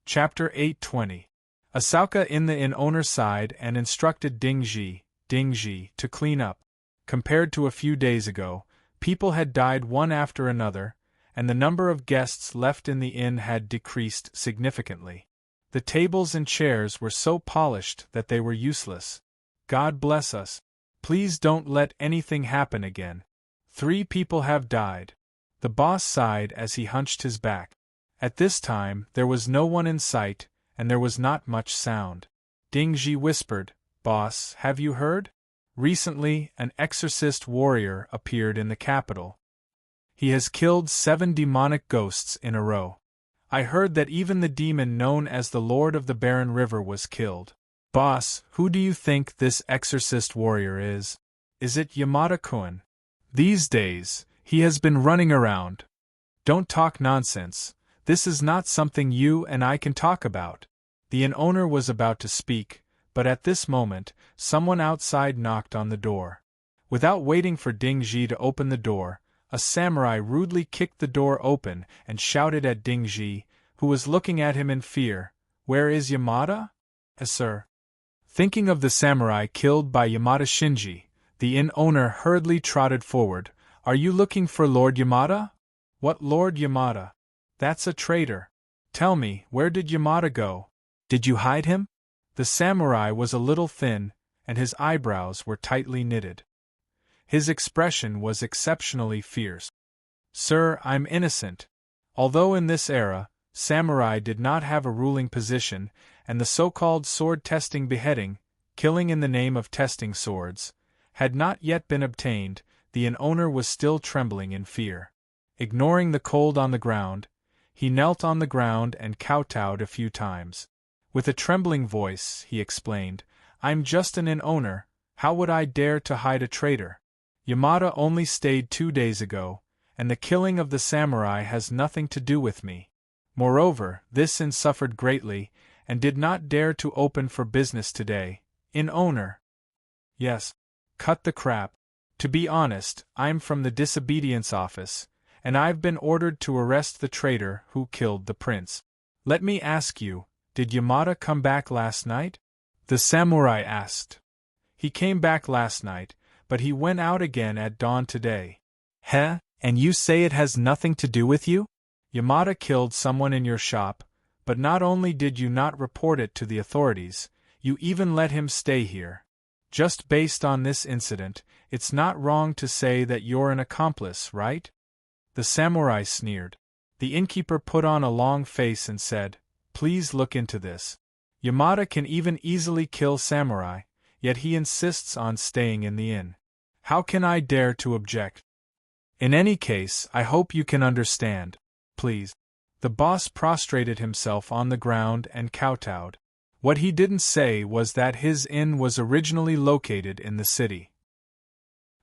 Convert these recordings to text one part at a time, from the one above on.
Chapter 820. Asauka in the inn owner sighed and instructed Dingji, to clean up. Compared to a few days ago, people had died one after another, and the number of guests left in the inn had decreased significantly. The tables and chairs were so polished that they were useless. God bless us. Please don't let anything happen again. 3 people have died. The boss sighed as he hunched his back. At this time, there was no one in sight, and there was not much sound. Dingji whispered, "Boss, have you heard? Recently, an exorcist warrior appeared in the capital. He has killed 7 demonic ghosts in a row. I heard that even the demon known as the Lord of the Barren River was killed. Boss, who do you think this exorcist warrior is? Is it Yamada-kun? These days, he has been running around." "Don't talk nonsense. This is not something you and I can talk about." The inn owner was about to speak, but at this moment, someone outside knocked on the door. Without waiting for Dingji to open the door, a samurai rudely kicked the door open and shouted at Dingji, who was looking at him in fear, "Where is Yamada?" Sir." Thinking of the samurai killed by Yamada Shinji, the inn owner hurriedly trotted forward. "Are you looking for Lord Yamada?" "What Lord Yamada? That's a traitor. Tell me, where did Yamada go? Did you hide him?" The samurai was a little thin, and his eyebrows were tightly knitted. His expression was exceptionally fierce. "Sir, I'm innocent." Although in this era, samurai did not have a ruling position, and the so-called sword-testing beheading, killing in the name of testing swords, had not yet been obtained, the inn owner was still trembling in fear. Ignoring the cold on the ground, he knelt on the ground and kowtowed a few times. With a trembling voice, he explained, "I'm just an inn owner. How would I dare to hide a traitor? Yamada only stayed 2 days ago, and the killing of the samurai has nothing to do with me. Moreover, this inn suffered greatly, and did not dare to open for business today. Inn owner." "Yes. Cut the crap. To be honest, I'm from the disobedience office, and I've been ordered to arrest the traitor who killed the prince. Let me ask you, did Yamada come back last night?" the samurai asked. "He came back last night, but he went out again at dawn today." "Heh, and you say it has nothing to do with you? Yamada killed someone in your shop, but not only did you not report it to the authorities, you even let him stay here. Just based on this incident, it's not wrong to say that you're an accomplice, right?" The samurai sneered. The innkeeper put on a long face and said, "Please look into this. Yamada can even easily kill samurai, yet he insists on staying in the inn. How can I dare to object? In any case, I hope you can understand. Please." The boss prostrated himself on the ground and kowtowed. What he didn't say was that his inn was originally located in the city.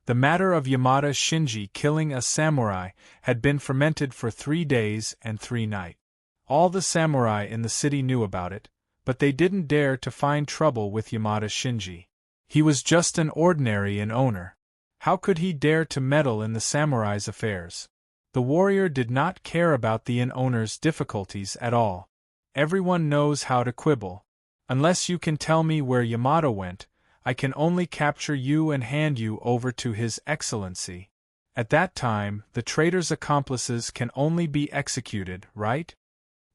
The matter of Yamada Shinji killing a samurai had been fermented for 3 days and 3 nights. All the samurai in the city knew about it, but they didn't dare to find trouble with Yamada Shinji. He was just an ordinary inn owner. How could he dare to meddle in the samurai's affairs? The warrior did not care about the inn owner's difficulties at all. Everyone knows how to quibble. "Unless you can tell me where Yamada went, I can only capture you and hand you over to His Excellency. At that time, the traitor's accomplices can only be executed, right?"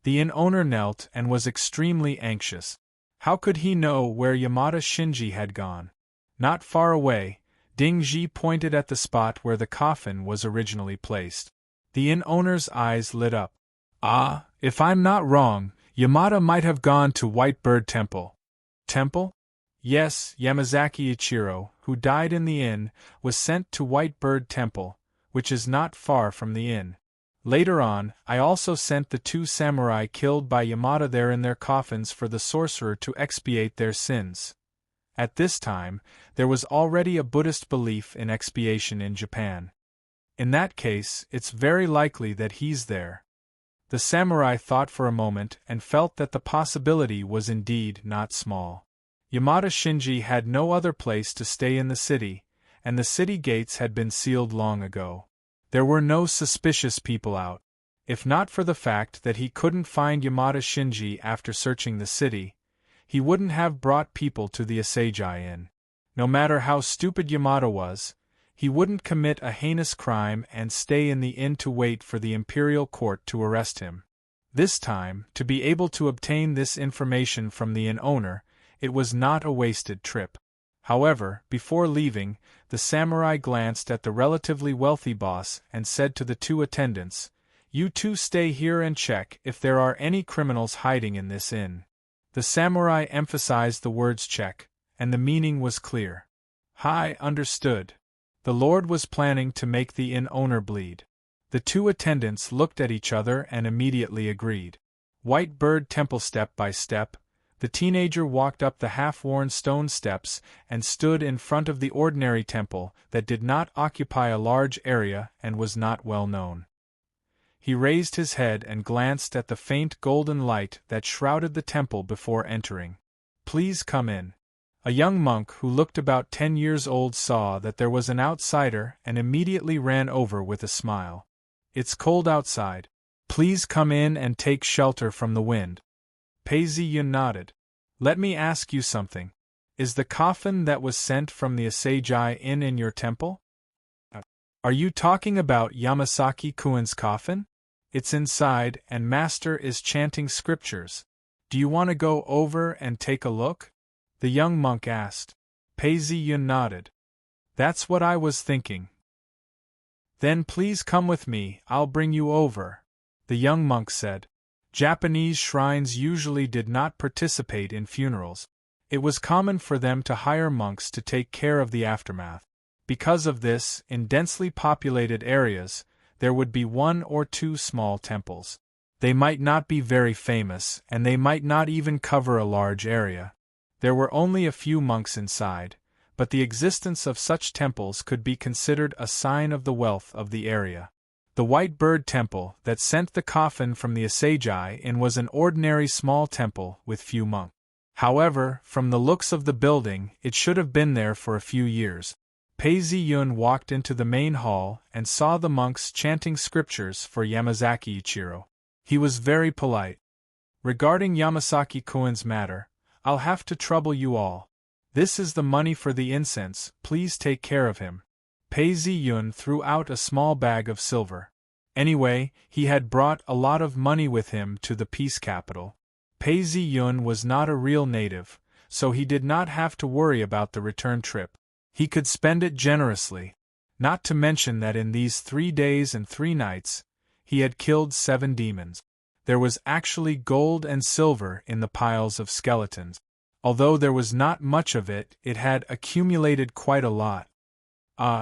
The inn owner knelt and was extremely anxious. How could he know where Yamada Shinji had gone? Not far away, Dingji pointed at the spot where the coffin was originally placed. The inn owner's eyes lit up. "Ah, if I'm not wrong, Yamada might have gone to White Bird Temple." "Temple?" "Yes, Yamazaki Ichiro, who died in the inn, was sent to White Bird Temple, which is not far from the inn. Later on, I also sent the 2 samurai killed by Yamada there in their coffins for the sorcerer to expiate their sins. At this time, there was already a Buddhist belief in expiation in Japan. In that case, it's very likely that he's there." The samurai thought for a moment and felt that the possibility was indeed not small. Yamada Shinji had no other place to stay in the city, and the city gates had been sealed long ago. There were no suspicious people out. If not for the fact that he couldn't find Yamada Shinji after searching the city, he wouldn't have brought people to the Asagi Inn. No matter how stupid Yamada was, he wouldn't commit a heinous crime and stay in the inn to wait for the imperial court to arrest him. This time, to be able to obtain this information from the inn owner, it was not a wasted trip. However, before leaving, the samurai glanced at the relatively wealthy boss and said to the two attendants, "You two stay here and check if there are any criminals hiding in this inn." The samurai emphasized the words check, and the meaning was clear. Hai understood. The lord was planning to make the inn owner bleed. The two attendants looked at each other and immediately agreed. White Bird Temple. Step by step, the teenager walked up the half-worn stone steps and stood in front of the ordinary temple that did not occupy a large area and was not well known. He raised his head and glanced at the faint golden light that shrouded the temple before entering. "Please come in." A young monk who looked about 10 years old saw that there was an outsider and immediately ran over with a smile. "It's cold outside. Please come in and take shelter from the wind." Pei Ziyun nodded. "Let me ask you something. Is the coffin that was sent from the Asagi Inn in your temple? Are you talking about Yamasaki Kuin's coffin? It's inside and Master is chanting scriptures. Do you want to go over and take a look?" the young monk asked. Pei Ziyun nodded. "That's what I was thinking." "Then please come with me, I'll bring you over," the young monk said. Japanese shrines usually did not participate in funerals. It was common for them to hire monks to take care of the aftermath. Because of this, in densely populated areas, there would be 1 or 2 small temples. They might not be very famous, and they might not even cover a large area. There were only a few monks inside, but the existence of such temples could be considered a sign of the wealth of the area. The White Bird Temple that sent the coffin from the Asagi Inn was an ordinary small temple with few monks. However, from the looks of the building, it should have been there for a few years. Pei Ziyun walked into the main hall and saw the monks chanting scriptures for Yamazaki Ichiro. He was very polite. "Regarding Yamasaki Kuin's matter, I'll have to trouble you all. This is the money for the incense, please take care of him." Pei Ziyun threw out a small bag of silver. Anyway, he had brought a lot of money with him to the peace capital. Pei Ziyun was not a real native, so he did not have to worry about the return trip. He could spend it generously. Not to mention that in these 3 days and 3 nights, he had killed 7 demons. There was actually gold and silver in the piles of skeletons. Although there was not much of it, it had accumulated quite a lot.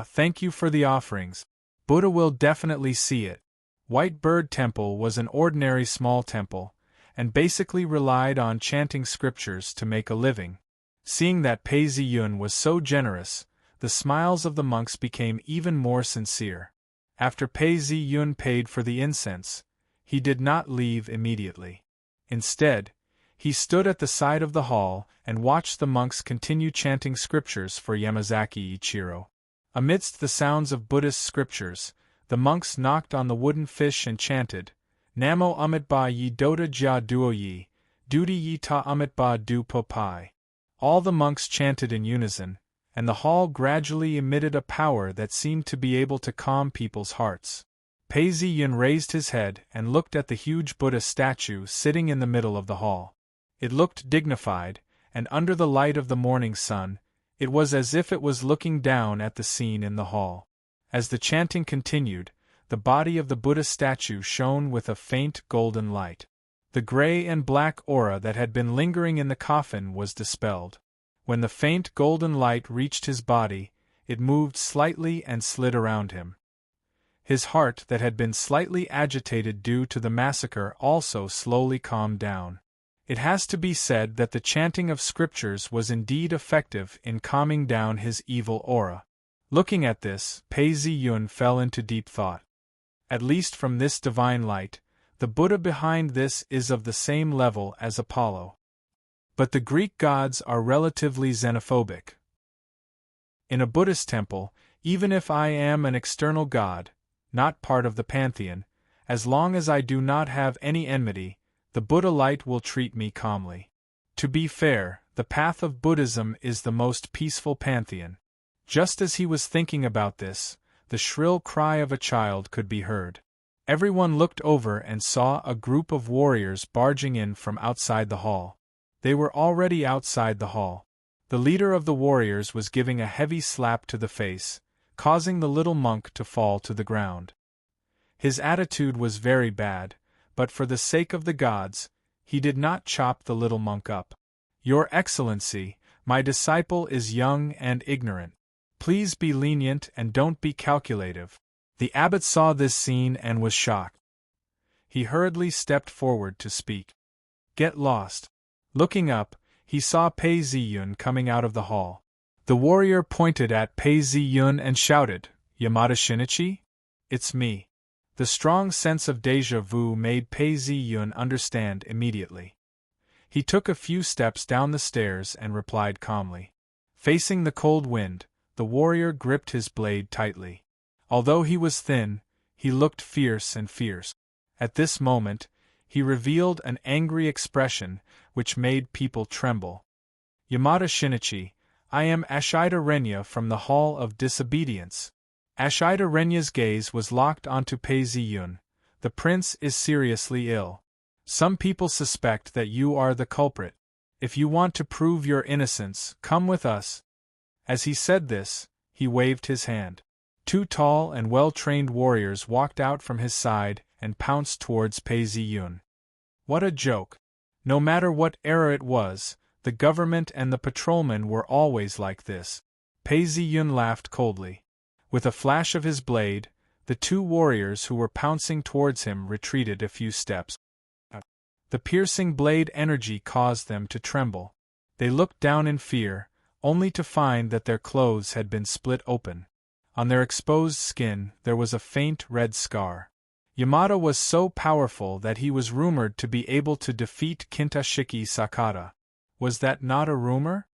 Thank you for the offerings. Buddha will definitely see it." White Bird Temple was an ordinary small temple, and basically relied on chanting scriptures to make a living. Seeing that Pei Ziyun was so generous, the smiles of the monks became even more sincere. After Pei Ziyun paid for the incense, he did not leave immediately. Instead, he stood at the side of the hall and watched the monks continue chanting scriptures for Yamazaki Ichiro. Amidst the sounds of Buddhist scriptures, the monks knocked on the wooden fish and chanted, "Namo Amitba Yi Dota Jia Duo Yi, Duty Yi Ta Amitba Du Po Pai." All the monks chanted in unison, and the hall gradually emitted a power that seemed to be able to calm people's hearts. Pei Ziyun raised his head and looked at the huge Buddha statue sitting in the middle of the hall. It looked dignified, and under the light of the morning sun, it was as if it was looking down at the scene in the hall. As the chanting continued, the body of the Buddha statue shone with a faint golden light. The gray and black aura that had been lingering in the coffin was dispelled. When the faint golden light reached his body, it moved slightly and slid around him. His heart that had been slightly agitated due to the massacre also slowly calmed down. It has to be said that the chanting of scriptures was indeed effective in calming down his evil aura. Looking at this, Pei Ziyun fell into deep thought. At least from this divine light, the Buddha behind this is of the same level as Apollo. But the Greek gods are relatively xenophobic. In a Buddhist temple, even if I am an external god, not part of the pantheon, As long as I do not have any enmity, the Buddha light will treat me calmly. To be fair, the path of Buddhism is the most peaceful pantheon. Just as he was thinking about this, the shrill cry of a child could be heard. Everyone looked over and saw a group of warriors barging in from outside the hall. They were already outside the hall. The leader of the warriors was giving a heavy slap to the face, causing the little monk to fall to the ground. His attitude was very bad, but for the sake of the gods, he did not chop the little monk up. "Your Excellency, my disciple is young and ignorant. Please be lenient and don't be calculative." The abbot saw this scene and was shocked. He hurriedly stepped forward to speak. "Get lost." Looking up, he saw Pei Ziyun coming out of the hall. The warrior pointed at Pei Ziyun and shouted, "Yamada Shinichi? It's me." The strong sense of déjà vu made Pei Ziyun understand immediately. He took a few steps down the stairs and replied calmly. Facing the cold wind, the warrior gripped his blade tightly. Although he was thin, he looked fierce and fierce. At this moment, he revealed an angry expression which made people tremble. "Yamada Shinichi, I am Ashida Renya from the Hall of Disobedience." Ashida Renya's gaze was locked onto Pei Ziyun. "The prince is seriously ill. Some people suspect that you are the culprit. If you want to prove your innocence, come with us." As he said this, he waved his hand. Two tall and well-trained warriors walked out from his side and pounced towards Pei Ziyun. What a joke! No matter what era it was, the government and the patrolmen were always like this. Pei Ziyun laughed coldly. With a flash of his blade, the two warriors who were pouncing towards him retreated a few steps. The piercing blade energy caused them to tremble. They looked down in fear, only to find that their clothes had been split open. On their exposed skin there was a faint red scar. Yamada was so powerful that he was rumored to be able to defeat Kintashiki Sakata. Was that not a rumor?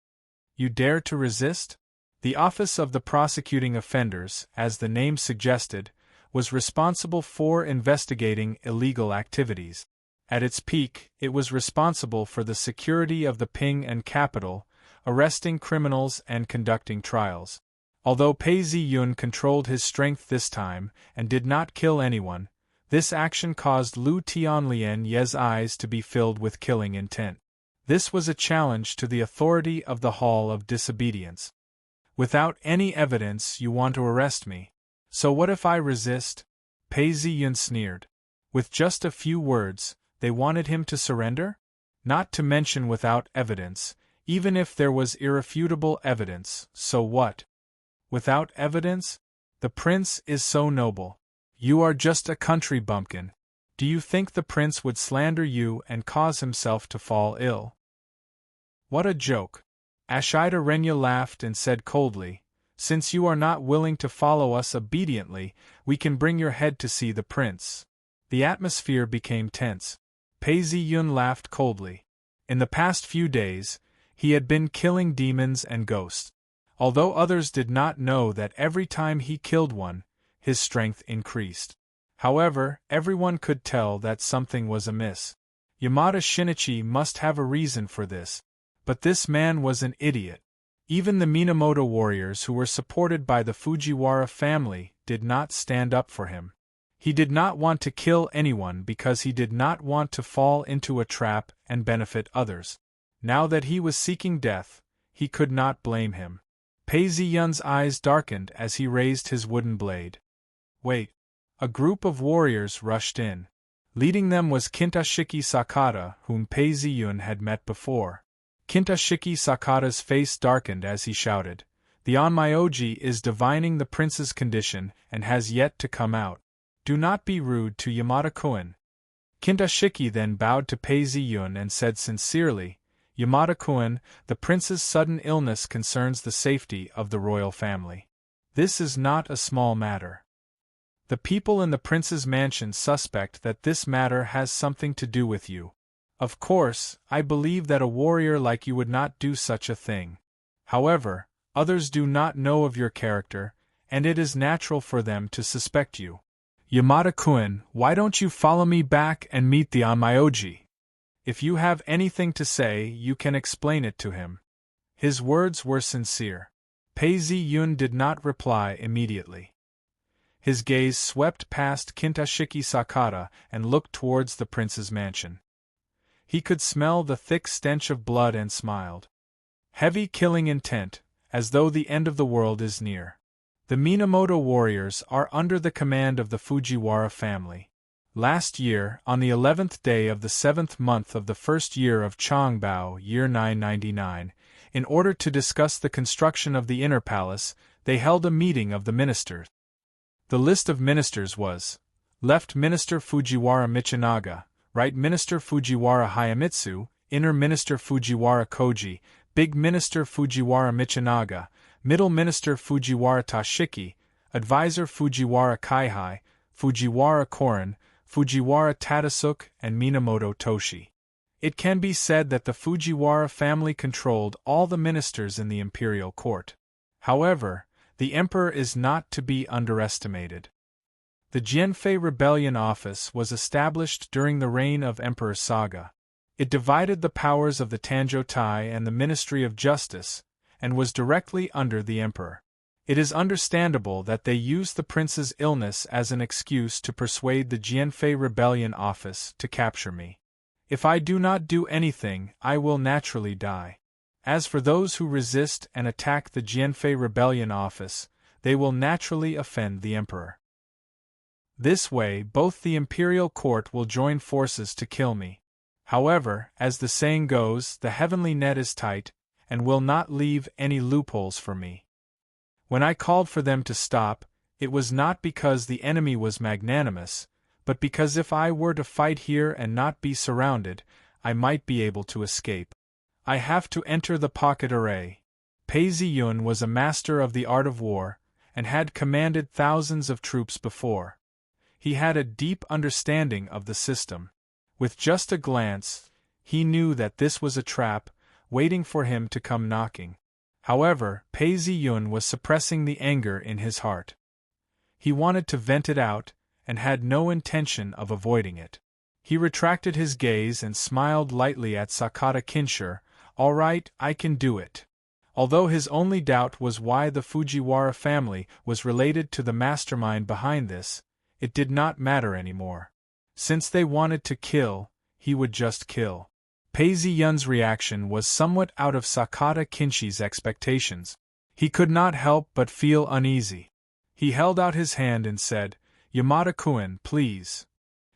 You dare to resist? The Office of the Prosecuting Offenders, as the name suggested, was responsible for investigating illegal activities. At its peak, it was responsible for the security of the Ping and capital, arresting criminals and conducting trials. Although Pei Ziyun controlled his strength this time and did not kill anyone, this action caused Lu Tianlian Ye's eyes to be filled with killing intent. This was a challenge to the authority of the Hall of Disobedience. "Without any evidence you want to arrest me. So what if I resist?" Pei Ziyun sneered. With just a few words, they wanted him to surrender? Not to mention without evidence, even if there was irrefutable evidence, so what? Without evidence? The prince is so noble. You are just a country bumpkin. Do you think the prince would slander you and cause himself to fall ill? What a joke! Ashida Renya laughed and said coldly, "Since you are not willing to follow us obediently, we can bring your head to see the prince." The atmosphere became tense. Pei Ziyun laughed coldly. In the past few days, he had been killing demons and ghosts. Although others did not know that every time he killed one, his strength increased. However, everyone could tell that something was amiss. Yamada Shinichi must have a reason for this. But this man was an idiot. Even the Minamoto warriors who were supported by the Fujiwara family did not stand up for him. He did not want to kill anyone because he did not want to fall into a trap and benefit others. Now that he was seeking death, he could not blame him. Pei Ziyun's eyes darkened as he raised his wooden blade. Wait! A group of warriors rushed in. Leading them was Kintashiki Sakata, whom Pei Ziyun had met before. Kintashiki Sakata's face darkened as he shouted, "The Onmyoji is divining the prince's condition and has yet to come out. Do not be rude to Yamada-kun." Kintashiki then bowed to Pei Ziyun and said sincerely, "Yamada-kun, the prince's sudden illness concerns the safety of the royal family. This is not a small matter. The people in the prince's mansion suspect that this matter has something to do with you. Of course, I believe that a warrior like you would not do such a thing. However, others do not know of your character, and it is natural for them to suspect you. Yamada-kun, why don't you follow me back and meet the Onmyoji? If you have anything to say, you can explain it to him. His words were sincere. Pei-zi Yun did not reply immediately. His gaze swept past Kintashiki Sakata and looked towards the prince's mansion. He could smell the thick stench of blood and smiled. Heavy killing intent, as though the end of the world is near. The Minamoto warriors are under the command of the Fujiwara family. Last year, on the 11th day of the 7th month of the first year of Changbao, year 999, in order to discuss the construction of the inner palace, they held a meeting of the ministers. The list of ministers was: Left Minister Fujiwara Michinaga, Right Minister Fujiwara Hayamitsu, Inner Minister Fujiwara Koji, Big Minister Fujiwara Michinaga, Middle Minister Fujiwara Tashiki, Advisor Fujiwara Kaihai, Fujiwara Korin, Fujiwara Tadasuk, and Minamoto Toshi. It can be said that the Fujiwara family controlled all the ministers in the imperial court. However, the emperor is not to be underestimated. The Jianfei Rebellion Office was established during the reign of Emperor Saga. It divided the powers of the Tanjotai and the Ministry of Justice, and was directly under the emperor. It is understandable that they used the prince's illness as an excuse to persuade the Jianfei Rebellion Office to capture me. If I do not do anything, I will naturally die. As for those who resist and attack the Jianfei Rebellion Office, they will naturally offend the emperor. This way, both the imperial court will join forces to kill me. However, as the saying goes, the heavenly net is tight, and will not leave any loopholes for me. When I called for them to stop, it was not because the enemy was magnanimous, but because if I were to fight here and not be surrounded, I might be able to escape. I have to enter the pocket array. Pei-zi Yun was a master of the art of war, and had commanded thousands of troops before. He had a deep understanding of the system. With just a glance, he knew that this was a trap, waiting for him to come knocking. However, Pei-zi Yun was suppressing the anger in his heart. He wanted to vent it out, and had no intention of avoiding it. He retracted his gaze and smiled lightly at Sakata Kinshur. All right, I can do it. Although his only doubt was why the Fujiwara family was related to the mastermind behind this, it did not matter anymore. Since they wanted to kill, he would just kill. Pei-zi Yun's reaction was somewhat out of Sakata Kinshi's expectations. He could not help but feel uneasy. He held out his hand and said, "Yamada-kun, please."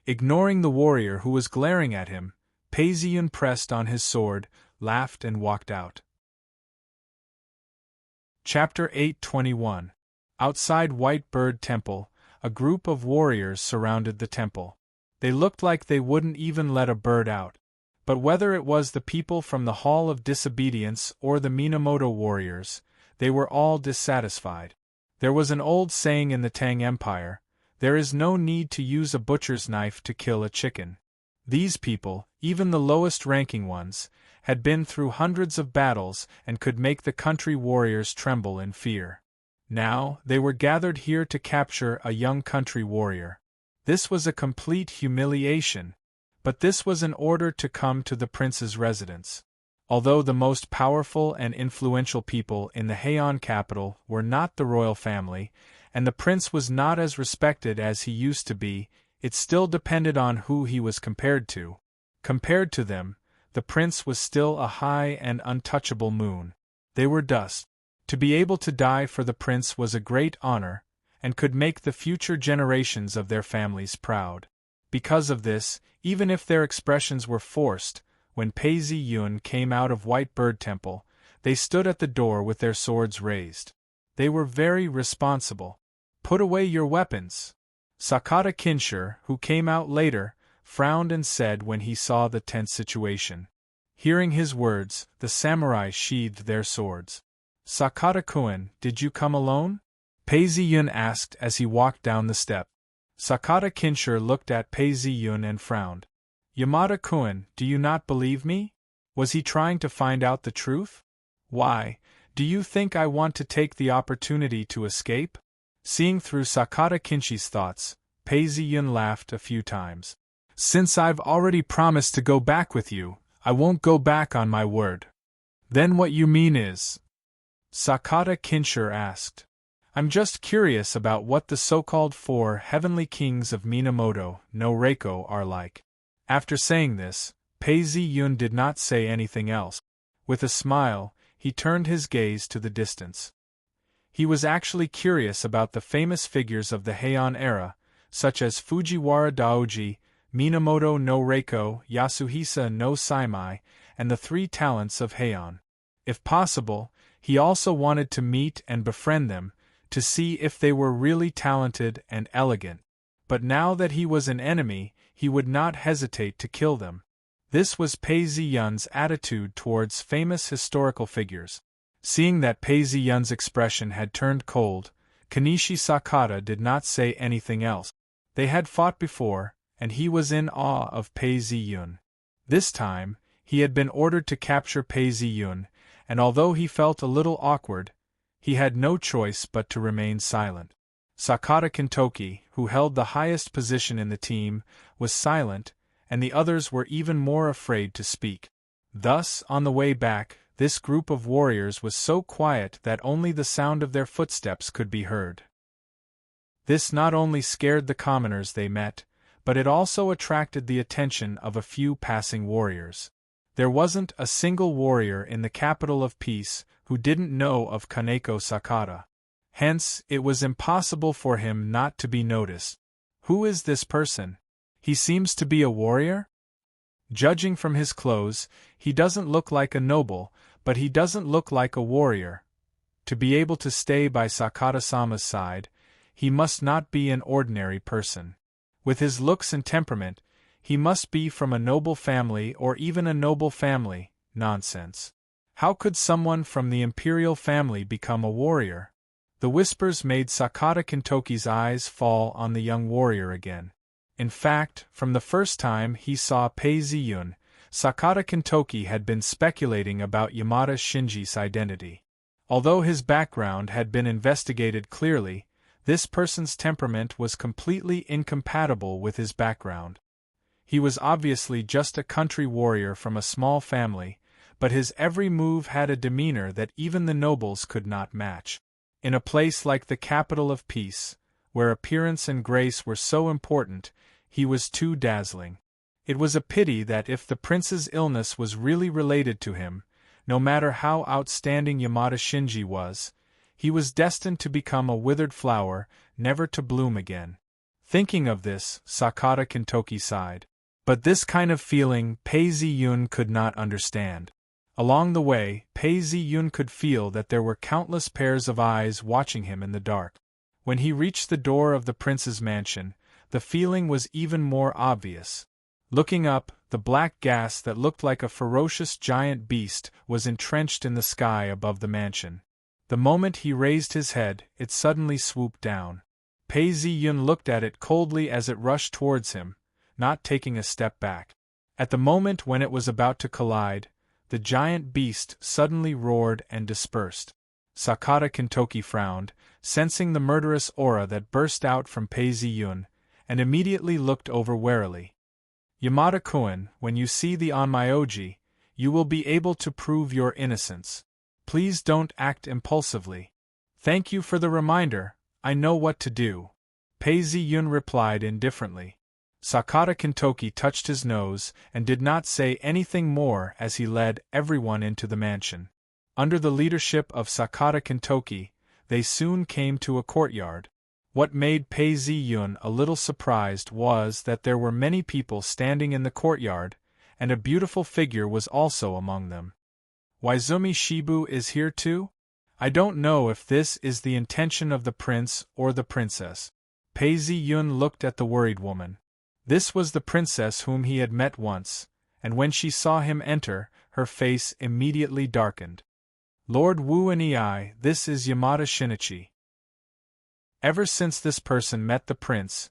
Ignoring the warrior who was glaring at him, Pei-zi Yun pressed on his sword, laughed and walked out. Chapter 821. Outside White Bird Temple, a group of warriors surrounded the temple. They looked like they wouldn't even let a bird out. But whether it was the people from the Hall of Disobedience or the Minamoto warriors, they were all dissatisfied. There was an old saying in the Tang Empire, "There is no need to use a butcher's knife to kill a chicken." These people, even the lowest-ranking ones, had been through hundreds of battles and could make the country warriors tremble in fear. Now, they were gathered here to capture a young country warrior. This was a complete humiliation, but this was in order to come to the prince's residence. Although the most powerful and influential people in the Heian capital were not the royal family, and the prince was not as respected as he used to be, it still depended on who he was compared to. Compared to them, the prince was still a high and untouchable moon. They were dust. To be able to die for the prince was a great honor, and could make the future generations of their families proud. Because of this, even if their expressions were forced, when Pei-zi Yun came out of White Bird Temple, they stood at the door with their swords raised. They were very responsible. "Put away your weapons." Sakata Kinshur, who came out later, frowned and said when he saw the tense situation. Hearing his words, the samurai sheathed their swords. "Sakata-kun, did you come alone?" Pei-zi Yun asked as he walked down the step. Sakata Kinshur looked at Pei-zi Yun and frowned. "Yamada-kun, do you not believe me? Was he trying to find out the truth? Why, do you think I want to take the opportunity to escape?" Seeing through Sakata Kinshi's thoughts, Pei Ziyun laughed a few times. Since I've already promised to go back with you, I won't go back on my word. Then what you mean is? Sakata Kinshur asked. I'm just curious about what the so-called 4 heavenly kings of Minamoto no Reiko are like. After saying this, Pei Ziyun did not say anything else. With a smile, he turned his gaze to the distance. He was actually curious about the famous figures of the Heian era, such as Fujiwara Daoji, Minamoto no Reiko, Yasuhisa no Saimai, and the 3 talents of Heian. If possible, he also wanted to meet and befriend them, to see if they were really talented and elegant. But now that he was an enemy, he would not hesitate to kill them. This was Pei Ziyun's attitude towards famous historical figures. Seeing that Pei Ziyun's expression had turned cold, Kanishi Sakata did not say anything else. They had fought before, and he was in awe of Pei Ziyun. This time, he had been ordered to capture Pei Ziyun, and although he felt a little awkward, he had no choice but to remain silent. Sakata Kintoki, who held the highest position in the team, was silent, and the others were even more afraid to speak. Thus, on the way back, this group of warriors was so quiet that only the sound of their footsteps could be heard. This not only scared the commoners they met, but it also attracted the attention of a few passing warriors. There wasn't a single warrior in the capital of peace who didn't know of Kaneko Sakata. Hence, it was impossible for him not to be noticed. Who is this person? He seems to be a warrior? Judging from his clothes, he doesn't look like a noble, but he doesn't look like a warrior. To be able to stay by Sakata-sama's side, he must not be an ordinary person. With his looks and temperament, he must be from a noble family or even a noble family. Nonsense. How could someone from the imperial family become a warrior? The whispers made Sakata Kintoki's eyes fall on the young warrior again. In fact, from the first time he saw Pei Ziyun, Sakata Kintoki had been speculating about Yamada Shinji's identity. Although his background had been investigated clearly, this person's temperament was completely incompatible with his background. He was obviously just a country warrior from a small family, but his every move had a demeanor that even the nobles could not match. In a place like the capital of peace, where appearance and grace were so important, he was too dazzling. It was a pity that if the prince's illness was really related to him, no matter how outstanding Yamada Shinji was, he was destined to become a withered flower, never to bloom again. Thinking of this, Sakata Kintoki sighed. But this kind of feeling Pei Ziyun could not understand. Along the way, Pei Ziyun could feel that there were countless pairs of eyes watching him in the dark. When he reached the door of the prince's mansion, the feeling was even more obvious. Looking up, the black gas that looked like a ferocious giant beast was entrenched in the sky above the mansion. The moment he raised his head, it suddenly swooped down. Pei Ziyun looked at it coldly as it rushed towards him, not taking a step back. At the moment when it was about to collide, the giant beast suddenly roared and dispersed. Sakata Kintoki frowned, sensing the murderous aura that burst out from Pei Ziyun, and immediately looked over warily. Yamada-kun, when you see the Onmyoji, you will be able to prove your innocence. Please don't act impulsively. Thank you for the reminder, I know what to do. Pei Ziyun replied indifferently. Sakata Kintoki touched his nose and did not say anything more as he led everyone into the mansion. Under the leadership of Sakata Kintoki, they soon came to a courtyard. What made Pei Ziyun a little surprised was that there were many people standing in the courtyard, and a beautiful figure was also among them. Waizumi Shibu is here too? I don't know if this is the intention of the prince or the princess. Pei Ziyun looked at the worried woman. This was the princess whom he had met once, and when she saw him enter, her face immediately darkened. Lord Wu and I, this is Yamada Shinichi. Ever since this person met the prince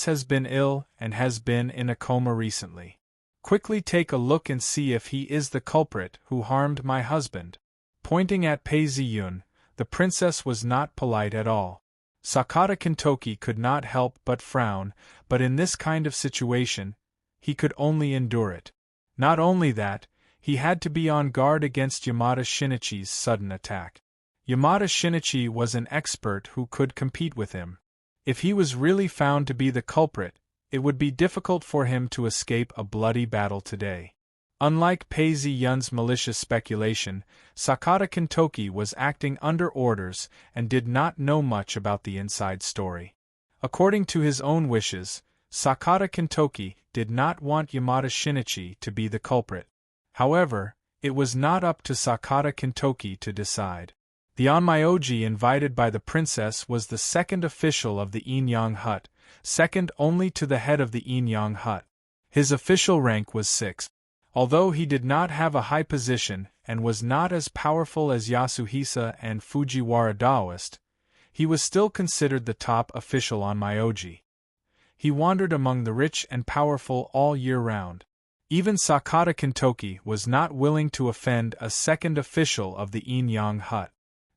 has been ill and has been in a coma recently. Quickly take a look and see if he is the culprit who harmed my husband. Pointing at Pei Ziyun, the princess was not polite at all. Sakata Kintoki could not help but frown, but in this kind of situation, he could only endure it. Not only that, he had to be on guard against Yamada Shinichi's sudden attack. Yamada Shinichi was an expert who could compete with him. If he was really found to be the culprit, it would be difficult for him to escape a bloody battle today. Unlike Pei Ziyun's malicious speculation, Sakata Kintoki was acting under orders and did not know much about the inside story. According to his own wishes, Sakata Kintoki did not want Yamada Shinichi to be the culprit. However, it was not up to Sakata Kintoki to decide. The Onmyoji invited by the princess was the second official of the Inyang hut, second only to the head of the Inyang hut. His official rank was 6. Although he did not have a high position and was not as powerful as Yasuhisa and Fujiwara Daoist, he was still considered the top official on Myoji. He wandered among the rich and powerful all year round. Even Sakata Kintoki was not willing to offend a second official of the Inyang hut.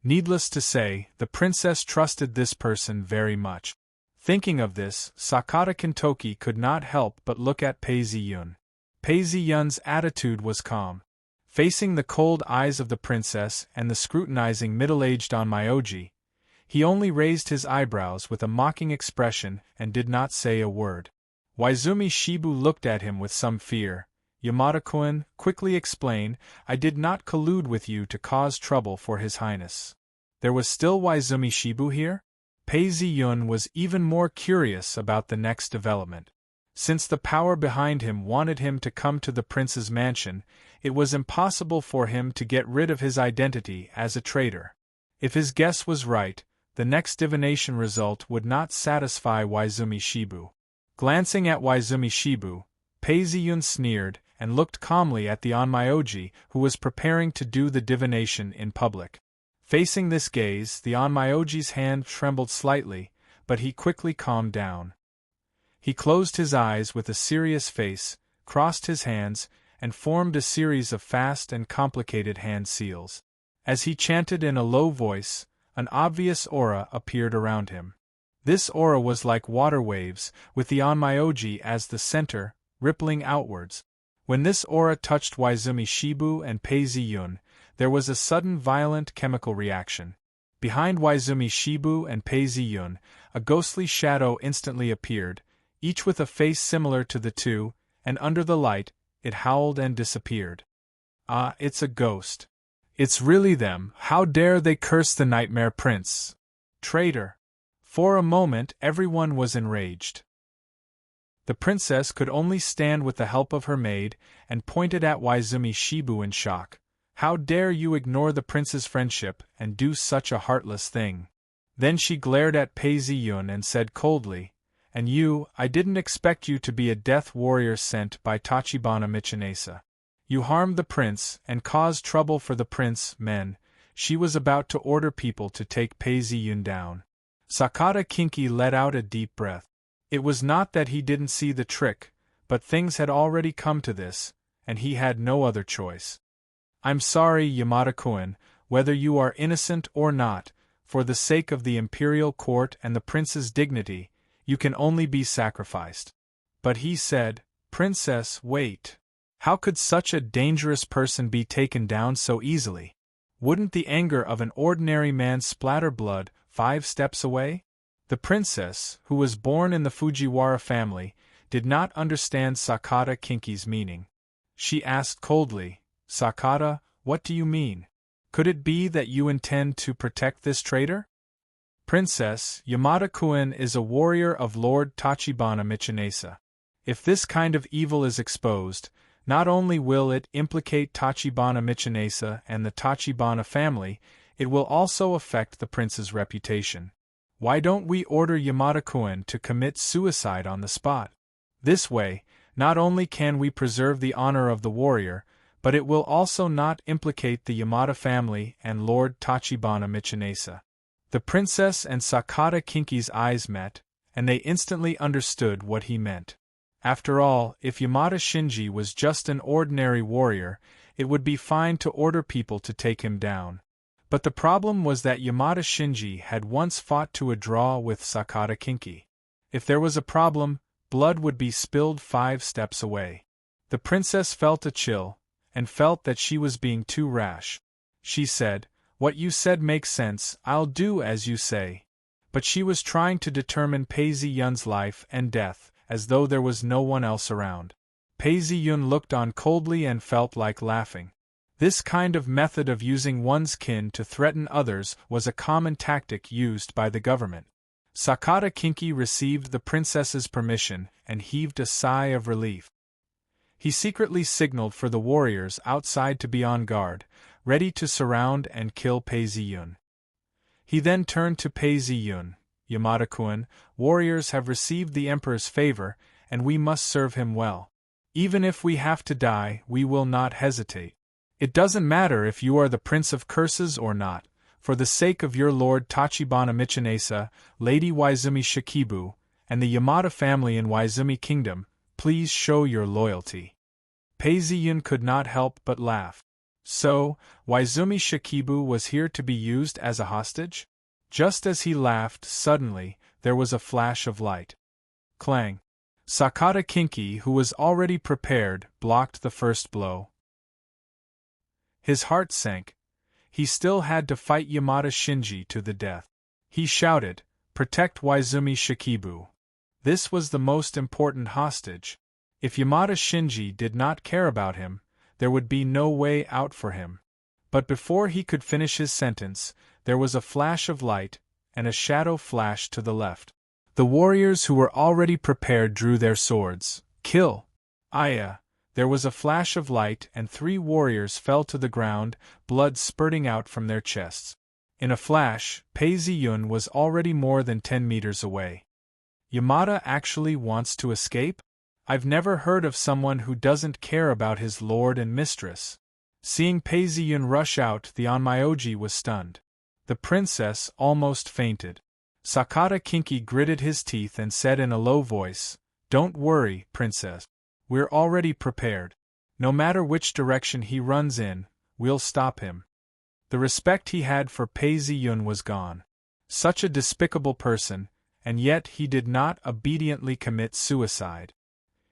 Needless to say, the princess trusted this person very much. Thinking of this, Sakata Kintoki could not help but look at Pei Ziyun. Pei Ziyun's attitude was calm. Facing the cold eyes of the princess and the scrutinizing middle-aged Onmyoji, he only raised his eyebrows with a mocking expression and did not say a word. Waizumi Shibu looked at him with some fear. Yamada-kun, quickly explain, I did not collude with you to cause trouble for His Highness. There was still Waizumi Shibu here? Pei Ziyun was even more curious about the next development. Since the power behind him wanted him to come to the prince's mansion, it was impossible for him to get rid of his identity as a traitor. If his guess was right, the next divination result would not satisfy Waizumi Shibu. Glancing at Waizumi Shibu, Pei Ziyun sneered and looked calmly at the Onmyoji who was preparing to do the divination in public. Facing this gaze, the Onmyoji's hand trembled slightly, but he quickly calmed down. He closed his eyes with a serious face, crossed his hands, and formed a series of fast and complicated hand seals. As he chanted in a low voice, an obvious aura appeared around him. This aura was like water waves, with the Onmyoji as the center, rippling outwards. When this aura touched Waizumi Shibu and Pei Ziyun, there was a sudden violent chemical reaction. Behind Waizumi Shibu and Pei Ziyun, a ghostly shadow instantly appeared, each with a face similar to the two, and under the light, it howled and disappeared. Ah, it's a ghost. It's really them. How dare they curse the Nightmare Prince? Traitor! For a moment everyone was enraged. The princess could only stand with the help of her maid, and pointed at Waizumi Shibu in shock. How dare you ignore the prince's friendship and do such a heartless thing? Then she glared at Pei Ziyun and said coldly, And you, I didn't expect you to be a death warrior sent by Tachibana Michinesa. You harmed the prince and caused trouble for the prince, men. She was about to order people to take Pei Ziyun down. Sakata Kinki let out a deep breath. It was not that he didn't see the trick, but things had already come to this, and he had no other choice. I'm sorry, Yamada-kun, whether you are innocent or not, for the sake of the imperial court and the prince's dignity, you can only be sacrificed. But he said, Princess, wait. How could such a dangerous person be taken down so easily? Wouldn't the anger of an ordinary man splatter blood 5 steps away? The princess, who was born in the Fujiwara family, did not understand Sakata Kinki's meaning. She asked coldly, Sakata, what do you mean? Could it be that you intend to protect this traitor? Princess, Yamada-kun is a warrior of Lord Tachibana Michinesa. If this kind of evil is exposed, not only will it implicate Tachibana Michinesa and the Tachibana family, it will also affect the prince's reputation. Why don't we order Yamada-kun to commit suicide on the spot? This way, not only can we preserve the honor of the warrior, but it will also not implicate the Yamada family and Lord Tachibana Michinesa. The princess and Sakata Kinki's eyes met, and they instantly understood what he meant. After all, if Yamada Shinji was just an ordinary warrior, it would be fine to order people to take him down. But the problem was that Yamada Shinji had once fought to a draw with Sakata Kinki. If there was a problem, blood would be spilled 5 steps away. The princess felt a chill, and felt that she was being too rash. She said, "What you said makes sense, I'll do as you say." But she was trying to determine Pei Ziyun's life and death, as though there was no one else around. Pei Ziyun looked on coldly and felt like laughing. This kind of method of using one's kin to threaten others was a common tactic used by the government. Sakata Kinki received the princess's permission and heaved a sigh of relief. He secretly signaled for the warriors outside to be on guard, ready to surround and kill Pei Ziyun. He then turned to Pei Ziyun. "Yamada-kun, warriors have received the emperor's favor, and we must serve him well. Even if we have to die, we will not hesitate. It doesn't matter if you are the Prince of Curses or not. For the sake of your Lord Tachibana Michinesa, Lady Waizumi Shikibu, and the Yamada family in Waizumi Kingdom, please show your loyalty." Pei Ziyun could not help but laugh. So, Waizumi Shikibu was here to be used as a hostage? Just as he laughed, suddenly, there was a flash of light. Clang! Sakata Kinki, who was already prepared, blocked the first blow. His heart sank. He still had to fight Yamada Shinji to the death. He shouted, "Protect Waizumi Shikibu." This was the most important hostage. If Yamada Shinji did not care about him, there would be no way out for him. But before he could finish his sentence, there was a flash of light, and a shadow flashed to the left. The warriors who were already prepared drew their swords. "Kill!" Aya! There was a flash of light and 3 warriors fell to the ground, blood spurting out from their chests. In a flash, Pei Ziyun was already more than 10 meters away. Yamada actually wants to escape? I've never heard of someone who doesn't care about his lord and mistress. Seeing Pei Ziyun rush out, the Onmyoji was stunned. The princess almost fainted. Sakata Kinki gritted his teeth and said in a low voice, "Don't worry, princess. We're already prepared. No matter which direction he runs in, we'll stop him." The respect he had for Pei Ziyun was gone. Such a despicable person, and yet he did not obediently commit suicide.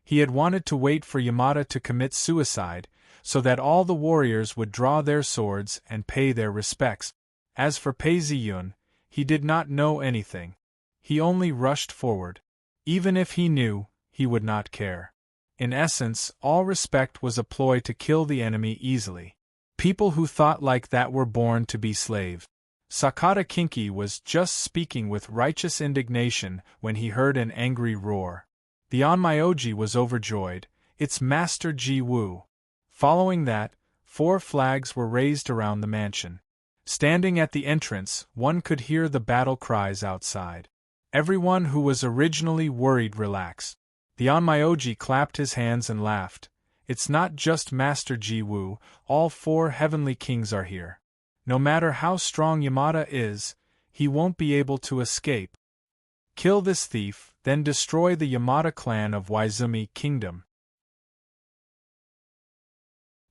He had wanted to wait for Yamada to commit suicide, so that all the warriors would draw their swords and pay their respects. As for Pei Ziyun, he did not know anything. He only rushed forward. Even if he knew, he would not care. In essence, all respect was a ploy to kill the enemy easily. People who thought like that were born to be slaves. Sakata Kinki was just speaking with righteous indignation when he heard an angry roar. The Onmyoji was overjoyed. "It's Master Ji Wu." Following that, 4 flags were raised around the mansion. Standing at the entrance, one could hear the battle cries outside. Everyone who was originally worried relaxed. The Onmyoji clapped his hands and laughed. "It's not just Master Ji Wu, all 4 heavenly kings are here. No matter how strong Yamada is, he won't be able to escape. Kill this thief, then destroy the Yamada clan of Waizumi Kingdom."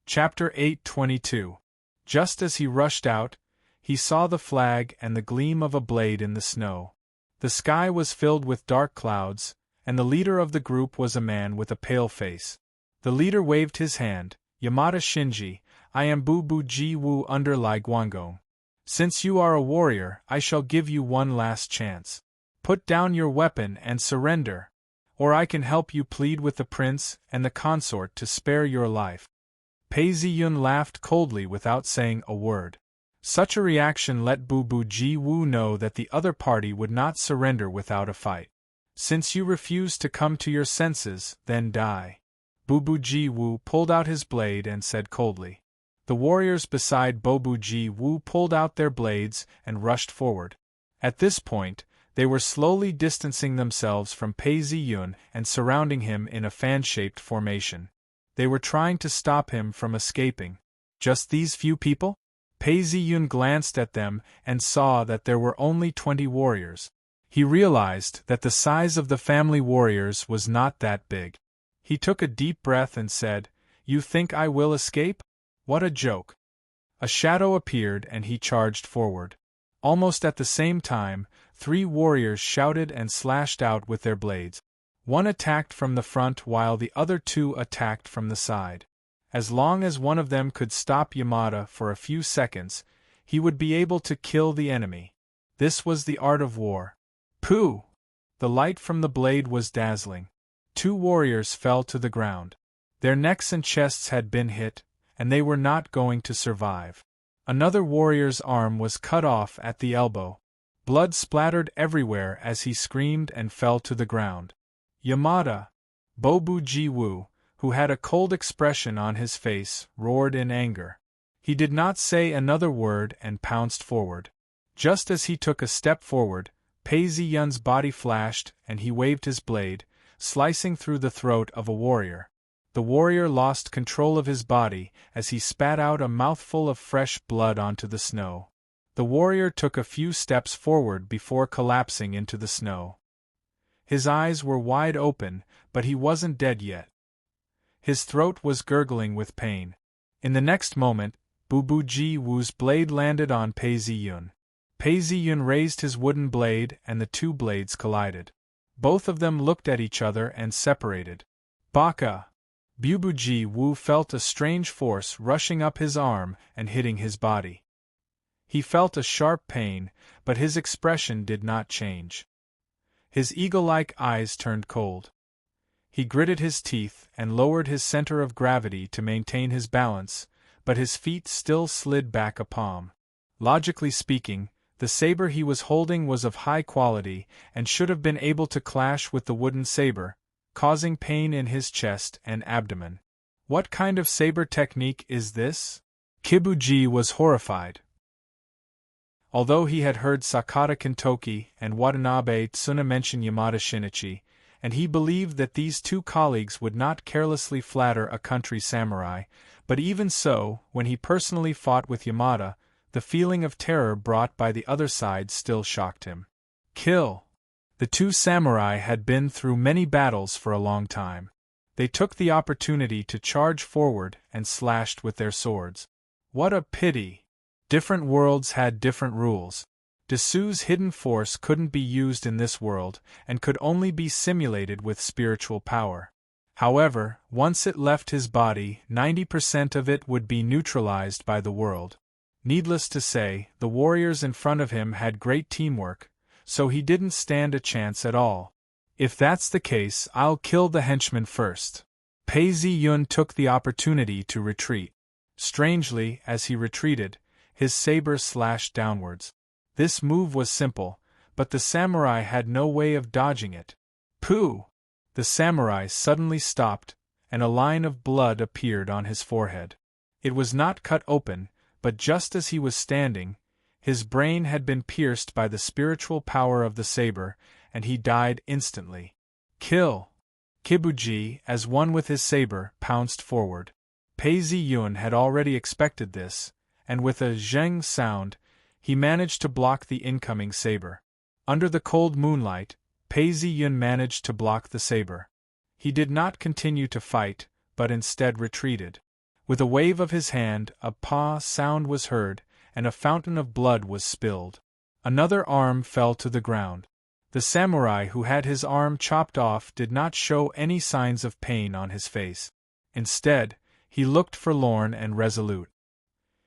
Chapter 822. Just as he rushed out, he saw the flag and the gleam of a blade in the snow. The sky was filled with dark clouds, and the leader of the group was a man with a pale face. The leader waved his hand. "Yamada Shinji, I am Bubu Ji Wu under Lai Guangong. Since you are a warrior, I shall give you one last chance. Put down your weapon and surrender, or I can help you plead with the prince and the consort to spare your life." Pei Ziyun laughed coldly without saying a word. Such a reaction let Bubu Ji Wu know that the other party would not surrender without a fight. "Since you refuse to come to your senses, then die." Bubu Ji Wu pulled out his blade and said coldly. The warriors beside Bubu Ji Wu pulled out their blades and rushed forward. At this point, they were slowly distancing themselves from Pei Ziyun and surrounding him in a fan-shaped formation. They were trying to stop him from escaping. Just these few people? Pei Ziyun glanced at them and saw that there were only 20 warriors. He realized that the size of the family warriors was not that big. He took a deep breath and said, "You think I will escape? What a joke." A shadow appeared and he charged forward. Almost at the same time, 3 warriors shouted and slashed out with their blades. One attacked from the front while the other 2 attacked from the side. As long as one of them could stop Yamada for a few seconds, he would be able to kill the enemy. This was the art of war. Pooh! The light from the blade was dazzling. 2 warriors fell to the ground. Their necks and chests had been hit, and they were not going to survive. Another warrior's arm was cut off at the elbow. Blood splattered everywhere as he screamed and fell to the ground. Yamada, Bobu-ji-woo, who had a cold expression on his face, roared in anger. He did not say another word and pounced forward. Just as he took a step forward, Pei Ziyun's body flashed and he waved his blade, slicing through the throat of a warrior. The warrior lost control of his body as he spat out a mouthful of fresh blood onto the snow. The warrior took a few steps forward before collapsing into the snow. His eyes were wide open, but he wasn't dead yet. His throat was gurgling with pain. In the next moment, Bobu-ji-woo's blade landed on Pei Ziyun. Pei Ziyun raised his wooden blade and the 2 blades collided. Both of them looked at each other and separated. Baka! Bobu-ji-woo felt a strange force rushing up his arm and hitting his body. He felt a sharp pain, but his expression did not change. His eagle-like eyes turned cold. He gritted his teeth and lowered his center of gravity to maintain his balance, but his feet still slid back a palm. Logically speaking, the saber he was holding was of high quality and should have been able to clash with the wooden saber, causing pain in his chest and abdomen. What kind of saber technique is this? Kibuji was horrified. Although he had heard Sakata Kintoki and Watanabe Tsuna mention Yamada Shinichi, and he believed that these 2 colleagues would not carelessly flatter a country samurai, but even so, when he personally fought with Yamada, the feeling of terror brought by the other side still shocked him. Kill! The 2 samurai had been through many battles for a long time. They took the opportunity to charge forward and slashed with their swords. What a pity! Different worlds had different rules. Desu's hidden force couldn't be used in this world, and could only be simulated with spiritual power. However, once it left his body, 90% of it would be neutralized by the world. Needless to say, the warriors in front of him had great teamwork, so he didn't stand a chance at all. If that's the case, I'll kill the henchman first. Pei Ziyun took the opportunity to retreat. Strangely, as he retreated, his saber slashed downwards. This move was simple, but the samurai had no way of dodging it. Pooh! The samurai suddenly stopped, and a line of blood appeared on his forehead. It was not cut open, but just as he was standing, his brain had been pierced by the spiritual power of the saber, and he died instantly. Kill! Kibuji, as one with his saber, pounced forward. Pei Ziyun had already expected this, and with a zheng sound, he managed to block the incoming saber. Under the cold moonlight, Pei Ziyun managed to block the saber. He did not continue to fight, but instead retreated. With a wave of his hand, a "pa" sound was heard, and a fountain of blood was spilled. Another arm fell to the ground. The samurai who had his arm chopped off did not show any signs of pain on his face. Instead, he looked forlorn and resolute.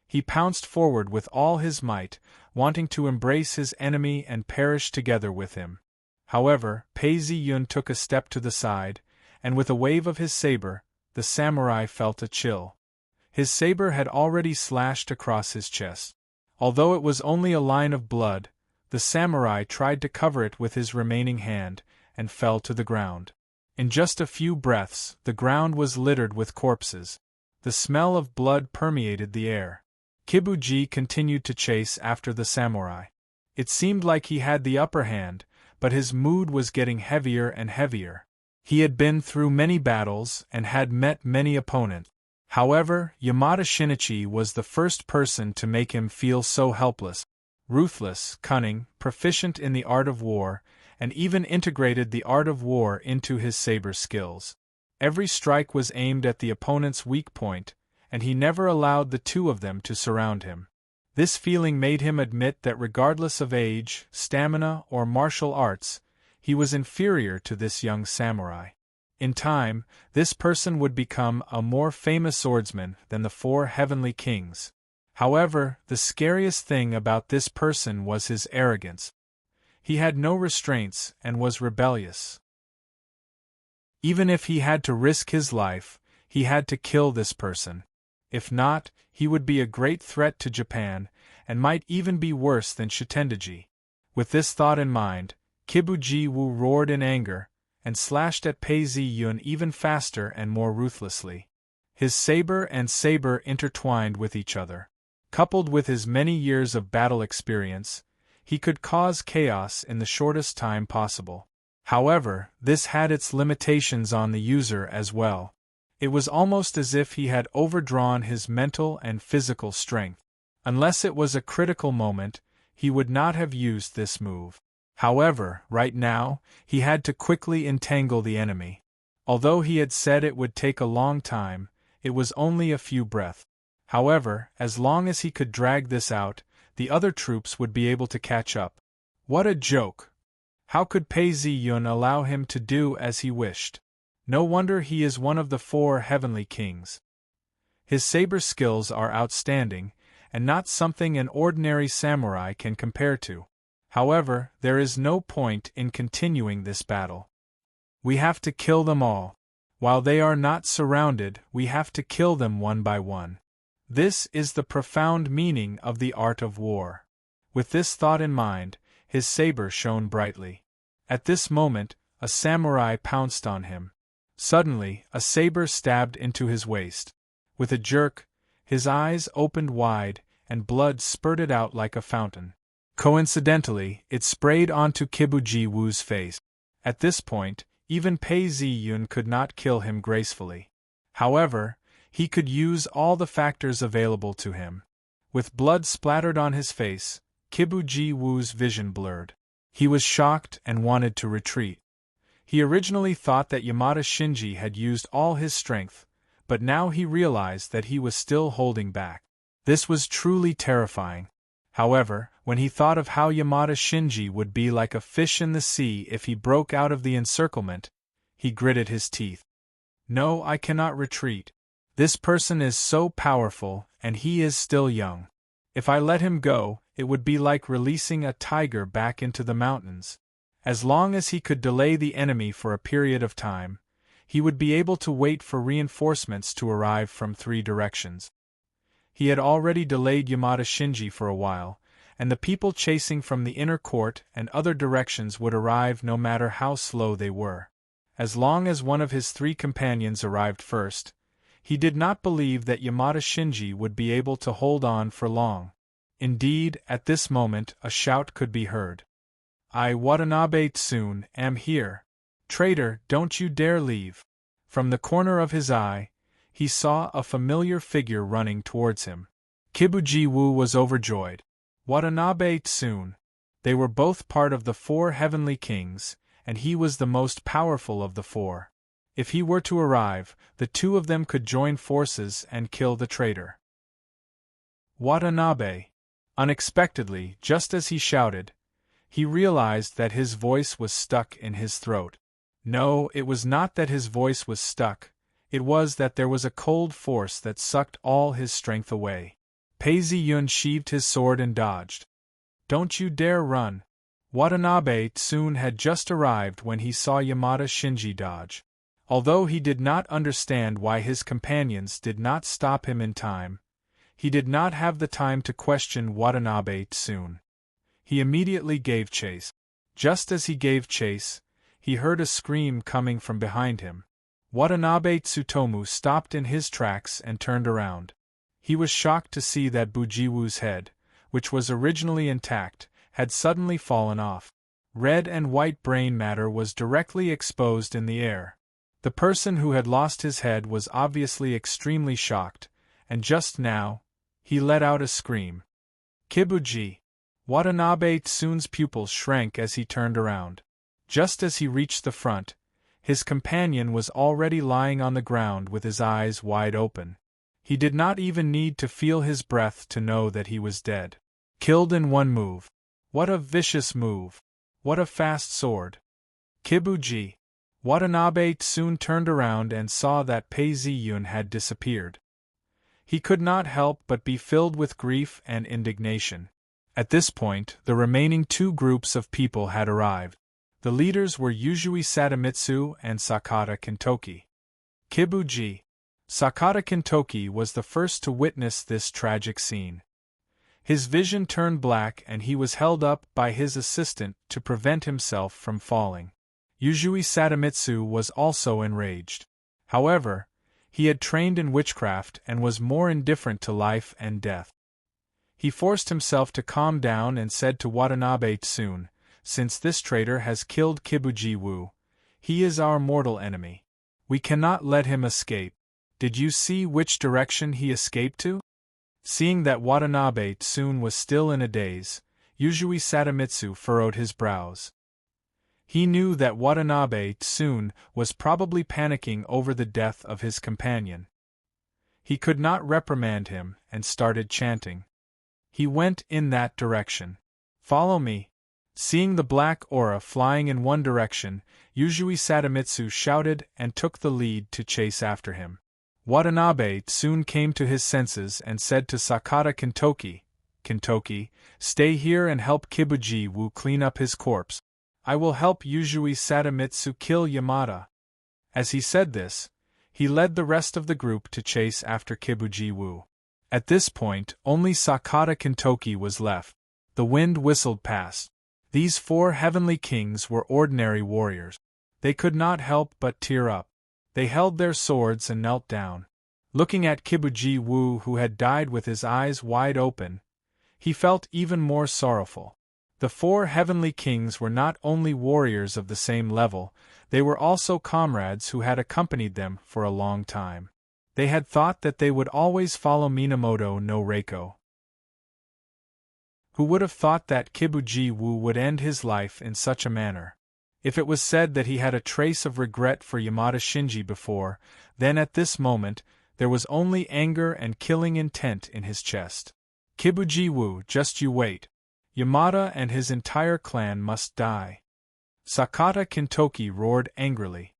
He pounced forward with all his might, wanting to embrace his enemy and perish together with him. However, Pei Ziyun took a step to the side, and with a wave of his saber, the samurai felt a chill. His saber had already slashed across his chest. Although it was only a line of blood, the samurai tried to cover it with his remaining hand, and fell to the ground. In just a few breaths, the ground was littered with corpses. The smell of blood permeated the air. Kibuji continued to chase after the samurai. It seemed like he had the upper hand, but his mood was getting heavier and heavier. He had been through many battles and had met many opponents. However, Yamada Shinichi was the first person to make him feel so helpless. Ruthless, cunning, proficient in the art of war, and even integrated the art of war into his saber skills. Every strike was aimed at the opponent's weak point, and he never allowed the two of them to surround him. This feeling made him admit that regardless of age, stamina, or martial arts, he was inferior to this young samurai. In time, this person would become a more famous swordsman than the four heavenly kings. However, the scariest thing about this person was his arrogance. He had no restraints and was rebellious. Even if he had to risk his life, he had to kill this person. If not, he would be a great threat to Japan, and might even be worse than Shitendaji. With this thought in mind, Kibuji Wu roared in anger, and slashed at Pei Ziyun even faster and more ruthlessly. His saber and saber intertwined with each other. Coupled with his many years of battle experience, he could cause chaos in the shortest time possible. However, this had its limitations on the user as well. It was almost as if he had overdrawn his mental and physical strength. Unless it was a critical moment, he would not have used this move. However, right now, he had to quickly entangle the enemy. Although he had said it would take a long time, it was only a few breaths. However, as long as he could drag this out, the other troops would be able to catch up. What a joke! How could Pei Ziyun allow him to do as he wished? No wonder he is one of the four heavenly kings. His saber skills are outstanding, and not something an ordinary samurai can compare to. However, there is no point in continuing this battle. We have to kill them all. While they are not surrounded, we have to kill them one by one. This is the profound meaning of the art of war. With this thought in mind, his saber shone brightly. At this moment, a samurai pounced on him. Suddenly, a saber stabbed into his waist. With a jerk, his eyes opened wide, and blood spurted out like a fountain. Coincidentally, it sprayed onto Kibuji Wu's face. At this point, even Pei Ziyun could not kill him gracefully. However, he could use all the factors available to him. With blood splattered on his face, Kibuji Wu's vision blurred. He was shocked and wanted to retreat. He originally thought that Yamada Shinji had used all his strength, but now he realized that he was still holding back. This was truly terrifying. However, when he thought of how Yamada Shinji would be like a fish in the sea if he broke out of the encirclement, he gritted his teeth. No, I cannot retreat. This person is so powerful, and he is still young. If I let him go, it would be like releasing a tiger back into the mountains. As long as he could delay the enemy for a period of time, he would be able to wait for reinforcements to arrive from 3 directions. He had already delayed Yamada Shinji for a while, and the people chasing from the inner court and other directions would arrive no matter how slow they were. As long as one of his 3 companions arrived first, he did not believe that Yamada Shinji would be able to hold on for long. Indeed, at this moment a shout could be heard. I, Watanabe Tsun, am here. Traitor, don't you dare leave. From the corner of his eye, he saw a familiar figure running towards him. Kibuji Wu was overjoyed. Watanabe Tsun. They were both part of the 4 heavenly kings, and he was the most powerful of the 4. If he were to arrive, the 2 of them could join forces and kill the traitor. Watanabe. Unexpectedly, just as he shouted, he realized that his voice was stuck in his throat. No, it was not that his voice was stuck, it was that there was a cold force that sucked all his strength away. Pei Ziyun sheathed his sword and dodged. Don't you dare run. Watanabe Tsun had just arrived when he saw Yamada Shinji dodge. Although he did not understand why his companions did not stop him in time, he did not have the time to question Watanabe Tsun. He immediately gave chase. Just as he gave chase, he heard a scream coming from behind him. Watanabe Tsutomu stopped in his tracks and turned around. He was shocked to see that Bujiwu's head, which was originally intact, had suddenly fallen off. Red and white brain matter was directly exposed in the air. The person who had lost his head was obviously extremely shocked, and just now, he let out a scream. Kibuji! Watanabe Tsun's pupils shrank as he turned around. Just as he reached the front, his companion was already lying on the ground with his eyes wide open. He did not even need to feel his breath to know that he was dead. Killed in one move. What a vicious move. What a fast sword. Kibuji. Watanabe soon turned around and saw that Pei Ziyun had disappeared. He could not help but be filled with grief and indignation. At this point, the remaining two groups of people had arrived. The leaders were Yuzui Sadamitsu and Sakata Kintoki. Kibuji. Sakata Kintoki was the first to witness this tragic scene. His vision turned black and he was held up by his assistant to prevent himself from falling. Yuzui Sadamitsu was also enraged. However, he had trained in witchcraft and was more indifferent to life and death. He forced himself to calm down and said to Watanabe Tsun, "Since this traitor has killed Kibuji Wu, he is our mortal enemy. We cannot let him escape. Did you see which direction he escaped to?" Seeing that Watanabe Tsun was still in a daze, Yuzui Sadamitsu furrowed his brows. He knew that Watanabe Tsun was probably panicking over the death of his companion. He could not reprimand him and started chanting. He went in that direction. "Follow me." Seeing the black aura flying in one direction, Yuzui Sadamitsu shouted and took the lead to chase after him. Watanabe soon came to his senses and said to Sakata Kintoki, "Kintoki, stay here and help Kibuji Wu clean up his corpse. I will help Yuzui Sadamitsu kill Yamada." As he said this, he led the rest of the group to chase after Kibuji Wu. At this point, only Sakata Kintoki was left. The wind whistled past. These four heavenly kings were ordinary warriors. They could not help but tear up. They held their swords and knelt down. Looking at Kibuji Wu, who had died with his eyes wide open, he felt even more sorrowful. The four heavenly kings were not only warriors of the same level, they were also comrades who had accompanied them for a long time. They had thought that they would always follow Minamoto no Reiko. Who would have thought that Kibuji Wu would end his life in such a manner? If it was said that he had a trace of regret for Yamada Shinji before, then at this moment, there was only anger and killing intent in his chest. "Kibuji Wu, just you wait. Yamada and his entire clan must die." Sakata Kintoki roared angrily.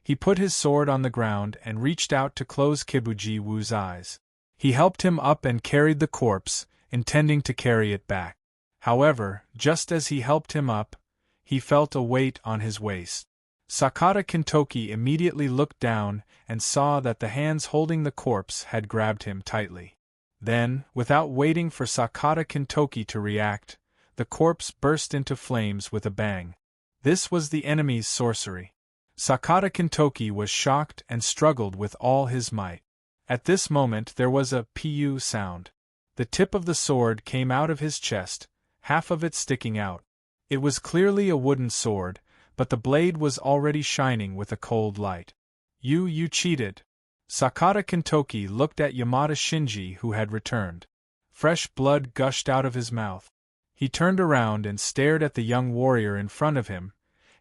He put his sword on the ground and reached out to close Kibuji Wu's eyes. He helped him up and carried the corpse, intending to carry it back. However, just as he helped him up, he felt a weight on his waist. Sakata Kintoki immediately looked down and saw that the hands holding the corpse had grabbed him tightly. Then, without waiting for Sakata Kintoki to react, the corpse burst into flames with a bang. This was the enemy's sorcery. Sakata Kintoki was shocked and struggled with all his might. At this moment there was a "pu" sound. The tip of the sword came out of his chest, half of it sticking out. It was clearly a wooden sword, but the blade was already shining with a cold light. You cheated." Sakata Kintoki looked at Yamada Shinji, who had returned. Fresh blood gushed out of his mouth. He turned around and stared at the young warrior in front of him,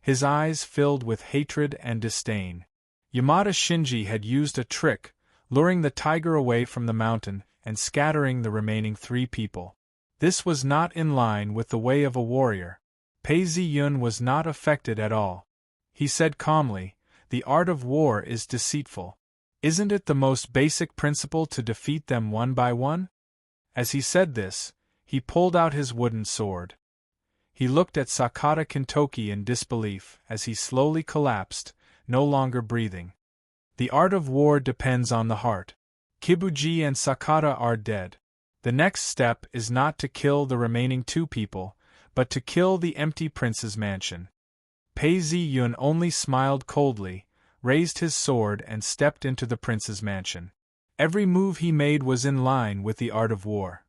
his eyes filled with hatred and disdain. Yamada Shinji had used a trick, luring the tiger away from the mountain and scattering the remaining three people. This was not in line with the way of a warrior. Pei Ziyun was not affected at all. He said calmly, "The art of war is deceitful. Isn't it the most basic principle to defeat them one by one?" As he said this, he pulled out his wooden sword. He looked at Sakata Kintoki in disbelief as he slowly collapsed, no longer breathing. The art of war depends on the heart. Kibuji and Sakata are dead. The next step is not to kill the remaining two people, but to kill the empty prince's mansion. Pei Ziyun only smiled coldly, raised his sword and stepped into the prince's mansion. Every move he made was in line with the art of war.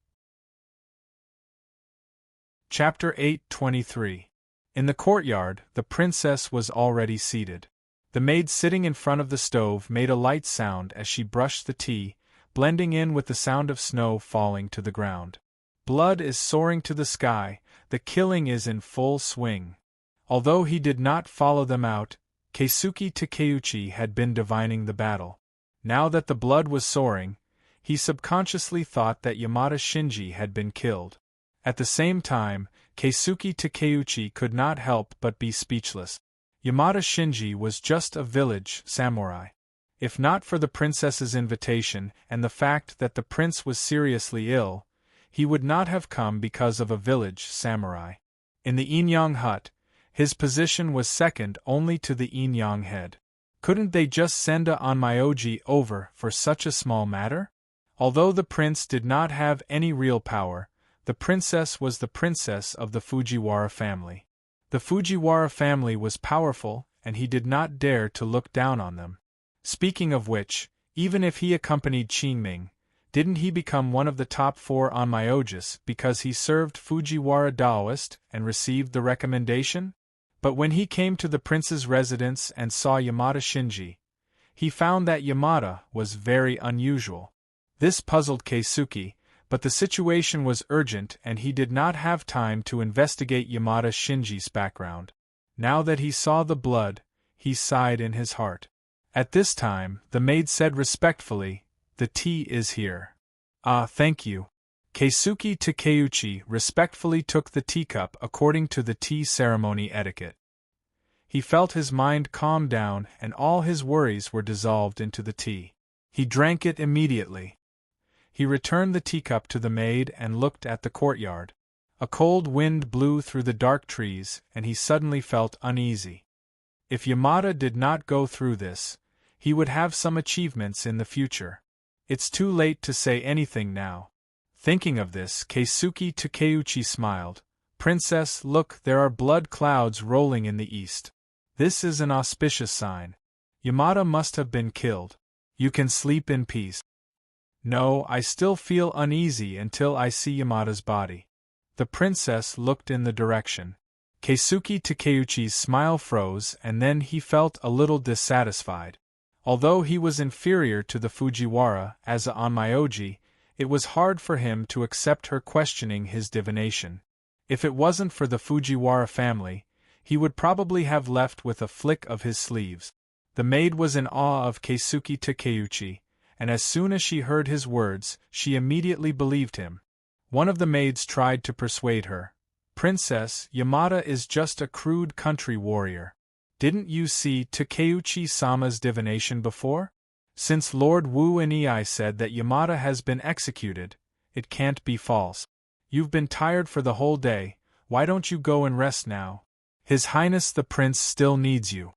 Chapter 8:23. In the courtyard, the princess was already seated. The maid sitting in front of the stove made a light sound as she brushed the tea, blending in with the sound of snow falling to the ground. Blood is soaring to the sky, the killing is in full swing. Although he did not follow them out, Keisuke Takeuchi had been divining the battle. Now that the blood was soaring, He subconsciously thought that Yamada Shinji had been killed. At the same time, Keisuke Takeuchi could not help but be speechless. Yamada Shinji was just a village samurai. If not for the princess's invitation and the fact that the prince was seriously ill, he would not have come because of a village samurai. In the Inyang hut, his position was second only to the Inyang head. Couldn't they just send a Onmyoji over for such a small matter? Although the prince did not have any real power, the princess was the princess of the Fujiwara family. The Fujiwara family was powerful, and he did not dare to look down on them. Speaking of which, even if he accompanied Qingming, didn't he become one of the top 4 Onmyojis because he served Fujiwara Daoist and received the recommendation? But when he came to the prince's residence and saw Yamada Shinji, he found that Yamada was very unusual. This puzzled Keisuke, but the situation was urgent and he did not have time to investigate Yamada Shinji's background. Now that he saw the blood, he sighed in his heart. At this time, the maid said respectfully, "The tea is here." "Ah, thank you." Keisuke Takeuchi respectfully took the teacup according to the tea ceremony etiquette. He felt his mind calm down and all his worries were dissolved into the tea. He drank it immediately. He returned the teacup to the maid and looked at the courtyard. A cold wind blew through the dark trees and he suddenly felt uneasy. If Yamada did not go through this, he would have some achievements in the future. It's too late to say anything now. Thinking of this, Keisuke Takeuchi smiled. "Princess, look, there are blood clouds rolling in the east. This is an auspicious sign. Yamada must have been killed. You can sleep in peace." "No, I still feel uneasy until I see Yamada's body." The princess looked in the direction. Keisuke Takeuchi's smile froze and then he felt a little dissatisfied. Although he was inferior to the Fujiwara as a Onmyoji, it was hard for him to accept her questioning his divination. If it wasn't for the Fujiwara family, he would probably have left with a flick of his sleeves. The maid was in awe of Keisuke Takeuchi, and as soon as she heard his words, she immediately believed him. One of the maids tried to persuade her. "Princess, Yamada is just a crude country warrior. Didn't you see Takeuchi-sama's divination before? Since Lord Wu Enei said that Yamada has been executed, it can't be false. You've been tired for the whole day, why don't you go and rest now? His Highness the Prince still needs you."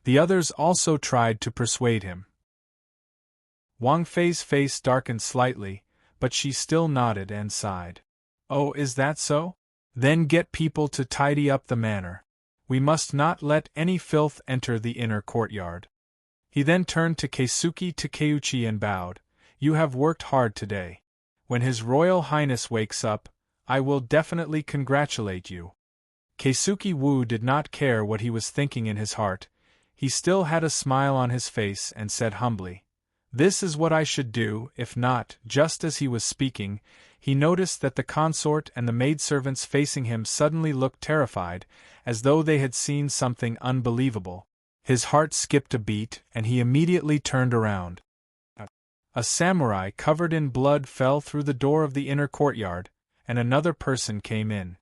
The others also tried to persuade him. Wang Fei's face darkened slightly, but she still nodded and sighed. "Oh, is that so? Then get people to tidy up the manor. We must not let any filth enter the inner courtyard." He then turned to Keisuke Takeuchi and bowed. "You have worked hard today. When His Royal Highness wakes up, I will definitely congratulate you." Keisuke Wu did not care what he was thinking in his heart. He still had a smile on his face and said humbly, "This is what I should do, if not." Just as he was speaking, he noticed that the consort and the maidservants facing him suddenly looked terrified, as though they had seen something unbelievable. His heart skipped a beat, and he immediately turned around. A samurai covered in blood fell through the door of the inner courtyard, and another person came in.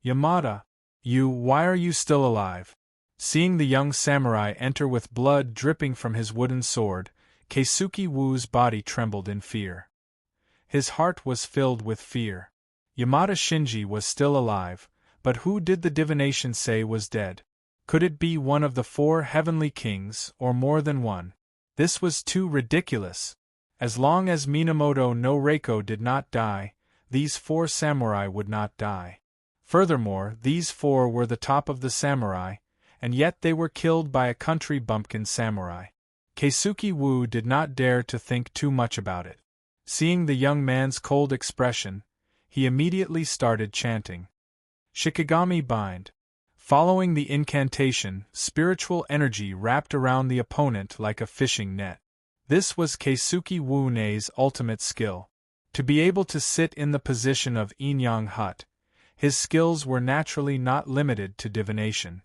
"Yamada, why are you still alive?" Seeing the young samurai enter with blood dripping from his wooden sword, Keisuke Wu's body trembled in fear. His heart was filled with fear. Yamada Shinji was still alive, but who did the divination say was dead? Could it be one of the 4 heavenly kings, or more than one? This was too ridiculous. As long as Minamoto no Reiko did not die, these 4 samurai would not die. Furthermore, these 4 were the top of the samurai, and yet they were killed by a country bumpkin samurai. Keisuke Wu did not dare to think too much about it. Seeing the young man's cold expression, he immediately started chanting. Shikigami bind. Following the incantation, spiritual energy wrapped around the opponent like a fishing net. This was Keisuke Wu-nei's ultimate skill. To be able to sit in the position of Inyang hut, his skills were naturally not limited to divination.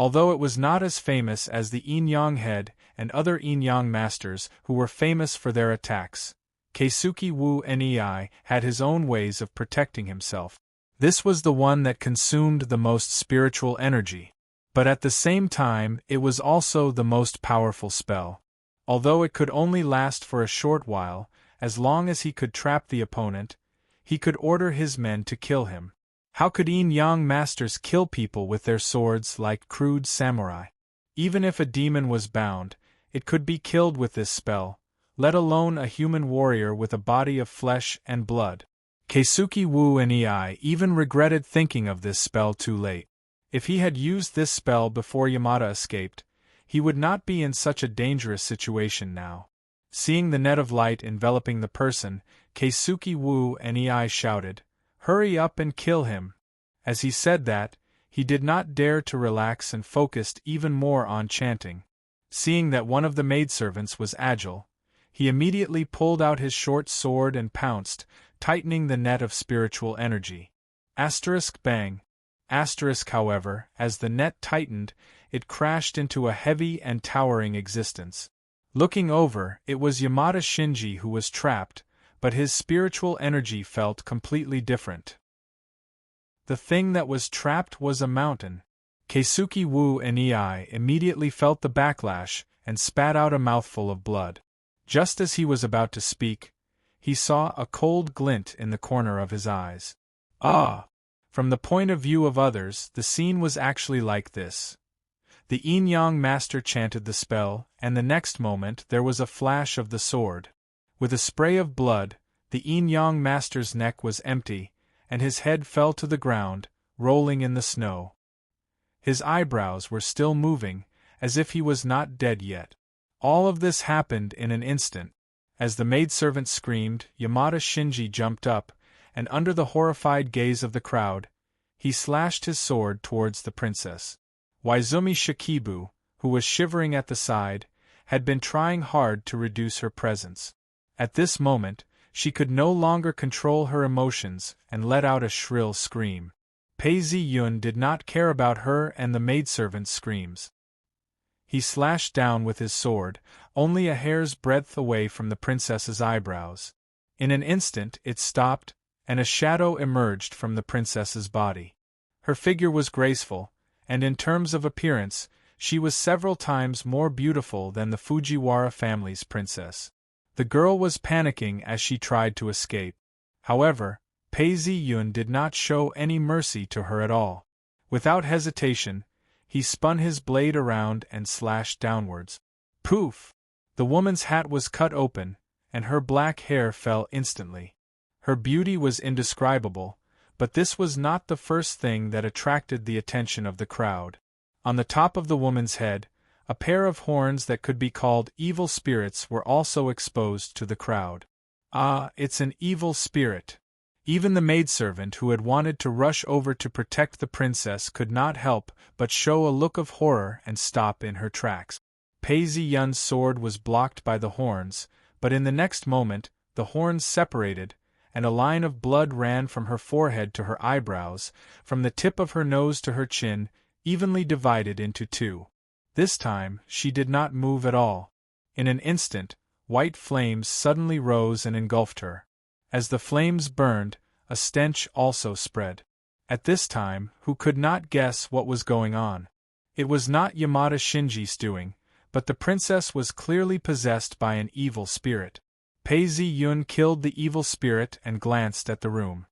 Although it was not as famous as the Inyang head and other Inyang masters who were famous for their attacks, Keisuke Wu Nei had his own ways of protecting himself. This was the one that consumed the most spiritual energy. But at the same time, it was also the most powerful spell. Although it could only last for a short while, as long as he could trap the opponent, he could order his men to kill him. How could yin-yang masters kill people with their swords like crude samurai? Even if a demon was bound, it could be killed with this spell, let alone a human warrior with a body of flesh and blood. Keisuke Wu Nei even regretted thinking of this spell too late. If he had used this spell before Yamada escaped, he would not be in such a dangerous situation now. Seeing the net of light enveloping the person, Keisuke Wu Nei shouted, "Hurry up and kill him!" As he said that, he did not dare to relax and focused even more on chanting. Seeing that one of the maidservants was agile, he immediately pulled out his short sword and pounced, tightening the net of spiritual energy. Bang. However, as the net tightened, it crashed into a heavy and towering existence. Looking over, it was Yamada Shinji who was trapped, but his spiritual energy felt completely different. The thing that was trapped was a mountain. Keisuke Wu Nei immediately felt the backlash and spat out a mouthful of blood. Just as he was about to speak, he saw a cold glint in the corner of his eyes. From the point of view of others, the scene was actually like this. The yin-yang master chanted the spell, and the next moment there was a flash of the sword. With a spray of blood, the yin-yang master's neck was empty, and his head fell to the ground, rolling in the snow. His eyebrows were still moving, as if he was not dead yet. All of this happened in an instant. As the maidservant screamed, Yamada Shinji jumped up, and under the horrified gaze of the crowd, he slashed his sword towards the princess. Waizumi Shikibu, who was shivering at the side, had been trying hard to reduce her presence. At this moment, she could no longer control her emotions and let out a shrill scream. Pei Zi-yun did not care about her and the maidservant's screams. He slashed down with his sword, only a hair's breadth away from the princess's eyebrows. In an instant it stopped, and a shadow emerged from the princess's body. Her figure was graceful, and in terms of appearance, she was several times more beautiful than the Fujiwara family's princess. The girl was panicking as she tried to escape. However, Pei Zi-yun did not show any mercy to her at all. Without hesitation, he spun his blade around and slashed downwards. Poof! The woman's hat was cut open, and her black hair fell instantly. Her beauty was indescribable, but this was not the first thing that attracted the attention of the crowd. On the top of the woman's head, a pair of horns that could be called evil spirits were also exposed to the crowd. It's an evil spirit. Even the maidservant who had wanted to rush over to protect the princess could not help but show a look of horror and stop in her tracks. Pei Zi-yun's sword was blocked by the horns, but in the next moment, the horns separated, and a line of blood ran from her forehead to her eyebrows, from the tip of her nose to her chin, evenly divided into two. This time, she did not move at all. In an instant, white flames suddenly rose and engulfed her. As the flames burned, a stench also spread. At this time, who could not guess what was going on? It was not Yamada Shinji's doing, but the princess was clearly possessed by an evil spirit. Pei Zi-yun killed the evil spirit and glanced at the room.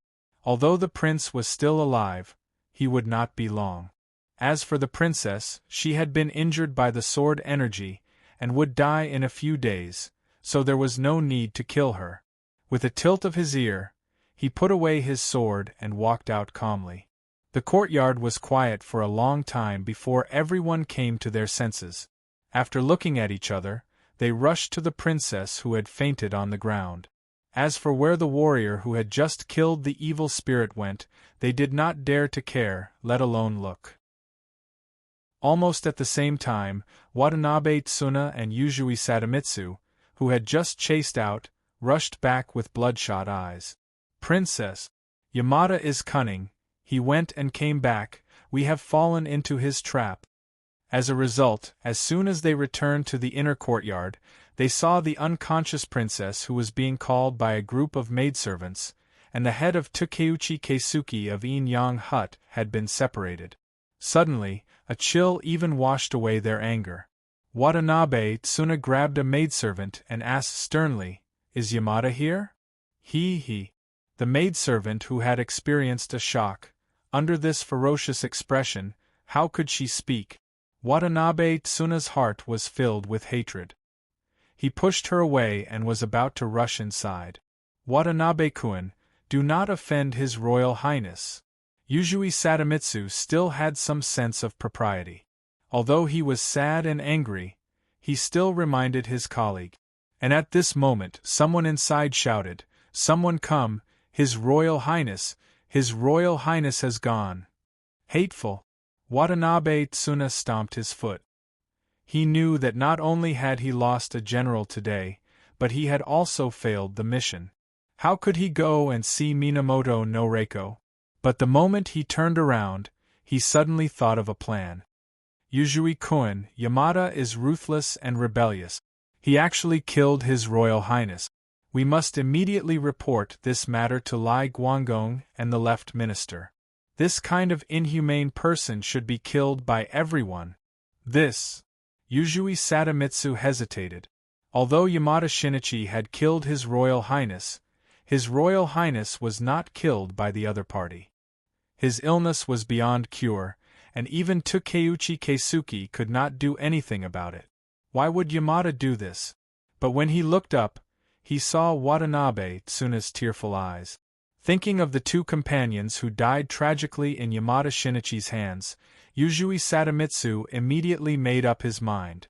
Although the prince was still alive, he would not be long. As for the princess, she had been injured by the sword energy, and would die in a few days, so there was no need to kill her. With a tilt of his ear, he put away his sword and walked out calmly. The courtyard was quiet for a long time before everyone came to their senses. After looking at each other, they rushed to the princess who had fainted on the ground. As for where the warrior who had just killed the evil spirit went, they did not dare to care, let alone look. Almost at the same time, Watanabe Tsuna and Yuzui Sadamitsu, who had just chased out, rushed back with bloodshot eyes. Princess, Yamada is cunning, he went and came back, we have fallen into his trap. As a result, as soon as they returned to the inner courtyard, They saw the unconscious princess who was being called by a group of maidservants, and the head of Takeuchi Keisuke of Yin-Yang Hut had been separated. Suddenly, a chill even washed away their anger. Watanabe Tsuna grabbed a maidservant and asked sternly, "Is Yamada here?" He. The maidservant, who had experienced a shock, under this ferocious expression, how could she speak? Watanabe Tsuna's heart was filled with hatred. He pushed her away and was about to rush inside. "Watanabe-kun, do not offend His Royal Highness." Yuzui Sadamitsu still had some sense of propriety. Although he was sad and angry, he still reminded his colleague. And at this moment someone inside shouted, "Someone come, His Royal Highness, His Royal Highness has gone." Hateful! Watanabe Tsuna stomped his foot. He knew that not only had he lost a general today, but he had also failed the mission. How could he go and see Minamoto no Reiko? But the moment he turned around, he suddenly thought of a plan. "Yuzui-kun, Yamada is ruthless and rebellious. He actually killed His Royal Highness. We must immediately report this matter to Lai Guangong and the left minister. This kind of inhumane person should be killed by everyone." This. Yuzui Sadamitsu hesitated. Although Yamada Shinichi had killed His Royal Highness was not killed by the other party. His illness was beyond cure, and even Takeuchi Keisuke could not do anything about it. Why would Yamada do this? But when he looked up, he saw Watanabe Tsuna's tearful eyes. Thinking of the two companions who died tragically in Yamada Shinichi's hands, Yuzui Sadamitsu immediately made up his mind.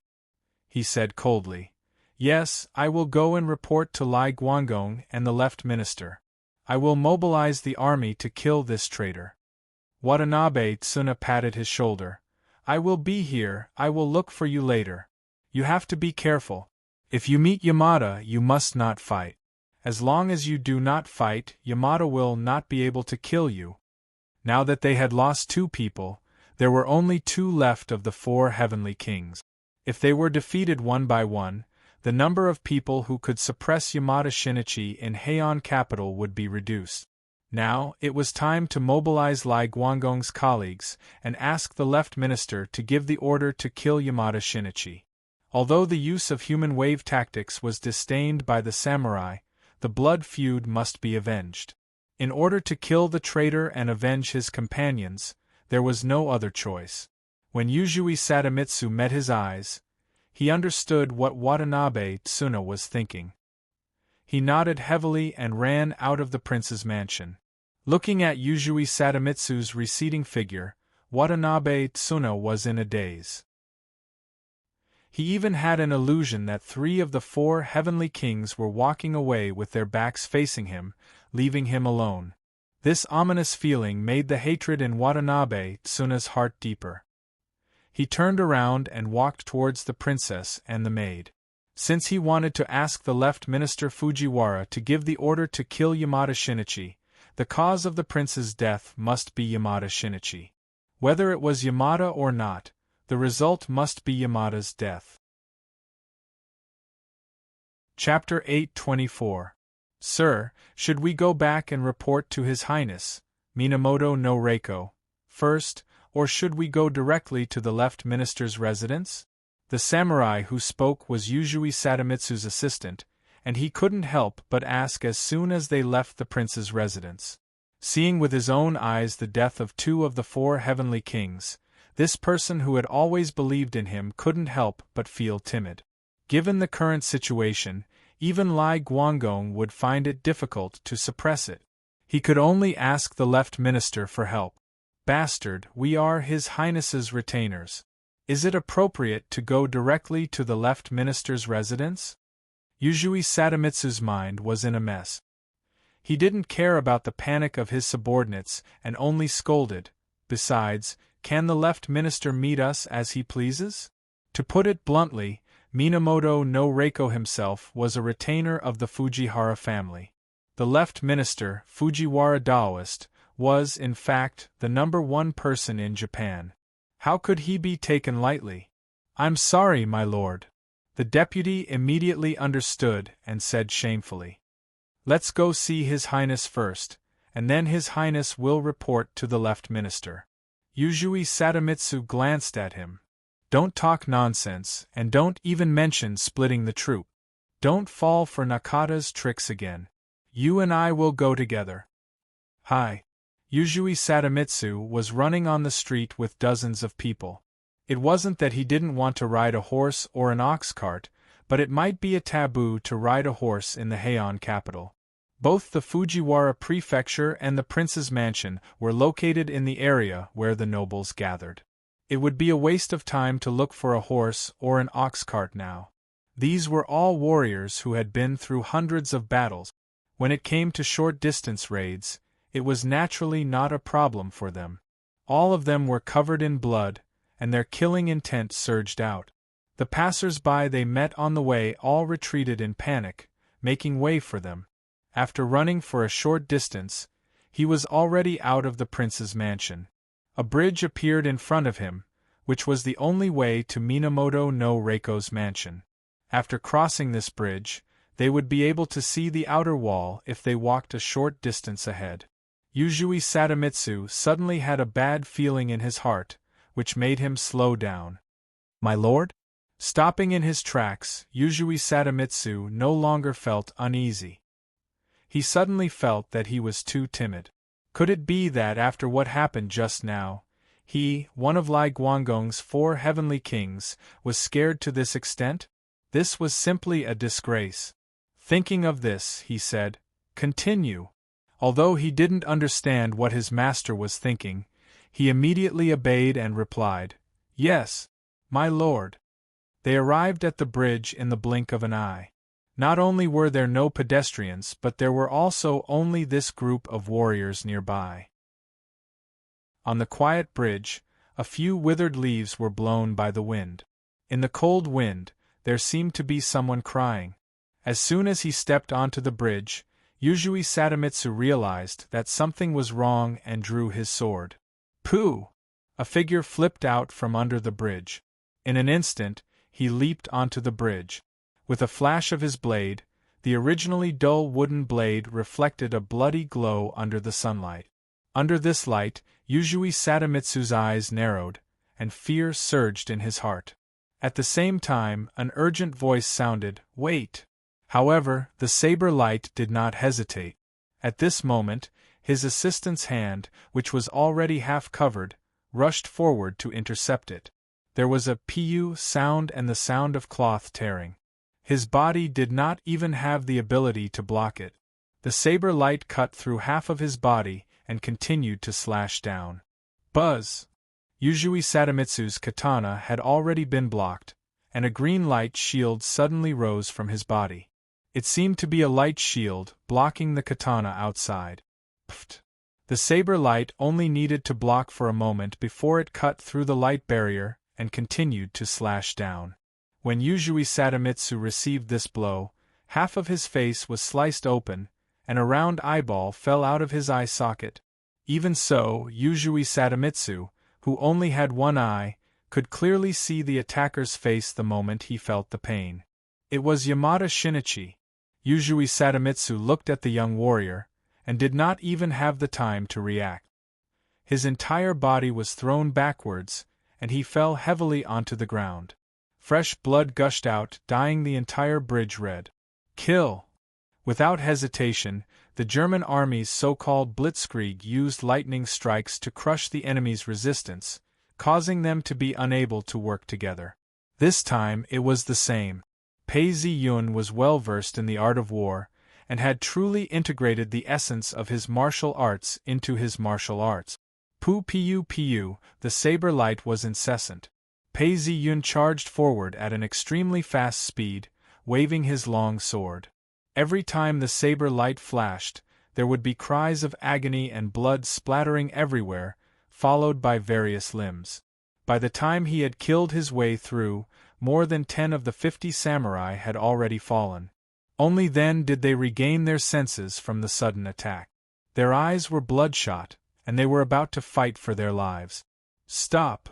He said coldly, "Yes, I will go and report to Lai Guangong and the left minister. I will mobilize the army to kill this traitor." Watanabe Tsuna patted his shoulder. "I will be here, I will look for you later. You have to be careful. If you meet Yamada, you must not fight. As long as you do not fight, Yamada will not be able to kill you." Now that they had lost 2 people, there were only 2 left of the 4 heavenly kings. If they were defeated one by one, the number of people who could suppress Yamada Shinichi in Heian capital would be reduced. Now, it was time to mobilize Lai Guangong's colleagues and ask the left minister to give the order to kill Yamada Shinichi. Although the use of human wave tactics was disdained by the samurai, the blood feud must be avenged. In order to kill the traitor and avenge his companions, there was no other choice. When Yuzui Sadamitsu met his eyes, he understood what Watanabe Tsuna was thinking. He nodded heavily and ran out of the prince's mansion. Looking at Yuzui Sadamitsu's receding figure, Watanabe Tsuna was in a daze. He even had an illusion that 3 of the 4 heavenly kings were walking away with their backs facing him, leaving him alone. This ominous feeling made the hatred in Watanabe Tsuna's heart deeper. He turned around and walked towards the princess and the maid. Since he wanted to ask the left minister Fujiwara to give the order to kill Yamada Shinichi, the cause of the prince's death must be Yamada Shinichi. Whether it was Yamada or not, the result must be Yamada's death. Chapter 824. Sir, should we go back and report to His Highness, Minamoto no Reiko, first, or should we go directly to the left minister's residence? The samurai who spoke was Yuzui Sadamitsu's assistant, and he couldn't help but ask as soon as they left the prince's residence. Seeing with his own eyes the death of 2 of the 4 heavenly kings, this person who had always believed in him couldn't help but feel timid. Given the current situation, even Lai Guangong would find it difficult to suppress it. He could only ask the left minister for help. "Bastard, we are His Highness's retainers. Is it appropriate to go directly to the left minister's residence?" Yuzui Sadamitsu's mind was in a mess. He didn't care about the panic of his subordinates and only scolded. Besides, can the left minister meet us as he pleases? To put it bluntly, Minamoto no Reiko himself was a retainer of the Fujihara family. The left minister, Fujiwara Daoist, was, in fact, the #1 person in Japan. How could he be taken lightly? "I'm sorry, my lord. The deputy immediately understood and said shamefully, "Let's go see His Highness first, and then His Highness will report to the left minister." Yuzui Sadamitsu glanced at him. "Don't talk nonsense, and don't even mention splitting the troop. Don't fall for Nakata's tricks again. You and I will go together." Hi. Yuzui Sadamitsu was running on the street with dozens of people. It wasn't that he didn't want to ride a horse or an ox cart, but it might be a taboo to ride a horse in the Heian capital. Both the Fujiwara prefecture and the prince's mansion were located in the area where the nobles gathered. It would be a waste of time to look for a horse or an ox cart now. These were all warriors who had been through hundreds of battles. When it came to short-distance raids, it was naturally not a problem for them. All of them were covered in blood, and their killing intent surged out. The passers-by they met on the way all retreated in panic, making way for them. After running for a short distance, he was already out of the prince's mansion. A bridge appeared in front of him, which was the only way to Minamoto no Reiko's mansion. After crossing this bridge, they would be able to see the outer wall if they walked a short distance ahead. Yuzui Sadamitsu suddenly had a bad feeling in his heart, which made him slow down. "My lord?" Stopping in his tracks, Yuzui Sadamitsu no longer felt uneasy. He suddenly felt that he was too timid. Could it be that after what happened just now, he, one of Lai Guanggong's 4 heavenly kings, was scared to this extent? This was simply a disgrace. Thinking of this, he said, "Continue." Although he didn't understand what his master was thinking, he immediately obeyed and replied, "Yes, my lord." They arrived at the bridge in the blink of an eye. Not only were there no pedestrians, but there were also only this group of warriors nearby. On the quiet bridge, a few withered leaves were blown by the wind. In the cold wind, there seemed to be someone crying. As soon as he stepped onto the bridge, Yuzui Sadamitsu realized that something was wrong and drew his sword. Pooh! A figure flipped out from under the bridge. In an instant, he leaped onto the bridge. With a flash of his blade, the originally dull wooden blade reflected a bloody glow under the sunlight. Under this light, Yuzui Sadamitsu's eyes narrowed, and fear surged in his heart. At the same time, an urgent voice sounded, "Wait!" However, the saber light did not hesitate. At this moment, his assistant's hand, which was already half covered, rushed forward to intercept it. There was a "pu" sound and the sound of cloth tearing. His body did not even have the ability to block it. The saber light cut through half of his body and continued to slash down. Buzz! Yuzui Sadamitsu's katana had already been blocked, and a green light shield suddenly rose from his body. It seemed to be a light shield, blocking the katana outside. Pfft! The saber light only needed to block for a moment before it cut through the light barrier and continued to slash down. When Yuzui Sadamitsu received this blow, half of his face was sliced open, and a round eyeball fell out of his eye socket. Even so, Yuzui Sadamitsu, who only had one eye, could clearly see the attacker's face the moment he felt the pain. It was Yamada Shinichi. Yuzui Sadamitsu looked at the young warrior, and did not even have the time to react. His entire body was thrown backwards, and he fell heavily onto the ground. Fresh blood gushed out, dyeing the entire bridge red. Kill! Without hesitation, the German army's so-called blitzkrieg used lightning strikes to crush the enemy's resistance, causing them to be unable to work together. This time it was the same. Pei Ziyun was well versed in the art of war, and had truly integrated the essence of his martial arts into his martial arts. Pu, the saber light was incessant. Pei Ziyun charged forward at an extremely fast speed, waving his long sword. Every time the saber light flashed, there would be cries of agony and blood splattering everywhere, followed by various limbs. By the time he had killed his way through, more than 10 of the 50 samurai had already fallen. Only then did they regain their senses from the sudden attack. Their eyes were bloodshot, and they were about to fight for their lives. "Stop!"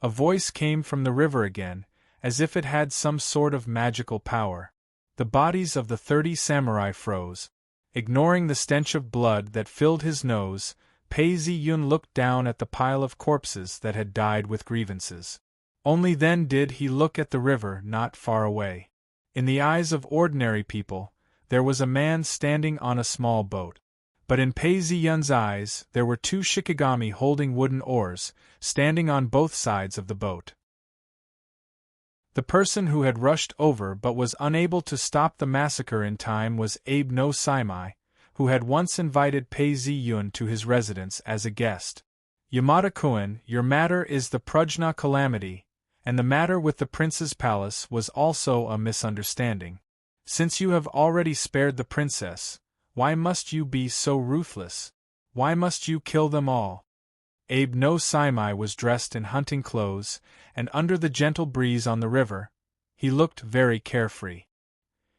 A voice came from the river again, as if it had some sort of magical power. The bodies of the 30 samurai froze. Ignoring the stench of blood that filled his nose, Pei Zi-yun looked down at the pile of corpses that had died with grievances. Only then did he look at the river not far away. In the eyes of ordinary people, there was a man standing on a small boat. But in Pei Zi-yun's eyes, there were 2 shikigami holding wooden oars, standing on both sides of the boat. The person who had rushed over but was unable to stop the massacre in time was Abe no Saimai, who had once invited Pei Zi-yun to his residence as a guest. Yamada-kun, your matter is the Prajna calamity, and the matter with the prince's palace was also a misunderstanding. Since you have already spared the princess, why must you be so ruthless? Why must you kill them all? Abe no Saimai was dressed in hunting clothes, and under the gentle breeze on the river, he looked very carefree.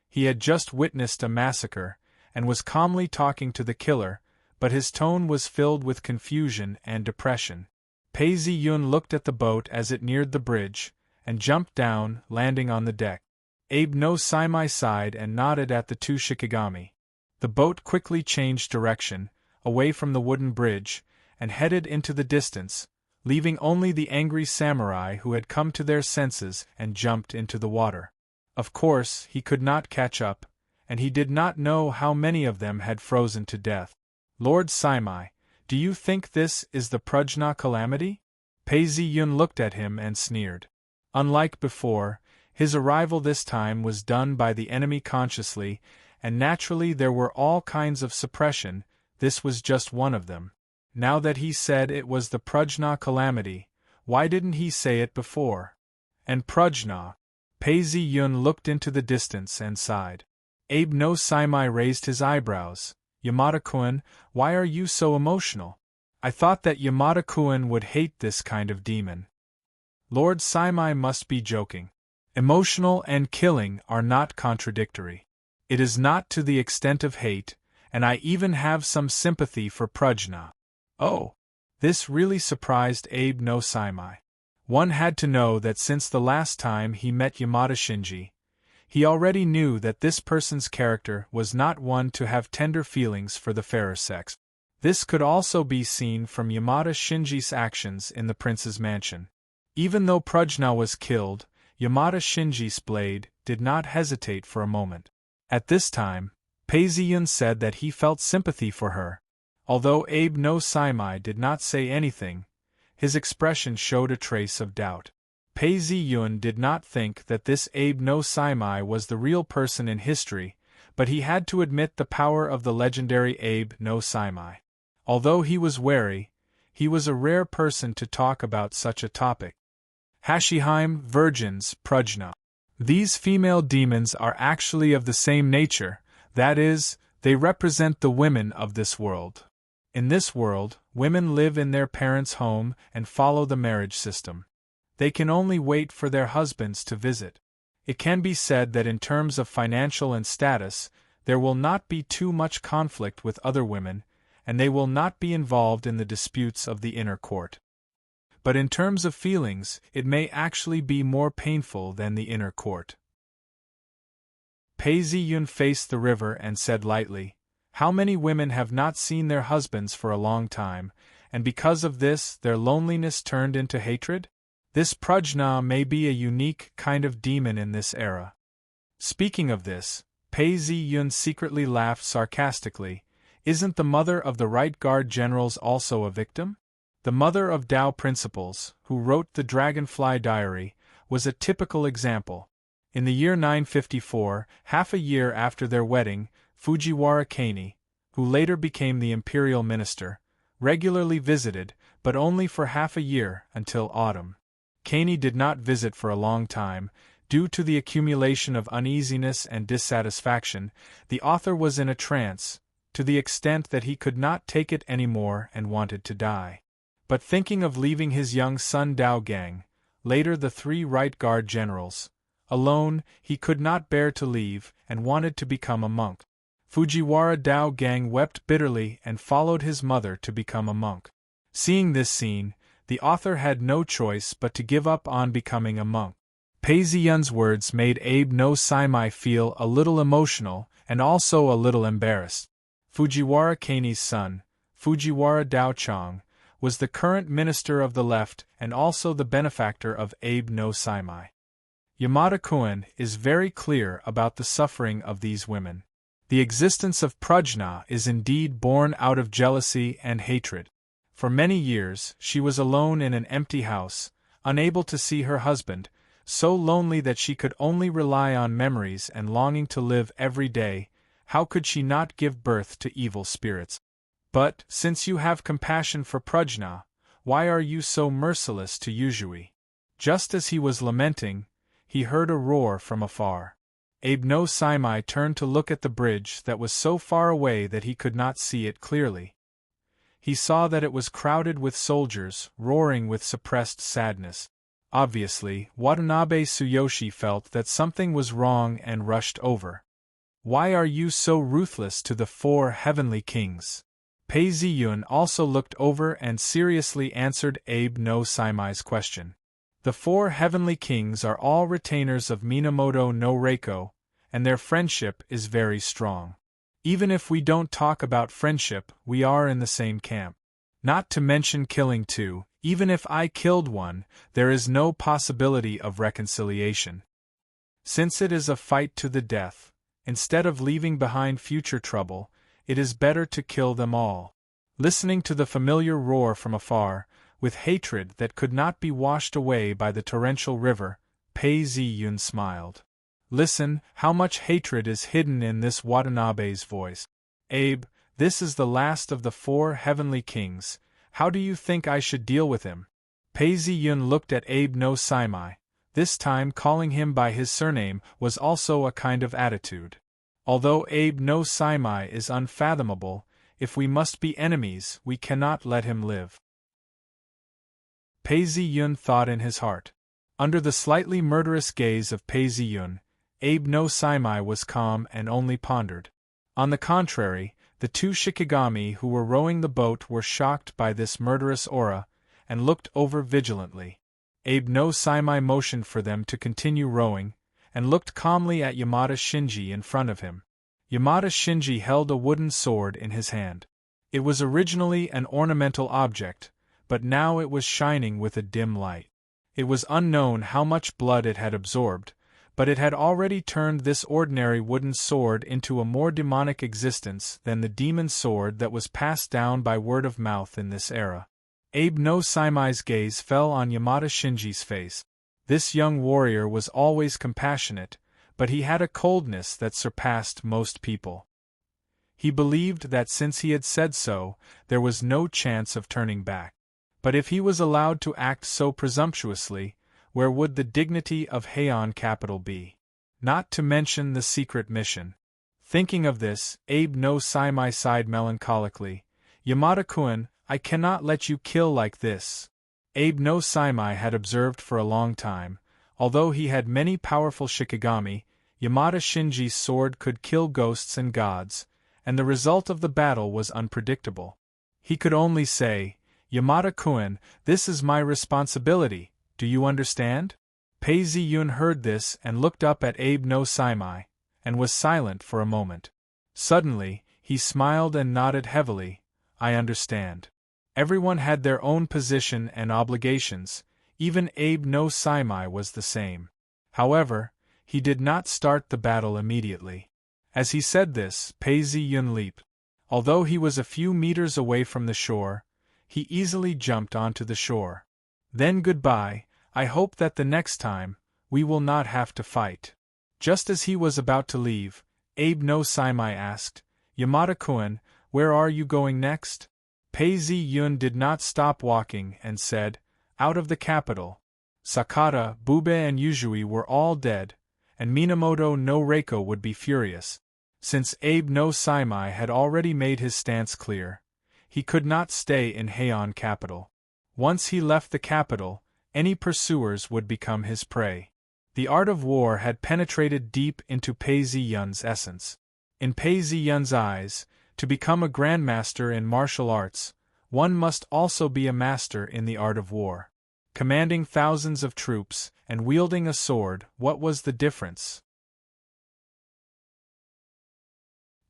He had just witnessed a massacre, and was calmly talking to the killer, but his tone was filled with confusion and depression. Pei Zi-yun looked at the boat as it neared the bridge, and jumped down, landing on the deck. Abe no Saimai sighed and nodded at the 2 shikigami. The boat quickly changed direction, away from the wooden bridge, and headed into the distance, leaving only the angry samurai who had come to their senses and jumped into the water. Of course, he could not catch up, and he did not know how many of them had frozen to death. Lord Saimai, do you think this is the Prajna calamity? Pei Zi-yun looked at him and sneered. Unlike before, his arrival this time was done by the enemy consciously, and naturally there were all kinds of suppression. This was just one of them. Now that he said it was the Prajna calamity, why didn't he say it before? And Prajna? Pei Zi-yun looked into the distance and sighed. Abe no Saimai raised his eyebrows. Yamada-kun, why are you so emotional? I thought that Yamada-kun would hate this kind of demon. Lord Saimai must be joking. Emotional and killing are not contradictory. It is not to the extent of hate, and I even have some sympathy for Prajna. Oh! This really surprised Abe no Saimai. One had to know that since the last time he met Yamada Shinji, he already knew that this person's character was not one to have tender feelings for the fairer sex. This could also be seen from Yamada Shinji's actions in the prince's mansion. Even though Prajna was killed, Yamada Shinji's blade did not hesitate for a moment. At this time, Pei Zi-yun said that he felt sympathy for her. Although Abe no Saimai did not say anything, his expression showed a trace of doubt. Pei Zi-yun did not think that this Abe no Saimai was the real person in history, but he had to admit the power of the legendary Abe no Saimai. Although he was wary, he was a rare person to talk about such a topic. Hashiheim, virgins, Prajna. These female demons are actually of the same nature, that is, they represent the women of this world. In this world, women live in their parents' home and follow the marriage system. They can only wait for their husbands to visit. It can be said that in terms of financial and status, there will not be too much conflict with other women, and they will not be involved in the disputes of the inner court. But in terms of feelings, it may actually be more painful than the inner court. Pei Zi-yun faced the river and said lightly, "How many women have not seen their husbands for a long time, and because of this their loneliness turned into hatred? This Prajna may be a unique kind of demon in this era." Speaking of this, Pei Zi-yun secretly laughed sarcastically. Isn't the mother of the Right Guard generals also a victim? The mother of Tao Principles, who wrote the Dragonfly Diary, was a typical example. In the year 954, half a year after their wedding, Fujiwara Kani, who later became the imperial minister, regularly visited, but only for half a year, until autumn. Kani did not visit for a long time. Due to the accumulation of uneasiness and dissatisfaction, the author was in a trance, to the extent that he could not take it anymore and wanted to die. But thinking of leaving his young son Dao Gang, later the 3 Right Guard generals, alone, he could not bear to leave and wanted to become a monk. Fujiwara Dao Gang wept bitterly and followed his mother to become a monk. Seeing this scene, the author had no choice but to give up on becoming a monk. Pei Ziyun's words made Abe no Saimai feel a little emotional and also a little embarrassed. Fujiwara Kei's son, Fujiwara Daochong, was the current minister of the left and also the benefactor of Abe no Saimai. Yamada-kun is very clear about the suffering of these women. The existence of Prajna is indeed born out of jealousy and hatred. For many years, she was alone in an empty house, unable to see her husband, so lonely that she could only rely on memories and longing to live every day. How could she not give birth to evil spirits? But, since you have compassion for Prajna, why are you so merciless to Yuzhui? Just as he was lamenting, he heard a roar from afar. Abe no Saimai turned to look at the bridge that was so far away that he could not see it clearly. He saw that it was crowded with soldiers, roaring with suppressed sadness. Obviously, Watanabe Tsuyoshi felt that something was wrong and rushed over. Why are you so ruthless to the 4 heavenly kings? Pei Ziyun also looked over and seriously answered Abe no Saimai's question. The 4 heavenly kings are all retainers of Minamoto no Reiko, and their friendship is very strong. Even if we don't talk about friendship, we are in the same camp. Not to mention killing two, even if I killed one, there is no possibility of reconciliation. Since it is a fight to the death, instead of leaving behind future trouble, it is better to kill them all. Listening to the familiar roar from afar, with hatred that could not be washed away by the torrential river, Pei Ziyun smiled. Listen, how much hatred is hidden in this Watanabe's voice. Abe, this is the last of the 4 heavenly kings. How do you think I should deal with him? Pei Ziyun looked at Abe no Saimai. This time calling him by his surname was also a kind of attitude. Although Abe no Saimai is unfathomable, if we must be enemies, we cannot let him live. Pei Ziyun thought in his heart. Under the slightly murderous gaze of Pei Ziyun, Abe no Saimai was calm and only pondered. On the contrary, the 2 Shikigami who were rowing the boat were shocked by this murderous aura, and looked over vigilantly. Abe no Saimai motioned for them to continue rowing, and looked calmly at Yamada Shinji in front of him. Yamada Shinji held a wooden sword in his hand. It was originally an ornamental object, but now it was shining with a dim light. It was unknown how much blood it had absorbed, but it had already turned this ordinary wooden sword into a more demonic existence than the demon sword that was passed down by word of mouth in this era. Abe no Saimai's gaze fell on Yamada Shinji's face. This young warrior was always compassionate, but he had a coldness that surpassed most people. He believed that since he had said so, there was no chance of turning back. But if he was allowed to act so presumptuously, where would the dignity of Heian capital be? Not to mention the secret mission. Thinking of this, Abe no Saimai sighed melancholically. Yamada-kun, I cannot let you kill like this. Abe no Saimai had observed for a long time, although he had many powerful Shikigami, Yamada Shinji's sword could kill ghosts and gods, and the result of the battle was unpredictable. He could only say, Yamada-kun, this is my responsibility, do you understand? Pei Ziyun heard this and looked up at Abe no Saimai, and was silent for a moment. Suddenly, he smiled and nodded heavily. I understand. Everyone had their own position and obligations, even Abe no Saimai was the same. However, he did not start the battle immediately. As he said this, Pei Ziyun leaped. Although he was a few meters away from the shore, he easily jumped onto the shore. Then goodbye, I hope that the next time, we will not have to fight. Just as he was about to leave, Abe no Saimai asked, Yamada-kun, where are you going next? Pei Ziyun did not stop walking and said, out of the capital. Sakata, Bube and Yuzhui were all dead, and Minamoto no Reiko would be furious. Since Abe no Saimai had already made his stance clear, he could not stay in Heian capital. Once he left the capital, any pursuers would become his prey. The art of war had penetrated deep into Pei Ziyun's essence. In Pei Ziyun's eyes, to become a grandmaster in martial arts, one must also be a master in the art of war. commanding thousands of troops, and wielding a sword. What was the difference?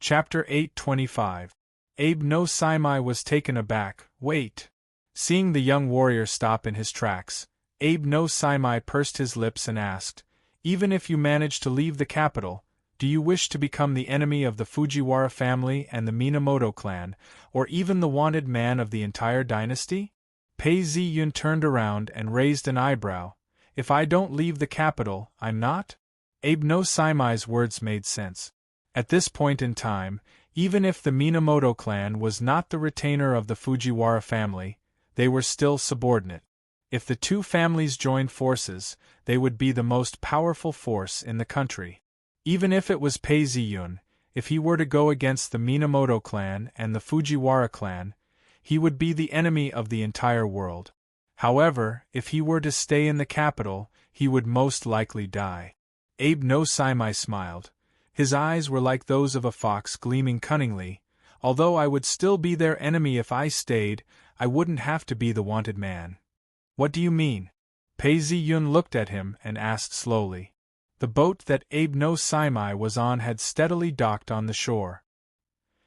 Chapter 8:25. Abe no Saimai was taken aback. Wait! Seeing the young warrior stop in his tracks, Abe no Saimai pursed his lips and asked, "Even if you manage to leave the capital, do you wish to become the enemy of the Fujiwara family and the Minamoto clan, or even the wanted man of the entire dynasty?" Pei Ziyun turned around and raised an eyebrow. "If I don't leave the capital, I'm not?" Abe no Saimai's words made sense. At this point in time, even if the Minamoto clan was not the retainer of the Fujiwara family, they were still subordinate. If the two families joined forces, they would be the most powerful force in the country. Even if it was Pei Ziyun, if he were to go against the Minamoto clan and the Fujiwara clan, he would be the enemy of the entire world. However, if he were to stay in the capital, he would most likely die. Abe no Saimai smiled. His eyes were like those of a fox gleaming cunningly. "Although I would still be their enemy if I stayed, I wouldn't have to be the wanted man." "What do you mean?" Pei Ziyun looked at him and asked slowly. The boat that Abe no Saimai was on had steadily docked on the shore.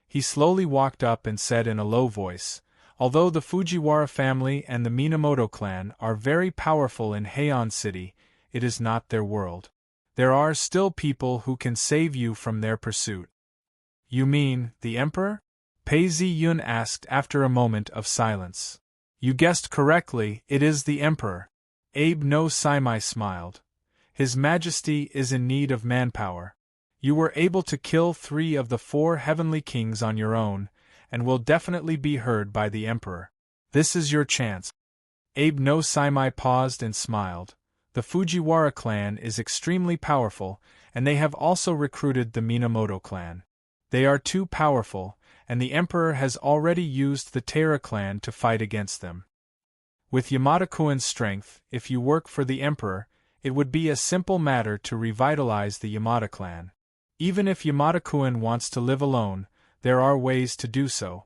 He slowly walked up and said in a low voice, "Although the Fujiwara family and the Minamoto clan are very powerful in Heian City, it is not their world. There are still people who can save you from their pursuit." "You mean, the Emperor?" Pei Ziyun asked after a moment of silence. "You guessed correctly, it is the Emperor." Abe no Saimai smiled. "His Majesty is in need of manpower. You were able to kill 3 of the 4 heavenly kings on your own, and will definitely be heard by the Emperor. This is your chance." Abe no Saimai paused and smiled. The Fujiwara clan is extremely powerful, and they have also recruited the Minamoto clan. They are too powerful, and the Emperor has already used the Taira clan to fight against them. With Yamada-kun's strength, if you work for the Emperor, it would be a simple matter to revitalize the Yamada clan. Even if Yamada-kun wants to live alone, there are ways to do so.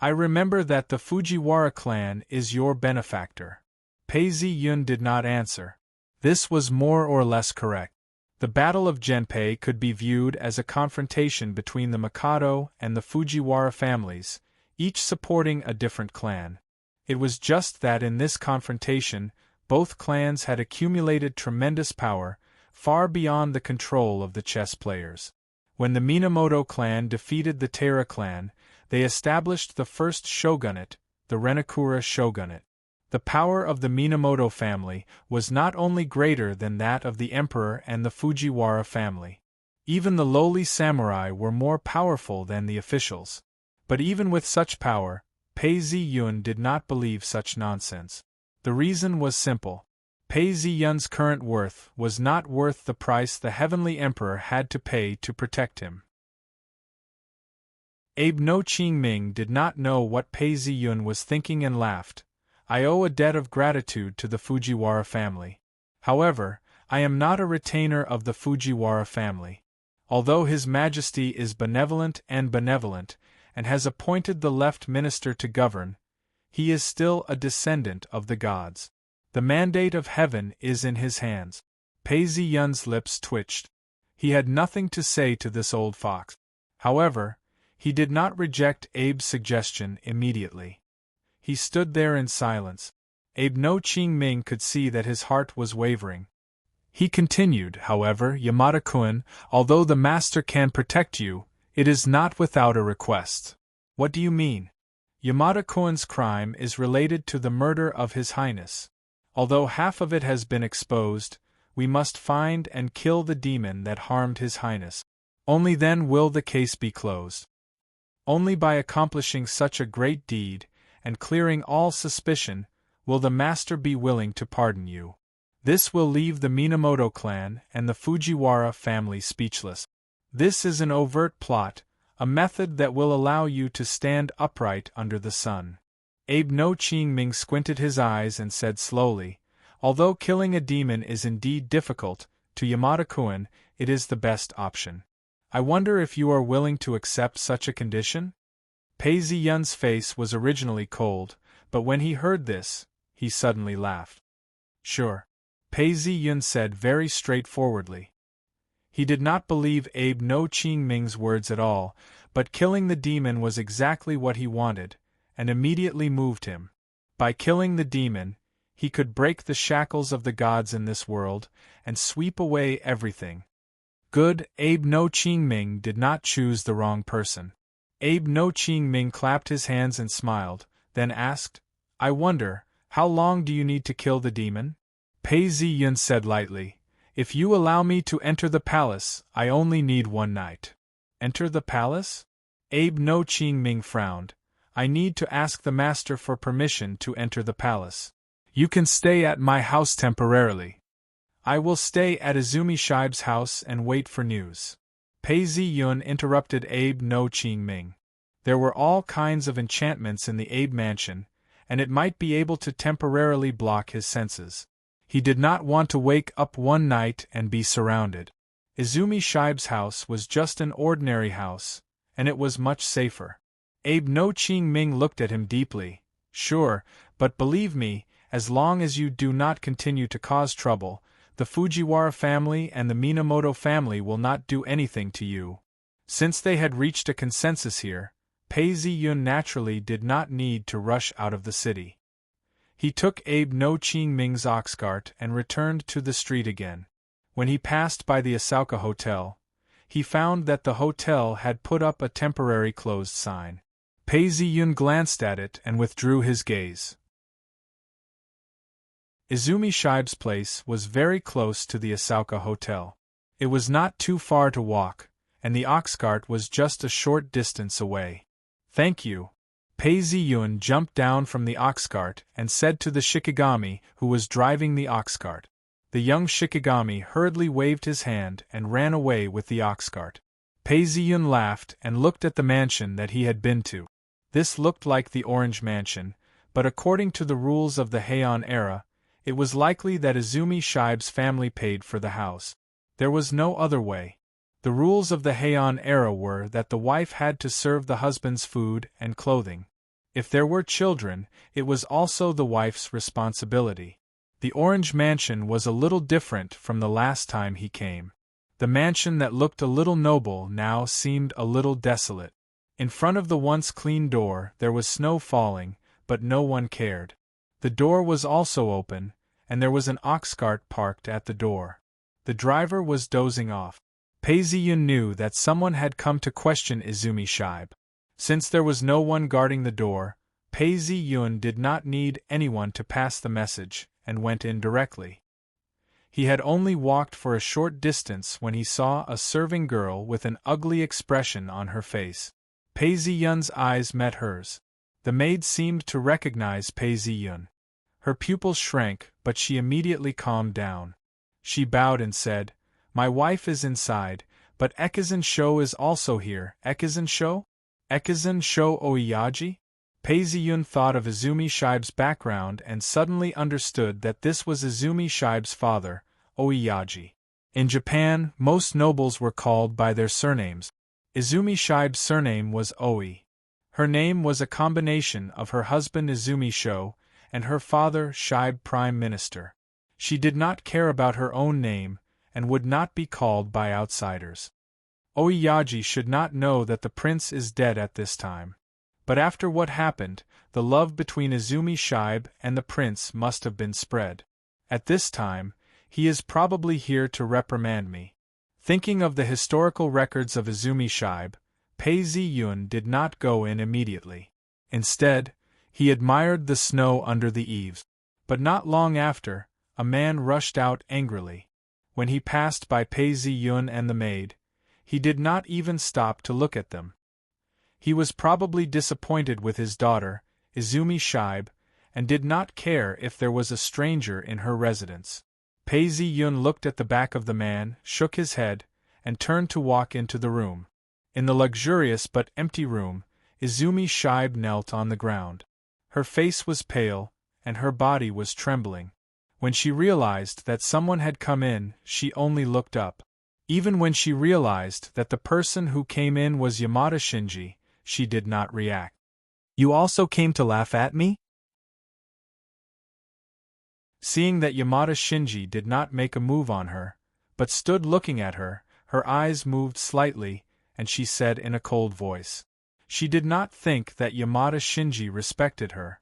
I remember that the Fujiwara clan is your benefactor." Pei Ziyun did not answer. This was more or less correct. The Battle of Genpei could be viewed as a confrontation between the Mikado and the Fujiwara families, each supporting a different clan. It was just that in this confrontation, both clans had accumulated tremendous power, far beyond the control of the chess players. When the Minamoto clan defeated the Taira clan, they established the first shogunate, the Renakura shogunate. The power of the Minamoto family was not only greater than that of the Emperor and the Fujiwara family. Even the lowly samurai were more powerful than the officials. But even with such power, Pei Ziyun did not believe such nonsense. The reason was simple. Pei Ziyun's current worth was not worth the price the Heavenly Emperor had to pay to protect him. Abe no Qingming did not know what Pei Ziyun was thinking and laughed. "I owe a debt of gratitude to the Fujiwara family. However, I am not a retainer of the Fujiwara family. Although His Majesty is benevolent and has appointed the left minister to govern, he is still a descendant of the gods. The mandate of heaven is in his hands." Pei Ziyun's lips twitched. He had nothing to say to this old fox. However, he did not reject Abe's suggestion immediately. He stood there in silence. Abe no Qingming could see that his heart was wavering. He continued, "However, Yamada-kun, although the master can protect you, it is not without a request." "What do you mean?" "Yamada-kun's crime is related to the murder of His Highness. Although half of it has been exposed, we must find and kill the demon that harmed His Highness. Only then will the case be closed. Only by accomplishing such a great deed, and clearing all suspicion, will the master be willing to pardon you. This will leave the Minamoto clan and the Fujiwara family speechless. This is an overt plot, a method that will allow you to stand upright under the sun." Abe no Qingming squinted his eyes and said slowly, "Although killing a demon is indeed difficult, to Yamada-kun, it is the best option. I wonder if you are willing to accept such a condition?" Pei Ziyun's face was originally cold, but when he heard this, he suddenly laughed. Sure. Pei Ziyun said very straightforwardly. He did not believe Abe No Qingming's words at all, but killing the demon was exactly what he wanted, and immediately moved him. By killing the demon, he could break the shackles of the gods in this world, and sweep away everything. Good, Abe No Qingming did not choose the wrong person. Abe No Qingming clapped his hands and smiled, then asked, I wonder, how long do you need to kill the demon? Pei Ziyun said lightly, if you allow me to enter the palace, I only need 1 night. Enter the palace? Abe No Qingming frowned. I need to ask the master for permission to enter the palace. You can stay at my house temporarily. I will stay at Izumi Shibe's house and wait for news. Pei Ziyun interrupted Abe No Qingming. There were all kinds of enchantments in the Abe mansion, and it might be able to temporarily block his senses. He did not want to wake up one night and be surrounded. Izumi Shibe's house was just an ordinary house, and it was much safer. Abe No Qingming looked at him deeply. Sure, but believe me, as long as you do not continue to cause trouble, the Fujiwara family and the Minamoto family will not do anything to you. Since they had reached a consensus here, Pei Ziyun naturally did not need to rush out of the city. He took Abe No Qingming's ox cart and returned to the street again. When he passed by the Asauka Hotel, he found that the hotel had put up a temporary closed sign. Pei Ziyun glanced at it and withdrew his gaze. Izumi Shibe's place was very close to the Asauka Hotel. It was not too far to walk, and the ox cart was just a short distance away. Thank you. Pei Ziyun jumped down from the ox cart and said to the Shikigami who was driving the ox cart. The young Shikigami hurriedly waved his hand and ran away with the ox cart. Pei Ziyun laughed and looked at the mansion that he had been to. This looked like the Orange Mansion, but according to the rules of the Heian era, it was likely that Izumi Shibe's family paid for the house. There was no other way. The rules of the Heian era were that the wife had to serve the husband's food and clothing. If there were children, it was also the wife's responsibility. The Orange Mansion was a little different from the last time he came. The mansion that looked a little noble now seemed a little desolate. In front of the once clean door there was snow falling, but no one cared. The door was also open, and there was an ox cart parked at the door. The driver was dozing off. Pei Ziyun knew that someone had come to question Izumi Shibe. Since there was no one guarding the door, Pei Ziyun did not need anyone to pass the message, and went in directly. He had only walked for a short distance when he saw a serving girl with an ugly expression on her face. Pei Ziyun's eyes met hers. The maid seemed to recognize Pei Ziyun. Her pupils shrank, but she immediately calmed down. She bowed and said, My wife is inside, but Ekizan Sho is also here. Ekizan Sho? Ekizan Sho Oiyaji? Pei Ziyun thought of Izumi Shibe's background and suddenly understood that this was Izumi Shibe's father, Oiyaji. In Japan, most nobles were called by their surnames. Izumi Shibe's surname was Oi. Her name was a combination of her husband Izumi Sho and her father Shibe Prime Minister. She did not care about her own name and would not be called by outsiders. Oiyaji should not know that the prince is dead at this time. But after what happened, the love between Izumi Shibe and the prince must have been spread. At this time, he is probably here to reprimand me. Thinking of the historical records of Izumi Shibe, Pei Ziyun did not go in immediately. Instead, he admired the snow under the eaves. But not long after, a man rushed out angrily. When he passed by Pei Ziyun and the maid, he did not even stop to look at them. He was probably disappointed with his daughter, Izumi Shibe, and did not care if there was a stranger in her residence. Pei Ziyun looked at the back of the man, shook his head, and turned to walk into the room. In the luxurious but empty room, Izumi Shibe knelt on the ground. Her face was pale, and her body was trembling. When she realized that someone had come in, she only looked up. Even when she realized that the person who came in was Yamada Shinji, she did not react. You also came to laugh at me? Seeing that Yamada Shinji did not make a move on her, but stood looking at her, her eyes moved slightly, and she said in a cold voice. She did not think that Yamada Shinji respected her.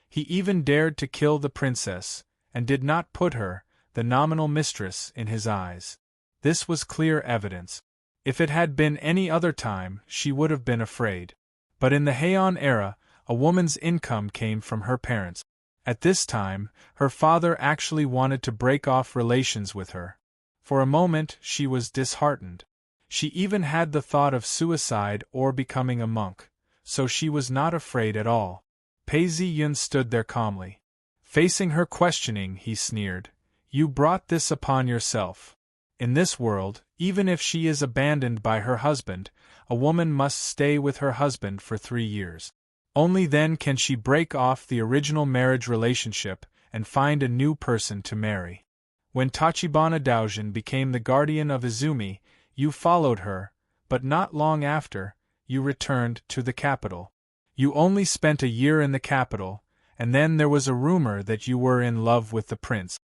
He even dared to kill the princess, and did not put her, the nominal mistress, in his eyes. This was clear evidence. If it had been any other time, she would have been afraid. But in the Heian era, a woman's income came from her parents. At this time, her father actually wanted to break off relations with her. For a moment, she was disheartened. She even had the thought of suicide or becoming a monk, so she was not afraid at all. Pei Ziyun stood there calmly. Facing her questioning, he sneered, "You brought this upon yourself. In this world, even if she is abandoned by her husband, a woman must stay with her husband for 3 years. Only then can she break off the original marriage relationship and find a new person to marry. When Tachibana Daojin became the guardian of Izumi, you followed her, but not long after, you returned to the capital. You only spent a year in the capital, and then there was a rumor that you were in love with the prince.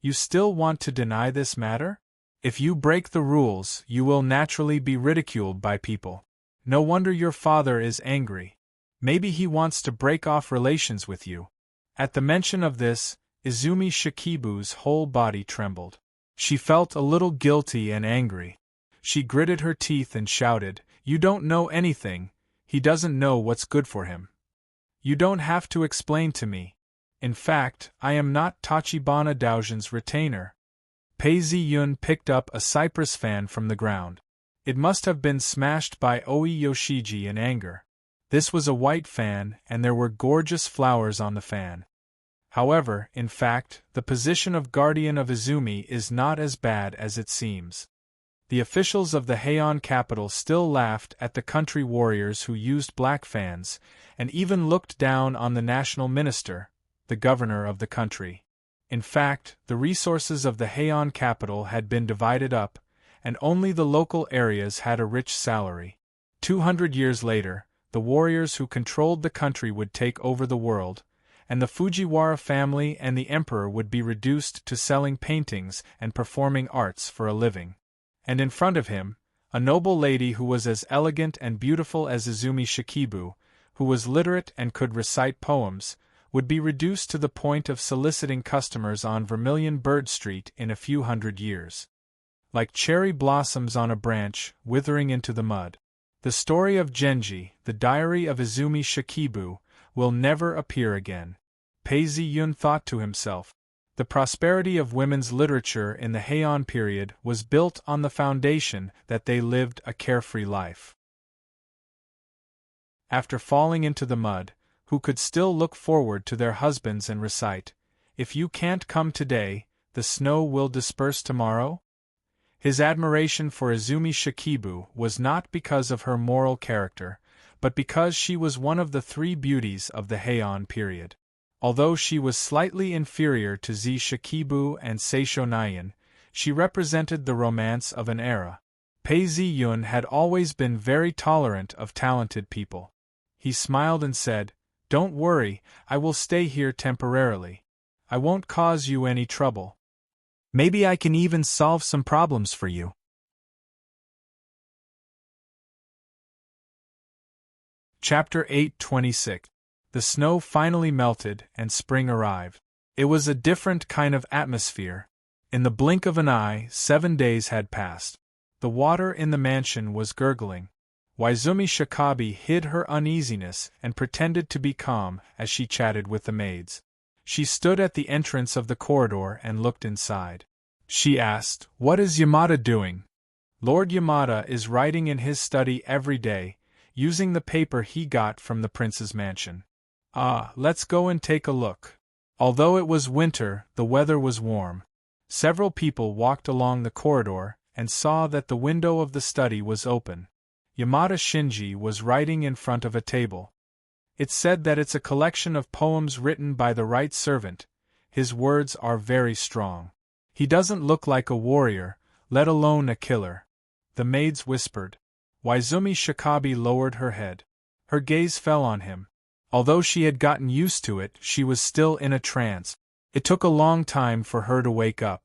You still want to deny this matter? If you break the rules, you will naturally be ridiculed by people. No wonder your father is angry. Maybe he wants to break off relations with you." At the mention of this, Izumi Shikibu's whole body trembled. She felt a little guilty and angry. She gritted her teeth and shouted, "You don't know anything. He doesn't know what's good for him. You don't have to explain to me. In fact, I am not Tachibana Daojin's retainer." Pei Ziyun picked up a cypress fan from the ground. It must have been smashed by Oi Yoshiji in anger. This was a white fan, and there were gorgeous flowers on the fan. However, in fact, the position of guardian of Izumi is not as bad as it seems. The officials of the Heian capital still laughed at the country warriors who used black fans, and even looked down on the national minister, the governor of the country. In fact, the resources of the Heian capital had been divided up, and only the local areas had a rich salary. 200 years later, the warriors who controlled the country would take over the world, and the Fujiwara family and the emperor would be reduced to selling paintings and performing arts for a living. And in front of him, a noble lady who was as elegant and beautiful as Izumi Shikibu, who was literate and could recite poems, would be reduced to the point of soliciting customers on Vermilion Bird Street in a few hundred years. Like cherry blossoms on a branch, withering into the mud. The story of Genji, the diary of Izumi Shikibu, will never appear again. Pei Ziyun thought to himself. The prosperity of women's literature in the Heian period was built on the foundation that they lived a carefree life. After falling into the mud, who could still look forward to their husbands and recite, "If you can't come today, the snow will disperse tomorrow?" His admiration for Izumi Shikibu was not because of her moral character, but because she was one of the 3 beauties of the Heian period. Although she was slightly inferior to Zi Shikibu and Seisho Nyan, she represented the romance of an era. Pei Ziyun had always been very tolerant of talented people. He smiled and said, "Don't worry, I will stay here temporarily. I won't cause you any trouble. Maybe I can even solve some problems for you." Chapter 8:26. The snow finally melted and spring arrived. It was a different kind of atmosphere. In the blink of an eye, 7 days had passed. The water in the mansion was gurgling. Izumi Shikabi hid her uneasiness and pretended to be calm as she chatted with the maids. She stood at the entrance of the corridor and looked inside. She asked, "What is Yamada doing?" "Lord Yamada is writing in his study every day, using the paper he got from the prince's mansion." "Ah, let's go and take a look." Although it was winter, the weather was warm. Several people walked along the corridor and saw that the window of the study was open. Yamada Shinji was writing in front of a table. It said that it's a collection of poems written by the right servant. His words are very strong. He doesn't look like a warrior, let alone a killer. The maids whispered. Izumi Shikabi lowered her head. Her gaze fell on him. Although she had gotten used to it, she was still in a trance. It took a long time for her to wake up.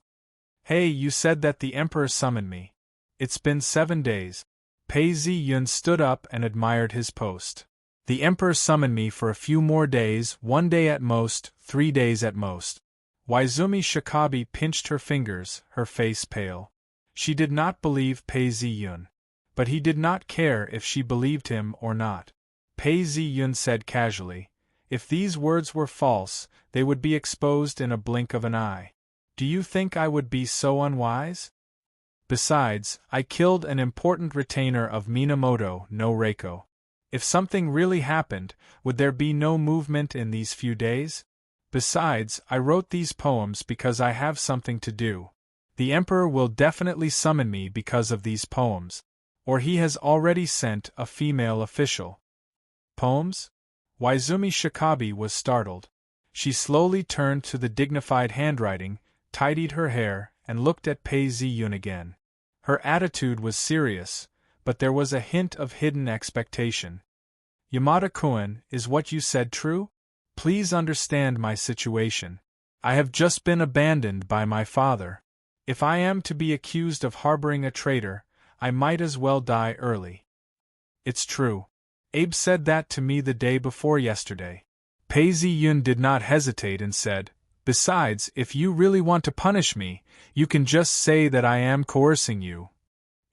Hey, you said that the Emperor summoned me. It's been 7 days. Pei Zi-yun stood up and admired his post. The Emperor summoned me for a few more days, 1 day at most, 3 days at most. Waizumi Shikabi pinched her fingers, her face pale. She did not believe Pei Zi-yun. But he did not care if she believed him or not. Pei Zi-yun said casually, "If these words were false, they would be exposed in a blink of an eye. Do you think I would be so unwise? Besides, I killed an important retainer of Minamoto no Reiko. If something really happened, would there be no movement in these few days? Besides, I wrote these poems because I have something to do. The Emperor will definitely summon me because of these poems. Or he has already sent a female official." Poems? Waizumi Shikabi was startled. She slowly turned to the dignified handwriting, tidied her hair, and looked at Pei Zi-yun again. Her attitude was serious, but there was a hint of hidden expectation. "Yamada-kun, is what you said true? Please understand my situation. I have just been abandoned by my father. If I am to be accused of harboring a traitor, I might as well die early." "It's true. Abe said that to me the day before yesterday." Pei Zi-yun did not hesitate and said, "Besides, if you really want to punish me, you can just say that I am coercing you."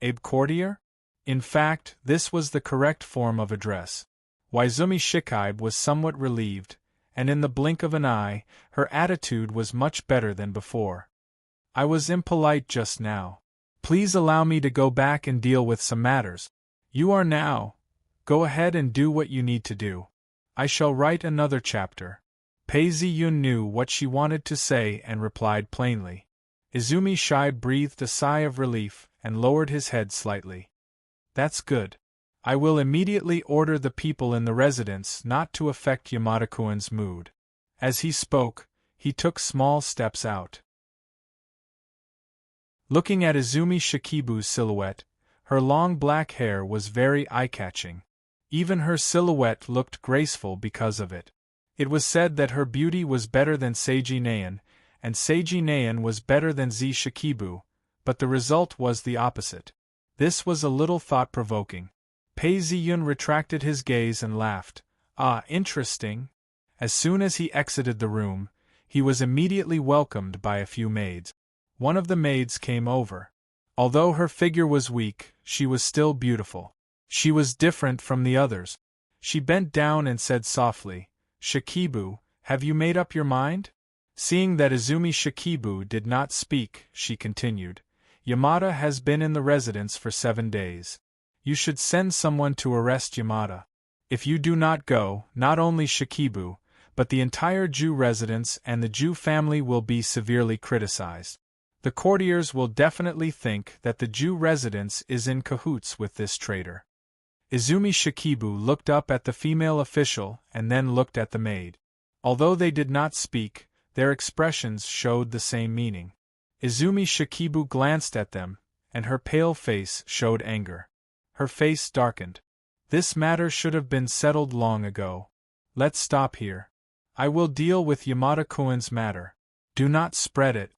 Abe courtier? In fact, this was the correct form of address. Waizumi Shikaib was somewhat relieved, and in the blink of an eye, her attitude was much better than before. "I was impolite just now. Please allow me to go back and deal with some matters. You are now. Go ahead and do what you need to do. I shall write another chapter." Pei Zi-yun knew what she wanted to say and replied plainly. Izumi Shai breathed a sigh of relief and lowered his head slightly. "That's good. I will immediately order the people in the residence not to affect Yamada-kun's mood." As he spoke, he took small steps out. Looking at Izumi Shikibu's silhouette, her long black hair was very eye-catching. Even her silhouette looked graceful because of it. It was said that her beauty was better than Seiji Naon, and Seiji Naon was better than Zi Shikibu, but the result was the opposite. This was a little thought-provoking. Pei Zi-yun retracted his gaze and laughed. "Ah, interesting." As soon as he exited the room, he was immediately welcomed by a few maids. One of the maids came over. Although her figure was weak, she was still beautiful. She was different from the others. She bent down and said softly, "Shikibu, have you made up your mind?" Seeing that Izumi Shikibu did not speak, she continued, "Yamada has been in the residence for 7 days. You should send someone to arrest Yamada. If you do not go, not only Shikibu, but the entire Jew residence and the Jew family will be severely criticized. The courtiers will definitely think that the Jew residence is in cahoots with this traitor." Izumi Shikibu looked up at the female official and then looked at the maid. Although they did not speak, their expressions showed the same meaning. Izumi Shikibu glanced at them, and her pale face showed anger. Her face darkened. "This matter should have been settled long ago. Let's stop here. I will deal with Yamada-kun's matter. Do not spread it."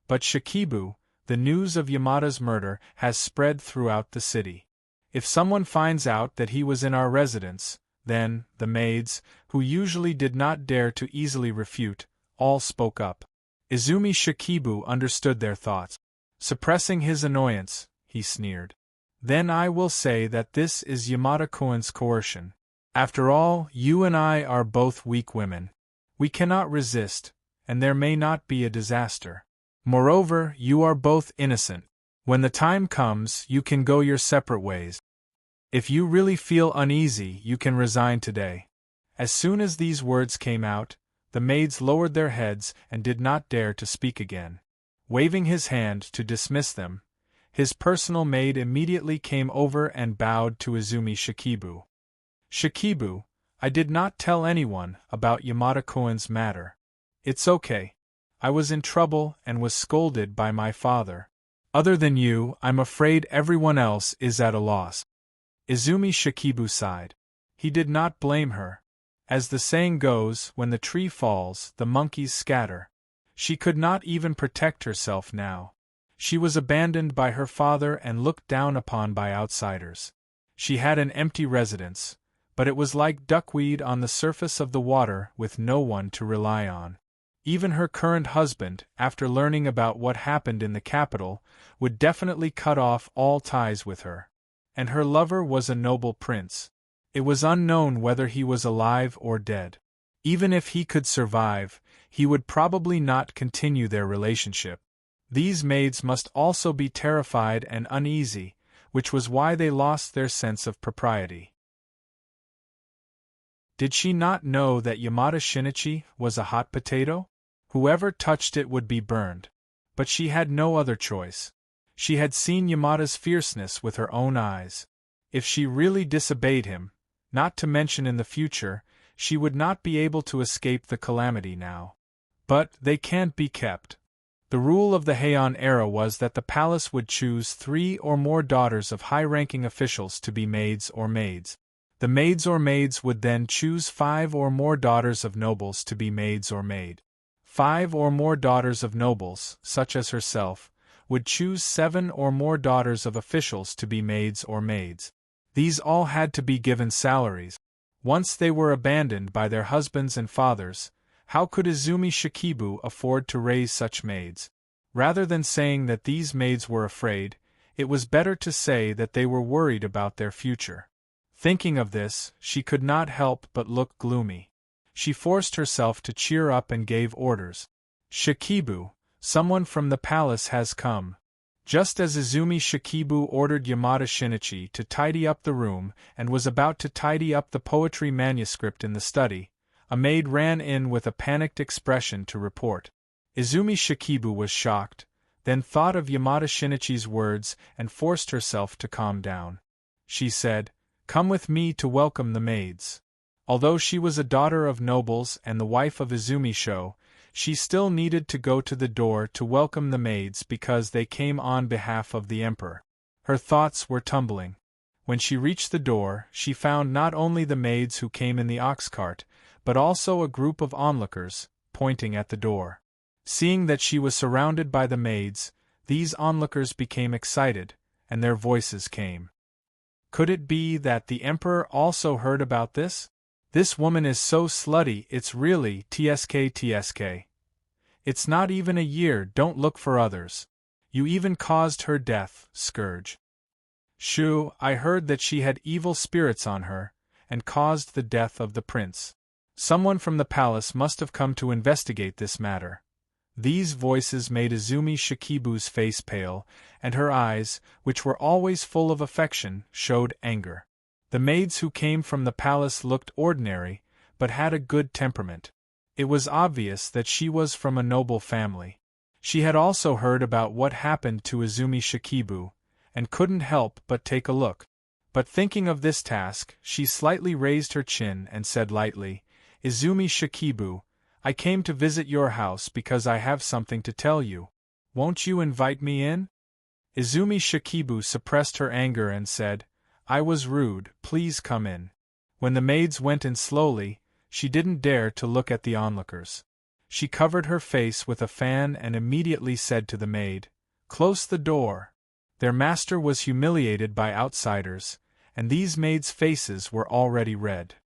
"But Shikibu, the news of Yamada's murder has spread throughout the city. If someone finds out that he was in our residence, then," the maids, who usually did not dare to easily refute, all spoke up. Izumi Shikibu understood their thoughts. Suppressing his annoyance, he sneered. "Then I will say that this is Yamada-kun's coercion. After all, you and I are both weak women. We cannot resist, and there may not be a disaster. Moreover, you are both innocent. When the time comes, you can go your separate ways. If you really feel uneasy, you can resign today." As soon as these words came out, the maids lowered their heads and did not dare to speak again. Waving his hand to dismiss them, his personal maid immediately came over and bowed to Izumi Shikibu. "Shikibu, I did not tell anyone about Yamada-kun's matter. It's okay. I was in trouble and was scolded by my father. Other than you, I'm afraid everyone else is at a loss." Izumi Shikibu sighed. He did not blame her. As the saying goes, when the tree falls, the monkeys scatter. She could not even protect herself now. She was abandoned by her father and looked down upon by outsiders. She had an empty residence, but it was like duckweed on the surface of the water with no one to rely on. Even her current husband, after learning about what happened in the capital, would definitely cut off all ties with her. And her lover was a noble prince. It was unknown whether he was alive or dead. Even if he could survive, he would probably not continue their relationship. These maids must also be terrified and uneasy, which was why they lost their sense of propriety. Did she not know that Yamada Shinichi was a hot potato? Whoever touched it would be burned. But she had no other choice. She had seen Yamada's fierceness with her own eyes. If she really disobeyed him, not to mention in the future, she would not be able to escape the calamity now. But they can't be kept. The rule of the Heian era was that the palace would choose 3 or more daughters of high-ranking officials to be maids or maids. The maids or maids would then choose 5 or more daughters of nobles to be maids or maid. 5 or more daughters of nobles, such as herself, would choose 7 or more daughters of officials to be maids or maids. These all had to be given salaries. Once they were abandoned by their husbands and fathers, how could Izumi Shikibu afford to raise such maids? Rather than saying that these maids were afraid, it was better to say that they were worried about their future. Thinking of this, she could not help but look gloomy. She forced herself to cheer up and gave orders. "Shikibu, someone from the palace has come." Just as Izumi Shikibu ordered Yamada Shinichi to tidy up the room and was about to tidy up the poetry manuscript in the study, a maid ran in with a panicked expression to report. Izumi Shikibu was shocked, then thought of Yamada Shinichi's words and forced herself to calm down. She said, "Come with me to welcome the maids." Although she was a daughter of nobles and the wife of Izumi Sho, she still needed to go to the door to welcome the maids because they came on behalf of the emperor. Her thoughts were tumbling. When she reached the door, she found not only the maids who came in the ox cart, but also a group of onlookers, pointing at the door. Seeing that she was surrounded by the maids, these onlookers became excited, and their voices came. Could it be that the emperor also heard about this? "This woman is so slutty, it's really tsk. It's not even a year, don't look for others. You even caused her death, Scourge. Shoo, I heard that she had evil spirits on her, and caused the death of the prince. Someone from the palace must have come to investigate this matter." These voices made Izumi Shikibu's face pale, and her eyes, which were always full of affection, showed anger. The maids who came from the palace looked ordinary, but had a good temperament. It was obvious that she was from a noble family. She had also heard about what happened to Izumi Shikibu, and couldn't help but take a look. But thinking of this task, she slightly raised her chin and said lightly, "Izumi Shikibu, I came to visit your house because I have something to tell you. Won't you invite me in?" Izumi Shikibu suppressed her anger and said, "I was rude, please come in." When the maids went in slowly, she didn't dare to look at the onlookers. She covered her face with a fan and immediately said to the maid, "Close the door." Their master was humiliated by outsiders, and these maids' faces were already red.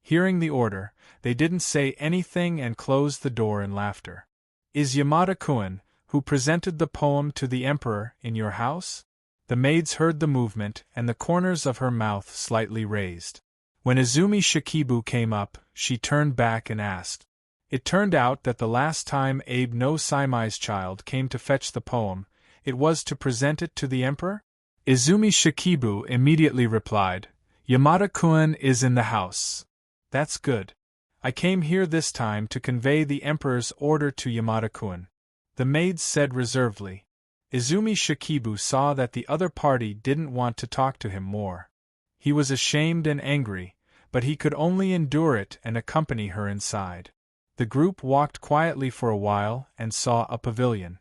Hearing the order, they didn't say anything and closed the door in laughter. "Is Yamada-kun, who presented the poem to the emperor, in your house?" The maids heard the movement and the corners of her mouth slightly raised. When Izumi Shikibu came up, she turned back and asked. It turned out that the last time Abe no Saimai's child came to fetch the poem, it was to present it to the emperor? Izumi Shikibu immediately replied, "Yamada-kun is in the house." "That's good. I came here this time to convey the emperor's order to Yamada-kun," the maids said reservedly. Izumi Shikibu saw that the other party didn't want to talk to him more. He was ashamed and angry, but he could only endure it and accompany her inside. The group walked quietly for a while and saw a pavilion.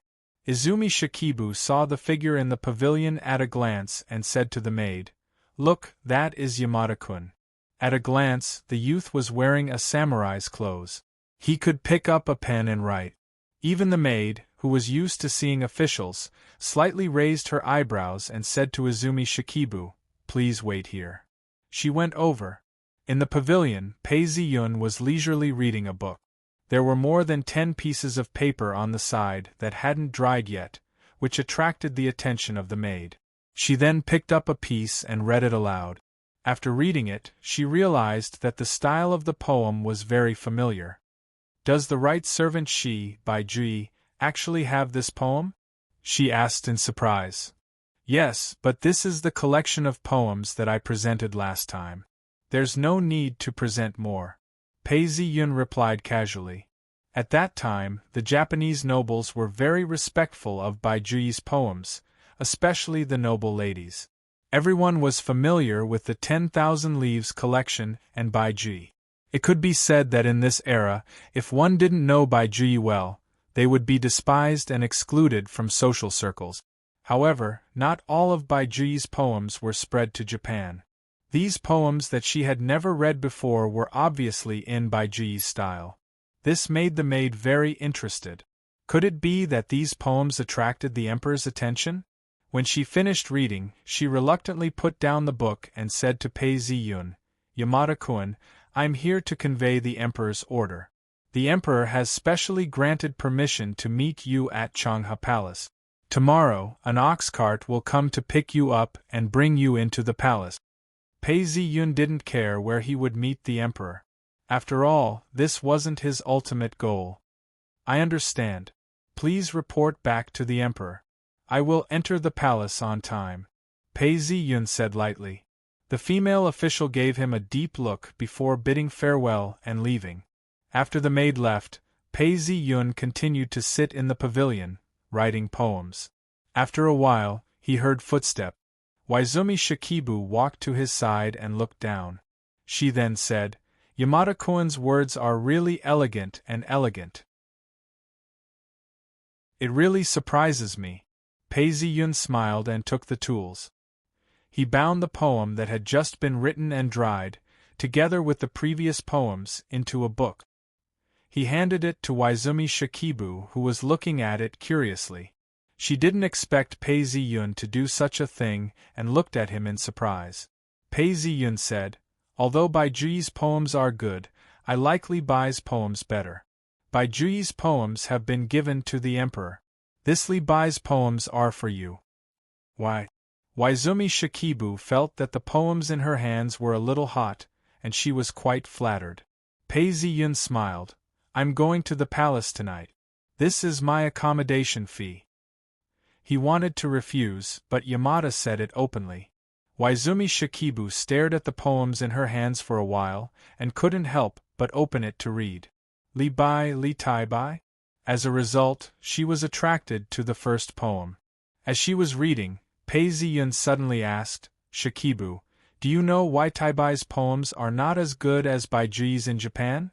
Izumi Shikibu saw the figure in the pavilion at a glance and said to the maid, "Look, that is Yamada-kun." At a glance, the youth was wearing a samurai's clothes. He could pick up a pen and write. Even the maid, who was used to seeing officials, slightly raised her eyebrows and said to Izumi Shikibu, "Please wait here." She went over. In the pavilion, Pei Ziyun was leisurely reading a book. There were more than 10 pieces of paper on the side that hadn't dried yet, which attracted the attention of the maid. She then picked up a piece and read it aloud. After reading it, she realized that the style of the poem was very familiar. "Does the right servant Shi, by Ji, actually have this poem?" she asked in surprise. "Yes, but this is the collection of poems that I presented last time. There's no need to present more," Pei Ziyun replied casually. At that time, the Japanese nobles were very respectful of Baijuyi's poems, especially the noble ladies. Everyone was familiar with the 10,000 Leaves collection and Baijuyi. It could be said that in this era, if one didn't know Baijuyi well, they would be despised and excluded from social circles. However, not all of Baijuyi's poems were spread to Japan. These poems that she had never read before were obviously in Baijuyi's style. This made the maid very interested. Could it be that these poems attracted the emperor's attention? When she finished reading, she reluctantly put down the book and said to Pei Ziyun, "Yamada-kun, I'm here to convey the emperor's order. The emperor has specially granted permission to meet you at Changha Palace. Tomorrow, an ox cart will come to pick you up and bring you into the palace." Pei Ziyun didn't care where he would meet the emperor. After all, this wasn't his ultimate goal. "I understand. Please report back to the emperor. I will enter the palace on time," Pei Ziyun said lightly. The female official gave him a deep look before bidding farewell and leaving. After the maid left, Pei Ziyun continued to sit in the pavilion, writing poems. After a while, he heard footsteps. Izumi Shikibu walked to his side and looked down. She then said, "Yamada-kun's words are really elegant and elegant. It really surprises me." Pei Ziyun smiled and took the tools. He bound the poem that had just been written and dried, together with the previous poems, into a book. He handed it to Izumi Shikibu, who was looking at it curiously. She didn't expect Pei Ziyun to do such a thing and looked at him in surprise. Pei Ziyun said, "Although Baijuyi's poems are good, I like Li Bai's poems better. Baijuyi's poems have been given to the emperor. This Li Bai's poems are for you." "Why?" Izumi Shikibu felt that the poems in her hands were a little hot, and she was quite flattered. Pei Ziyun smiled. "I'm going to the palace tonight. This is my accommodation fee." He wanted to refuse, but Yamada said it openly. Izumi Shikibu stared at the poems in her hands for a while, and couldn't help but open it to read. Li Bai, Li Tai Bai? As a result, she was attracted to the first poem. As she was reading, Pei Ziyun suddenly asked, "Shikibu, do you know why Taibai's poems are not as good as Baijuyi's in Japan?"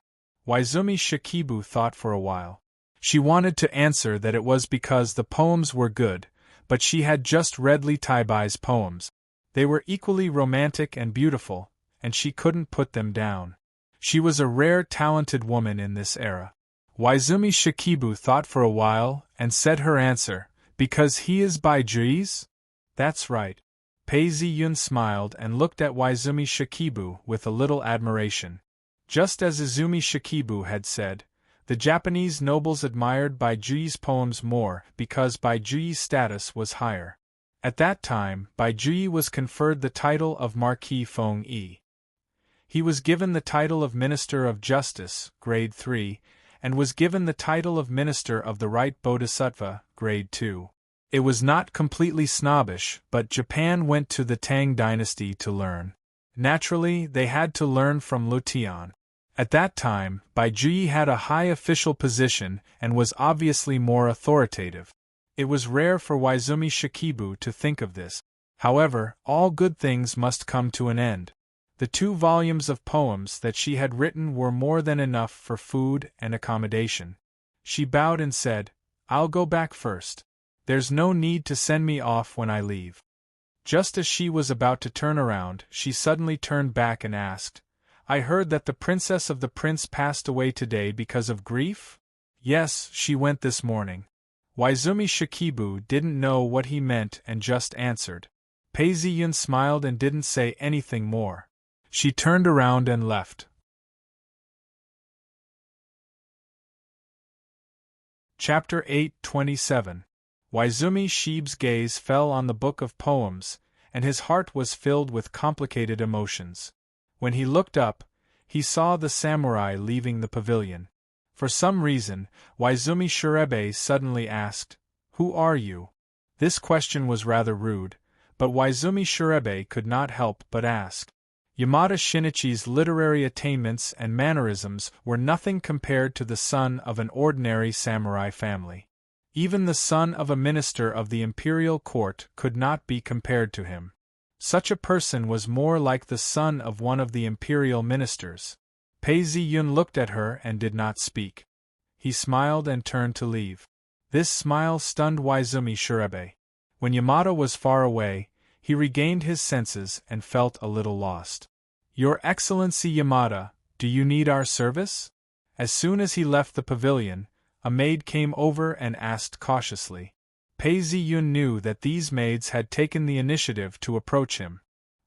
Izumi Shikibu thought for a while. She wanted to answer that it was because the poems were good, but she had just read Li Taibai's poems. They were equally romantic and beautiful, and she couldn't put them down. She was a rare talented woman in this era. Izumi Shikibu thought for a while and said her answer, "Because he is Baijuyi's?" "That's right." Pei Ziyun smiled and looked at Izumi Shikibu with a little admiration. Just as Izumi Shikibu had said, the Japanese nobles admired Baijuyi's poems more because Baijuyi's status was higher. At that time, Baijuyi was conferred the title of Marquis Feng-yi. He was given the title of Minister of Justice, Grade 3, and was given the title of Minister of the Right Bodhisattva, Grade 2. It was not completely snobbish, but Japan went to the Tang dynasty to learn. Naturally, they had to learn from Lutian. At that time, Baijuyi had a high official position and was obviously more authoritative. It was rare for Izumi Shikibu to think of this. However, all good things must come to an end. The 2 volumes of poems that she had written were more than enough for food and accommodation. She bowed and said, "I'll go back first. There's no need to send me off when I leave." Just as she was about to turn around, she suddenly turned back and asked, I heard that the princess of the prince passed away today because of grief? Yes, she went this morning. Waizumi Shikibu didn't know what he meant and just answered. Pei Ziyun smiled and didn't say anything more. She turned around and left. Chapter 8:27. Waizumi Shibu's gaze fell on the book of poems, and his heart was filled with complicated emotions. When he looked up, he saw the samurai leaving the pavilion. For some reason, Waizumi Shirebe suddenly asked, "Who are you?" This question was rather rude, but Waizumi Shirebe could not help but ask. Yamada Shinichi's literary attainments and mannerisms were nothing compared to the son of an ordinary samurai family. Even the son of a minister of the imperial court could not be compared to him. Such a person was more like the son of one of the imperial ministers. Pei Ziyun looked at her and did not speak. He smiled and turned to leave. This smile stunned Waizumi Shirebe. When Yamada was far away, he regained his senses and felt a little lost. "Your Excellency Yamada, do you need our service?" As soon as he left the pavilion, a maid came over and asked cautiously. Pei Ziyun knew that these maids had taken the initiative to approach him.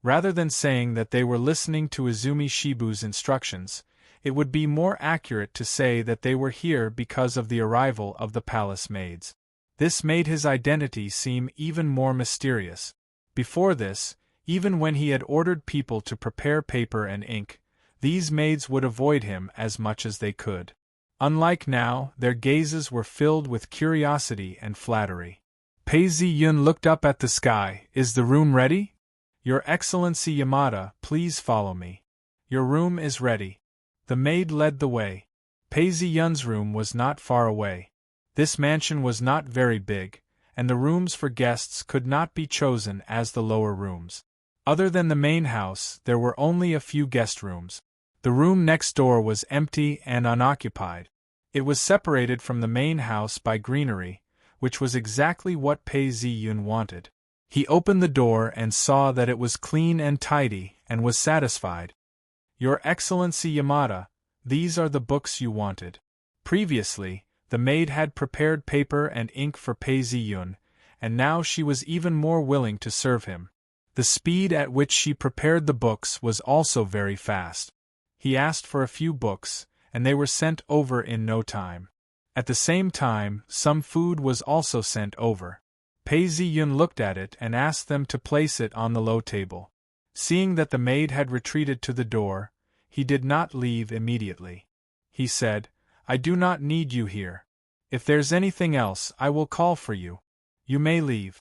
Rather than saying that they were listening to Izumi Shibu's instructions, it would be more accurate to say that they were here because of the arrival of the palace maids. This made his identity seem even more mysterious. Before this, even when he had ordered people to prepare paper and ink, these maids would avoid him as much as they could. Unlike now, their gazes were filled with curiosity and flattery. Pei Ziyun looked up at the sky. "Is the room ready?" "Your Excellency Yamada, please follow me. Your room is ready." The maid led the way. Pei Ziyun's room was not far away. This mansion was not very big, and the rooms for guests could not be chosen as the lower rooms. Other than the main house, there were only a few guest rooms. The room next door was empty and unoccupied. It was separated from the main house by greenery, which was exactly what Pei Ziyun wanted. He opened the door and saw that it was clean and tidy, and was satisfied. "Your Excellency Yamada, these are the books you wanted." Previously, the maid had prepared paper and ink for Pei Ziyun, and now she was even more willing to serve him. The speed at which she prepared the books was also very fast. He asked for a few books, and they were sent over in no time. At the same time, some food was also sent over. Pei Ziyun looked at it and asked them to place it on the low table. Seeing that the maid had retreated to the door, he did not leave immediately. He said, "I do not need you here. If there's anything else, I will call for you. You may leave."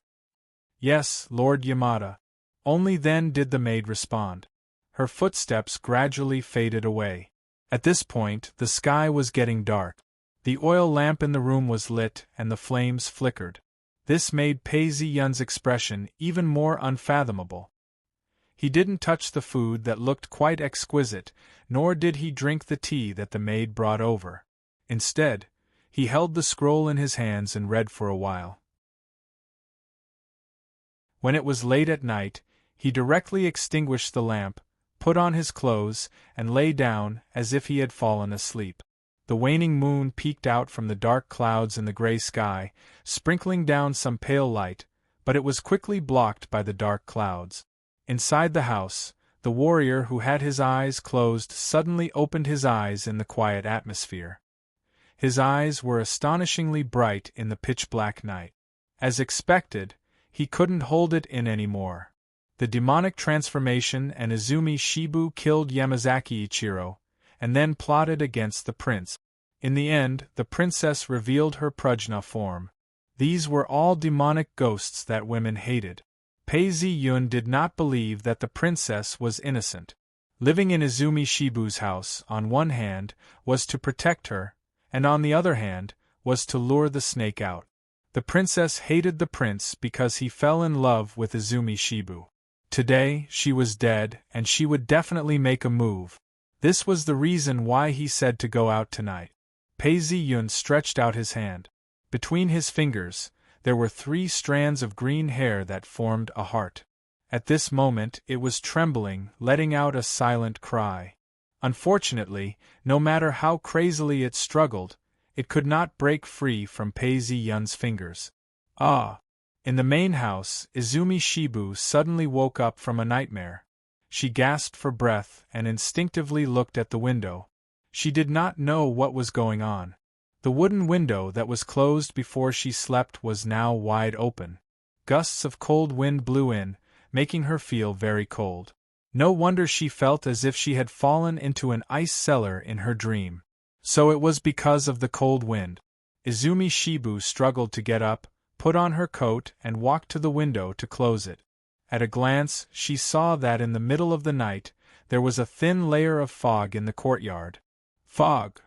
"Yes, Lord Yamada." Only then did the maid respond. Her footsteps gradually faded away. At this point, the sky was getting dark. The oil lamp in the room was lit and the flames flickered. This made Pei Ziyun's expression even more unfathomable. He didn't touch the food that looked quite exquisite, nor did he drink the tea that the maid brought over. Instead, he held the scroll in his hands and read for a while. When it was late at night, he directly extinguished the lamp, put on his clothes, and lay down as if he had fallen asleep. The waning moon peeked out from the dark clouds in the gray sky, sprinkling down some pale light, but it was quickly blocked by the dark clouds. Inside the house, the warrior who had his eyes closed suddenly opened his eyes in the quiet atmosphere. His eyes were astonishingly bright in the pitch-black night. As expected, he couldn't hold it in any more. The demonic transformation and Izumi Shibu killed Yamazaki Ichiro, and then plotted against the prince. In the end, the princess revealed her prajna form. These were all demonic ghosts that women hated. Pei Ziyun did not believe that the princess was innocent. Living in Izumi Shibu's house, on one hand, was to protect her, and on the other hand, was to lure the snake out. The princess hated the prince because he fell in love with Izumi Shibu. Today, she was dead, and she would definitely make a move. This was the reason why he said to go out tonight. Pei Ziyun stretched out his hand. Between his fingers, there were 3 strands of green hair that formed a heart. At this moment it was trembling, letting out a silent cry. Unfortunately, no matter how crazily it struggled, it could not break free from Pei Ziyun's fingers. Ah! In the main house, Izumi Shibu suddenly woke up from a nightmare. She gasped for breath and instinctively looked at the window. She did not know what was going on. The wooden window that was closed before she slept was now wide open. Gusts of cold wind blew in, making her feel very cold. No wonder she felt as if she had fallen into an ice cellar in her dream. So it was because of the cold wind. Izumi Shibu struggled to get up, put on her coat and walked to the window to close it. At a glance, she saw that in the middle of the night, there was a thin layer of fog in the courtyard. Fog!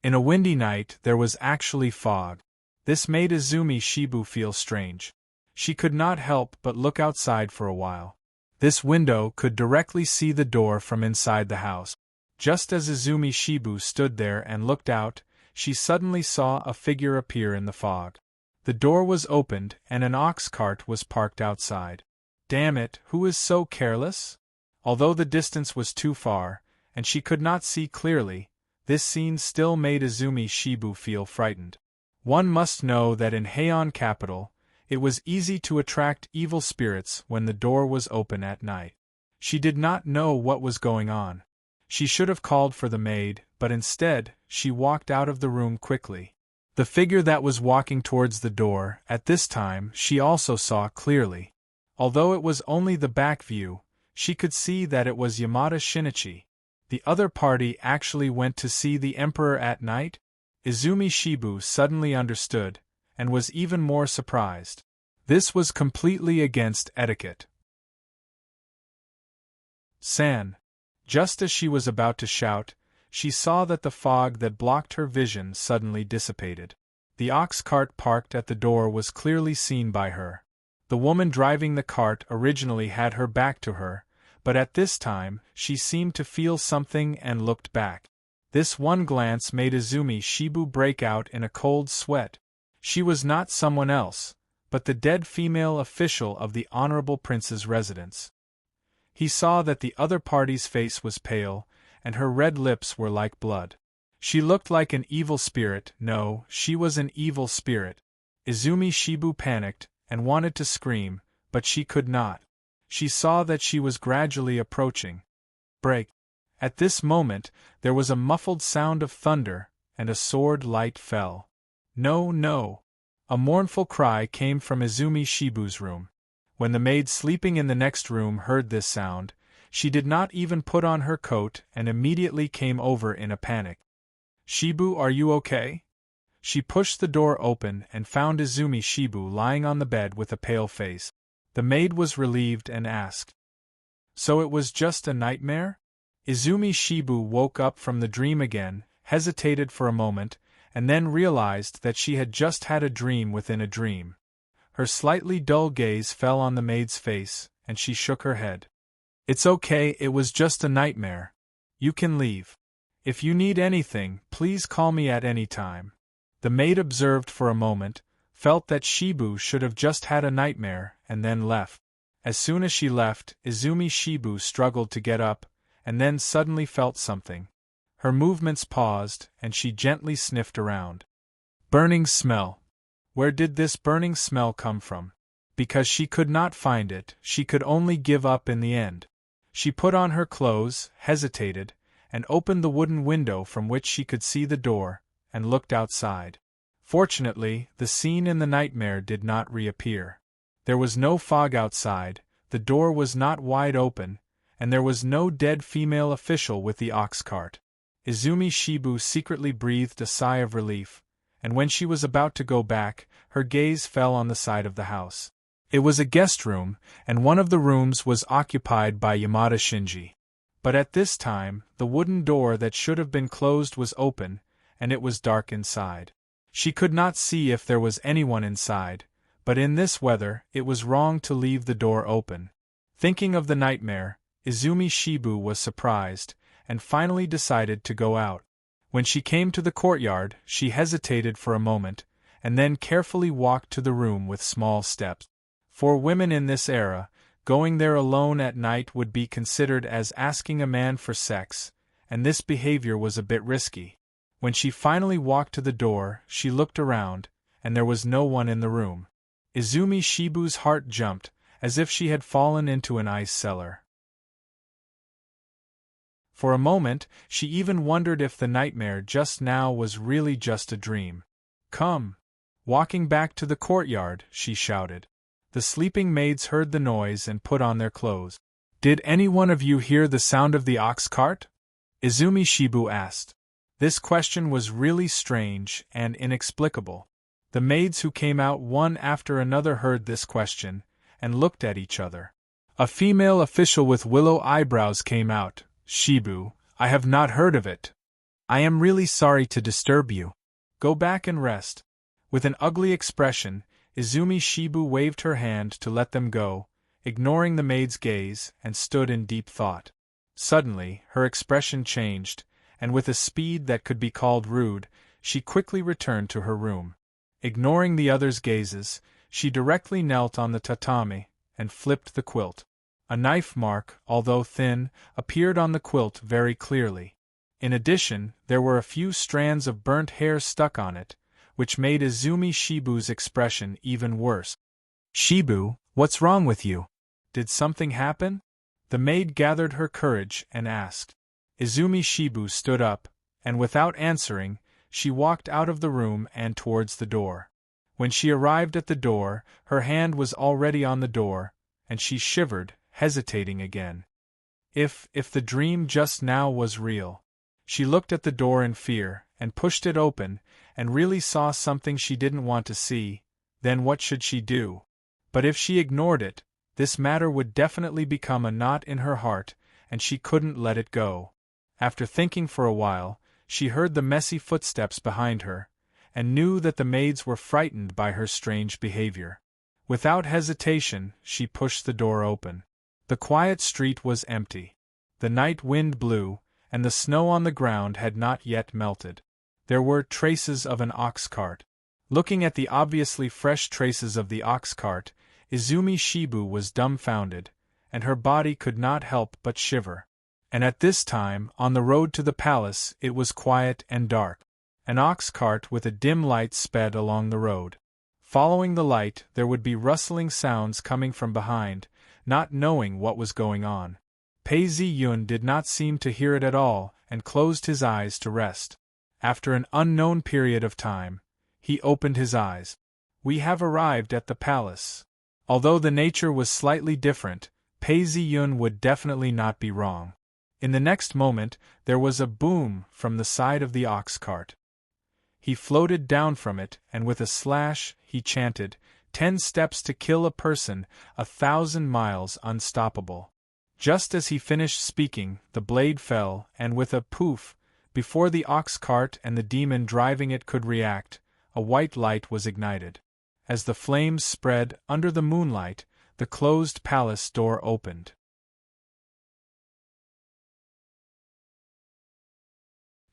In a windy night, there was actually fog. This made Izumi Shibu feel strange. She could not help but look outside for a while. This window could directly see the door from inside the house. Just as Izumi Shibu stood there and looked out, she suddenly saw a figure appear in the fog. The door was opened and an ox cart was parked outside. Damn it, who is so careless? Although the distance was too far, and she could not see clearly, this scene still made Izumi Shibu feel frightened. One must know that in Heian capital, it was easy to attract evil spirits when the door was open at night. She did not know what was going on. She should have called for the maid, but instead, she walked out of the room quickly. The figure that was walking towards the door, at this time, she also saw clearly. Although it was only the back view, she could see that it was Yamada Shinichi. The other party actually went to see the emperor at night? Izumi Shibu suddenly understood, and was even more surprised. This was completely against etiquette. San. Just as she was about to shout, she saw that the fog that blocked her vision suddenly dissipated. The ox cart parked at the door was clearly seen by her. The woman driving the cart originally had her back to her, but at this time, she seemed to feel something and looked back. This one glance made Izumi Shibu break out in a cold sweat. She was not someone else, but the dead female official of the honorable prince's residence. He saw that the other party's face was pale, and her red lips were like blood. She looked like an evil spirit. No, she was an evil spirit. Izumi Shibu panicked, and wanted to scream, but she could not. She saw that she was gradually approaching. Break! At this moment, there was a muffled sound of thunder, and a sword light fell. No, no! A mournful cry came from Izumi Shibu's room. When the maid sleeping in the next room heard this sound, she did not even put on her coat and immediately came over in a panic. Shibu, are you okay? She pushed the door open and found Izumi Shibu lying on the bed with a pale face. The maid was relieved and asked, "So it was just a nightmare?" Izumi Shibu woke up from the dream again, hesitated for a moment, and then realized that she had just had a dream within a dream. Her slightly dull gaze fell on the maid's face, and she shook her head. "It's okay, it was just a nightmare. You can leave. If you need anything, please call me at any time." The maid observed for a moment, felt that Shibu should have just had a nightmare, and then left. As soon as she left, Izumi Shibu struggled to get up, and then suddenly felt something. Her movements paused, and she gently sniffed around. Burning smell. Where did this burning smell come from? Because she could not find it, she could only give up in the end. She put on her clothes, hesitated, and opened the wooden window from which she could see the door, and looked outside. Fortunately, the scene in the nightmare did not reappear. There was no fog outside, the door was not wide open, and there was no dead female official with the ox cart. Izumi Shibu secretly breathed a sigh of relief, and when she was about to go back, her gaze fell on the side of the house. It was a guest room, and one of the rooms was occupied by Yamada Shinji. But at this time, the wooden door that should have been closed was open, and it was dark inside. She could not see if there was anyone inside, but in this weather, it was wrong to leave the door open. Thinking of the nightmare, Izumi Shibu was surprised, and finally decided to go out. When she came to the courtyard, she hesitated for a moment, and then carefully walked to the room with small steps. For women in this era, going there alone at night would be considered as asking a man for sex, and this behavior was a bit risky. When she finally walked to the door, she looked around, and there was no one in the room. Izumi Shibu's heart jumped, as if she had fallen into an ice cellar. For a moment, she even wondered if the nightmare just now was really just a dream. "Come!" Walking back to the courtyard, she shouted. The sleeping maids heard the noise and put on their clothes. "Did any one of you hear the sound of the ox cart?" Izumi Shibu asked. This question was really strange and inexplicable. The maids who came out one after another heard this question, and looked at each other. A female official with willow eyebrows came out. "Shibu, I have not heard of it. I am really sorry to disturb you. Go back and rest." With an ugly expression, Izumi Shibu waved her hand to let them go, ignoring the maid's gaze, and stood in deep thought. Suddenly, her expression changed, and with a speed that could be called rude, she quickly returned to her room. Ignoring the others' gazes, she directly knelt on the tatami, and flipped the quilt. A knife mark, although thin, appeared on the quilt very clearly. In addition, there were a few strands of burnt hair stuck on it, which made Izumi Shibu's expression even worse. "Shibu, what's wrong with you? Did something happen?" The maid gathered her courage and asked. Izumi Shibu stood up, and without answering, she walked out of the room and towards the door. When she arrived at the door, her hand was already on the door, and she shivered, hesitating again. If the dream just now was real. She looked at the door in fear, and pushed it open, and really saw something she didn't want to see. Then what should she do? But if she ignored it, this matter would definitely become a knot in her heart, and she couldn't let it go. After thinking for a while, she heard the messy footsteps behind her, and knew that the maids were frightened by her strange behavior. Without hesitation, she pushed the door open. The quiet street was empty. The night wind blew, and the snow on the ground had not yet melted. There were traces of an ox cart. Looking at the obviously fresh traces of the ox cart, Izumi Shibu was dumbfounded, and her body could not help but shiver. And at this time, on the road to the palace, it was quiet and dark. An ox cart with a dim light sped along the road. Following the light, there would be rustling sounds coming from behind, not knowing what was going on. Pei Zi-yun did not seem to hear it at all, and closed his eyes to rest. After an unknown period of time, he opened his eyes. "We have arrived at the palace." Although the nature was slightly different, Pei Zi-yun would definitely not be wrong. In the next moment, there was a boom from the side of the ox cart. He floated down from it, and with a slash, he chanted, 10 steps to kill a person, 1,000 miles unstoppable. Just as he finished speaking, the blade fell, and with a poof, before the ox cart and the demon driving it could react, a white light was ignited. As the flames spread under the moonlight, the closed palace door opened.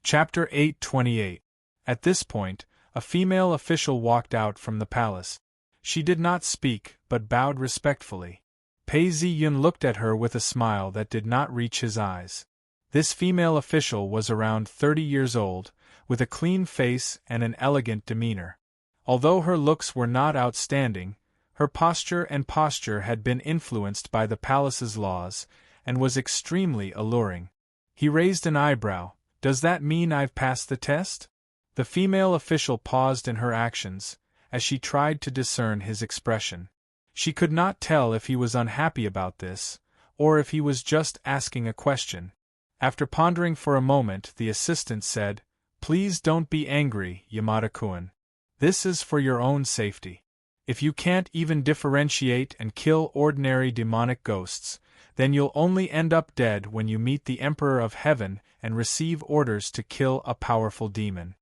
Chapter 828. At this point, a female official walked out from the palace. She did not speak, but bowed respectfully. Pei Zi-yun looked at her with a smile that did not reach his eyes. This female official was around 30 years old, with a clean face and an elegant demeanor. Although her looks were not outstanding, her posture had been influenced by the palace's laws, and was extremely alluring. He raised an eyebrow. "Does that mean I've passed the test?" The female official paused in her actions, as she tried to discern his expression. She could not tell if he was unhappy about this, or if he was just asking a question. After pondering for a moment, the assistant said, "Please don't be angry, Yamada-kun. This is for your own safety. If you can't even differentiate and kill ordinary demonic ghosts, then you'll only end up dead when you meet the Emperor of Heaven and receive orders to kill a powerful demon."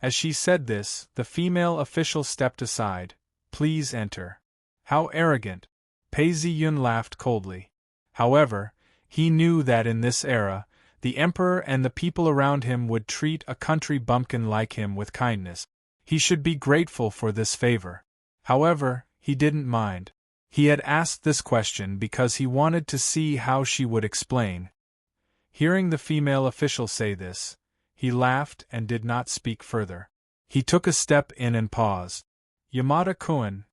As she said this, the female official stepped aside. "Please enter." How arrogant! Pei Zi-yun laughed coldly. However, he knew that in this era, the Emperor and the people around him would treat a country bumpkin like him with kindness. He should be grateful for this favor. However, he didn't mind. He had asked this question because he wanted to see how she would explain. Hearing the female official say this, he laughed and did not speak further. He took a step in and paused. Yamada-kun.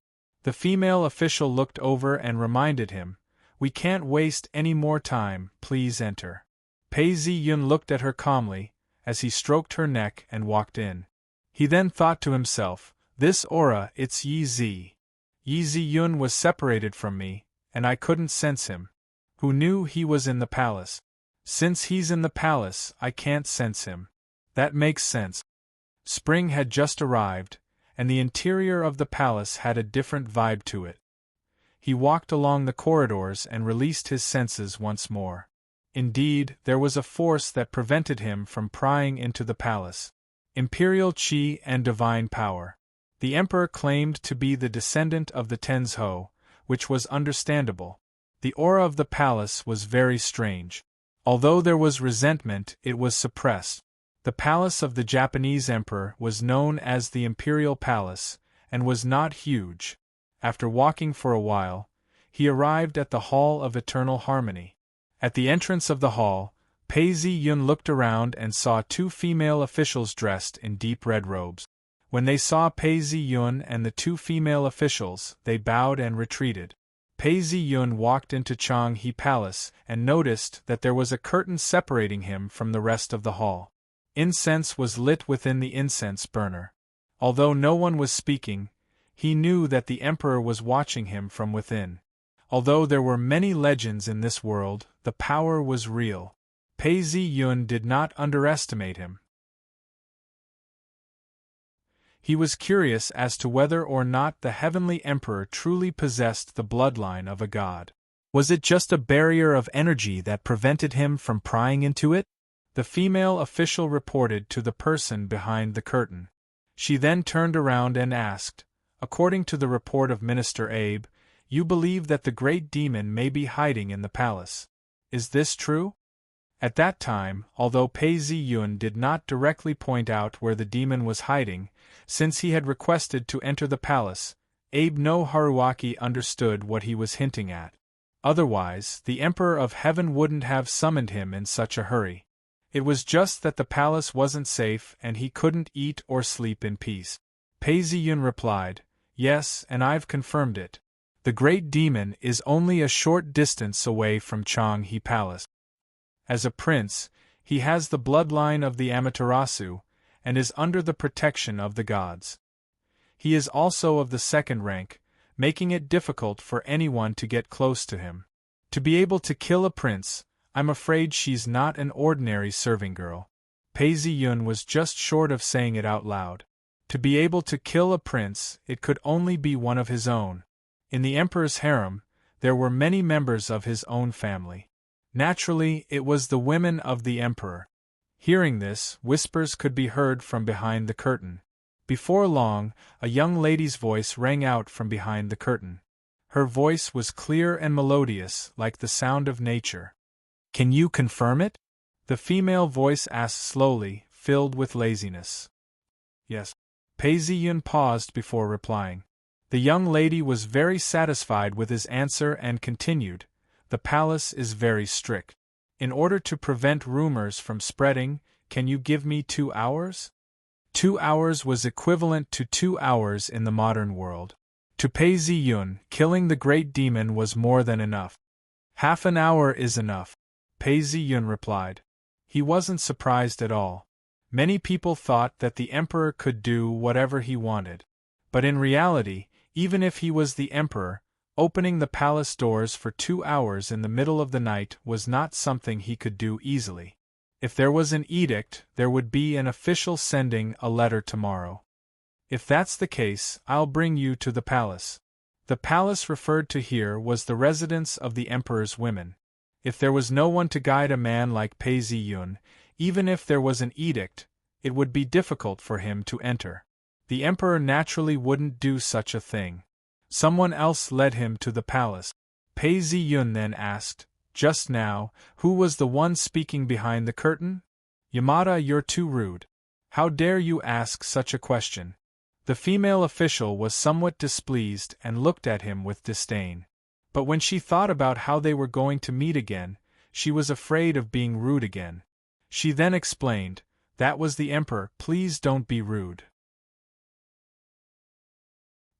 The female official looked over and reminded him, "We can't waste any more time, please enter." Pei Zi-yun looked at her calmly, as he stroked her neck and walked in. He then thought to himself, "This aura, it's Yi Zi. Yi Zi-yun was separated from me, and I couldn't sense him. Who knew he was in the palace? Since he's in the palace, I can't sense him. That makes sense." Spring had just arrived, and the interior of the palace had a different vibe to it. He walked along the corridors and released his senses once more. Indeed, there was a force that prevented him from prying into the palace. Imperial qi and divine power. The emperor claimed to be the descendant of the Tensho, which was understandable. The aura of the palace was very strange. Although there was resentment, it was suppressed. The palace of the Japanese emperor was known as the Imperial Palace, and was not huge. After walking for a while, he arrived at the Hall of Eternal Harmony. At the entrance of the hall, Pei Zi-yun looked around and saw two female officials dressed in deep red robes. When they saw Pei Zi-yun and the two female officials, they bowed and retreated. Pei Zi-yun walked into Changhe Palace and noticed that there was a curtain separating him from the rest of the hall. Incense was lit within the incense burner. Although no one was speaking, he knew that the emperor was watching him from within. Although there were many legends in this world, the power was real. Pei Zi-yun did not underestimate him. He was curious as to whether or not the heavenly emperor truly possessed the bloodline of a god. Was it just a barrier of energy that prevented him from prying into it? The female official reported to the person behind the curtain. She then turned around and asked, "According to the report of Minister Abe, you believe that the great demon may be hiding in the palace. Is this true?" At that time, although Pei Zi-yun did not directly point out where the demon was hiding, since he had requested to enter the palace, Abe no Haruaki understood what he was hinting at. Otherwise, the Emperor of Heaven wouldn't have summoned him in such a hurry. It was just that the palace wasn't safe and he couldn't eat or sleep in peace. Pei Zi-yun replied, "Yes, and I've confirmed it. The great demon is only a short distance away from Changhe Palace. As a prince, he has the bloodline of the Amaterasu, and is under the protection of the gods. He is also of the second rank, making it difficult for anyone to get close to him. To be able to kill a prince, I'm afraid she's not an ordinary serving girl." Pei Zi-yun was just short of saying it out loud. To be able to kill a prince, it could only be one of his own. In the emperor's harem, there were many members of his own family. Naturally, it was the women of the emperor. Hearing this, whispers could be heard from behind the curtain. Before long, a young lady's voice rang out from behind the curtain. Her voice was clear and melodious, like the sound of nature. "Can you confirm it?" the female voice asked slowly, filled with laziness. "Yes." Pei Zi-yun paused before replying. The young lady was very satisfied with his answer and continued, "The palace is very strict. In order to prevent rumors from spreading, can you give me 2 hours? 2 hours was equivalent to 2 hours in the modern world. To Pei Zi-yun, killing the great demon was more than enough. "Half an hour is enough," Pei Zi-yun replied. He wasn't surprised at all. Many people thought that the emperor could do whatever he wanted. But in reality, even if he was the emperor, opening the palace doors for 2 hours in the middle of the night was not something he could do easily. If there was an edict, there would be an official sending a letter tomorrow. "If that's the case, I'll bring you to the palace." The palace referred to here was the residence of the emperor's women. If there was no one to guide a man like Pei Zi-yun, even if there was an edict, it would be difficult for him to enter. The emperor naturally wouldn't do such a thing. Someone else led him to the palace. Pei Zi-yun then asked, "Just now, who was the one speaking behind the curtain?" "Yamada, you're too rude. How dare you ask such a question?" The female official was somewhat displeased and looked at him with disdain. But when she thought about how they were going to meet again, She was afraid of being rude again. She then explained, "That was the Emperor, please don't be rude."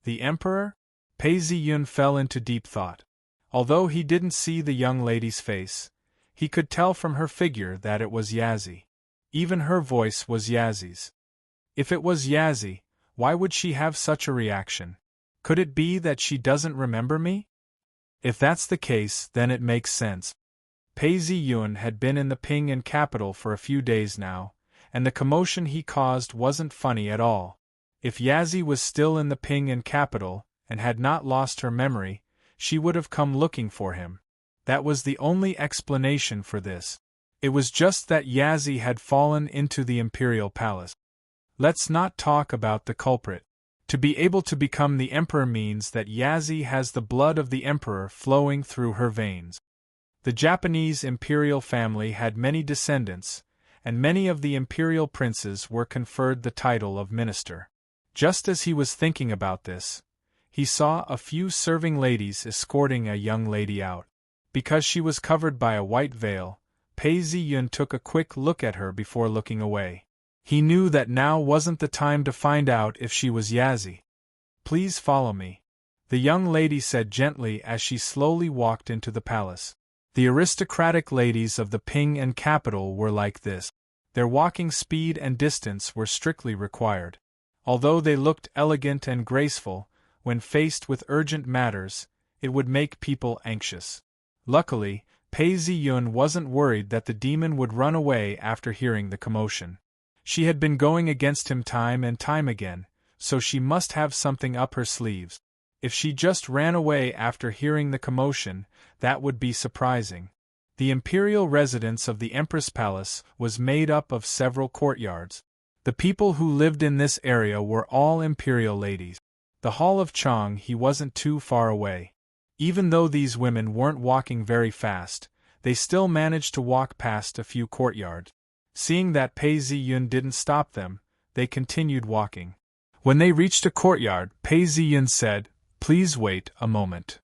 The Emperor? Pei Ziyun fell into deep thought. Although he didn't see the young lady's face, he could tell from her figure that it was Yazi. Even her voice was Yazi's. If it was Yazi, why would she have such a reaction? Could it be that she doesn't remember me? If that's the case, then it makes sense. Pei Ziyun had been in the Ping capital for a few days now, and the commotion he caused wasn't funny at all. If Yazi was still in the Ping capital, and had not lost her memory, she would have come looking for him. That was the only explanation for this. It was just that Yazi had fallen into the imperial palace. Let's not talk about the culprit. To be able to become the emperor means that Yazi has the blood of the emperor flowing through her veins. The Japanese imperial family had many descendants, and many of the imperial princes were conferred the title of minister. Just as he was thinking about this, he saw a few serving ladies escorting a young lady out. Because she was covered by a white veil, Pei Ziyun took a quick look at her before looking away. He knew that now wasn't the time to find out if she was Yazi. "Please follow me," the young lady said gently as she slowly walked into the palace. The aristocratic ladies of the Ping capital were like this. Their walking speed and distance were strictly required. Although they looked elegant and graceful, when faced with urgent matters, it would make people anxious. Luckily, Pei Ziyun wasn't worried that the demon would run away after hearing the commotion. She had been going against him time and time again, so she must have something up her sleeves. If she just ran away after hearing the commotion, that would be surprising. The imperial residence of the Empress Palace was made up of several courtyards. The people who lived in this area were all imperial ladies. The Hall of Chang he wasn't too far away. Even though these women weren't walking very fast, they still managed to walk past a few courtyards. Seeing that Pei Ziyun didn't stop them, they continued walking. When they reached a courtyard, Pei Ziyun said, "Please wait a moment."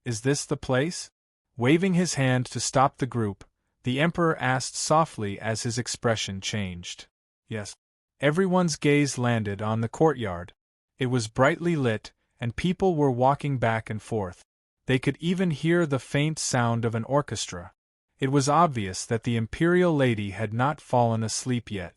"Is this the place?" Waving his hand to stop the group, the Emperor asked softly as his expression changed. "Yes." Everyone's gaze landed on the courtyard. It was brightly lit, and people were walking back and forth. They could even hear the faint sound of an orchestra. It was obvious that the imperial lady had not fallen asleep yet.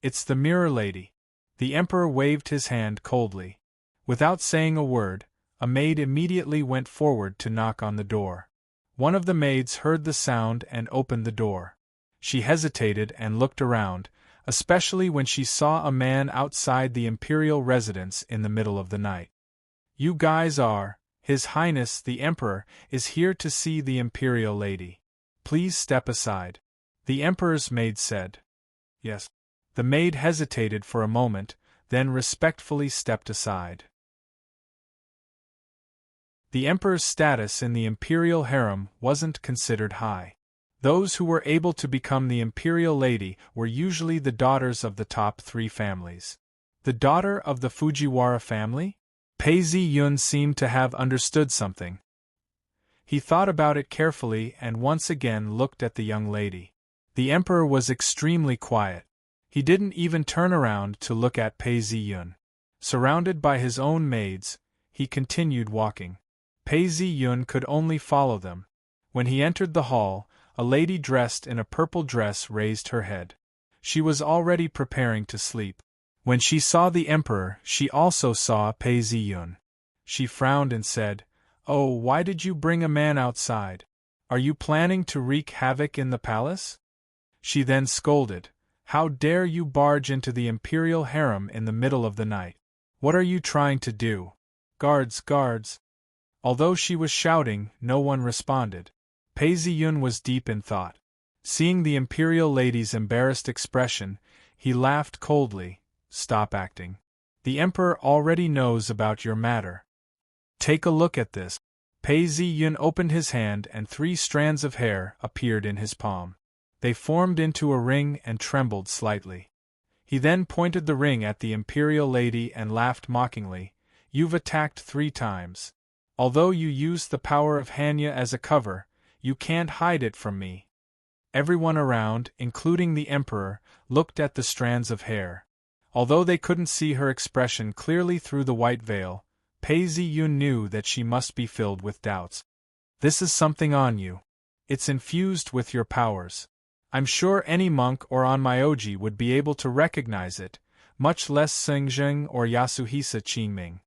"It's the mirror lady." The Emperor waved his hand coldly. Without saying a word, a maid immediately went forward to knock on the door. One of the maids heard the sound and opened the door. She hesitated and looked around, especially when she saw a man outside the imperial residence in the middle of the night. "You guys are, His Highness the Emperor is here to see the imperial lady. Please step aside," the Emperor's maid said. "Yes." The maid hesitated for a moment, then respectfully stepped aside. The Emperor's status in the imperial harem wasn't considered high. Those who were able to become the imperial lady were usually the daughters of the top 3 families. The daughter of the Fujiwara family? Pei Ziyun seemed to have understood something. He thought about it carefully and once again looked at the young lady. The Emperor was extremely quiet. He didn't even turn around to look at Pei Ziyun. Surrounded by his own maids, he continued walking. Pei Ziyun could only follow them. When he entered the hall, a lady dressed in a purple dress raised her head. She was already preparing to sleep. When she saw the Emperor, she also saw Pei Ziyun. She frowned and said, "Oh, why did you bring a man outside? Are you planning to wreak havoc in the palace?" She then scolded, "How dare you barge into the imperial harem in the middle of the night? What are you trying to do? Guards, guards!" Although she was shouting, no one responded. Pei Ziyun was deep in thought. Seeing the imperial lady's embarrassed expression, he laughed coldly. "Stop acting. The Emperor already knows about your matter. Take a look at this." Pei Ziyun opened his hand and 3 strands of hair appeared in his palm. They formed into a ring and trembled slightly. He then pointed the ring at the imperial lady and laughed mockingly. "You've attacked 3 times. Although you used the power of Hanya as a cover, you can't hide it from me. Everyone around, including the emperor, looked at the strands of hair. Although they couldn't see her expression clearly through the white veil, Pei Ziyun knew that she must be filled with doubts. This is something on you. It's infused with your powers. I'm sure any monk or onmyoji would be able to recognize it, much less Xingzheng or Yasuhisa Qingming.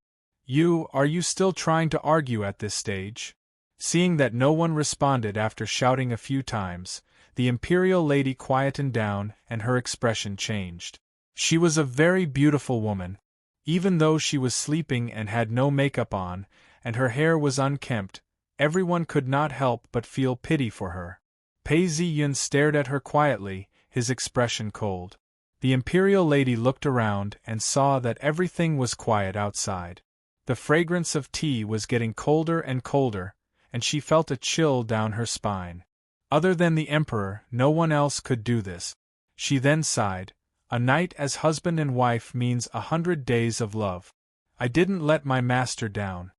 Are you still trying to argue at this stage? Seeing that no one responded after shouting a few times, the imperial lady quietened down and her expression changed. She was a very beautiful woman. Even though she was sleeping and had no makeup on, and her hair was unkempt, everyone could not help but feel pity for her. Pei Ziyun stared at her quietly, his expression cold. The imperial lady looked around and saw that everything was quiet outside. The fragrance of tea was getting colder and colder, and she felt a chill down her spine. Other than the emperor, no one else could do this. She then sighed. A night as husband and wife means 100 days of love. I didn't let my master down.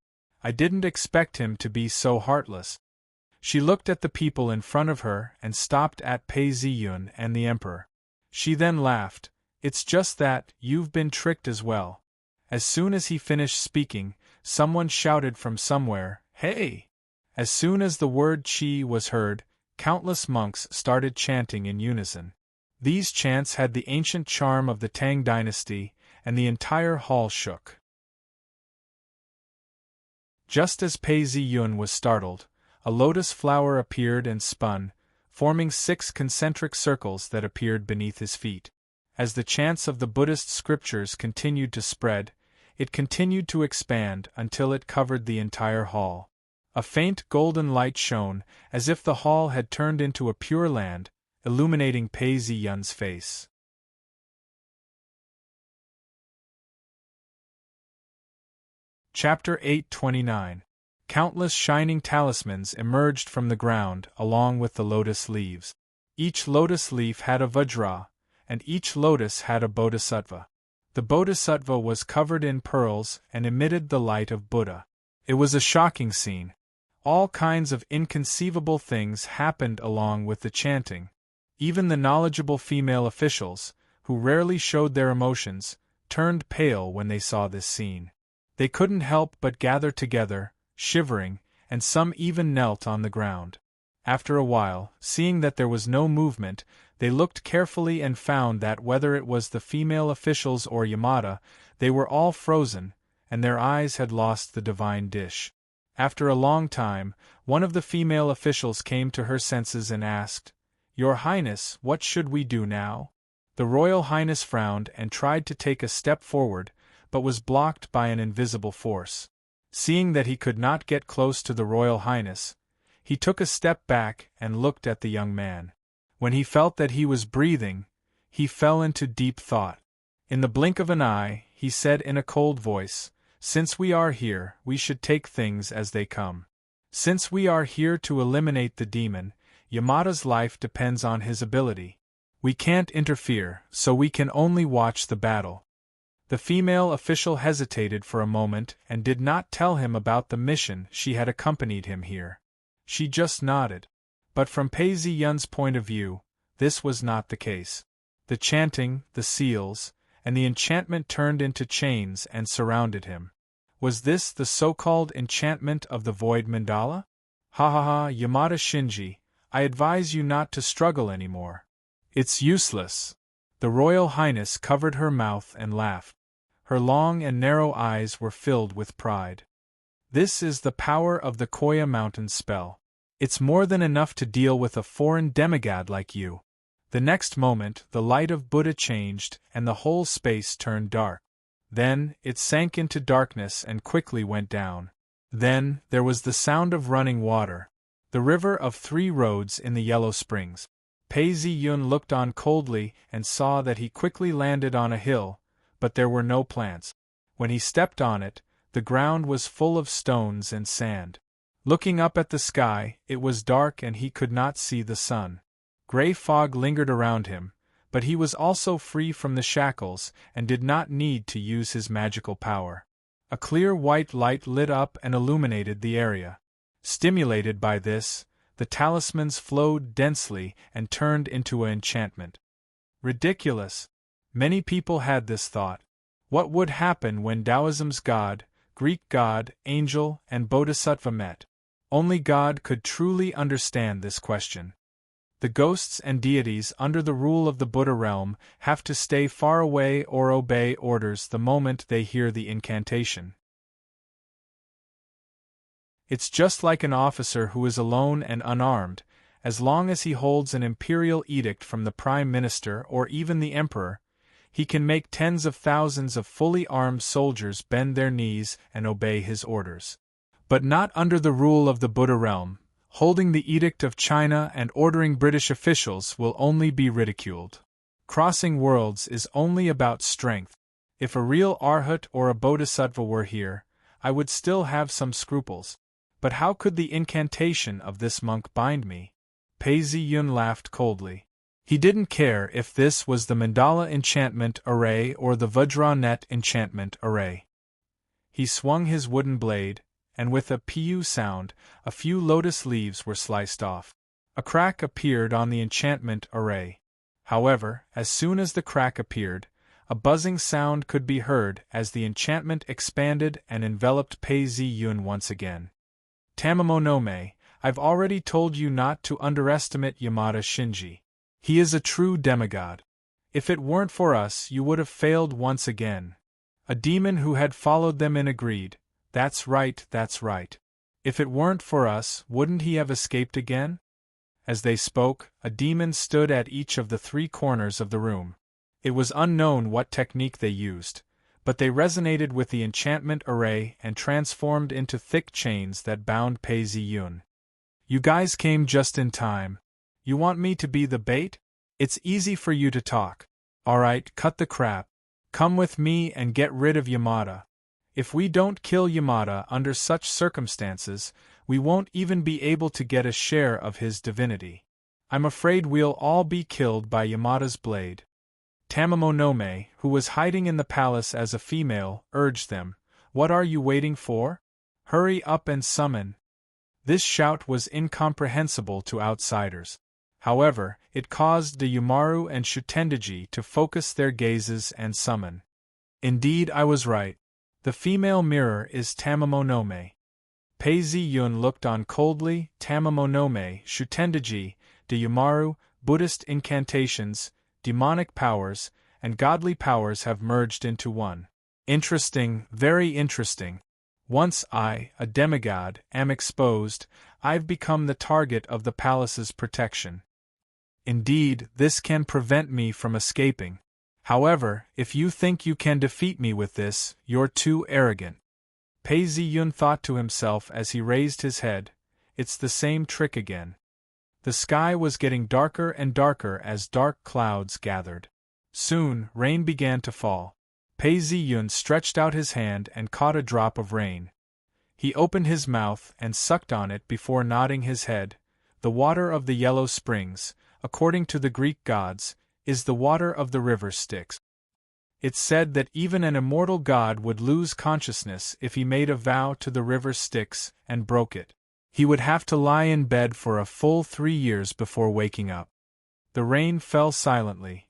I didn't expect him to be so heartless. She looked at the people in front of her and stopped at Pei Ziyun and the emperor. She then laughed. It's just that, you've been tricked as well. As soon as he finished speaking, someone shouted from somewhere, "Hey!" As soon as the word "Qi" was heard, countless monks started chanting in unison. These chants had the ancient charm of the Tang dynasty, and the entire hall shook. Just as Pei Ziyun was startled, a lotus flower appeared and spun, forming 6 concentric circles that appeared beneath his feet. As the chants of the Buddhist scriptures continued to spread, it continued to expand until it covered the entire hall. A faint golden light shone, as if the hall had turned into a pure land, illuminating Pei Ziyun's face. Chapter 829. Countless shining talismans emerged from the ground along with the lotus leaves. Each lotus leaf had a vajra, and each lotus had a bodhisattva. The bodhisattva was covered in pearls and emitted the light of Buddha. It was a shocking scene. All kinds of inconceivable things happened along with the chanting. Even the knowledgeable female officials, who rarely showed their emotions, turned pale when they saw this scene. They couldn't help but gather together, shivering, and some even knelt on the ground. After a while, seeing that there was no movement, they looked carefully and found that whether it was the female officials or Yamada, they were all frozen, and their eyes had lost the divine dish. After a long time, one of the female officials came to her senses and asked, "Your Highness, what should we do now?" The Royal Highness frowned and tried to take a step forward, but was blocked by an invisible force. Seeing that he could not get close to the Royal Highness, he took a step back and looked at the young man. When he felt that he was breathing, he fell into deep thought. In the blink of an eye, he said in a cold voice, "Since we are here, we should take things as they come. Since we are here to eliminate the demon, Yamada's life depends on his ability. We can't interfere, so we can only watch the battle." The female official hesitated for a moment and did not tell him about the mission she had accompanied him here. She just nodded. But from Pei Ziyun's point of view, this was not the case. The chanting, the seals, and the enchantment turned into chains and surrounded him. Was this the so-called enchantment of the void mandala? Ha ha ha, Yamada Shinji, I advise you not to struggle anymore. It's useless. The Royal Highness covered her mouth and laughed. Her long and narrow eyes were filled with pride. This is the power of the Koya Mountain spell. It's more than enough to deal with a foreign demigod like you. The next moment, the light of Buddha changed and the whole space turned dark. Then, it sank into darkness and quickly went down. Then, there was the sound of running water. The river of 3 roads in the Yellow Springs. Pei Ziyun looked on coldly and saw that he quickly landed on a hill, but there were no plants. When he stepped on it, the ground was full of stones and sand. Looking up at the sky, it was dark and he could not see the sun. Gray fog lingered around him, but he was also free from the shackles and did not need to use his magical power. A clear white light lit up and illuminated the area. Stimulated by this, the talismans flowed densely and turned into an enchantment. Ridiculous! Many people had this thought. What would happen when Taoism's God, Greek god, angel, and bodhisattva met? Only God could truly understand this question. The ghosts and deities under the rule of the Buddha realm have to stay far away or obey orders the moment they hear the incantation. It's just like an officer who is alone and unarmed. As long as he holds an imperial edict from the prime minister or even the emperor, he can make tens of thousands of fully armed soldiers bend their knees and obey his orders. But not under the rule of the Buddha realm. Holding the Edict of China and ordering British officials will only be ridiculed. Crossing worlds is only about strength. If a real Arhat or a Bodhisattva were here, I would still have some scruples. But how could the incantation of this monk bind me? Pei Ziyun laughed coldly. He didn't care if this was the mandala enchantment array or the Vajranet enchantment array. He swung his wooden blade, and with a piu sound, a few lotus leaves were sliced off. A crack appeared on the enchantment array. However, as soon as the crack appeared, a buzzing sound could be heard as the enchantment expanded and enveloped Pei Ziyun once again. Tamamonome, I've already told you not to underestimate Yamada Shinji. He is a true demigod. If it weren't for us, you would have failed once again. A demon who had followed them in agreed. That's right, that's right. If it weren't for us, wouldn't he have escaped again? As they spoke, a demon stood at each of the 3 corners of the room. It was unknown what technique they used, but they resonated with the enchantment array and transformed into thick chains that bound Pei Ziyun. You guys came just in time. You want me to be the bait? It's easy for you to talk. Alright, cut the crap. Come with me and get rid of Yamada. If we don't kill Yamada under such circumstances, we won't even be able to get a share of his divinity. I'm afraid we'll all be killed by Yamada's blade. Tamamonome, who was hiding in the palace as a female, urged them. What are you waiting for? Hurry up and summon. This shout was incomprehensible to outsiders. However, it caused the Yumaru and Shutendaji to focus their gazes and summon. Indeed, I was right. The female mirror is Tamamonome. Pei Ziyun looked on coldly. Tamamonome, Shutendaji, the Yumaru, Buddhist incantations, demonic powers, and godly powers have merged into one. Interesting, very interesting. Once I, a demigod, am exposed, I've become the target of the palace's protection. Indeed, this can prevent me from escaping. However, if you think you can defeat me with this, you're too arrogant. Pei Ziyun thought to himself as he raised his head, it's the same trick again. The sky was getting darker and darker as dark clouds gathered. Soon, rain began to fall. Pei Ziyun stretched out his hand and caught a drop of rain. He opened his mouth and sucked on it before nodding his head. The water of the yellow springs, according to the Greek gods, is the water of the river Styx. It's said that even an immortal god would lose consciousness if he made a vow to the river Styx and broke it. He would have to lie in bed for a full 3 years before waking up. The rain fell silently.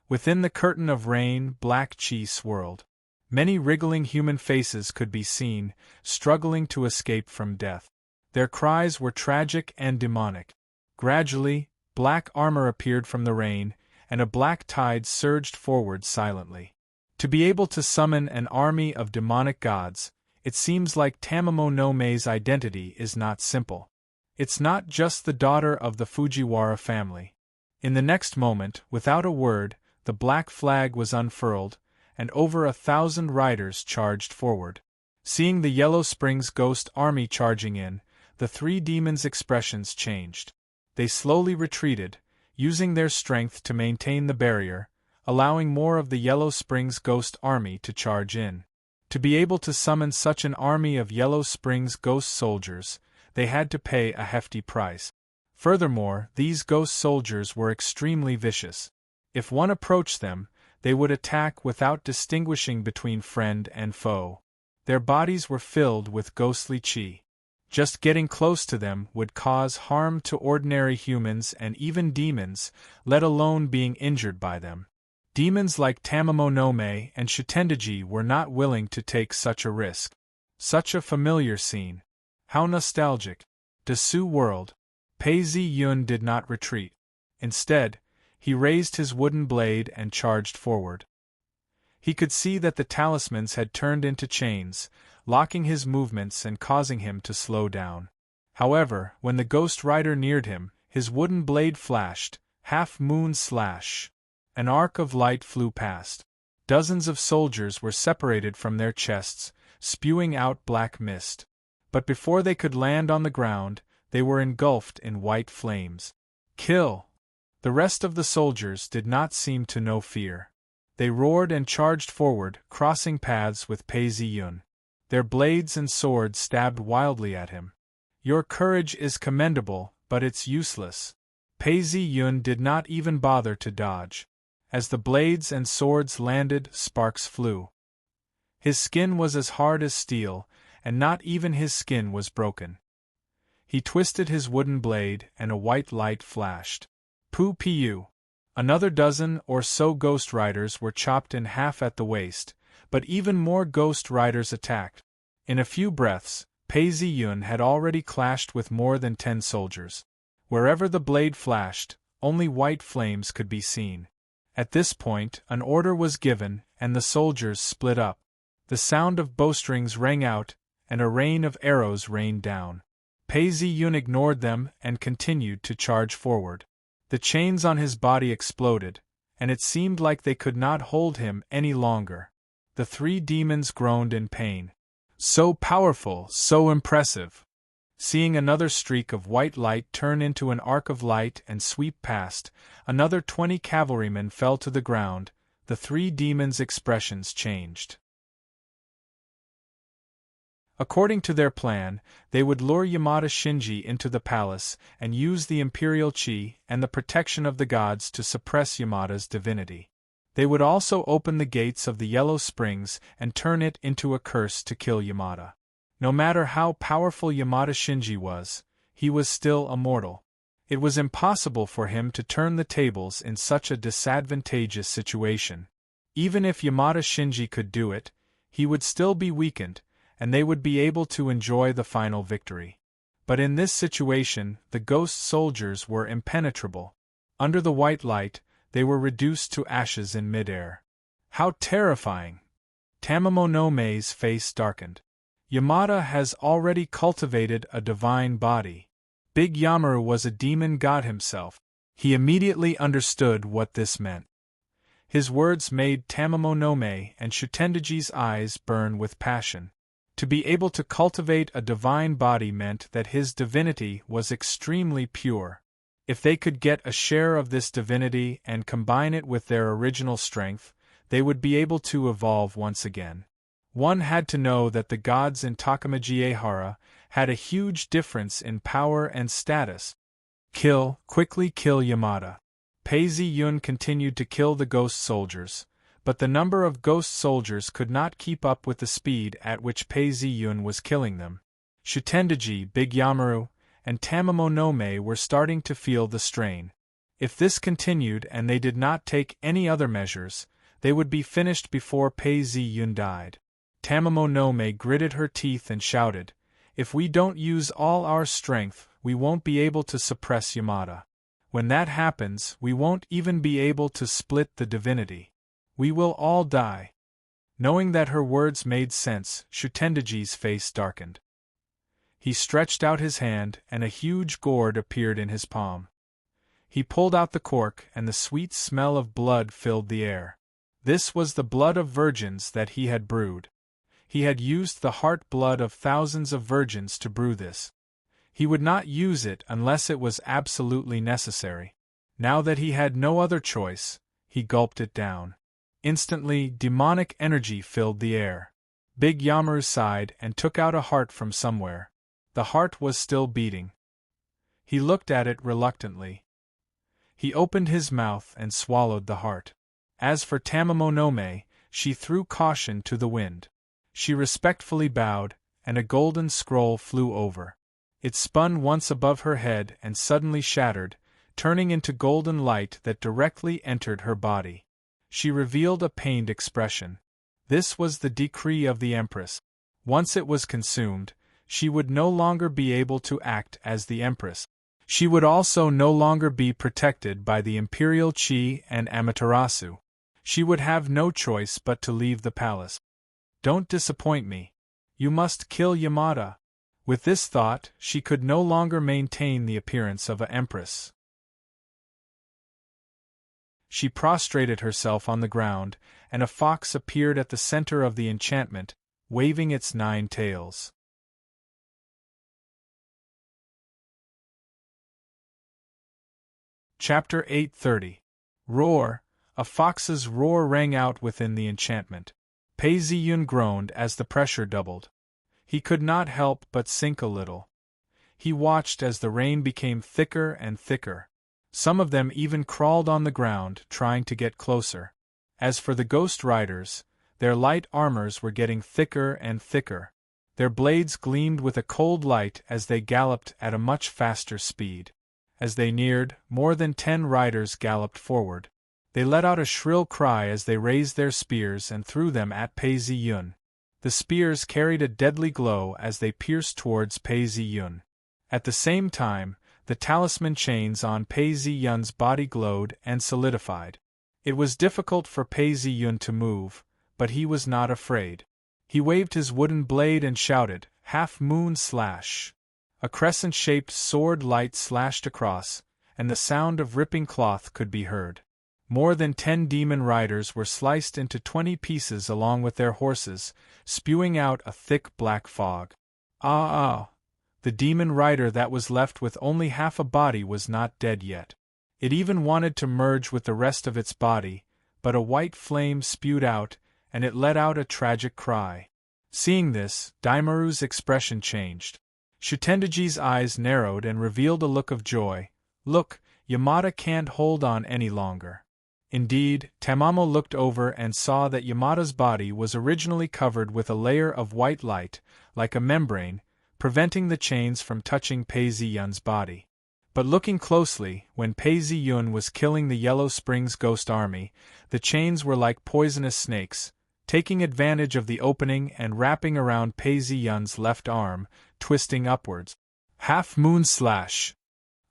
Within the curtain of rain, black chi swirled. Many wriggling human faces could be seen, struggling to escape from death. Their cries were tragic and demonic. Gradually, black armor appeared from the rain, and a black tide surged forward silently. To be able to summon an army of demonic gods, it seems like Tamamonome's identity is not simple. It's not just the daughter of the Fujiwara family. In the next moment, without a word, the black flag was unfurled, and over 1,000 riders charged forward. Seeing the Yellow Springs Ghost Army charging in, the 3 demons' expressions changed. They slowly retreated, using their strength to maintain the barrier, allowing more of the Yellow Springs Ghost Army to charge in. To be able to summon such an army of Yellow Springs Ghost soldiers, they had to pay a hefty price. Furthermore, these ghost soldiers were extremely vicious. If one approached them, they would attack without distinguishing between friend and foe. Their bodies were filled with ghostly chi. Just getting close to them would cause harm to ordinary humans and even demons, let alone being injured by them. Demons like Tamamonome and Shitendaji were not willing to take such a risk. Such a familiar scene. How nostalgic. Dessous world. Pei Zi Yun did not retreat. Instead, he raised his wooden blade and charged forward. He could see that the talismans had turned into chains, locking his movements and causing him to slow down. However, when the Ghost Rider neared him, his wooden blade flashed, half-moon slash. An arc of light flew past. Dozens of soldiers were separated from their chests, spewing out black mist. But before they could land on the ground, they were engulfed in white flames. Kill! The rest of the soldiers did not seem to know fear. They roared and charged forward, crossing paths with Pei Zi Yun. Their blades and swords stabbed wildly at him. Your courage is commendable, but it's useless. Pei Zi Yun did not even bother to dodge. As the blades and swords landed, sparks flew. His skin was as hard as steel, and not even his skin was broken. He twisted his wooden blade, and a white light flashed. Pu Piu. Another dozen or so Ghost Riders were chopped in half at the waist, but even more Ghost Riders attacked. In a few breaths, Pei Zi Yun had already clashed with more than 10 soldiers. Wherever the blade flashed, only white flames could be seen. At this point, an order was given, and the soldiers split up. The sound of bowstrings rang out, and a rain of arrows rained down. Pei Zi Yun ignored them and continued to charge forward. The chains on his body exploded, and it seemed like they could not hold him any longer. The 3 demons groaned in pain. So powerful, so impressive! Seeing another streak of white light turn into an arc of light and sweep past, another 20 cavalrymen fell to the ground. The 3 demons' expressions changed. According to their plan, they would lure Yamada Shinji into the palace and use the imperial chi and the protection of the gods to suppress Yamada's divinity. They would also open the gates of the Yellow Springs and turn it into a curse to kill Yamada. No matter how powerful Yamada Shinji was, he was still a mortal. It was impossible for him to turn the tables in such a disadvantageous situation. Even if Yamada Shinji could do it, he would still be weakened, and they would be able to enjoy the final victory. But in this situation, the ghost soldiers were impenetrable. Under the white light, they were reduced to ashes in midair. How terrifying! Tamamonome's face darkened. Yamada has already cultivated a divine body. Big Yamaru was a demon god himself. He immediately understood what this meant. His words made Tamamonome and Shutendaji's eyes burn with passion. To be able to cultivate a divine body meant that his divinity was extremely pure. If they could get a share of this divinity and combine it with their original strength, they would be able to evolve once again. One had to know that the gods in Takamajiehara had a huge difference in power and status. Quickly kill Yamada. Pei Zi Yun continued to kill the ghost soldiers, but the number of ghost soldiers could not keep up with the speed at which Pei Zi Yun was killing them. Shutendaji, Big Yamaru, and Tamamonome were starting to feel the strain. If this continued and they did not take any other measures, they would be finished before Pei Zi Yun died. Tamamonome gritted her teeth and shouted, "If we don't use all our strength, we won't be able to suppress Yamada. When that happens, we won't even be able to split the divinity. We will all die." Knowing that her words made sense, Shutendaji's face darkened. He stretched out his hand, and a huge gourd appeared in his palm. He pulled out the cork, and the sweet smell of blood filled the air. This was the blood of virgins that he had brewed. He had used the heart blood of thousands of virgins to brew this. He would not use it unless it was absolutely necessary. Now that he had no other choice, he gulped it down. Instantly, demonic energy filled the air. Big Yamaru sighed and took out a heart from somewhere. The heart was still beating. He looked at it reluctantly. He opened his mouth and swallowed the heart. As for Tamamonome, she threw caution to the wind. She respectfully bowed, and a golden scroll flew over. It spun once above her head and suddenly shattered, turning into golden light that directly entered her body. She revealed a pained expression. This was the decree of the Empress. Once it was consumed, she would no longer be able to act as the Empress. She would also no longer be protected by the Imperial Chi and Amaterasu. She would have no choice but to leave the palace. Don't disappoint me. You must kill Yamada. With this thought, she could no longer maintain the appearance of an empress. She prostrated herself on the ground, and a fox appeared at the center of the enchantment, waving its 9 tails. Chapter 830. Roar. A fox's roar rang out within the enchantment. Pei Ziyun groaned as the pressure doubled. He could not help but sink a little. He watched as the rain became thicker and thicker. Some of them even crawled on the ground, trying to get closer. As for the ghost riders, their light armors were getting thicker and thicker. Their blades gleamed with a cold light as they galloped at a much faster speed. As they neared, more than 10 riders galloped forward. They let out a shrill cry as they raised their spears and threw them at Pei Ziyun. The spears carried a deadly glow as they pierced towards Pei Ziyun. At the same time, the talisman chains on Pei Ziyun's body glowed and solidified. It was difficult for Pei Ziyun to move, but he was not afraid. He waved his wooden blade and shouted, "Half-moon slash!" A crescent-shaped sword light slashed across, and the sound of ripping cloth could be heard. More than 10 demon riders were sliced into 20 pieces along with their horses, spewing out a thick black fog. Ah! The demon rider that was left with only half a body was not dead yet. It even wanted to merge with the rest of its body, but a white flame spewed out, and it let out a tragic cry. Seeing this, Daimaru's expression changed. Shutendaji's eyes narrowed and revealed a look of joy. Look, Yamada can't hold on any longer. Indeed, Tamamo looked over and saw that Yamada's body was originally covered with a layer of white light, like a membrane, preventing the chains from touching Pei Ziyun's body. But looking closely, when Pei Ziyun was killing the Yellow Springs Ghost Army, the chains were like poisonous snakes, taking advantage of the opening and wrapping around Pei Ziyun's left arm, twisting upwards. Half-moon slash!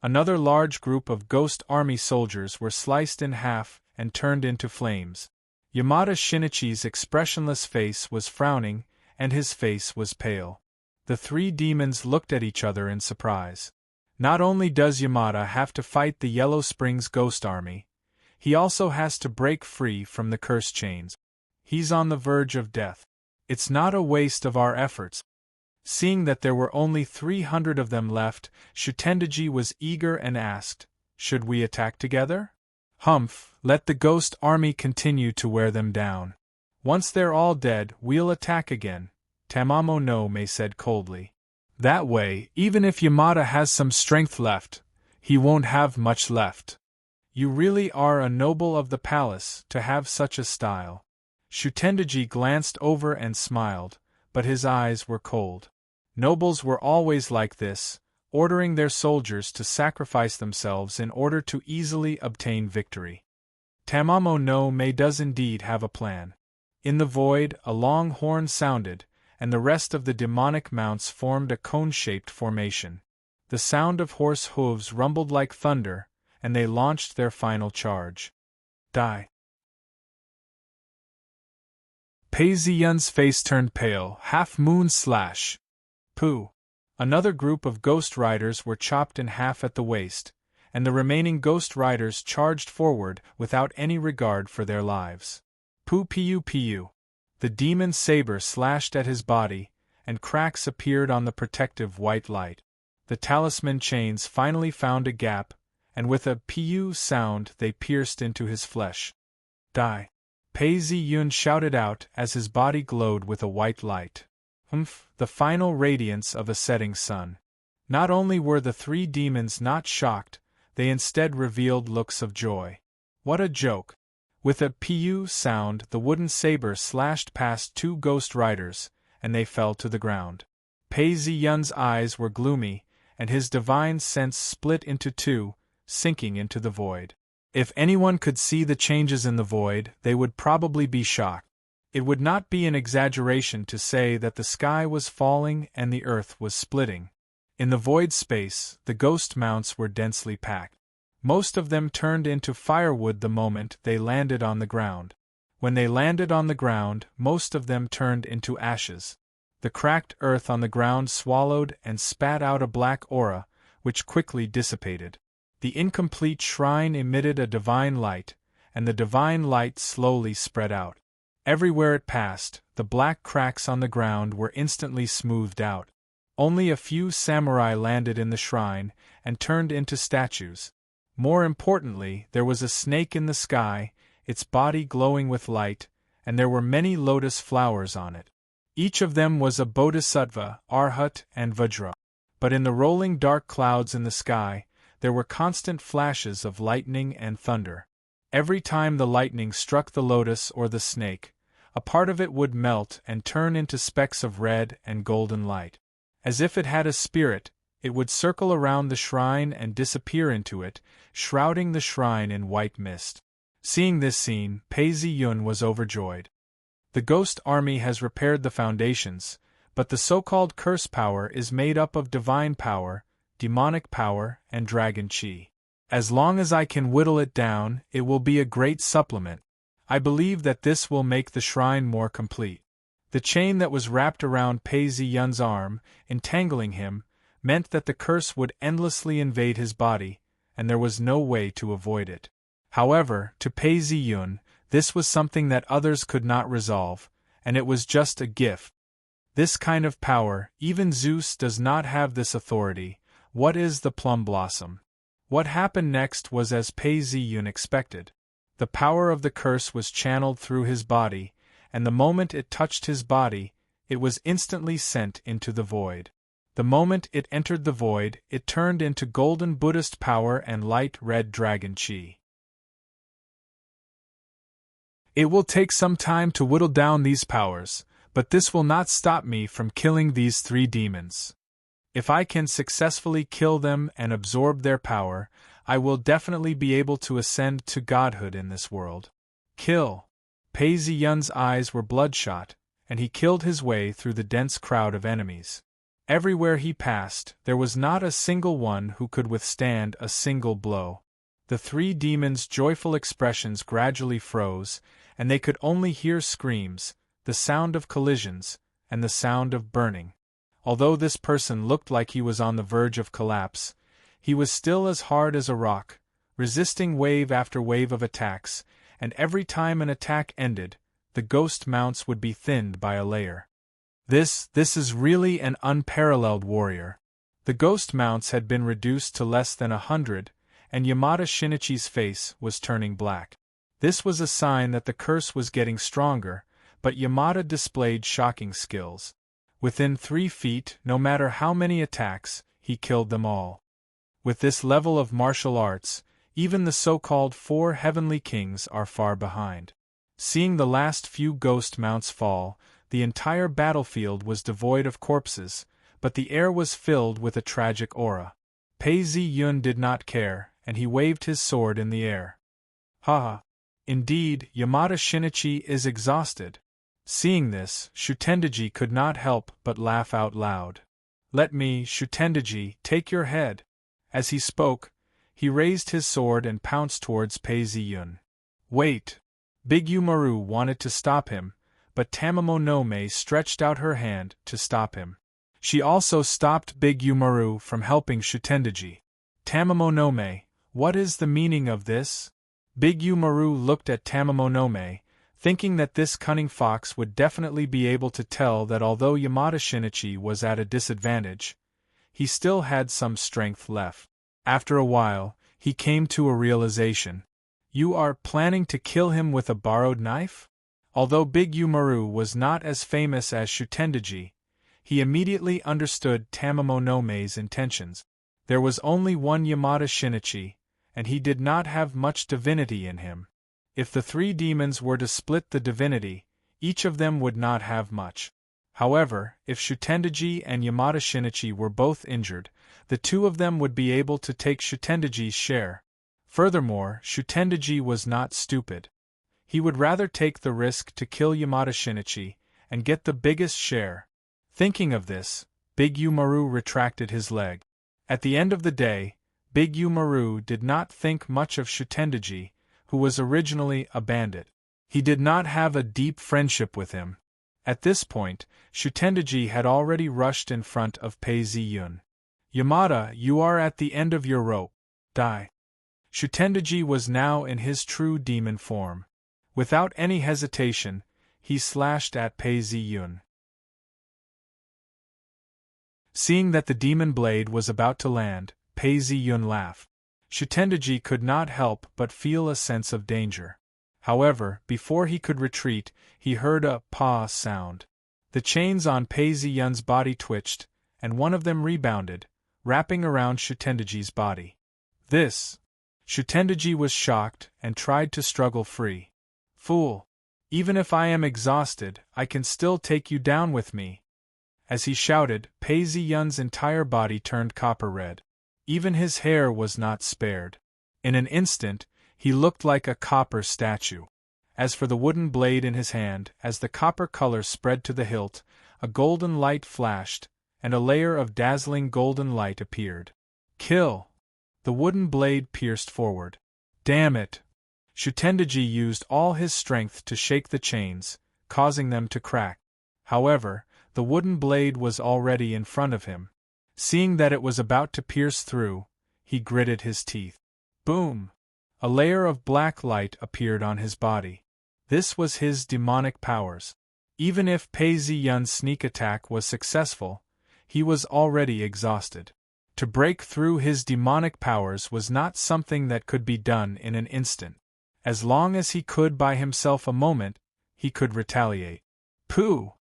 Another large group of Ghost Army soldiers were sliced in half and turned into flames. Yamada Shinichi's expressionless face was frowning, and his face was pale. The 3 demons looked at each other in surprise. Not only does Yamada have to fight the Yellow Springs Ghost Army, he also has to break free from the curse chains. He's on the verge of death. It's not a waste of our efforts. Seeing that there were only 300 of them left, Shutendaji was eager and asked, "Should we attack together?" "Humph, let the Ghost Army continue to wear them down. Once they're all dead, we'll attack again," Tamamo no Mae said coldly. "That way, even if Yamada has some strength left, he won't have much left. You really are a noble of the palace to have such a style." Shutendaji glanced over and smiled, but his eyes were cold. Nobles were always like this, ordering their soldiers to sacrifice themselves in order to easily obtain victory. Tamamo no Mae does indeed have a plan. In the void, a long horn sounded, and the rest of the demonic mounts formed a cone-shaped formation. The sound of horse hooves rumbled like thunder, and they launched their final charge. Die! Pei Ziyun's face turned pale. Half-moon slash! Pooh! Another group of Ghost Riders were chopped in half at the waist, and the remaining Ghost Riders charged forward without any regard for their lives. Poo piu piu! The demon saber slashed at his body, and cracks appeared on the protective white light. The talisman chains finally found a gap, and with a piu sound they pierced into his flesh. Die! Pei Ziyun shouted out as his body glowed with a white light. The final radiance of a setting sun. Not only were the 3 demons not shocked, they instead revealed looks of joy. What a joke! With a piu sound, the wooden saber slashed past 2 Ghost Riders, and they fell to the ground. Pei Ziyun's eyes were gloomy, and his divine sense split into two, sinking into the void. If anyone could see the changes in the void, they would probably be shocked. It would not be an exaggeration to say that the sky was falling and the earth was splitting. In the void space, the ghost mounts were densely packed. Most of them turned into firewood the moment they landed on the ground. When they landed on the ground, most of them turned into ashes. The cracked earth on the ground swallowed and spat out a black aura, which quickly dissipated. The incomplete shrine emitted a divine light, and the divine light slowly spread out. Everywhere it passed, the black cracks on the ground were instantly smoothed out. Only a few samurai landed in the shrine and turned into statues. More importantly, there was a snake in the sky, its body glowing with light, and there were many lotus flowers on it. Each of them was a bodhisattva, arhat, and vajra. But in the rolling dark clouds in the sky, there were constant flashes of lightning and thunder. Every time the lightning struck the lotus or the snake, a part of it would melt and turn into specks of red and golden light. As if it had a spirit, it would circle around the shrine and disappear into it, shrouding the shrine in white mist. Seeing this scene, Pei Ziyun was overjoyed. The ghost army has repaired the foundations, but the so-called curse power is made up of divine power, demonic power, and dragon chi. As long as I can whittle it down, it will be a great supplement. I believe that this will make the shrine more complete. The chain that was wrapped around Pei Ziyun's arm, entangling him, meant that the curse would endlessly invade his body, and there was no way to avoid it. However, to Pei Ziyun, this was something that others could not resolve, and it was just a gift. This kind of power, even Zeus does not have this authority. What is the plum blossom? What happened next was as Pei Ziyun expected. The power of the curse was channeled through his body, and the moment it touched his body, it was instantly sent into the void. The moment it entered the void, it turned into golden Buddhist power and light red dragon chi. It will take some time to whittle down these powers, but this will not stop me from killing these 3 demons. If I can successfully kill them and absorb their power, I will definitely be able to ascend to godhood in this world. Kill! Pei Ziyun's eyes were bloodshot, and he killed his way through the dense crowd of enemies. Everywhere he passed, there was not a single one who could withstand a single blow. The 3 demons' joyful expressions gradually froze, and they could only hear screams, the sound of collisions, and the sound of burning. Although this person looked like he was on the verge of collapse, he was still as hard as a rock, resisting wave after wave of attacks, and every time an attack ended, the ghost mounts would be thinned by a layer. This is really an unparalleled warrior. The ghost mounts had been reduced to less than 100, and Yamada Shinichi's face was turning black. This was a sign that the curse was getting stronger, but Yamada displayed shocking skills. Within 3 feet, no matter how many attacks, he killed them all. With this level of martial arts, even the so-called 4 heavenly kings are far behind. Seeing the last few ghost mounts fall, the entire battlefield was devoid of corpses, but the air was filled with a tragic aura. Pei Ziyun did not care, and he waved his sword in the air. Ha! Indeed, Yamada Shinichi is exhausted. Seeing this, Shutendaji could not help but laugh out loud. Let me, Shutendaji, take your head. As he spoke, he raised his sword and pounced towards Pei Ziyun. Wait! Big Umaru wanted to stop him, but Tamamo no Mae stretched out her hand to stop him. She also stopped Big Umaru from helping Shutendaji. Tamamo no Mae, what is the meaning of this? Big Umaru looked at Tamamo no Mae, thinking that this cunning fox would definitely be able to tell that although Yamada Shinichi was at a disadvantage, he still had some strength left. After a while, he came to a realization. You are planning to kill him with a borrowed knife? Although Big Umaru was not as famous as Shutendaji, he immediately understood Tamamo no Mae's intentions. There was only one Yamada Shinichi, and he did not have much divinity in him. If the 3 demons were to split the divinity, each of them would not have much. However, if Shutendaji and Yamada Shinichi were both injured, the two of them would be able to take Shutendaji's share. Furthermore, Shutendaji was not stupid. He would rather take the risk to kill Yamada Shinichi and get the biggest share. Thinking of this, Big Umaru retracted his leg. At the end of the day, Big Umaru did not think much of Shutendaji, who was originally a bandit. He did not have a deep friendship with him. At this point, Shutendaji had already rushed in front of Pei Ziyun. Yamada, you are at the end of your rope. Die. Shutendaji was now in his true demon form. Without any hesitation, he slashed at Pei Ziyun. Seeing that the demon blade was about to land, Pei Ziyun laughed. Shutendaji could not help but feel a sense of danger. However, before he could retreat, he heard a "paw" sound. The chains on Pei Ziyun's body twitched, and one of them rebounded, wrapping around Shutendaji's body. Shutendaji was shocked and tried to struggle free. Fool! Even if I am exhausted, I can still take you down with me. As he shouted, Pei Ziyun's entire body turned copper red. Even his hair was not spared. In an instant, he looked like a copper statue. As for the wooden blade in his hand, as the copper color spread to the hilt, a golden light flashed, and a layer of dazzling golden light appeared. Kill! The wooden blade pierced forward. Damn it! Shutendaji used all his strength to shake the chains, causing them to crack. However, the wooden blade was already in front of him. Seeing that it was about to pierce through, he gritted his teeth. Boom! A layer of black light appeared on his body. This was his demonic powers. Even if Pei Ziyun's sneak attack was successful, he was already exhausted. To break through his demonic powers was not something that could be done in an instant. As long as he could buy himself a moment, he could retaliate. Pooh!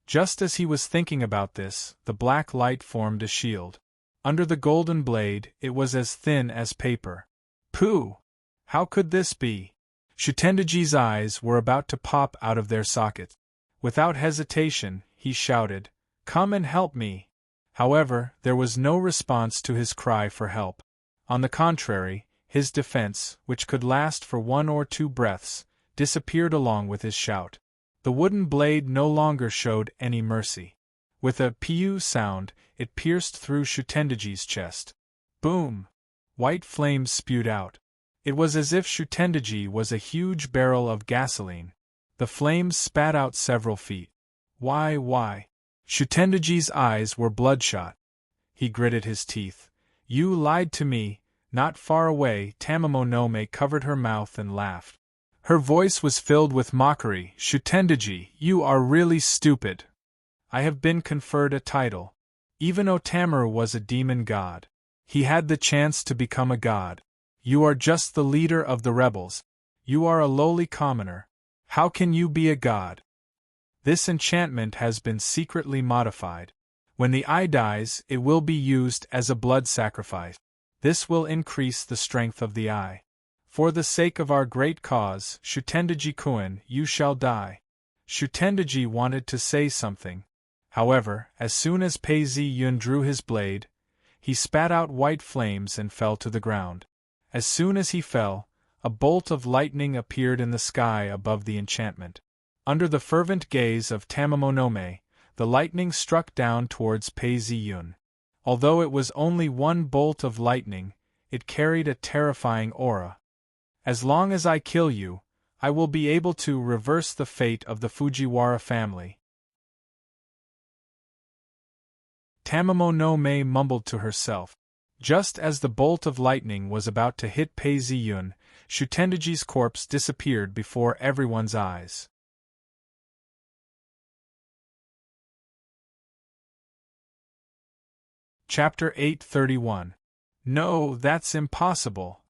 Just as he was thinking about this, the black light formed a shield. Under the golden blade, it was as thin as paper. Pooh! How could this be? Shutendaji's eyes were about to pop out of their sockets. Without hesitation, he shouted, "Come and help me!" However, there was no response to his cry for help. On the contrary, his defense, which could last for 1 or 2 breaths, disappeared along with his shout. The wooden blade no longer showed any mercy. With a "pew" sound, it pierced through Shutendaji's chest. Boom! White flames spewed out. It was as if Shutendaji was a huge barrel of gasoline. The flames spat out several feet. Why? Shutendaji's eyes were bloodshot. He gritted his teeth. You lied to me. Not far away, Tamamo no Me covered her mouth and laughed. Her voice was filled with mockery. Shutendaji, you are really stupid. I have been conferred a title. Even Otamaru was a demon god. He had the chance to become a god. You are just the leader of the rebels. You are a lowly commoner. How can you be a god? This enchantment has been secretly modified. When the eye dies, it will be used as a blood sacrifice. This will increase the strength of the eye. For the sake of our great cause, Shutendaji-kun, you shall die. Shutendaji wanted to say something. However, as soon as Pei Ziyun drew his blade, he spat out white flames and fell to the ground. As soon as he fell, a bolt of lightning appeared in the sky above the enchantment. Under the fervent gaze of Tamamo no Me, the lightning struck down towards Pei Ziyun. Although it was only one bolt of lightning, it carried a terrifying aura. As long as I kill you, I will be able to reverse the fate of the Fujiwara family. Tamamo no Me mumbled to herself. Just as the bolt of lightning was about to hit Pei Ziyun, Shutendaji's corpse disappeared before everyone's eyes. Chapter 831. No, that's impossible.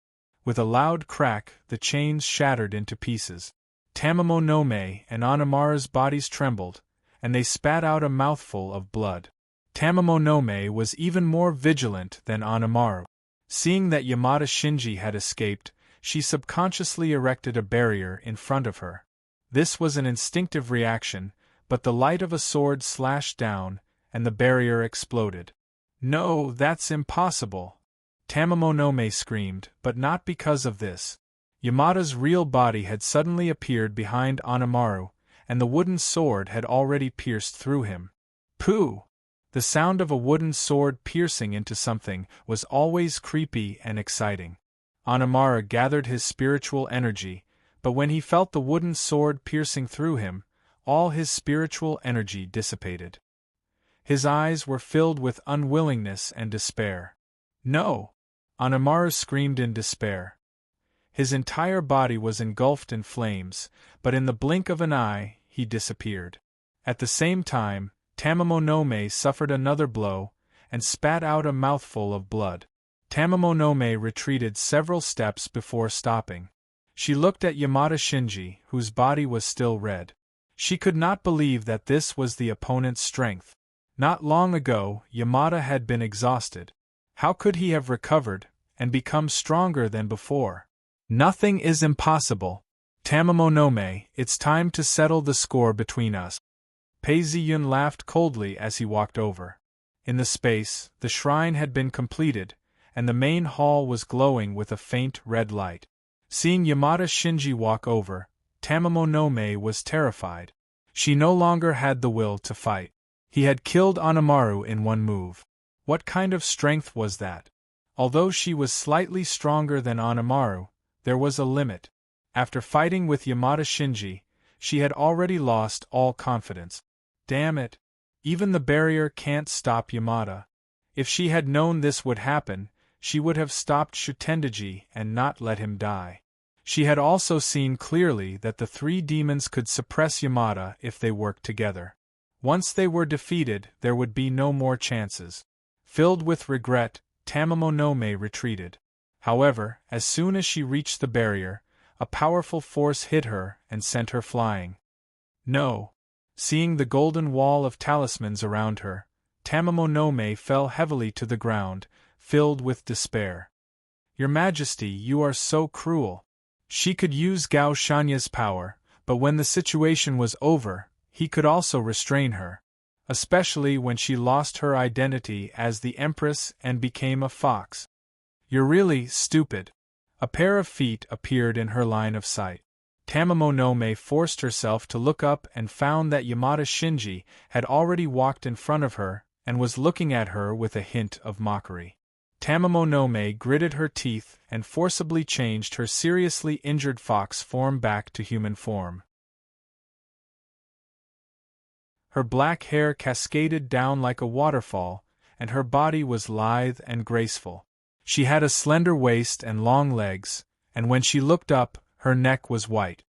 With a loud crack, the chains shattered into pieces. Tamamo no Me and Onamaru's bodies trembled, and they spat out a mouthful of blood. Tamamo no Me was even more vigilant than Onamaru. Seeing that Yamada Shinji had escaped, she subconsciously erected a barrier in front of her. This was an instinctive reaction, but the light of a sword slashed down, and the barrier exploded. No, that's impossible. Tamamo no Me screamed, but not because of this. Yamada's real body had suddenly appeared behind Anamaru, and the wooden sword had already pierced through him. Pooh! The sound of a wooden sword piercing into something was always creepy and exciting. Anamaru gathered his spiritual energy, but when he felt the wooden sword piercing through him, all his spiritual energy dissipated. His eyes were filled with unwillingness and despair. No! Anamaru screamed in despair. His entire body was engulfed in flames, but in the blink of an eye, he disappeared. At the same time, Tamamo no Me suffered another blow, and spat out a mouthful of blood. Tamamo no Me retreated several steps before stopping. She looked at Yamada Shinji, whose body was still red. She could not believe that this was the opponent's strength. Not long ago, Yamada had been exhausted. How could he have recovered, and become stronger than before? Nothing is impossible. Tamamo no Me, it's time to settle the score between us. Pei Ziyun laughed coldly as he walked over. In the space, the shrine had been completed, and the main hall was glowing with a faint red light. Seeing Yamada Shinji walk over, Tamamo no Me was terrified. She no longer had the will to fight. He had killed Anamaru in one move. What kind of strength was that? Although she was slightly stronger than Anamaru, there was a limit. After fighting with Yamada Shinji, she had already lost all confidence. Damn it! Even the barrier can't stop Yamada. If she had known this would happen, she would have stopped Shutendaji and not let him die. She had also seen clearly that the three demons could suppress Yamada if they worked together. Once they were defeated, there would be no more chances. Filled with regret, Tamamo no Me retreated. However, as soon as she reached the barrier, a powerful force hit her and sent her flying. No! Seeing the golden wall of talismans around her, Tamamo no Me fell heavily to the ground, filled with despair. Your Majesty, you are so cruel. She could use Gao Shanya's power, but when the situation was over, he could also restrain her. Especially when she lost her identity as the Empress and became a fox. You're really stupid. A pair of feet appeared in her line of sight. Tamamo no Me forced herself to look up and found that Yamada Shinji had already walked in front of her and was looking at her with a hint of mockery. Tamamo no Me gritted her teeth and forcibly changed her seriously injured fox form back to human form. Her black hair cascaded down like a waterfall, and her body was lithe and graceful. She had a slender waist and long legs, and when she looked up, her neck was white.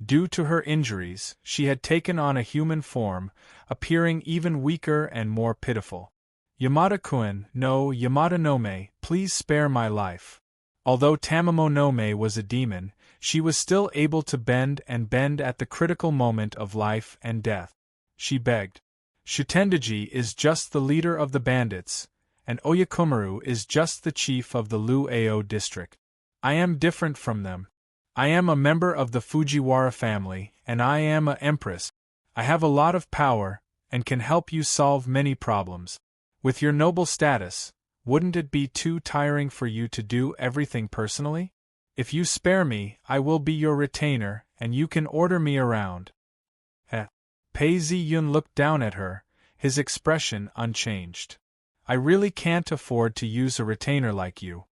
Due to her injuries, she had taken on a human form, appearing even weaker and more pitiful. Yamada-kun, no, Yamada no Me, please spare my life. Although Tamamo no Me was a demon, she was still able to bend at the critical moment of life and death. She begged. Shutendaji is just the leader of the bandits, and Oyakumaru is just the chief of the Luao district. I am different from them. I am a member of the Fujiwara family, and I am an empress. I have a lot of power, and can help you solve many problems. With your noble status, wouldn't it be too tiring for you to do everything personally? If you spare me, I will be your retainer, and you can order me around. Pei Ziyun looked down at her, his expression unchanged. I really can't afford to use a retainer like you.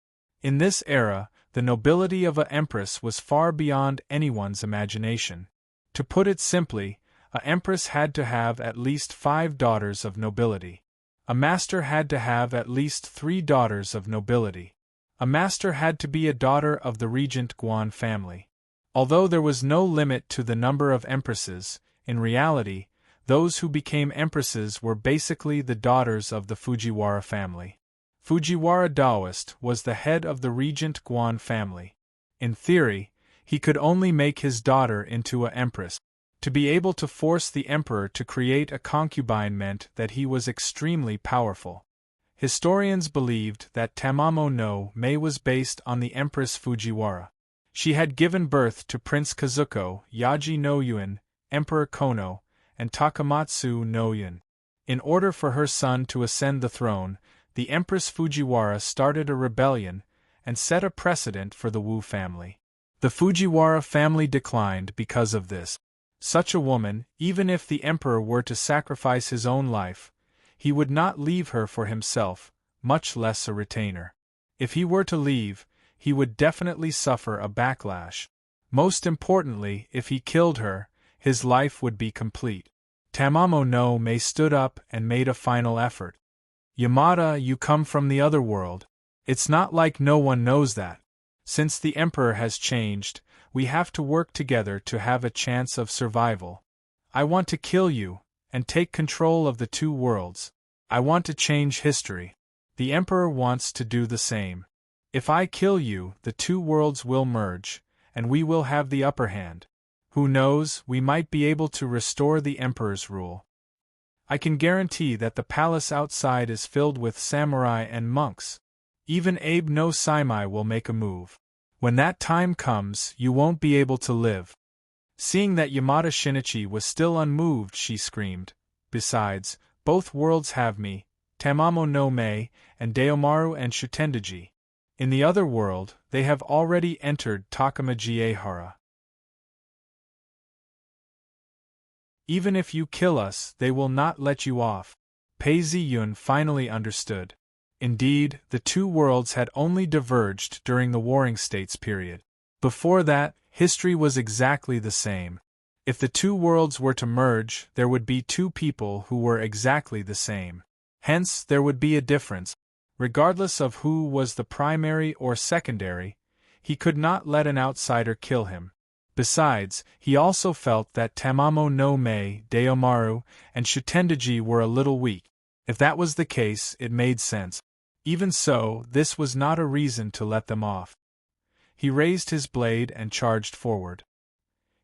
In this era, the nobility of an empress was far beyond anyone's imagination. To put it simply, an empress had to have at least 5 daughters of nobility. A master had to have at least 3 daughters of nobility. A master had to be a daughter of the regent Guan family. Although there was no limit to the number of empresses, in reality, those who became empresses were basically the daughters of the Fujiwara family. Fujiwara Daoist was the head of the regent Guan family. In theory, he could only make his daughter into an empress. To be able to force the emperor to create a concubine meant that he was extremely powerful. Historians believed that Tamamo no Me was based on the Empress Fujiwara. She had given birth to Prince Kazuko, Yaji no Yuen, Emperor Kono, and Takamatsu no Yuen. In order for her son to ascend the throne, the Empress Fujiwara started a rebellion and set a precedent for the Wu family. The Fujiwara family declined because of this. Such a woman, even if the emperor were to sacrifice his own life, he would not leave her for himself, much less a retainer. If he were to leave, he would definitely suffer a backlash. Most importantly, if he killed her, his life would be complete. Tamamo no Mae stood up and made a final effort. Yamada, you come from the other world. It's not like no one knows that. Since the emperor has changed, we have to work together to have a chance of survival. I want to kill you, and take control of the two worlds. I want to change history. The emperor wants to do the same. If I kill you, the two worlds will merge, and we will have the upper hand. Who knows, we might be able to restore the emperor's rule. I can guarantee that the palace outside is filled with samurai and monks. Even Abe no Saimai will make a move. When that time comes, you won't be able to live. Seeing that Yamada Shinichi was still unmoved, she screamed, besides, both worlds have me, Tamamo no Mae, and Daomaru and Shutendaji. In the other world, they have already entered Takama Jiehara. Even if you kill us, they will not let you off. Pei Ziyun finally understood. Indeed, the two worlds had only diverged during the Warring States period. Before that, history was exactly the same. If the two worlds were to merge, there would be two people who were exactly the same. Hence, there would be a difference. Regardless of who was the primary or secondary, he could not let an outsider kill him. Besides, he also felt that Tamamo no Mae, Daomaru, and Shutendaji were a little weak. If that was the case, it made sense. Even so, this was not a reason to let them off. He raised his blade and charged forward.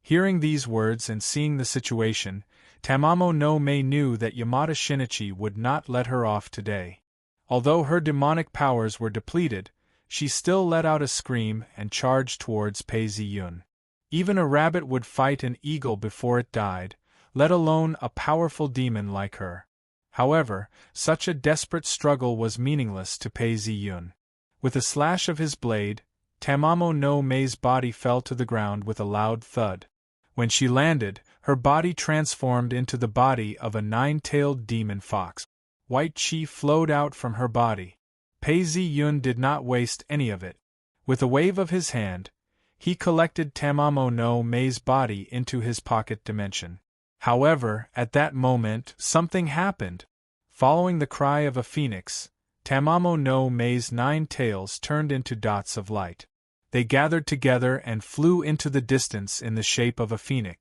Hearing these words and seeing the situation, Tamamo no Mae knew that Yamada Shinichi would not let her off today. Although her demonic powers were depleted, she still let out a scream and charged towards Pei Ziyun. Even a rabbit would fight an eagle before it died, let alone a powerful demon like her. However, such a desperate struggle was meaningless to Pei Ziyun. With a slash of his blade, Tamamo no Mae's body fell to the ground with a loud thud. When she landed, her body transformed into the body of a nine-tailed demon fox. White chi flowed out from her body. Pei Ziyun did not waste any of it. With a wave of his hand, he collected Tamamo no Mae's body into his pocket dimension. However, at that moment, something happened. Following the cry of a phoenix, Tamamo no Mae's 9 tails turned into dots of light. They gathered together and flew into the distance in the shape of a phoenix.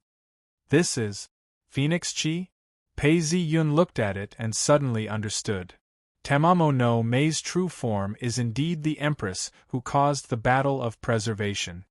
This is Phoenix Chi? Pei Ziyun looked at it and suddenly understood. Tamamo no Mae's true form is indeed the Empress who caused the battle of preservation.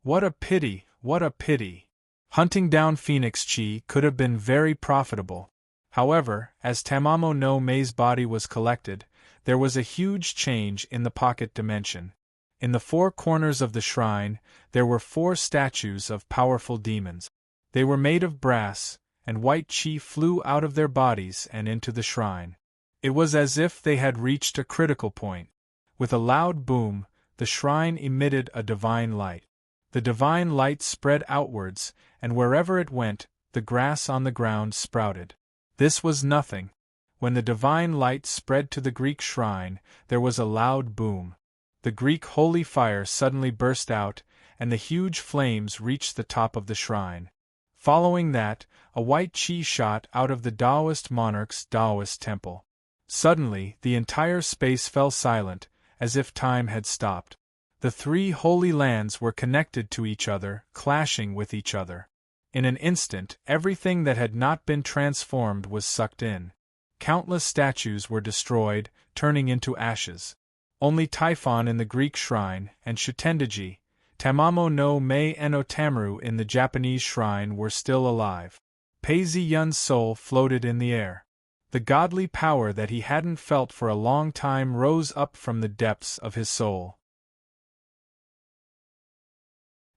What a pity, what a pity! Hunting down Phoenix Chi could have been very profitable. However, as Tamamo no Mae's body was collected, there was a huge change in the pocket dimension. In the 4 corners of the shrine, there were 4 statues of powerful demons. They were made of brass, and white chi flew out of their bodies and into the shrine. It was as if they had reached a critical point. With a loud boom, the shrine emitted a divine light. The divine light spread outwards, and wherever it went, the grass on the ground sprouted. This was nothing. When the divine light spread to the Greek shrine, there was a loud boom. The Greek holy fire suddenly burst out, and the huge flames reached the top of the shrine. Following that, a white chi shot out of the Taoist monarch's Taoist temple. Suddenly, the entire space fell silent, as if time had stopped. The 3 holy lands were connected to each other, clashing with each other. In an instant, everything that had not been transformed was sucked in. Countless statues were destroyed, turning into ashes. Only Typhon in the Greek shrine, and Shutendaji, Tamamo no Mae and Otameru in the Japanese shrine were still alive. Pei Ziyun's soul floated in the air. The godly power that he hadn't felt for a long time rose up from the depths of his soul.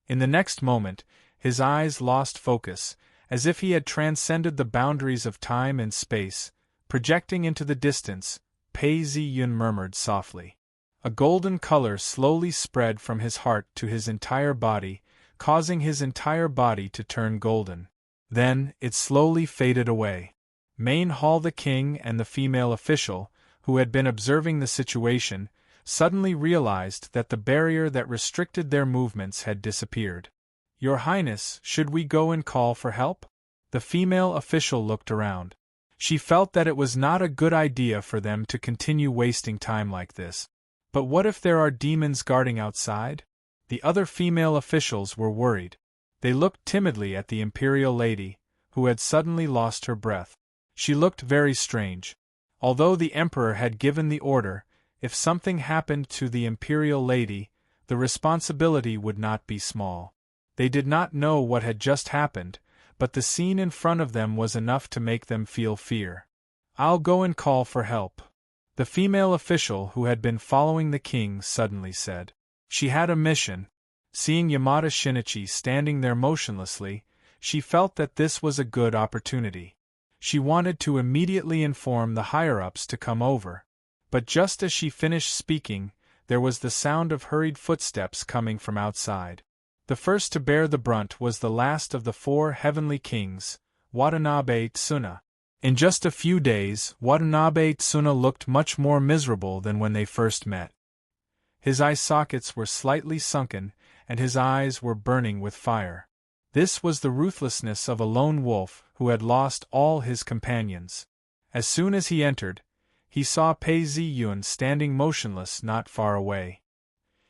In the next moment, his eyes lost focus, as if he had transcended the boundaries of time and space. Projecting into the distance, Pei Zi-yun murmured softly. A golden color slowly spread from his heart to his entire body, causing his entire body to turn golden. Then, it slowly faded away. Main Hall, the king and the female official, who had been observing the situation, suddenly realized that the barrier that restricted their movements had disappeared. "Your Highness, should we go and call for help?" The female official looked around. She felt that it was not a good idea for them to continue wasting time like this. But what if there are demons guarding outside? The other female officials were worried. They looked timidly at the imperial lady, who had suddenly lost her breath. She looked very strange. Although the emperor had given the order, if something happened to the imperial lady, the responsibility would not be small. They did not know what had just happened, but the scene in front of them was enough to make them feel fear. "I'll go and call for help," the female official who had been following the king suddenly said. She had a mission. Seeing Yamada Shinichi standing there motionlessly, she felt that this was a good opportunity. She wanted to immediately inform the higher-ups to come over. But just as she finished speaking, there was the sound of hurried footsteps coming from outside. The first to bear the brunt was the last of the 4 heavenly kings, Watanabe Tsuna. In just a few days, Watanabe Tsuna looked much more miserable than when they first met. His eye sockets were slightly sunken, and his eyes were burning with fire. This was the ruthlessness of a lone wolf who had lost all his companions. As soon as he entered, he saw Pei Zi-yun standing motionless not far away.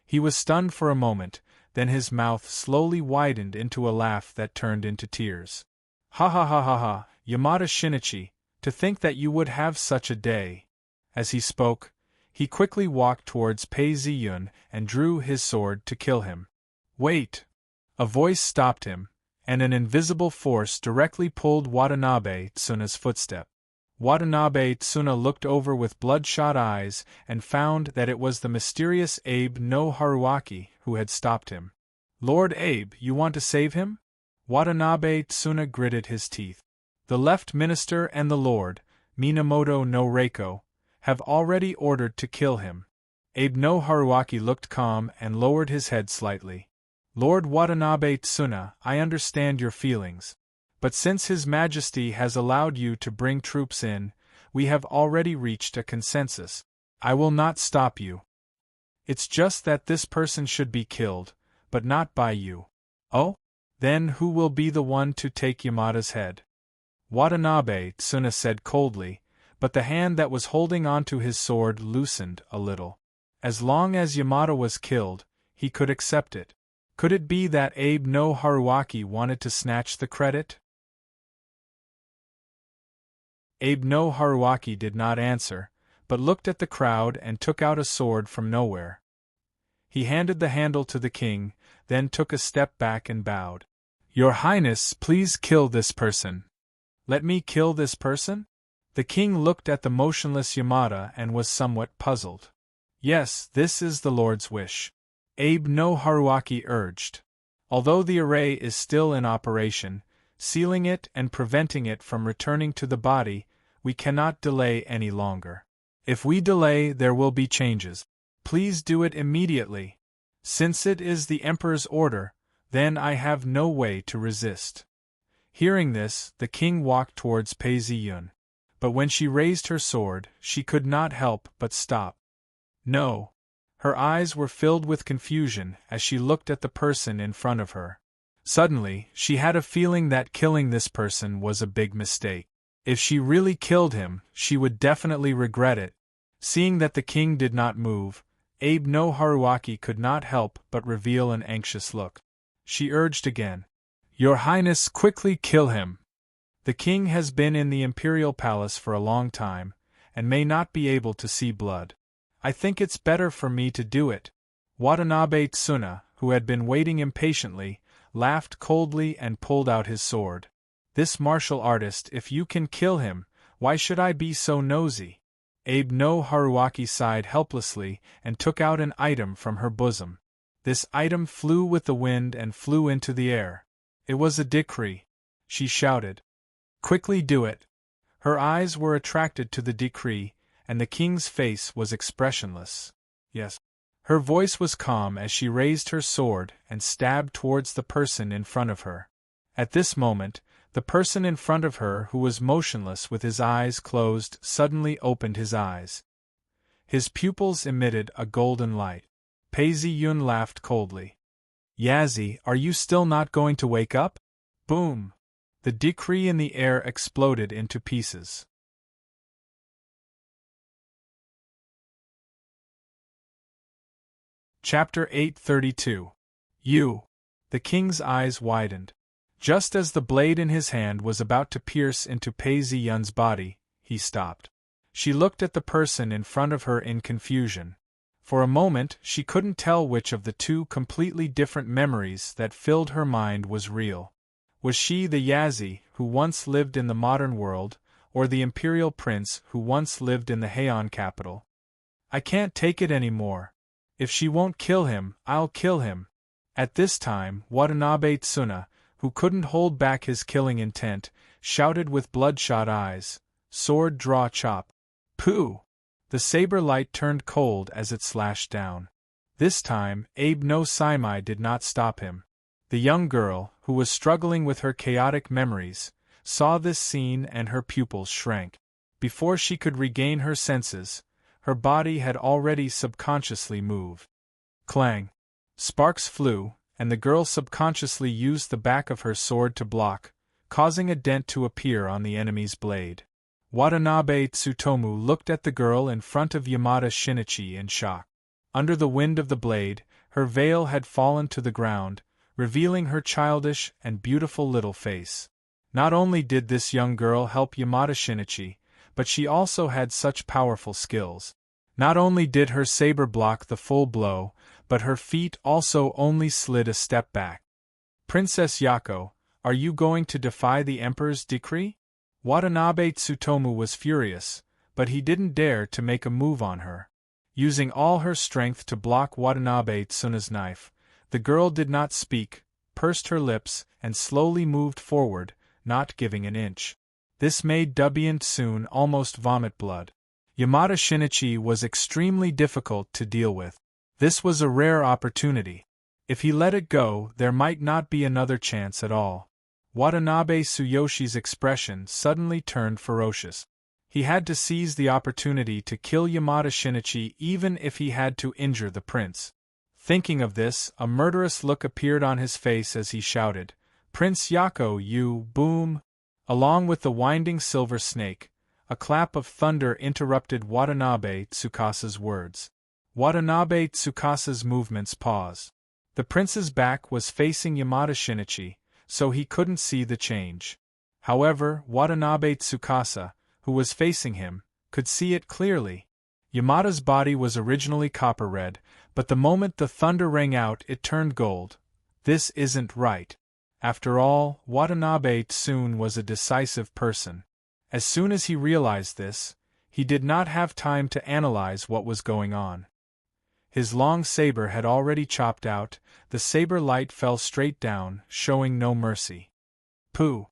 He was stunned for a moment, then his mouth slowly widened into a laugh that turned into tears. "Ha ha ha ha ha, Yamada Shinichi, to think that you would have such a day." As he spoke, he quickly walked towards Pei Zi-yun and drew his sword to kill him. "Wait!" A voice stopped him, and an invisible force directly pulled Watanabe Tsuna's footstep. Watanabe Tsuna looked over with bloodshot eyes and found that it was the mysterious Abe no Haruaki who had stopped him. "Lord Abe, you want to save him?" Watanabe Tsuna gritted his teeth. "The left minister and the Lord, Minamoto no Reiko, have already ordered to kill him." Abe no Haruaki looked calm and lowered his head slightly. "Lord Watanabe Tsuna, I understand your feelings. But since His Majesty has allowed you to bring troops in, we have already reached a consensus. I will not stop you. It's just that this person should be killed, but not by you." "Oh? Then who will be the one to take Yamada's head?" Watanabe Tsuna said coldly, but the hand that was holding onto his sword loosened a little. As long as Yamada was killed, he could accept it. Could it be that Abe no Haruaki wanted to snatch the credit? Abe no Haruaki did not answer, but looked at the crowd and took out a sword from nowhere. He handed the handle to the king, then took a step back and bowed. "Your Highness, please kill this person." "Let me kill this person?" The king looked at the motionless Yamada and was somewhat puzzled. "Yes, this is the Lord's wish," Abe no Haruaki urged. "Although the array is still in operation, sealing it and preventing it from returning to the body, we cannot delay any longer. If we delay, there will be changes. Please do it immediately. Since it is the Emperor's order, then I have no way to resist." Hearing this, the king walked towards Pei Zi-yun. But when she raised her sword, she could not help but stop. No. Her eyes were filled with confusion as she looked at the person in front of her. Suddenly, she had a feeling that killing this person was a big mistake. If she really killed him, she would definitely regret it. Seeing that the king did not move, Abe no Haruaki could not help but reveal an anxious look. She urged again, "Your Highness, quickly kill him. The king has been in the imperial palace for a long time, and may not be able to see blood. I think it's better for me to do it." Watanabe Tsuna, who had been waiting impatiently, laughed coldly and pulled out his sword. "This martial artist, if you can kill him, why should I be so nosy?" Abe no Haruaki sighed helplessly and took out an item from her bosom. This item flew with the wind and flew into the air. It was a decree. She shouted, "Quickly do it." Her eyes were attracted to the decree, and the king's face was expressionless. Yes. Her voice was calm as she raised her sword and stabbed towards the person in front of her. At this moment, the person in front of her, who was motionless with his eyes closed, suddenly opened his eyes. His pupils emitted a golden light. Pei Ziyun laughed coldly. Yazi, are you still not going to wake up? Boom! The decree in the air exploded into pieces. Chapter 832. You. The king's eyes widened. Just as the blade in his hand was about to pierce into Pei Ziyun's body, he stopped. She looked at the person in front of her in confusion. For a moment she couldn't tell which of the two completely different memories that filled her mind was real. Was she the Yazi who once lived in the modern world, or the imperial prince who once lived in the Heian capital? I can't take it anymore. If she won't kill him, I'll kill him. At this time, Watanabe Tsuna, who couldn't hold back his killing intent, shouted with bloodshot eyes, "Sword draw chop." Pooh! The saber light turned cold as it slashed down. This time, Abe no Saimai did not stop him. The young girl, who was struggling with her chaotic memories, saw this scene and her pupils shrank. Before she could regain her senses, her body had already subconsciously moved. Clang! Sparks flew, and the girl subconsciously used the back of her sword to block, causing a dent to appear on the enemy's blade. Watanabe Tsutomu looked at the girl in front of Yamada Shinichi in shock. Under the wind of the blade, her veil had fallen to the ground, revealing her childish and beautiful little face. Not only did this young girl help Yamada Shinichi, but she also had such powerful skills. Not only did her saber block the full blow, but her feet also only slid a step back. Princess Yako, are you going to defy the Emperor's decree? Watanabe Tsutomu was furious, but he didn't dare to make a move on her. Using all her strength to block Watanabe Tsuna's knife, the girl did not speak, pursed her lips, and slowly moved forward, not giving an inch. This made Dubian Tsun almost vomit blood. Yamada Shinichi was extremely difficult to deal with. This was a rare opportunity. If he let it go, there might not be another chance at all. Watanabe Tsuyoshi's expression suddenly turned ferocious. He had to seize the opportunity to kill Yamada Shinichi even if he had to injure the prince. Thinking of this, a murderous look appeared on his face as he shouted, "Prince Yako, you, boom!" Along with the winding silver snake, a clap of thunder interrupted Watanabe Tsukasa's words. Watanabe Tsukasa's movements paused. The prince's back was facing Yamada Shinichi, so he couldn't see the change. However, Watanabe Tsukasa, who was facing him, could see it clearly. Yamada's body was originally copper red, but the moment the thunder rang out it turned gold. This isn't right. After all, Watanabe Tsun was a decisive person. As soon as he realized this, he did not have time to analyze what was going on. His long saber had already chopped out, the saber light fell straight down, showing no mercy. Pooh!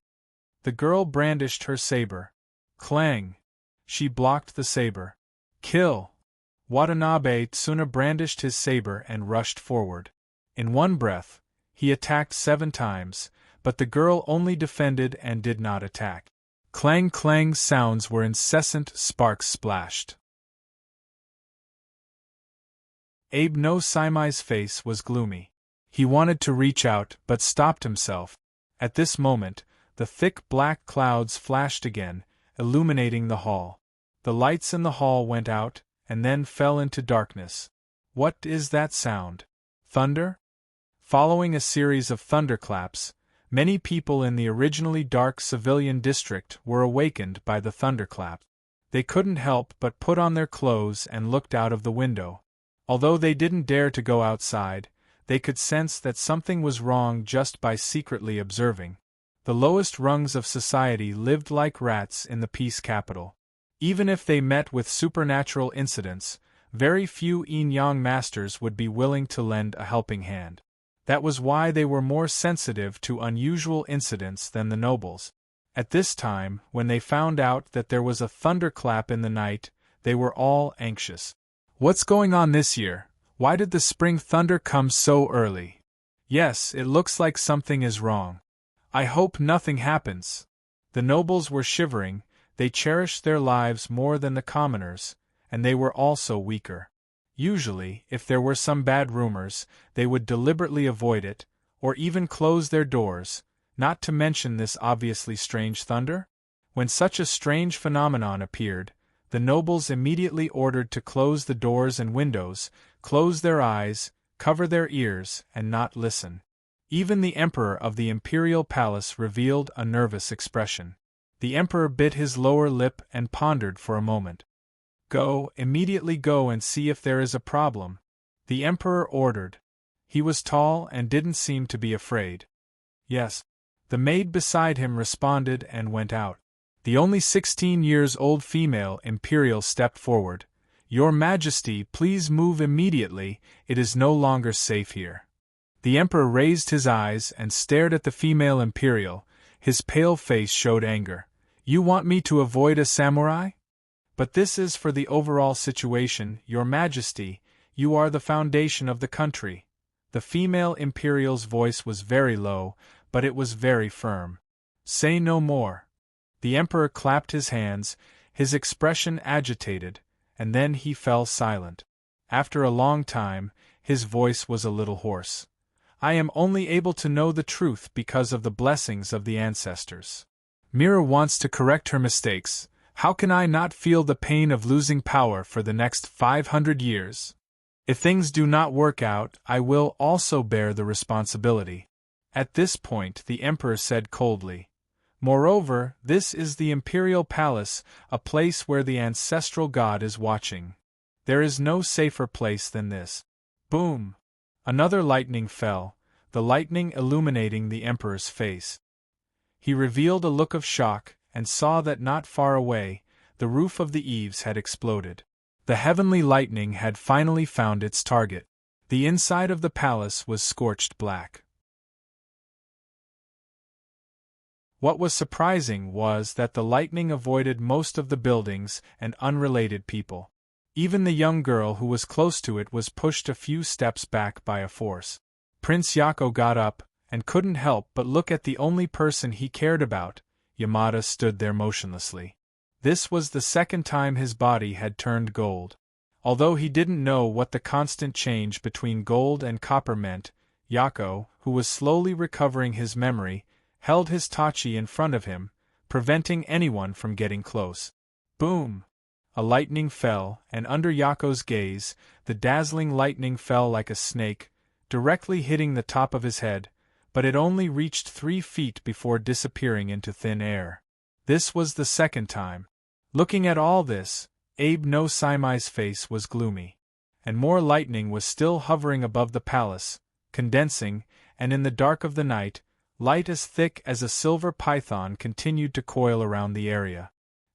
The girl brandished her saber. Clang! She blocked the saber. Kill! Watanabe Tsuna brandished his saber and rushed forward. In one breath, he attacked 7 times, but the girl only defended and did not attack. Clang-clang sounds were incessant, sparks splashed. Abe no Saimai's face was gloomy. He wanted to reach out but stopped himself. At this moment, the thick black clouds flashed again, illuminating the hall. The lights in the hall went out, and then fell into darkness. What is that sound? Thunder? Following a series of thunderclaps, many people in the originally dark civilian district were awakened by the thunderclap. They couldn't help but put on their clothes and looked out of the window. Although they didn't dare to go outside, they could sense that something was wrong just by secretly observing. The lowest rungs of society lived like rats in the peace capital. Even if they met with supernatural incidents, very few yin-yang masters would be willing to lend a helping hand. That was why they were more sensitive to unusual incidents than the nobles. At this time, when they found out that there was a thunderclap in the night, They were all anxious. What's going on this year? Why did the spring thunder come so early? Yes, it looks like something is wrong. I hope nothing happens. The nobles were shivering, they cherished their lives more than the commoners, and they were also weaker. Usually, if there were some bad rumors, they would deliberately avoid it, or even close their doors, not to mention this obviously strange thunder. When such a strange phenomenon appeared, the nobles immediately ordered to close the doors and windows, close their eyes, cover their ears, and not listen. Even the emperor of the imperial palace revealed a nervous expression. The emperor bit his lower lip and pondered for a moment. Immediately go and see if there is a problem, the emperor ordered. He was tall and didn't seem to be afraid. Yes. The maid beside him responded and went out. The only 16-years-old female imperial stepped forward. Your Majesty, please move immediately, it is no longer safe here. The emperor raised his eyes and stared at the female imperial. His pale face showed anger. You want me to avoid a samurai? But this is for the overall situation, Your Majesty, you are the foundation of the country. The female imperial's voice was very low, but it was very firm. Say no more. The emperor clapped his hands, his expression agitated, and then he fell silent. After a long time, his voice was a little hoarse. I am only able to know the truth because of the blessings of the ancestors. Mira wants to correct her mistakes. How can I not feel the pain of losing power for the next 500 years? If things do not work out, I will also bear the responsibility. At this point, the emperor said coldly, Moreover, this is the imperial palace, a place where the ancestral god is watching. There is no safer place than this. Boom! Another lightning fell, the lightning illuminating the emperor's face. He revealed a look of shock, and saw that not far away, the roof of the eaves had exploded. The heavenly lightning had finally found its target. The inside of the palace was scorched black. What was surprising was that the lightning avoided most of the buildings and unrelated people. Even the young girl who was close to it was pushed a few steps back by a force. Prince Yako got up, and couldn't help but look at the only person he cared about. Yamada stood there motionlessly. This was the second time his body had turned gold. Although he didn't know what the constant change between gold and copper meant, Yako, who was slowly recovering his memory, held his tachi in front of him, preventing anyone from getting close. Boom! A lightning fell, and under Yako's gaze, the dazzling lightning fell like a snake, directly hitting the top of his head, but it only reached 3 feet before disappearing into thin air. This was the second time. Looking at all this, Abe no Saimai's face was gloomy. And more lightning was still hovering above the palace, condensing, and in the dark of the night, light as thick as a silver python continued to coil around the area.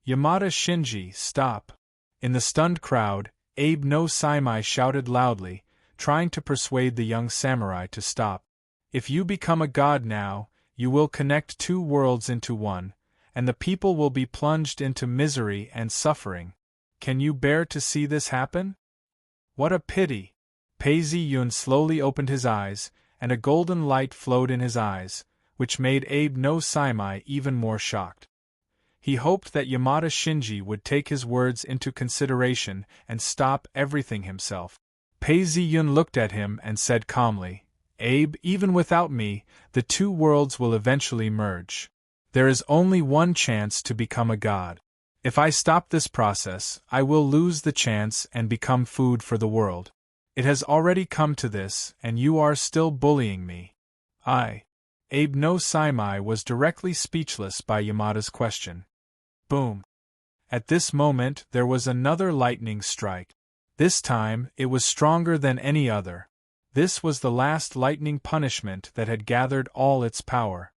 Yamada Shinji, stop! In the stunned crowd, Abe no Saimai shouted loudly, trying to persuade the young samurai to stop. If you become a god now, you will connect 2 worlds into one, and the people will be plunged into misery and suffering. Can you bear to see this happen? What a pity! Pei Ziyun slowly opened his eyes, and a golden light flowed in his eyes, which made Abe no Saimai even more shocked. He hoped that Yamada Shinji would take his words into consideration and stop everything himself. Pei Ziyun looked at him and said calmly, Abe, even without me, the 2 worlds will eventually merge. There is only one chance to become a god. If I stop this process, I will lose the chance and become food for the world. It has already come to this, and you are still bullying me. Abe no Saimai was directly speechless by Yamada's question. Boom! At this moment there was another lightning strike. This time, it was stronger than any other. This was the last lightning punishment that had gathered all its power.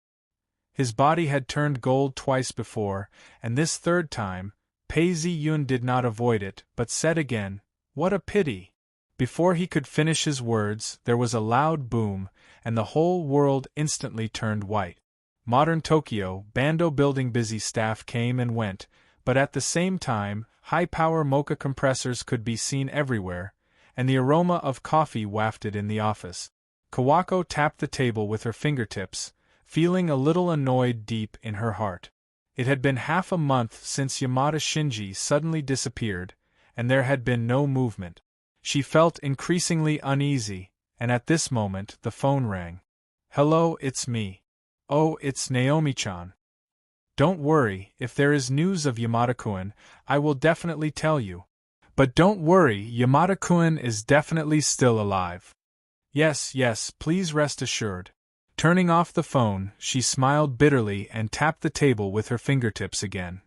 His body had turned gold twice before, and this third time, Pei Ziyun did not avoid it, but said again, What a pity! Before he could finish his words, there was a loud boom, and the whole world instantly turned white. Modern Tokyo, Bando building busy staff came and went, but at the same time, high-power mocha compressors could be seen everywhere, and the aroma of coffee wafted in the office. Kawako tapped the table with her fingertips, feeling a little annoyed deep in her heart. It had been half a month since Yamada Shinji suddenly disappeared, and there had been no movement. She felt increasingly uneasy, and at this moment the phone rang. "Hello, it's me. Oh, it's Naomi-chan. Don't worry, if there is news of Yamada-kun, I will definitely tell you. But don't worry, Yamada-kun is definitely still alive. Yes, please rest assured." Turning off the phone, she smiled bitterly and tapped the table with her fingertips again.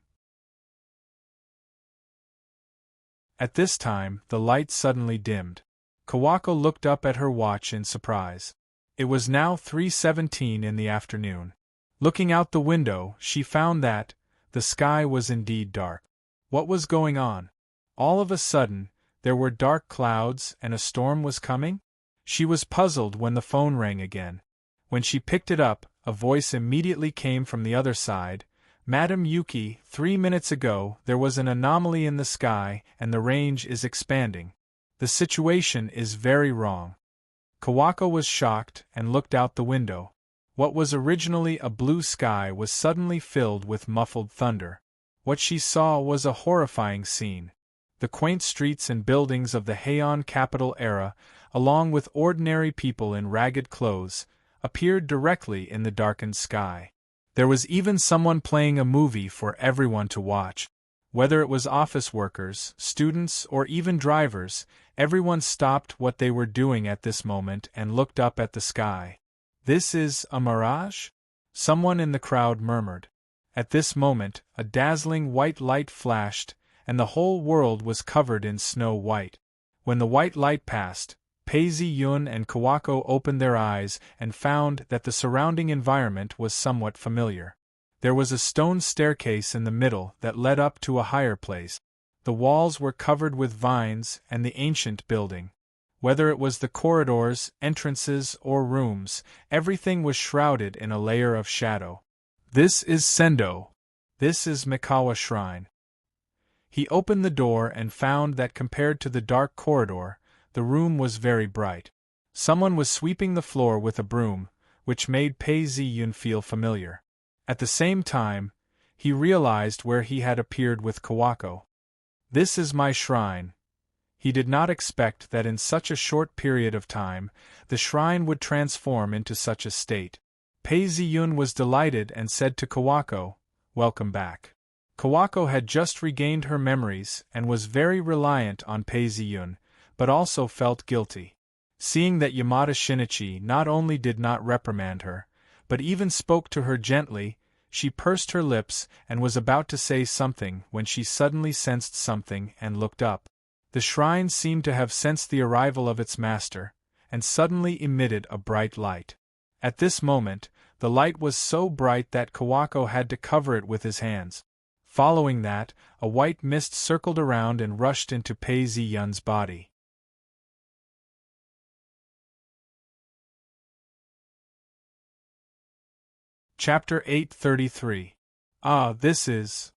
At this time, the light suddenly dimmed. Kawako looked up at her watch in surprise. It was now 3:17 in the afternoon. Looking out the window, she found that the sky was indeed dark. What was going on? All of a sudden, there were dark clouds and a storm was coming? She was puzzled when the phone rang again. When she picked it up, a voice immediately came from the other side. "Madam Yuki, 3 minutes ago there was an anomaly in the sky and the range is expanding. The situation is very wrong." Kawako was shocked and looked out the window. What was originally a blue sky was suddenly filled with muffled thunder. What she saw was a horrifying scene. The quaint streets and buildings of the Heian capital era, along with ordinary people in ragged clothes, appeared directly in the darkened sky. There was even someone playing a movie for everyone to watch. Whether it was office workers, students, or even drivers, everyone stopped what they were doing at this moment and looked up at the sky. "This is a mirage?" someone in the crowd murmured. At this moment, a dazzling white light flashed, and the whole world was covered in snow white. When the white light passed, Peizi Yun and Kawako opened their eyes and found that the surrounding environment was somewhat familiar. There was a stone staircase in the middle that led up to a higher place. The walls were covered with vines and the ancient building. Whether it was the corridors, entrances, or rooms, everything was shrouded in a layer of shadow. "This is Sendo. This is Mikawa Shrine." He opened the door and found that compared to the dark corridor, the room was very bright. Someone was sweeping the floor with a broom, which made Peizi Yun feel familiar. At the same time, he realized where he had appeared with Kawako. "This is my shrine." He did not expect that in such a short period of time, the shrine would transform into such a state. Peizi Yun was delighted and said to Kawako, "Welcome back." Kawako had just regained her memories and was very reliant on Peizi Yun, but also felt guilty. Seeing that Yamada Shinichi not only did not reprimand her, but even spoke to her gently, she pursed her lips and was about to say something when she suddenly sensed something and looked up. The shrine seemed to have sensed the arrival of its master, and suddenly emitted a bright light. At this moment, the light was so bright that Kawako had to cover it with his hands. Following that, a white mist circled around and rushed into Peizi Yun's body. Chapter 833. "Ah, this is..."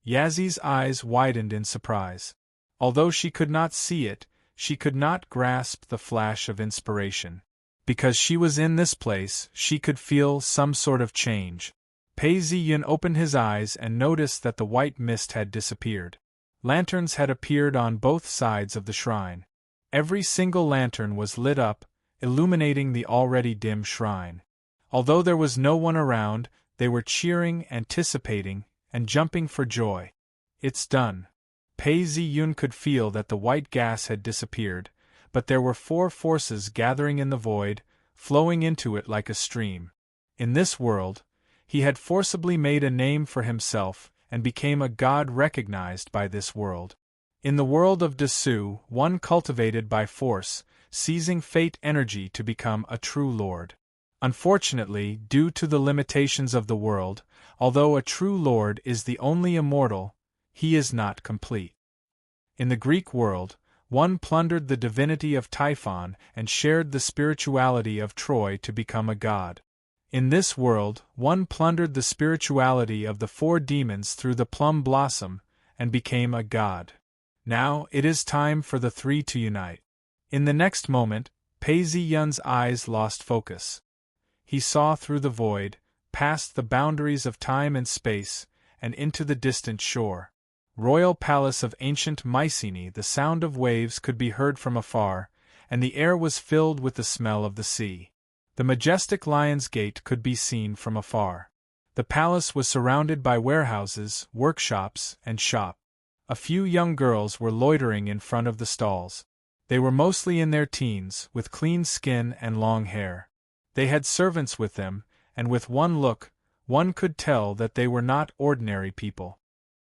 Yazi's eyes widened in surprise. Although she could not see it, she could not grasp the flash of inspiration. Because she was in this place, she could feel some sort of change. Peizi Yun opened his eyes and noticed that the white mist had disappeared. Lanterns had appeared on both sides of the shrine. Every single lantern was lit up, illuminating the already dim shrine. Although there was no one around, they were cheering, anticipating, and jumping for joy. "It's done." Peizi Yun could feel that the white gas had disappeared, but there were 4 forces gathering in the void, flowing into it like a stream. In this world, he had forcibly made a name for himself and became a god recognized by this world. In the world of Desu, one cultivated by force, seizing fate energy to become a true lord. Unfortunately, due to the limitations of the world, although a true lord is the only immortal, he is not complete. In the Greek world, one plundered the divinity of Typhon and shared the spirituality of Troy to become a god. In this world, one plundered the spirituality of the 4 demons through the plum blossom, and became a god. Now it is time for the three to unite. In the next moment, Pei Ziyun's eyes lost focus. He saw through the void, past the boundaries of time and space, and into the distant shore. Royal palace of ancient Mycenae. The sound of waves could be heard from afar, and the air was filled with the smell of the sea. The majestic Lion's Gate could be seen from afar. The palace was surrounded by warehouses, workshops, and shops. A few young girls were loitering in front of the stalls. They were mostly in their teens, with clean skin and long hair. They had servants with them, and with one look, one could tell that they were not ordinary people.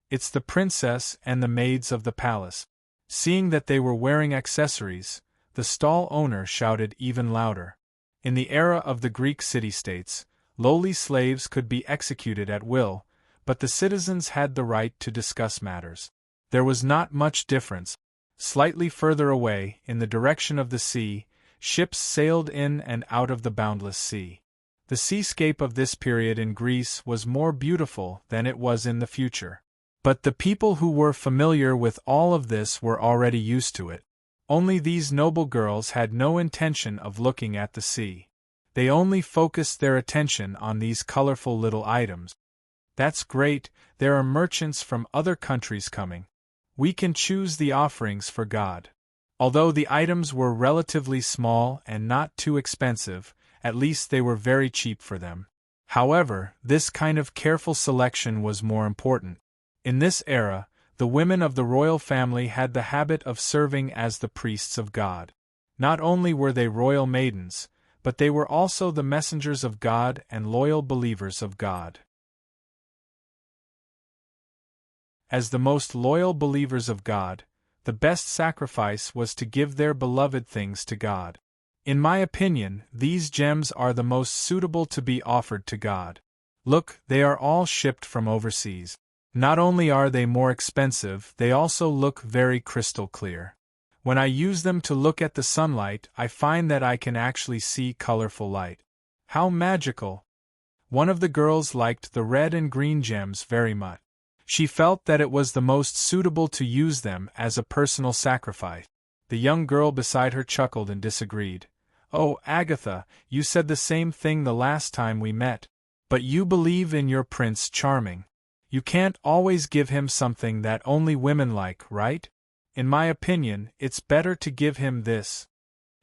It's the princess and the maids of the palace. Seeing that they were wearing accessories, the stall owner shouted even louder. In the era of the Greek city-states, lowly slaves could be executed at will, but the citizens had the right to discuss matters. There was not much difference. Slightly further away, in the direction of the sea, ships sailed in and out of the boundless sea. The seascape of this period in Greece was more beautiful than it was in the future. But the people who were familiar with all of this were already used to it. Only these noble girls had no intention of looking at the sea. They only focused their attention on these colorful little items. That's great, there are merchants from other countries coming. We can choose the offerings for God. Although the items were relatively small and not too expensive, at least they were very cheap for them. However, this kind of careful selection was more important. In this era, the women of the royal family had the habit of serving as the priests of God. Not only were they royal maidens, but they were also the messengers of God and loyal believers of God. As the most loyal believers of God, the best sacrifice was to give their beloved things to God. In my opinion, these gems are the most suitable to be offered to God. Look, they are all shipped from overseas. Not only are they more expensive, they also look very crystal clear. When I use them to look at the sunlight, I find that I can actually see colorful light. How magical! One of the girls liked the red and green gems very much. She felt that it was the most suitable to use them as a personal sacrifice. The young girl beside her chuckled and disagreed. "Oh, Agatha, you said the same thing the last time we met. But you believe in your Prince Charming. You can't always give him something that only women like, right? In my opinion, it's better to give him this."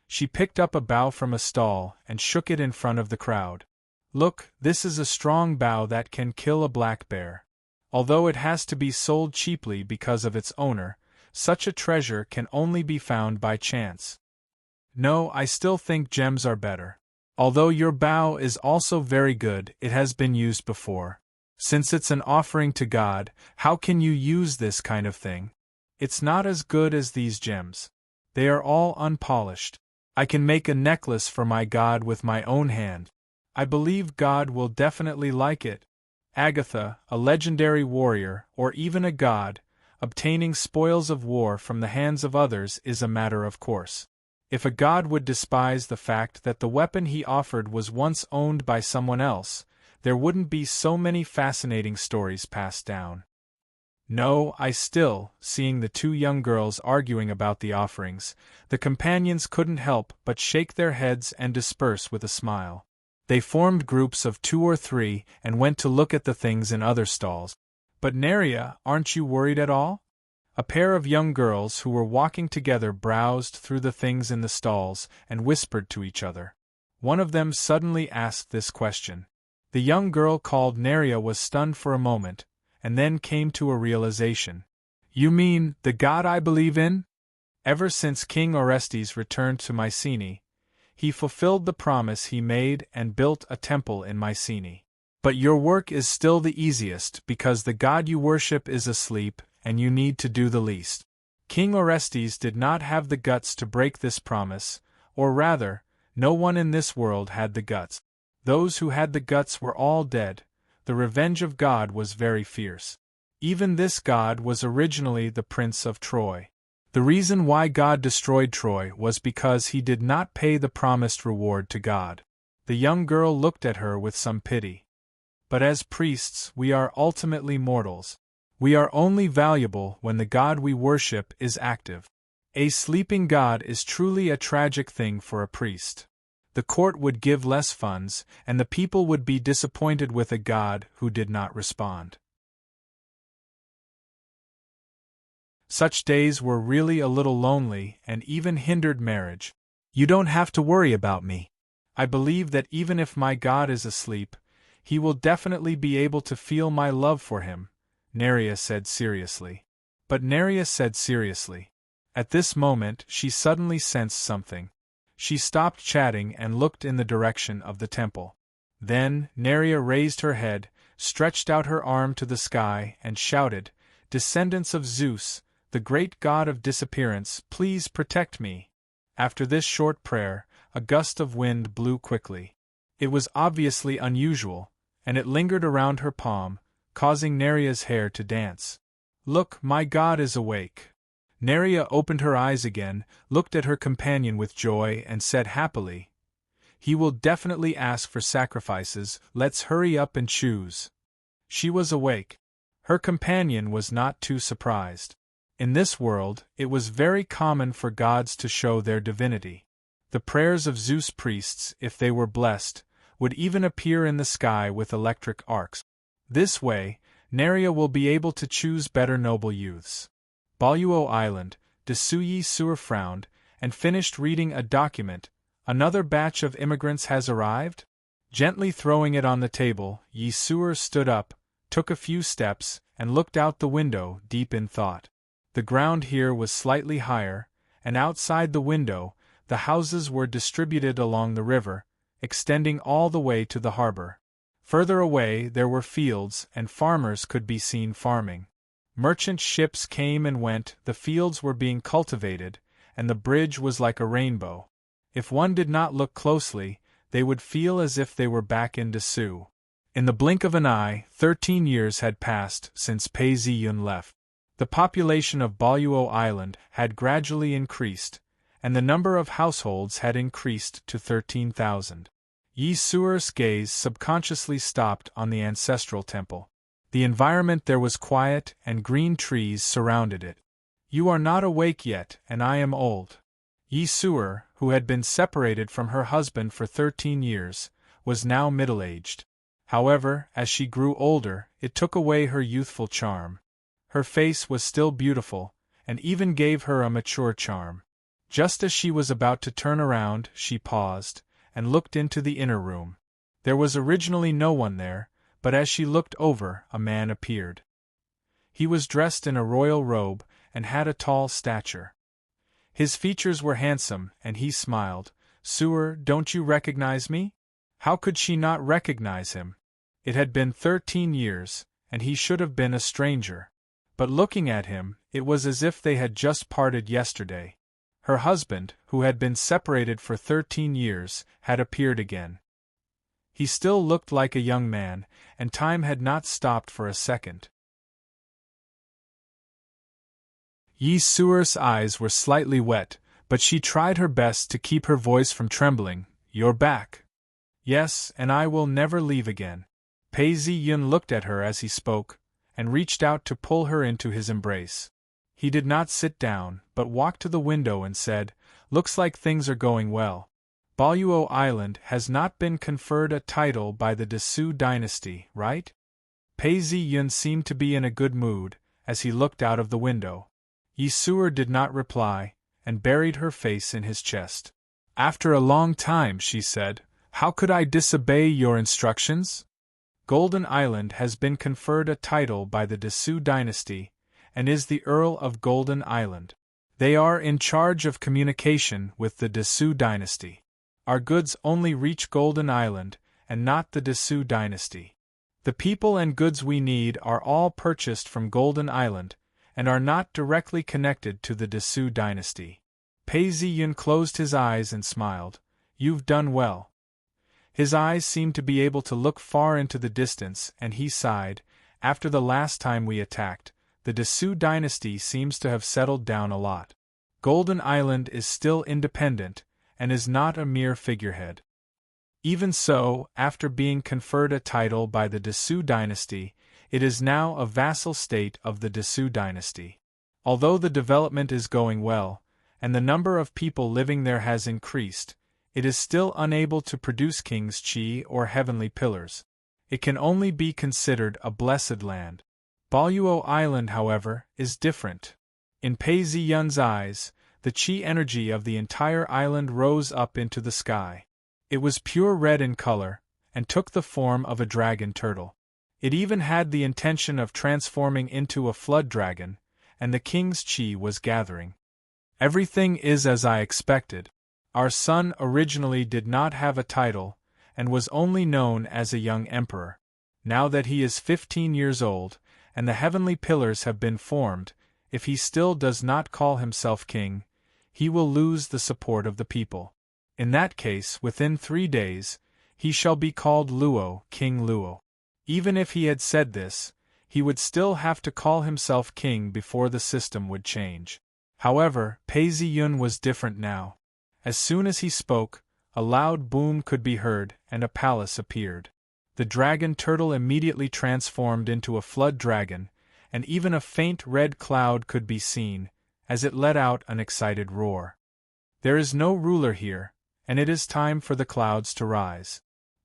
She picked up a bough from a stall and shook it in front of the crowd. "Look, this is a strong bough that can kill a black bear. Although it has to be sold cheaply because of its owner, such a treasure can only be found by chance. No, I still think gems are better. Although your bough is also very good, it has been used before. Since it's an offering to God, how can you use this kind of thing? It's not as good as these gems. They are all unpolished. I can make a necklace for my God with my own hand. I believe God will definitely like it." Agatha, a legendary warrior, or even a god, obtaining spoils of war from the hands of others is a matter of course. If a god would despise the fact that the weapon he offered was once owned by someone else, there wouldn't be so many fascinating stories passed down. No, seeing the two young girls arguing about the offerings, the companions couldn't help but shake their heads and disperse with a smile. They formed groups of 2 or 3 and went to look at the things in other stalls. "But Neria, aren't you worried at all?" A pair of young girls who were walking together browsed through the things in the stalls and whispered to each other. One of them suddenly asked this question. The young girl called Neria was stunned for a moment, and then came to a realization. "You mean, the god I believe in? Ever since King Orestes returned to Mycenae, he fulfilled the promise he made and built a temple in Mycenae. But your work is still the easiest because the god you worship is asleep and you need to do the least." King Orestes did not have the guts to break this promise, or rather, no one in this world had the guts. Those who had the guts were all dead. The revenge of God was very fierce. Even this god was originally the Prince of Troy. The reason why God destroyed Troy was because he did not pay the promised reward to God. The young girl looked at her with some pity. "But as priests, we are ultimately mortals. We are only valuable when the god we worship is active. A sleeping god is truly a tragic thing for a priest. The court would give less funds, and the people would be disappointed with a god who did not respond. Such days were really a little lonely and even hindered marriage. You don't have to worry about me. I believe that even if my god is asleep, he will definitely be able to feel my love for him, Neria said seriously. But Neria said seriously. At this moment she suddenly sensed something. She stopped chatting and looked in the direction of the temple. Then Neria raised her head, stretched out her arm to the sky, and shouted, "Descendants of Zeus, the great god of disappearance, please protect me." After this short prayer, a gust of wind blew quickly. It was obviously unusual, and it lingered around her palm, causing Neria's hair to dance. "Look, my god is awake." Neria opened her eyes again, looked at her companion with joy, and said happily, "He will definitely ask for sacrifices, let's hurry up and choose." She was awake. Her companion was not too surprised. In this world, it was very common for gods to show their divinity. The prayers of Zeus priests, if they were blessed, would even appear in the sky with electric arcs. This way, Neria will be able to choose better noble youths. Boluo Island, Desuyi Sur frowned, and finished reading a document. "Another batch of immigrants has arrived?" Gently throwing it on the table, Yi Sur stood up, took a few steps, and looked out the window, deep in thought. The ground here was slightly higher, and outside the window, the houses were distributed along the river, extending all the way to the harbor. Further away there were fields, and farmers could be seen farming. Merchant ships came and went, the fields were being cultivated, and the bridge was like a rainbow. If one did not look closely, they would feel as if they were back in Desu. In the blink of an eye, 13 years had passed since Pei Ziyun left. The population of Boluo Island had gradually increased, and the number of households had increased to 13,000. Yi Suer's gaze subconsciously stopped on the ancestral temple. The environment there was quiet, and green trees surrounded it. "You are not awake yet, and I am old." Yi Suer, who had been separated from her husband for 13 years, was now middle-aged. However, as she grew older, it took away her youthful charm. Her face was still beautiful, and even gave her a mature charm. Just as she was about to turn around, she paused, and looked into the inner room. There was originally no one there, but as she looked over, a man appeared. He was dressed in a royal robe, and had a tall stature. His features were handsome, and he smiled. "Suer, don't you recognize me?" How could she not recognize him? It had been 13 years, and he should have been a stranger. But looking at him, it was as if they had just parted yesterday. Her husband, who had been separated for 13 years, had appeared again. He still looked like a young man, and time had not stopped for a second. Yi Suer's eyes were slightly wet, but she tried her best to keep her voice from trembling. "You're back." "Yes, and I will never leave again." Pei Ziyun looked at her as he spoke, and reached out to pull her into his embrace. He did not sit down, but walked to the window and said, "Looks like things are going well. Boluo Island has not been conferred a title by the Desu dynasty, right?" Pei Ziyun seemed to be in a good mood, as he looked out of the window. Yi Suer did not reply, and buried her face in his chest. "After a long time," she said, "how could I disobey your instructions? Golden Island has been conferred a title by the Desu dynasty, and is the Earl of Golden Island. They are in charge of communication with the Desu dynasty. Our goods only reach Golden Island, and not the Desu dynasty. The people and goods we need are all purchased from Golden Island, and are not directly connected to the Desu dynasty." Pei Ziyun closed his eyes and smiled. "You've done well." His eyes seemed to be able to look far into the distance, and he sighed. "After the last time we attacked, the Desu dynasty seems to have settled down a lot. Golden Island is still independent, and is not a mere figurehead. Even so, after being conferred a title by the Desu dynasty, It is now a vassal state of the Desu dynasty. Although the development is going well, and the number of people living there has increased, it is still unable to produce king's chi or heavenly pillars. It can only be considered a blessed land. Baluo Island, however, is different. In Pei Ziyun's eyes, the chi energy of the entire island rose up into the sky. It was pure red in color, and took the form of a dragon turtle. It even had the intention of transforming into a flood dragon, and the king's chi was gathering. Everything is as I expected. Our son originally did not have a title, and was only known as a young emperor. Now that he is 15 years old, and the heavenly pillars have been formed, if he still does not call himself king, he will lose the support of the people. In that case, within 3 days, he shall be called Luo, King Luo. Even if he had said this, he would still have to call himself king before the system would change. However, Pei Ziyun was different now. As soon as he spoke, a loud boom could be heard, and a palace appeared. The dragon turtle immediately transformed into a flood dragon, and even a faint red cloud could be seen, as it let out an excited roar. There is no ruler here, and it is time for the clouds to rise.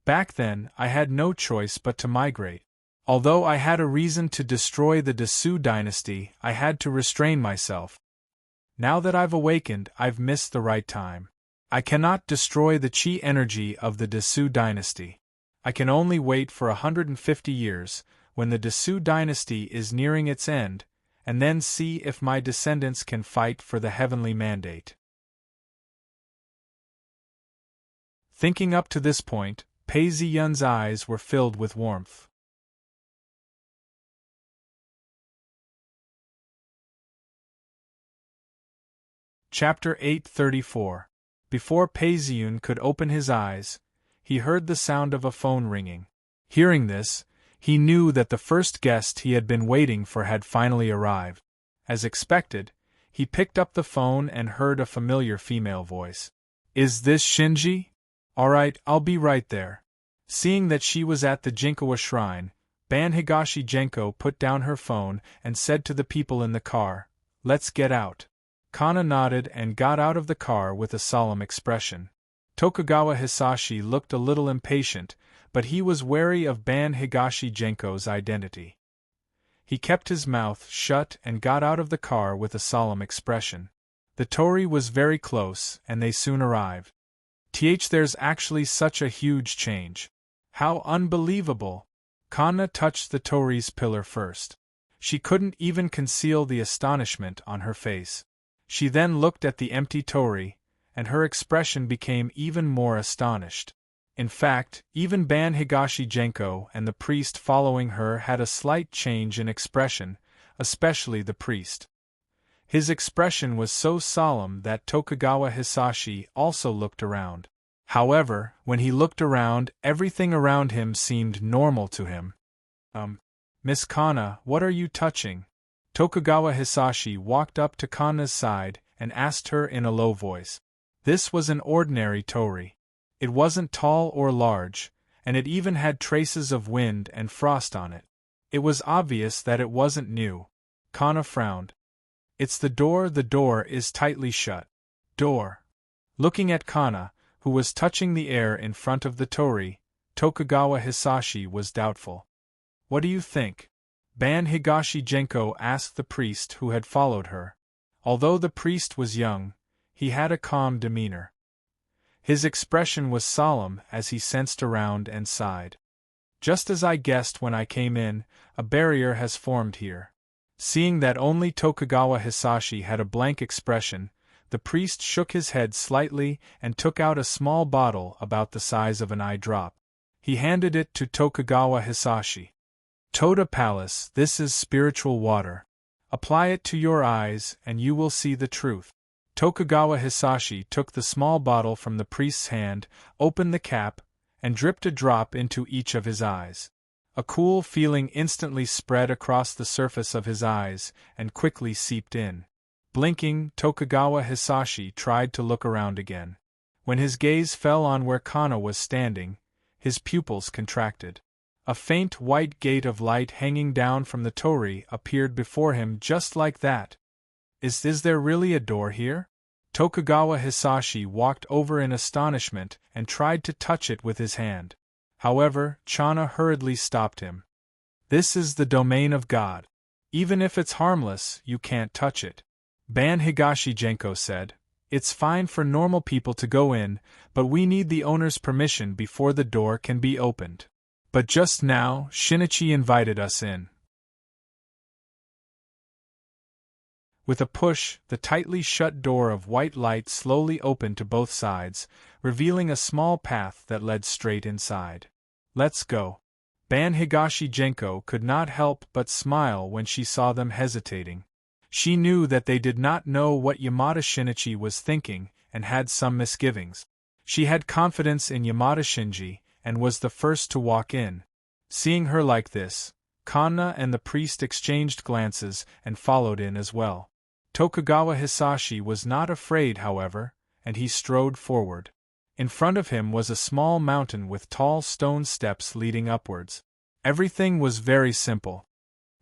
Back then, I had no choice but to migrate. Although I had a reason to destroy the Desu dynasty, I had to restrain myself. Now that I've awakened, I've missed the right time. I cannot destroy the chi energy of the Desu dynasty. I can only wait for 150 years, when the Desu dynasty is nearing its end, and then see if my descendants can fight for the heavenly mandate. Thinking up to this point, Pei Ziyun's eyes were filled with warmth. Chapter 834. Before Pei Ziyun could open his eyes, he heard the sound of a phone ringing. Hearing this, he knew that the first guest he had been waiting for had finally arrived. As expected, he picked up the phone and heard a familiar female voice. "Is this Shinji? Alright, I'll be right there." Seeing that she was at the Jinkawa shrine, Ban Higashi Genko put down her phone and said to the people in the car, "Let's get out." Kana nodded and got out of the car with a solemn expression. Tokugawa Hisashi looked a little impatient, but he was wary of Ban Higashi Genko's identity. He kept his mouth shut and got out of the car with a solemn expression. The torii was very close, and they soon arrived. There's actually such a huge change. How unbelievable! Kana touched the torii's pillar first. She couldn't even conceal the astonishment on her face. She then looked at the empty torii, and her expression became even more astonished. In fact, even Ban Higashi Genko and the priest following her had a slight change in expression, especially the priest. His expression was so solemn that Tokugawa Hisashi also looked around. However, when he looked around, everything around him seemed normal to him. Miss Kana, what are you touching?" Tokugawa Hisashi walked up to Kana's side and asked her in a low voice. This was an ordinary torii. It wasn't tall or large, and it even had traces of wind and frost on it. It was obvious that it wasn't new. Kana frowned. "It's the door is tightly shut." Door. Looking at Kana, who was touching the air in front of the torii, Tokugawa Hisashi was doubtful. "What do you think?" Ban Higashi Genko asked the priest who had followed her. Although the priest was young, he had a calm demeanor. His expression was solemn as he sensed around and sighed. "Just as I guessed when I came in, a barrier has formed here." Seeing that only Tokugawa Hisashi had a blank expression, the priest shook his head slightly and took out a small bottle about the size of an eye drop. He handed it to Tokugawa Hisashi. "Toda Palace, this is spiritual water. Apply it to your eyes and you will see the truth." Tokugawa Hisashi took the small bottle from the priest's hand, opened the cap, and dripped a drop into each of his eyes. A cool feeling instantly spread across the surface of his eyes and quickly seeped in. Blinking, Tokugawa Hisashi tried to look around again. When his gaze fell on where Kana was standing, his pupils contracted. A faint white gate of light hanging down from the torii appeared before him just like that. Is there really a door here? Tokugawa Hisashi walked over in astonishment and tried to touch it with his hand. However, Chana hurriedly stopped him. This is the domain of God. Even if it's harmless, you can't touch it. Ban Higashi Genko said. It's fine for normal people to go in, but we need the owner's permission before the door can be opened. But just now, Shinichi invited us in. With a push, the tightly shut door of white light slowly opened to both sides, revealing a small path that led straight inside. Let's go. Ban Higashi Genko could not help but smile when she saw them hesitating. She knew that they did not know what Yamada Shinichi was thinking and had some misgivings. She had confidence in Yamada Shinji and was the first to walk in. Seeing her like this, Kanna and the priest exchanged glances and followed in as well. Tokugawa Hisashi was not afraid, however, and he strode forward. In front of him was a small mountain with tall stone steps leading upwards. Everything was very simple.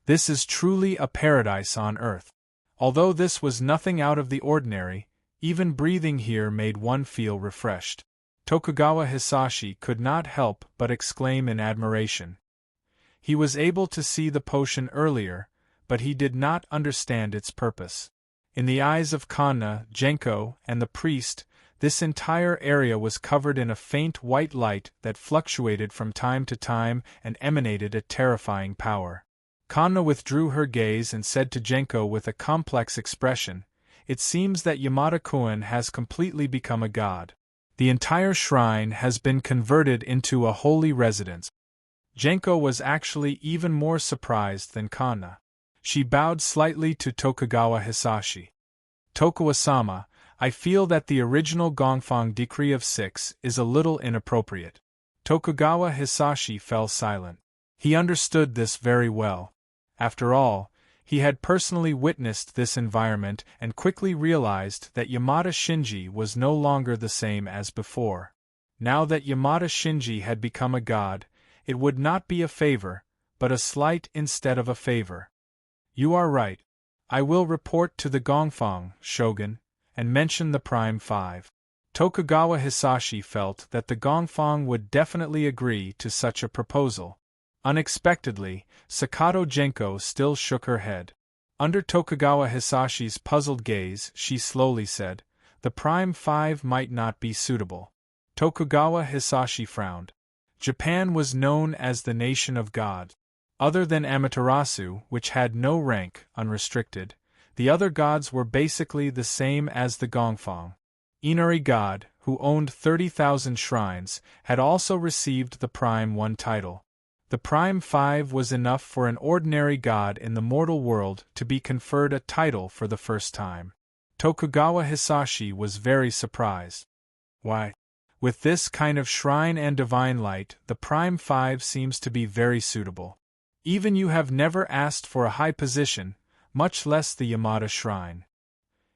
This is truly a paradise on earth. Although this was nothing out of the ordinary, even breathing here made one feel refreshed. Tokugawa Hisashi could not help but exclaim in admiration. He was able to see the potion earlier, but he did not understand its purpose. In the eyes of Kanna, Genko, and the priest, this entire area was covered in a faint white light that fluctuated from time to time and emanated a terrifying power. Kanna withdrew her gaze and said to Genko with a complex expression, "It seems that Yamada-kun has completely become a god. The entire shrine has been converted into a holy residence." Genko was actually even more surprised than Kanna. She bowed slightly to Tokugawa Hisashi. "Tokuwa-sama, I feel that the original Gongfang decree of 6 is a little inappropriate." Tokugawa Hisashi fell silent. He understood this very well. After all, he had personally witnessed this environment and quickly realized that Yamada Shinji was no longer the same as before. Now that Yamada Shinji had become a god, it would not be a favor, but a slight instead of a favor. "You are right. I will report to the Gongfang, Shogun, and mention the Prime 5. Tokugawa Hisashi felt that the Gongfang would definitely agree to such a proposal. Unexpectedly, Sakato Genko still shook her head. Under Tokugawa Hisashi's puzzled gaze, she slowly said, "The Prime 5 might not be suitable." Tokugawa Hisashi frowned. Japan was known as the nation of gods. Other than Amaterasu, which had no rank, unrestricted, the other gods were basically the same as the Gongfang. Inari God, who owned 30,000 shrines, had also received the Prime 1 title. The Prime 5 was enough for an ordinary god in the mortal world to be conferred a title for the first time. Tokugawa Hisashi was very surprised. Why? With this kind of shrine and divine light, the Prime 5 seems to be very suitable. Even you have never asked for a high position, much less the Yamada Shrine.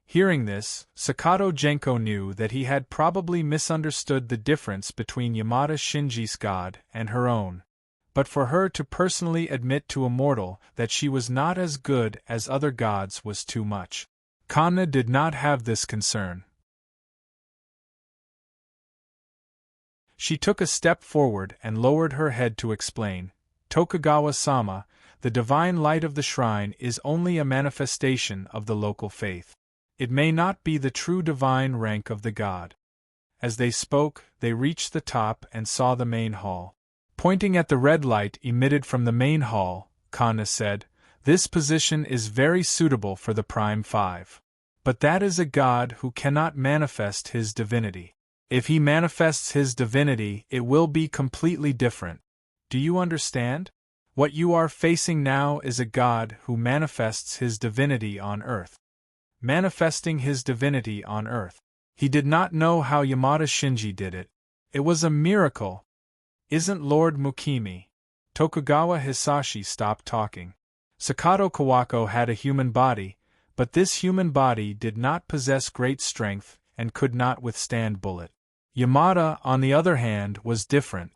Hearing this, Sakato Genko knew that he had probably misunderstood the difference between Yamada Shinji's god and her own. But for her to personally admit to a mortal that she was not as good as other gods was too much. Kanna did not have this concern. She took a step forward and lowered her head to explain, "Tokugawa-sama, the divine light of the shrine is only a manifestation of the local faith. It may not be the true divine rank of the god." As they spoke, they reached the top and saw the main hall. Pointing at the red light emitted from the main hall, Kanna said, "This position is very suitable for the Prime 5. But that is a god who cannot manifest his divinity. If he manifests his divinity, it will be completely different. Do you understand? What you are facing now is a god who manifests his divinity on earth." Manifesting his divinity on earth. He did not know how Yamada Shinji did it. It was a miracle. "Isn't Lord Mukimi?" Tokugawa Hisashi stopped talking. Sakato Kawako had a human body, but this human body did not possess great strength and could not withstand bullet. Yamada, on the other hand, was different.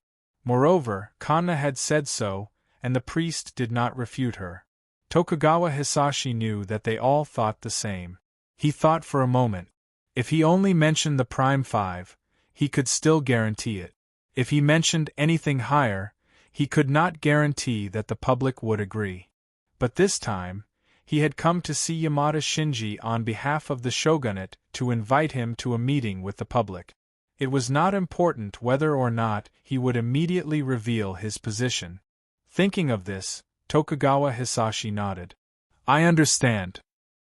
Moreover, Kanna had said so, and the priest did not refute her. Tokugawa Hisashi knew that they all thought the same. He thought for a moment. If he only mentioned the prime 5, he could still guarantee it. If he mentioned anything higher, he could not guarantee that the public would agree. But this time, he had come to see Yamada Shinji on behalf of the shogunate to invite him to a meeting with the public. It was not important whether or not he would immediately reveal his position. Thinking of this, Tokugawa Hisashi nodded. I understand.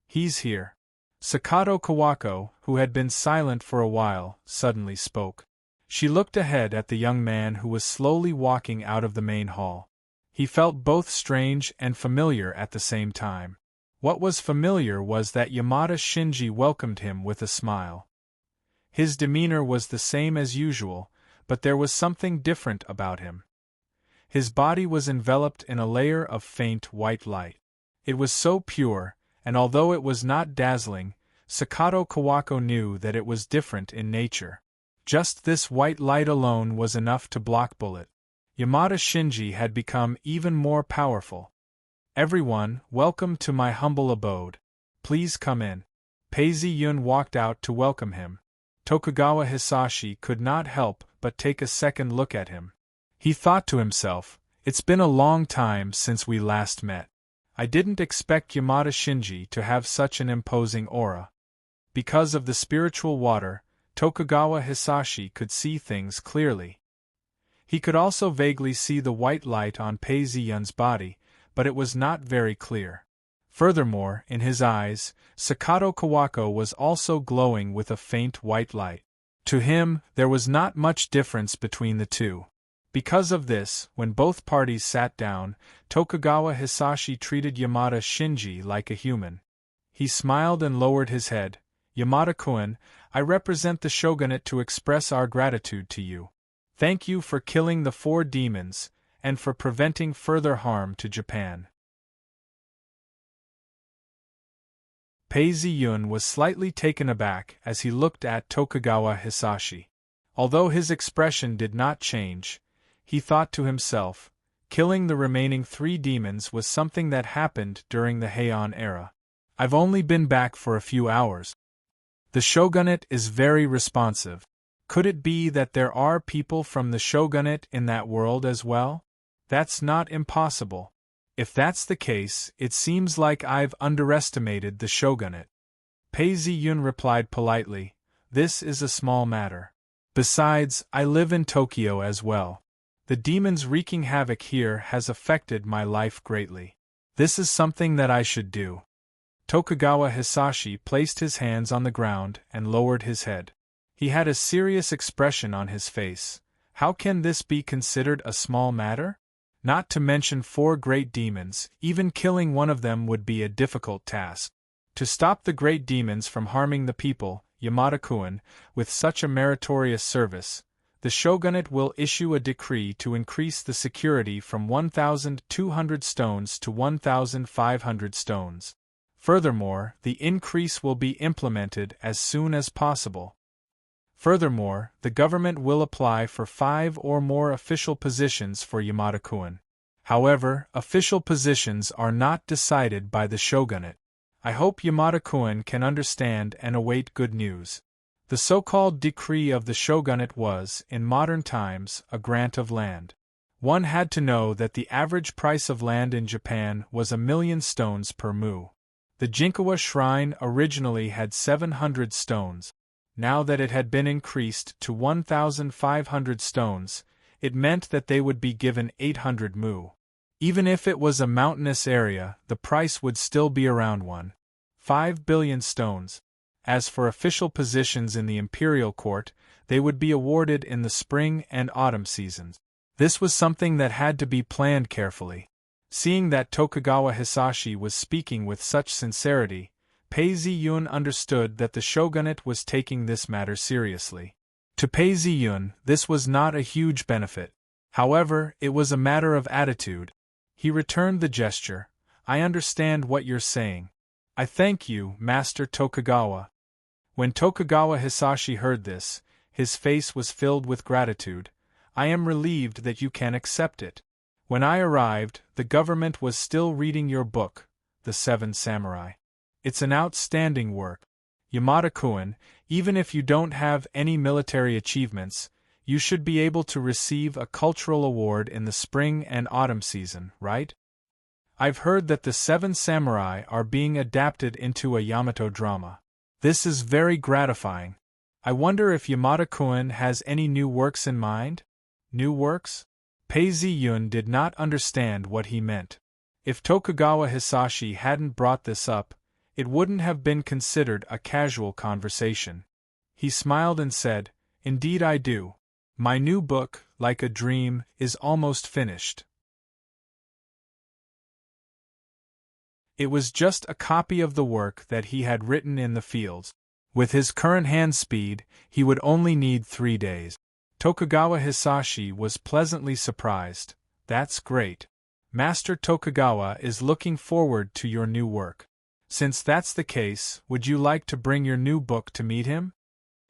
He's here. Sakato Kawako, who had been silent for a while, suddenly spoke. She looked ahead at the young man who was slowly walking out of the main hall. He felt both strange and familiar at the same time. What was familiar was that Yamada Shinji welcomed him with a smile. His demeanor was the same as usual, but there was something different about him. His body was enveloped in a layer of faint white light. It was so pure, and although it was not dazzling, Sakato Kawako knew that it was different in nature. Just this white light alone was enough to block bullet. Yamada Shinji had become even more powerful. Everyone, welcome to my humble abode. Please come in. Peizi Yun walked out to welcome him. Tokugawa Hisashi could not help but take a second look at him. He thought to himself, it's been a long time since we last met. I didn't expect Yamada Shinji to have such an imposing aura. Because of the spiritual water, Tokugawa Hisashi could see things clearly. He could also vaguely see the white light on Peizi Yun's body, but it was not very clear. Furthermore, in his eyes, Sakato Kawako was also glowing with a faint white light. To him, there was not much difference between the two. Because of this, when both parties sat down, Tokugawa Hisashi treated Yamada Shinji like a human. He smiled and lowered his head. Yamada-kun, I represent the shogunate to express our gratitude to you. Thank you for killing the 4 demons, and for preventing further harm to Japan. Peizi Yun was slightly taken aback as he looked at Tokugawa Hisashi. Although his expression did not change, he thought to himself, killing the remaining 3 demons was something that happened during the Heian era. I've only been back for a few hours. The shogunate is very responsive. Could it be that there are people from the shogunate in that world as well? That's not impossible. If that's the case, it seems like I've underestimated the shogunate. Peizi Yun replied politely, this is a small matter. Besides, I live in Tokyo as well. The demons wreaking havoc here has affected my life greatly. This is something that I should do. Tokugawa Hisashi placed his hands on the ground and lowered his head. He had a serious expression on his face. How can this be considered a small matter? Not to mention 4 great demons, even killing one of them would be a difficult task. To stop the great demons from harming the people, Yamada-kun, with such a meritorious service, the shogunate will issue a decree to increase the security from 1,200 stones to 1,500 stones. Furthermore, the increase will be implemented as soon as possible. Furthermore, the government will apply for 5 or more official positions for Yamada-kun. However, official positions are not decided by the shogunate. I hope Yamada-kun can understand and await good news. The so-called decree of the shogunate was, in modern times, a grant of land. One had to know that the average price of land in Japan was 1,000,000 stones per mu. The Jinkawa shrine originally had 700 stones. Now that it had been increased to 1,500 stones, it meant that they would be given 800 mu. Even if it was a mountainous area, the price would still be around 1.5 billion stones. As for official positions in the imperial court, they would be awarded in the spring and autumn seasons. This was something that had to be planned carefully. Seeing that Tokugawa Hisashi was speaking with such sincerity, Peizi Yun understood that the shogunate was taking this matter seriously. To Peizi Yun, this was not a huge benefit. However, it was a matter of attitude. He returned the gesture. I understand what you're saying. I thank you, Master Tokugawa. When Tokugawa Hisashi heard this, his face was filled with gratitude. I am relieved that you can accept it. When I arrived, the government was still reading your book, The Seven Samurai. It's an outstanding work. Yamada-kun, even if you don't have any military achievements, you should be able to receive a cultural award in the spring and autumn season, right? I've heard that The Seven Samurai are being adapted into a Yamato drama. This is very gratifying. I wonder if Yamada-kun has any new works in mind? New works? Pei Zi-yun did not understand what he meant. If Tokugawa Hisashi hadn't brought this up, it wouldn't have been considered a casual conversation. He smiled and said, "Indeed I do. My new book, Like a Dream, is almost finished." It was just a copy of the work that he had written in the fields. With his current hand speed, he would only need 3 days. Tokugawa Hisashi was pleasantly surprised. "That's great. Master Tokugawa is looking forward to your new work. Since that's the case, would you like to bring your new book to meet him?"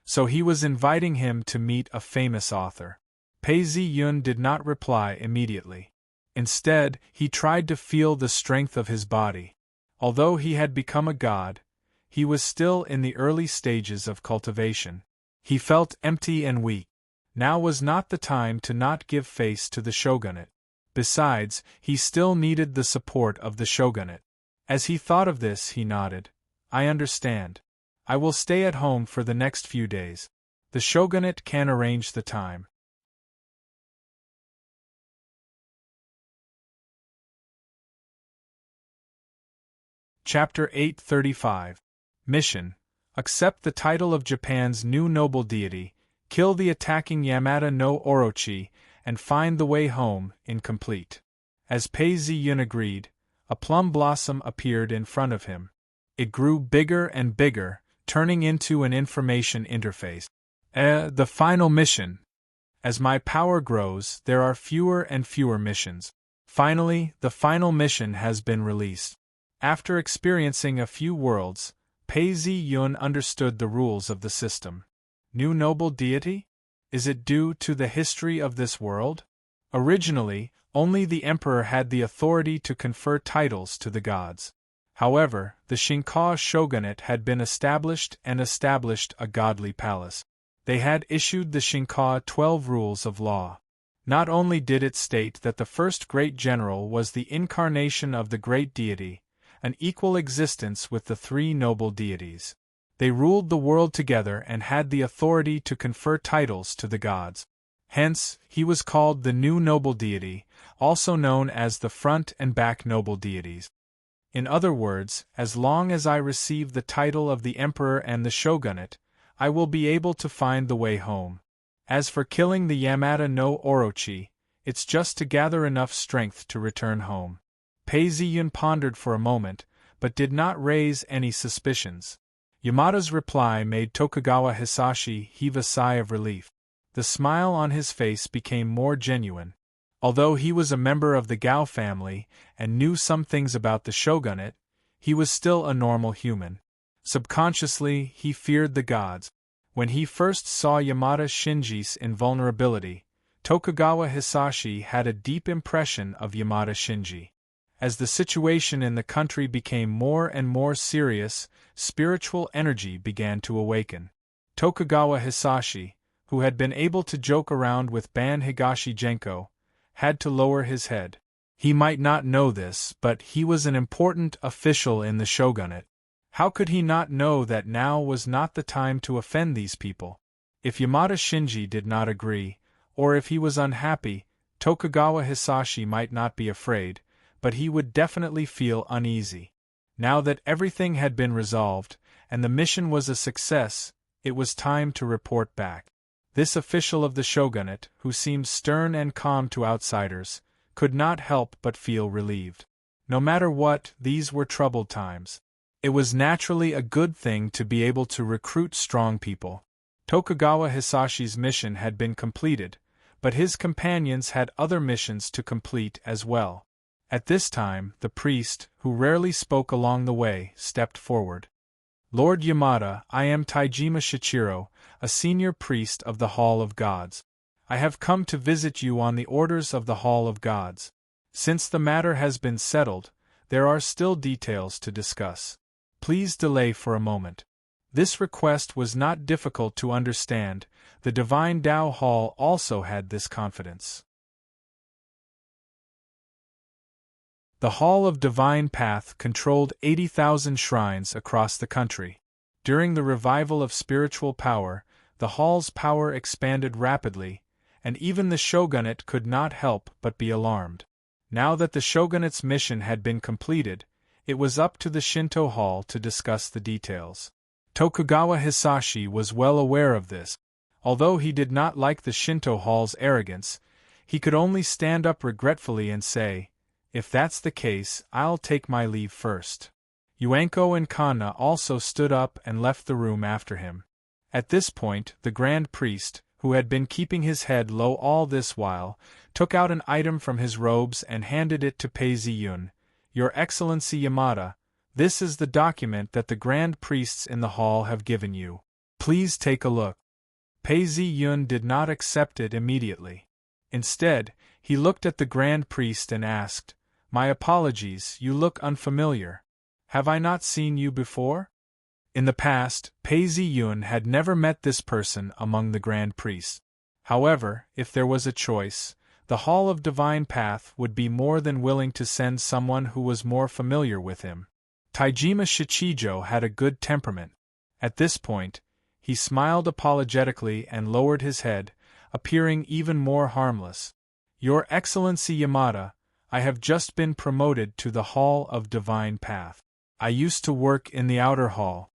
So he was inviting him to meet a famous author. Pei Zi-yun did not reply immediately. Instead, he tried to feel the strength of his body. Although he had become a god, he was still in the early stages of cultivation. He felt empty and weak. Now was not the time to not give face to the shogunate. Besides, he still needed the support of the shogunate. As he thought of this, he nodded. "I understand. I will stay at home for the next few days. The shogunate can arrange the time." Chapter 835. Mission. Accept the title of Japan's new noble deity, kill the attacking Yamada no Orochi, and find the way home, incomplete. As Pei Zi-yun agreed, a plum blossom appeared in front of him. It grew bigger and bigger, turning into an information interface. The final mission. As my power grows, there are fewer and fewer missions. Finally, the final mission has been released. After experiencing a few worlds, Pei Zi-yun understood the rules of the system. New noble deity? Is it due to the history of this world? Originally, only the emperor had the authority to confer titles to the gods. However, the Shinkawa shogunate had been established a godly palace. They had issued the Shinkawa 12 rules of law. Not only did it state that the first great general was the incarnation of the great deity, an equal existence with the 3 noble deities. They ruled the world together and had the authority to confer titles to the gods. Hence, he was called the new noble deity, also known as the front and back noble deities. In other words, as long as I receive the title of the emperor and the shogunate, I will be able to find the way home. As for killing the Yamada no Orochi, it's just to gather enough strength to return home. Pei Zi-yun pondered for a moment, but did not raise any suspicions. Yamada's reply made Tokugawa Hisashi heave a sigh of relief. The smile on his face became more genuine. Although he was a member of the Gao family and knew some things about the shogunate, he was still a normal human. Subconsciously, he feared the gods. When he first saw Yamada Shinji's invulnerability, Tokugawa Hisashi had a deep impression of Yamada Shinji. As the situation in the country became more and more serious, spiritual energy began to awaken. Tokugawa Hisashi, who had been able to joke around with Ban Higashi Genko, had to lower his head. He might not know this, but he was an important official in the shogunate. How could he not know that now was not the time to offend these people? If Yamada Shinji did not agree, or if he was unhappy, Tokugawa Hisashi might not be afraid, but he would definitely feel uneasy. Now that everything had been resolved, and the mission was a success, it was time to report back. This official of the shogunate, who seemed stern and calm to outsiders, could not help but feel relieved. No matter what, these were troubled times. It was naturally a good thing to be able to recruit strong people. Tokugawa Hisashi's mission had been completed, but his companions had other missions to complete as well. At this time, the priest, who rarely spoke along the way, stepped forward. "Lord Yamada, I am Taijima Shichiro, a senior priest of the Hall of Gods. I have come to visit you on the orders of the Hall of Gods. Since the matter has been settled, there are still details to discuss. Please delay for a moment. This request was not difficult to understand. The Divine Tao Hall also had this confidence. The Hall of Divine Path controlled 80,000 shrines across the country. During the revival of spiritual power, the hall's power expanded rapidly, and even the shogunate could not help but be alarmed. Now that the shogunate's mission had been completed, it was up to the Shinto Hall to discuss the details. Tokugawa Hisashi was well aware of this. Although he did not like the Shinto Hall's arrogance, he could only stand up regretfully and say, "If that's the case, I'll take my leave first." Yuenko and Kanna also stood up and left the room after him. At this point, the Grand Priest, who had been keeping his head low all this while, took out an item from his robes and handed it to Pei Ziyun. "Your Excellency Yamada, this is the document that the Grand Priests in the hall have given you. Please take a look." Pei Ziyun did not accept it immediately. Instead, he looked at the Grand Priest and asked, "My apologies, you look unfamiliar. Have I not seen you before?" In the past, Pei Ziyun had never met this person among the Grand Priests. However, if there was a choice, the Hall of Divine Path would be more than willing to send someone who was more familiar with him. Taijima Shichijo had a good temperament. At this point, he smiled apologetically and lowered his head, appearing even more harmless. "Your Excellency Yamada, I have just been promoted to the Hall of Divine Path. I used to work in the outer hall."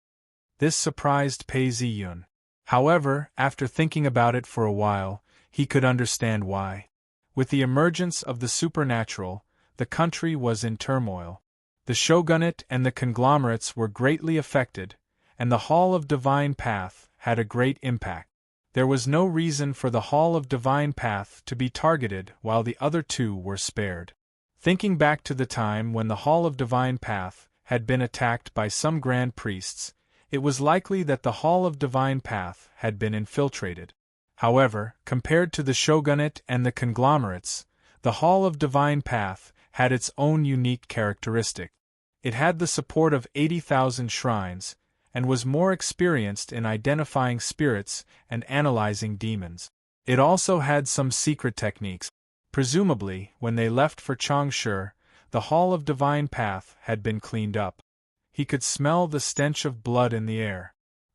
This surprised Pei Ziyun. However, after thinking about it for a while, he could understand why. With the emergence of the supernatural, the country was in turmoil. The shogunate and the conglomerates were greatly affected, and the Hall of Divine Path had a great impact. There was no reason for the Hall of Divine Path to be targeted while the other two were spared. Thinking back to the time when the Hall of Divine Path had been attacked by some Grand Priests, it was likely that the Hall of Divine Path had been infiltrated. However, compared to the shogunate and the conglomerates, the Hall of Divine Path had its own unique characteristic. It had the support of 80,000 shrines, and was more experienced in identifying spirits and analyzing demons. It also had some secret techniques. Presumably, when they left for Changsha, the Hall of Divine Path had been cleaned up. He could smell the stench of blood in the air.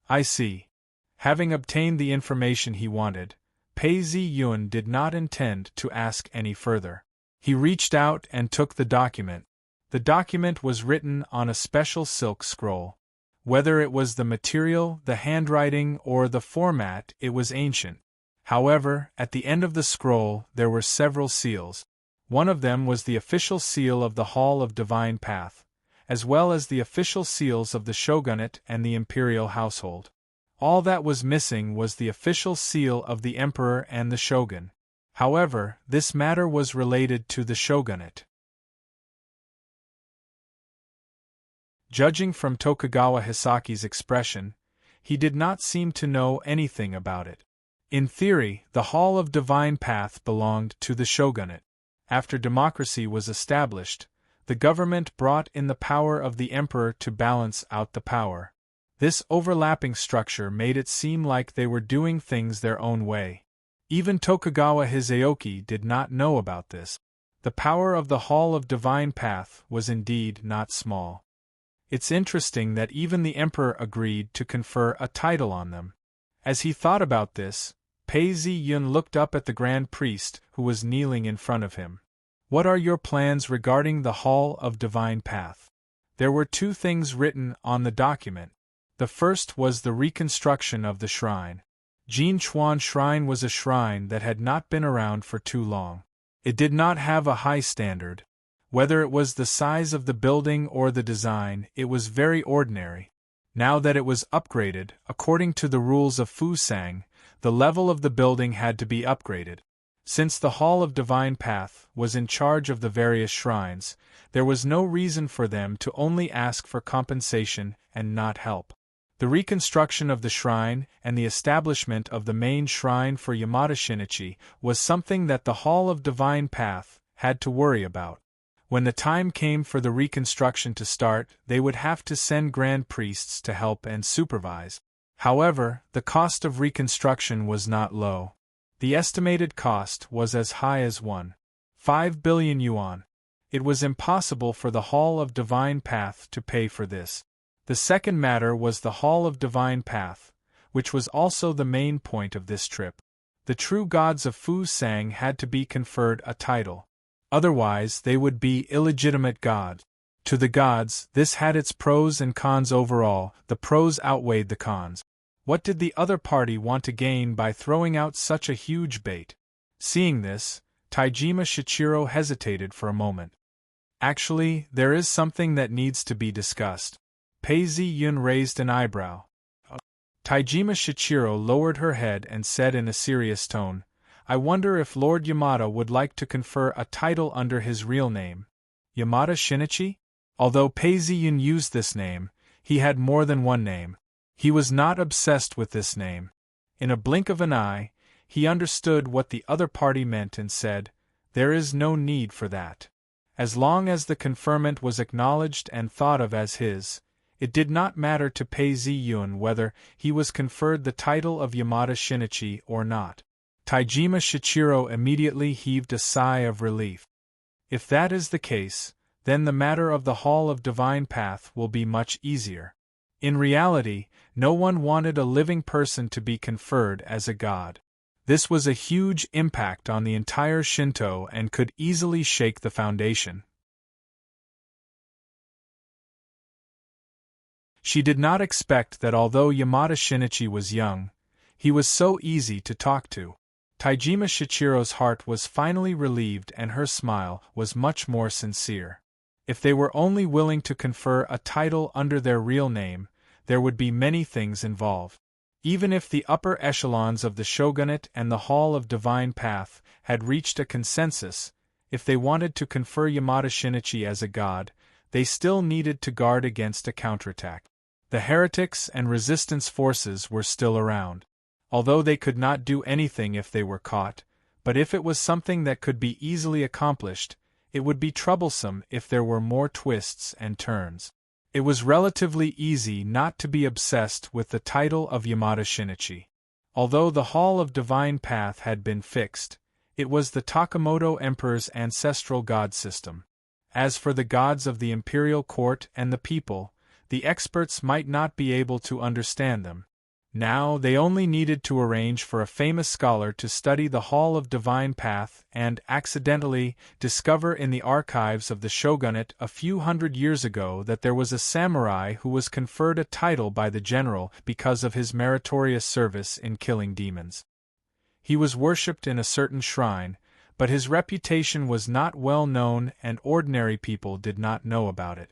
"I see." Having obtained the information he wanted, Pei Ziyun did not intend to ask any further. He reached out and took the document. The document was written on a special silk scroll. Whether it was the material, the handwriting, or the format, it was ancient. However, at the end of the scroll there were several seals. One of them was the official seal of the Hall of Divine Path, as well as the official seals of the shogunate and the imperial household. All that was missing was the official seal of the emperor and the shogun. However, this matter was related to the shogunate. Judging from Tokugawa Hisaki's expression, he did not seem to know anything about it. In theory, the Hall of Divine Path belonged to the shogunate. After democracy was established, the government brought in the power of the emperor to balance out the power. This overlapping structure made it seem like they were doing things their own way. Even Tokugawa Hisayoki did not know about this. The power of the Hall of Divine Path was indeed not small. It's interesting that even the emperor agreed to confer a title on them. As he thought about this, Pei Ziyun looked up at the Grand Priest who was kneeling in front of him. "What are your plans regarding the Hall of Divine Path?" There were two things written on the document. The first was the reconstruction of the shrine. Jinchuan Shrine was a shrine that had not been around for too long. It did not have a high standard. Whether it was the size of the building or the design, it was very ordinary. Now that it was upgraded, according to the rules of Fusang, the level of the building had to be upgraded. Since the Hall of Divine Path was in charge of the various shrines, there was no reason for them to only ask for compensation and not help. The reconstruction of the shrine and the establishment of the main shrine for Yamada Shinichi was something that the Hall of Divine Path had to worry about. When the time came for the reconstruction to start, they would have to send grand priests to help and supervise. However, the cost of reconstruction was not low. The estimated cost was as high as 1.5 billion yuan. It was impossible for the Hall of Divine Path to pay for this. The second matter was the Hall of Divine Path, which was also the main point of this trip. The true gods of Fu Sang had to be conferred a title. Otherwise, they would be illegitimate gods. To the gods, this had its pros and cons overall. The pros outweighed the cons. What did the other party want to gain by throwing out such a huge bait? Seeing this, Taijima Shichiro hesitated for a moment. Actually, there is something that needs to be discussed. Pei Zi-yun raised an eyebrow. Taijima Shichiro lowered her head and said in a serious tone, I wonder if Lord Yamada would like to confer a title under his real name. Yamada Shinichi? Although Pei Zi-yun used this name, he had more than one name. He was not obsessed with this name. In a blink of an eye, he understood what the other party meant and said, there is no need for that. As long as the conferment was acknowledged and thought of as his, it did not matter to Pei Zi-yun whether he was conferred the title of Yamada Shinichi or not. Taijima Shichiro immediately heaved a sigh of relief. If that is the case, then the matter of the Hall of Divine Path will be much easier. In reality, no one wanted a living person to be conferred as a god. This was a huge impact on the entire Shinto and could easily shake the foundation. She did not expect that although Yamada Shinichi was young, he was so easy to talk to. Taijima Shichiro's heart was finally relieved and her smile was much more sincere. If they were only willing to confer a title under their real name, there would be many things involved. Even if the upper echelons of the shogunate and the Hall of Divine Path had reached a consensus, if they wanted to confer Yamada Shinichi as a god, they still needed to guard against a counterattack. The heretics and resistance forces were still around. Although they could not do anything if they were caught, but if it was something that could be easily accomplished, it would be troublesome if there were more twists and turns. It was relatively easy not to be obsessed with the title of Yamada Shinichi. Although the Hall of Divine Path had been fixed, it was the Takamoto Emperor's ancestral god system. As for the gods of the imperial court and the people, the experts might not be able to understand them. Now they only needed to arrange for a famous scholar to study the Hall of Divine Path and, accidentally, discover in the archives of the shogunate a few hundred years ago that there was a samurai who was conferred a title by the general because of his meritorious service in killing demons. He was worshipped in a certain shrine, but his reputation was not well known and ordinary people did not know about it.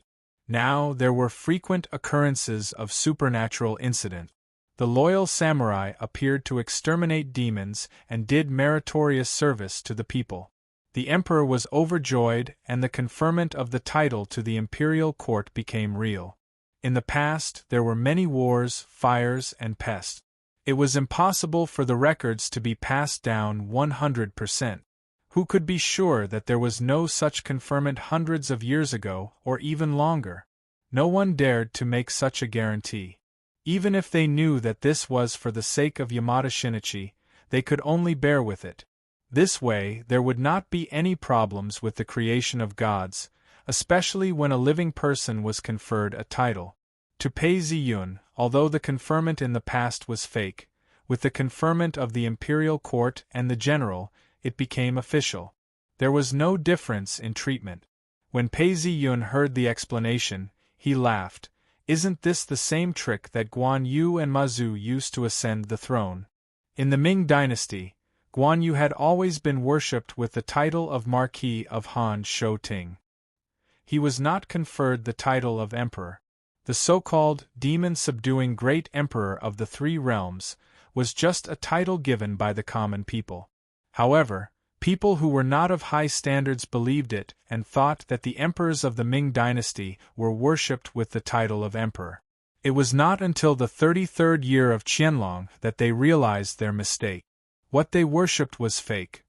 Now there were frequent occurrences of supernatural incidents. The loyal samurai appeared to exterminate demons and did meritorious service to the people. The emperor was overjoyed and the conferment of the title to the imperial court became real. In the past, there were many wars, fires, and pests. It was impossible for the records to be passed down 100%. Who could be sure that there was no such conferment hundreds of years ago or even longer? No one dared to make such a guarantee. Even if they knew that this was for the sake of Yamada Shinichi, they could only bear with it. This way, there would not be any problems with the creation of gods, especially when a living person was conferred a title. To Pei Zi-yun, although the conferment in the past was fake, with the conferment of the imperial court and the general, it became official. There was no difference in treatment. When Pei Zi-yun heard the explanation, he laughed. Isn't this the same trick that Guan Yu and Ma Zhu used to ascend the throne? In the Ming dynasty, Guan Yu had always been worshipped with the title of Marquis of Han Shou Ting. He was not conferred the title of emperor. The so-called demon-subduing great emperor of the three realms was just a title given by the common people. However, people who were not of high standards believed it and thought that the emperors of the Ming dynasty were worshipped with the title of emperor. It was not until the 33rd year of Qianlong that they realized their mistake. What they worshipped was fake.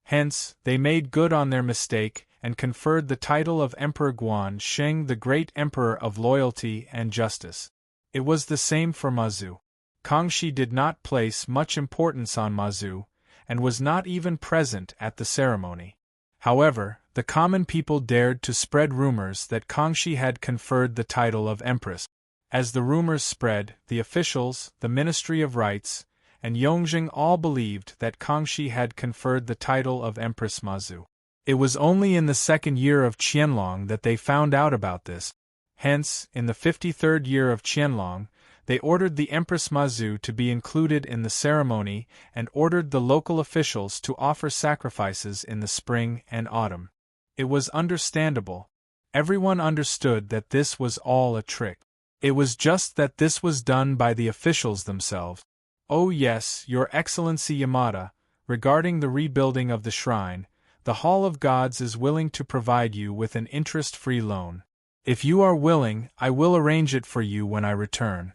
Hence, they made good on their mistake and conferred the title of Emperor Guan Sheng, the great emperor of loyalty and justice. It was the same for Mazu. Kangxi did not place much importance on Mazu, and was not even present at the ceremony. However, the common people dared to spread rumors that Kangxi had conferred the title of empress. As the rumors spread, the officials, the Ministry of Rites, and Yongjing all believed that Kangxi had conferred the title of Empress Mazu. It was only in the 2nd year of Qianlong that they found out about this. Hence, in the 53rd year of Qianlong, they ordered the Empress Mazu to be included in the ceremony and ordered the local officials to offer sacrifices in the spring and autumn. It was understandable. Everyone understood that this was all a trick. It was just that this was done by the officials themselves. Oh yes, Your Excellency Yamada, regarding the rebuilding of the shrine, the Hall of Gods is willing to provide you with an interest-free loan. If you are willing, I will arrange it for you when I return.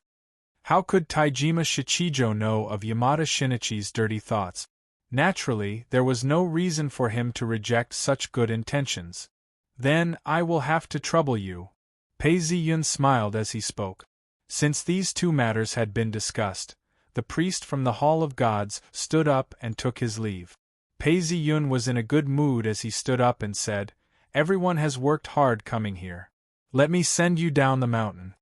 How could Taijima Shichijo know of Yamada Shinichi's dirty thoughts? Naturally, there was no reason for him to reject such good intentions. Then, I will have to trouble you. Pei Ziyun smiled as he spoke. Since these two matters had been discussed, the priest from the Hall of Gods stood up and took his leave. Pei Ziyun was in a good mood as he stood up and said, "Everyone has worked hard coming here. Let me send you down the mountain."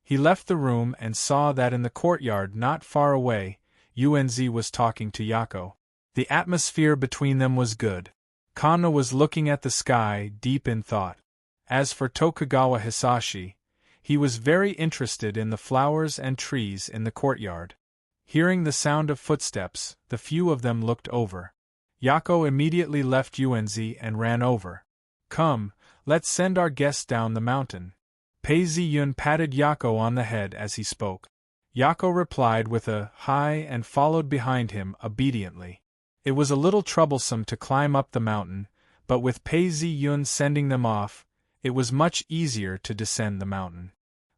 He left the room and saw that in the courtyard not far away, Yuanzi was talking to Yako. The atmosphere between them was good. Kanna was looking at the sky, deep in thought. As for Tokugawa Hisashi, he was very interested in the flowers and trees in the courtyard. Hearing the sound of footsteps, the few of them looked over. Yako immediately left Yuanzi and ran over. "Come, let's send our guests down the mountain." Pei Ziyun patted Yako on the head as he spoke. Yako replied with a "hi" and followed behind him obediently. It was a little troublesome to climb up the mountain, but with Pei Ziyun sending them off, it was much easier to descend the mountain.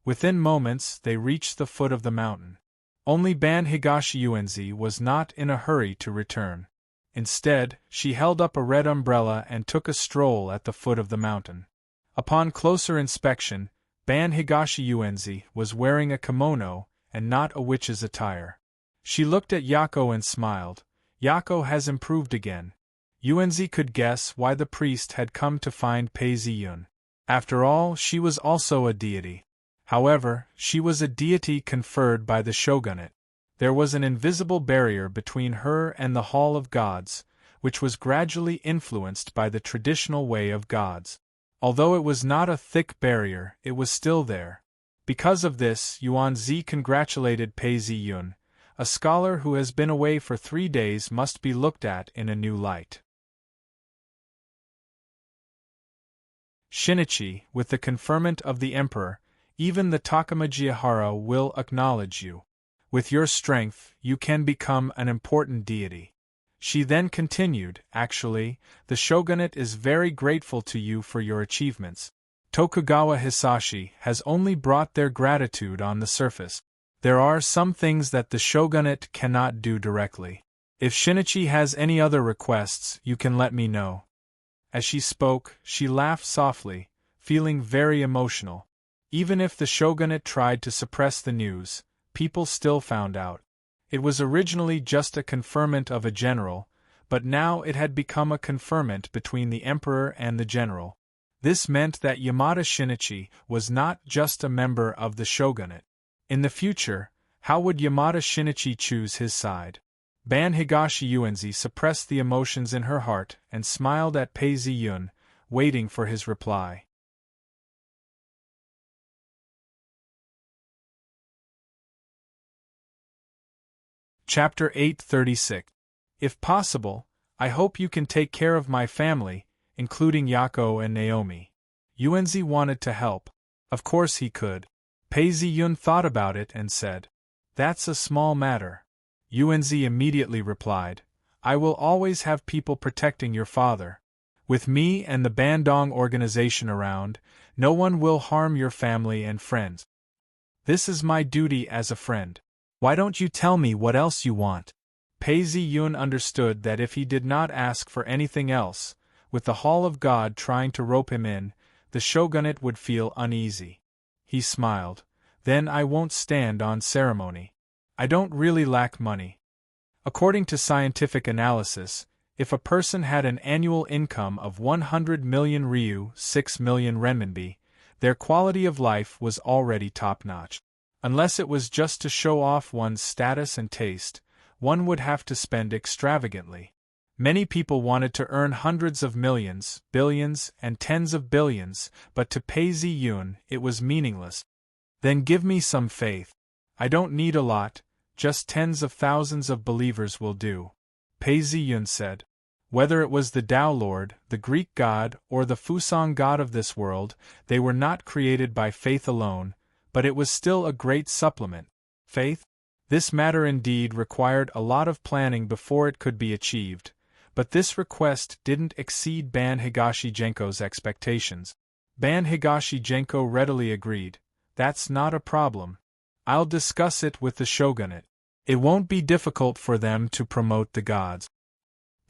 Within moments they reached the foot of the mountain. Only Ban Higashi Yuanzi was not in a hurry to return. Instead, she held up a red umbrella and took a stroll at the foot of the mountain. Upon closer inspection, Ban Higashi Yuanzi was wearing a kimono and not a witch's attire. She looked at Yako and smiled. Yako has improved again. Yuanzi could guess why the priest had come to find Pei Ziyun. After all, she was also a deity. However, she was a deity conferred by the shogunate. There was an invisible barrier between her and the Hall of Gods, which was gradually influenced by the traditional way of gods. Although it was not a thick barrier, it was still there. Because of this, Yuanzi congratulated Pei Ziyun. A scholar who has been away for 3 days must be looked at in a new light. Shinichi, with the conferment of the emperor, even the Takamajihara will acknowledge you. With your strength, you can become an important deity. She then continued, actually, the shogunate is very grateful to you for your achievements. Tokugawa Hisashi has only brought their gratitude on the surface. There are some things that the shogunate cannot do directly. If Shinichi has any other requests, you can let me know. As she spoke, she laughed softly, feeling very emotional. Even if the shogunate tried to suppress the news, people still found out. It was originally just a conferment of a general, but now it had become a conferment between the emperor and the general. This meant that Yamada Shinichi was not just a member of the shogunate. In the future, how would Yamada Shinichi choose his side? Ban Higashi Yuanzi suppressed the emotions in her heart and smiled at Pei Ziyun, waiting for his reply. Chapter 836. If possible, I hope you can take care of my family, including Yako and Naomi. Yuanzi wanted to help. Of course he could. Pei Ziyun thought about it and said, "That's a small matter." Yuanzi immediately replied, "I will always have people protecting your father. With me and the Bandong organization around, No one will harm your family and friends. This is my duty as a friend. Why don't you tell me what else you want? Pei Zi-yun understood that if he did not ask for anything else, with the Hall of God trying to rope him in, the shogunate would feel uneasy. He smiled. Then I won't stand on ceremony. I don't really lack money. According to scientific analysis, if a person had an annual income of 100 million ryu, 6 million renminbi, their quality of life was already top-notch. Unless it was just to show off one's status and taste, one would have to spend extravagantly. Many people wanted to earn hundreds of millions, billions, and tens of billions, but to Pei Zi-yun it was meaningless. Then give me some faith. I don't need a lot, just tens of thousands of believers will do, Pei Zi-yun said. Whether it was the Tao Lord, the Greek god, or the Fusang god of this world, they were not created by faith alone, but it was still a great supplement. Faith? This matter indeed required a lot of planning before it could be achieved, but this request didn't exceed Ban Higashi Genko's expectations. Ban Higashi Genko readily agreed. That's not a problem. I'll discuss it with the shogunate. It won't be difficult for them to promote the gods.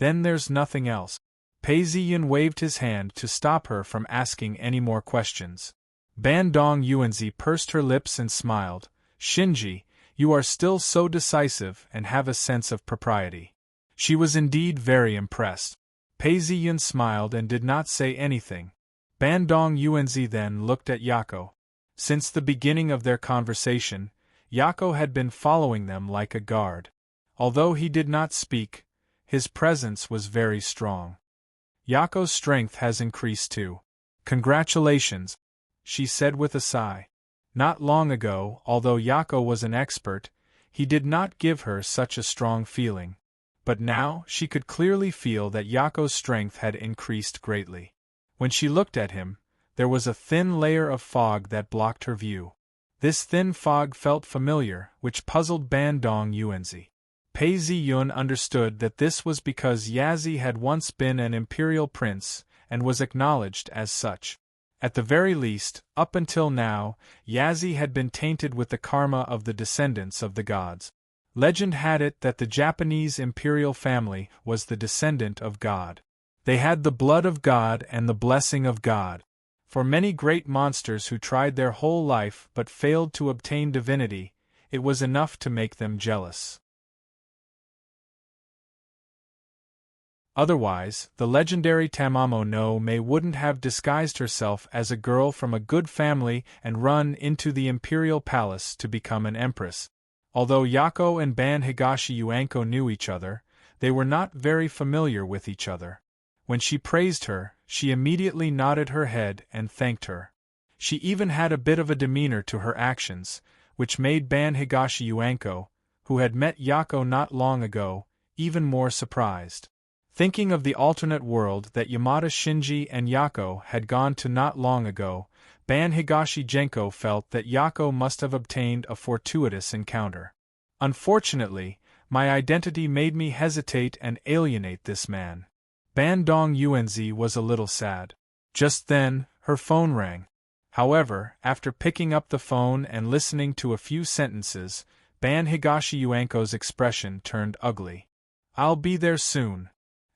Then there's nothing else. Pei Zi-yun waved his hand to stop her from asking any more questions. Ban Dong Yuanzi pursed her lips and smiled. Shinji, you are still so decisive and have a sense of propriety. She was indeed very impressed. Pei Zi-yun smiled and did not say anything. Ban Dong Yuanzi then looked at Yako. Since the beginning of their conversation, Yako had been following them like a guard. Although he did not speak, his presence was very strong. Yako's strength has increased too. Congratulations, she said with a sigh. Not long ago, although Yako was an expert, he did not give her such a strong feeling. But now she could clearly feel that Yako's strength had increased greatly. When she looked at him, there was a thin layer of fog that blocked her view. This thin fog felt familiar, which puzzled Ban Dong Yuanzi. Pei Zi-yun understood that this was because Yazi had once been an imperial prince, and was acknowledged as such. At the very least, up until now, Yazi had been tainted with the karma of the descendants of the gods. Legend had it that the Japanese imperial family was the descendant of God. They had the blood of God and the blessing of God. For many great monsters who tried their whole life but failed to obtain divinity, it was enough to make them jealous. Otherwise, the legendary Tamamo no Mae wouldn't have disguised herself as a girl from a good family and run into the imperial palace to become an empress. Although Yako and Ban Higashi Yuanko knew each other, they were not very familiar with each other. When she praised her, she immediately nodded her head and thanked her. She even had a bit of a demeanor to her actions, which made Ban Higashi Yuanko, who had met Yako not long ago, even more surprised. Thinking of the alternate world that Yamada Shinji and Yako had gone to not long ago, Ban Higashi Genko felt that Yako must have obtained a fortuitous encounter. Unfortunately, my identity made me hesitate and alienate this man. Ban Dong Yuanzi was a little sad. Just then, her phone rang. However, after picking up the phone and listening to a few sentences, Ban Higashi Yuanko's expression turned ugly. I'll be there soon.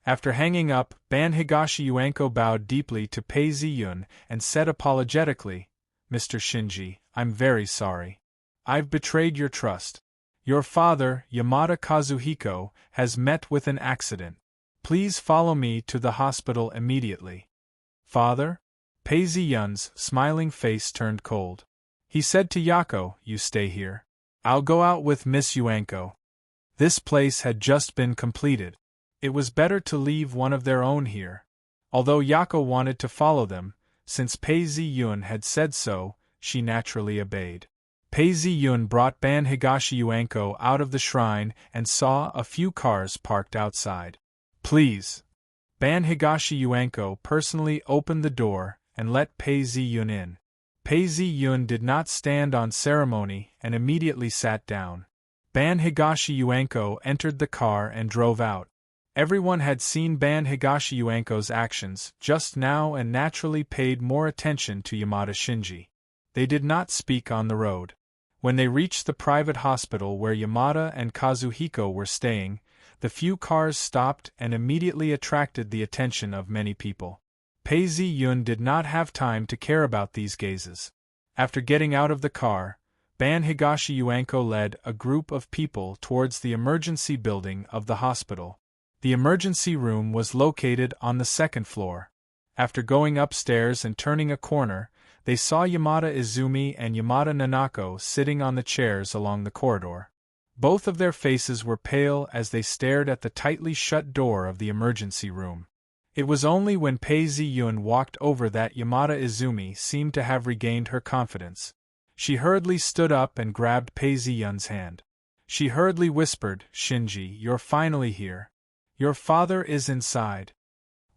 After hanging up, Ban Higashi Yuanko bowed deeply to Pei Zi-yun and said apologetically, Mr. Shinji, I'm very sorry. I've betrayed your trust. Your father, Yamada Kazuhiko, has met with an accident. Please follow me to the hospital immediately. Father? Pei Zi-yun's smiling face turned cold. He said to Yako, You stay here. I'll go out with Miss Yuanko. This place had just been completed. It was better to leave one of their own here. Although Yako wanted to follow them, since Pei Zi-yun had said so, she naturally obeyed. Pei Zi-yun brought Ban Higashi Yuanko out of the shrine and saw a few cars parked outside. Please. Ban Higashi Yuanko personally opened the door and let Pei Zi-yun in. Pei Zi-yun did not stand on ceremony and immediately sat down. Ban Higashi Yuanko entered the car and drove out. Everyone had seen Ban Higashi Yuenko's actions just now and naturally paid more attention to Yamada Shinji. They did not speak on the road. When they reached the private hospital where Yamada and Kazuhiko were staying, the few cars stopped and immediately attracted the attention of many people. Pei Zi-yun did not have time to care about these gazes. After getting out of the car, Ban Higashi Yuenko led a group of people towards the emergency building of the hospital. The emergency room was located on the second floor. After going upstairs and turning a corner, they saw Yamada Izumi and Yamada Nanako sitting on the chairs along the corridor. Both of their faces were pale as they stared at the tightly shut door of the emergency room. It was only when Pei Zi-yun walked over that Yamada Izumi seemed to have regained her confidence. She hurriedly stood up and grabbed Pei Zi-yun's hand. She hurriedly whispered, "Shinji, you're finally here. Your father is inside."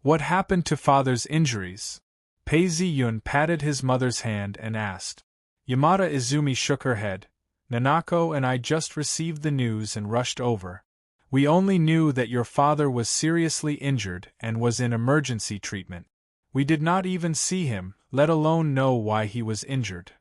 "What happened to father's injuries?" Pei Zi-yun patted his mother's hand and asked. Yamada Izumi shook her head. "Nanako and I just received the news and rushed over. We only knew that your father was seriously injured and was in emergency treatment. We did not even see him, let alone know why he was injured."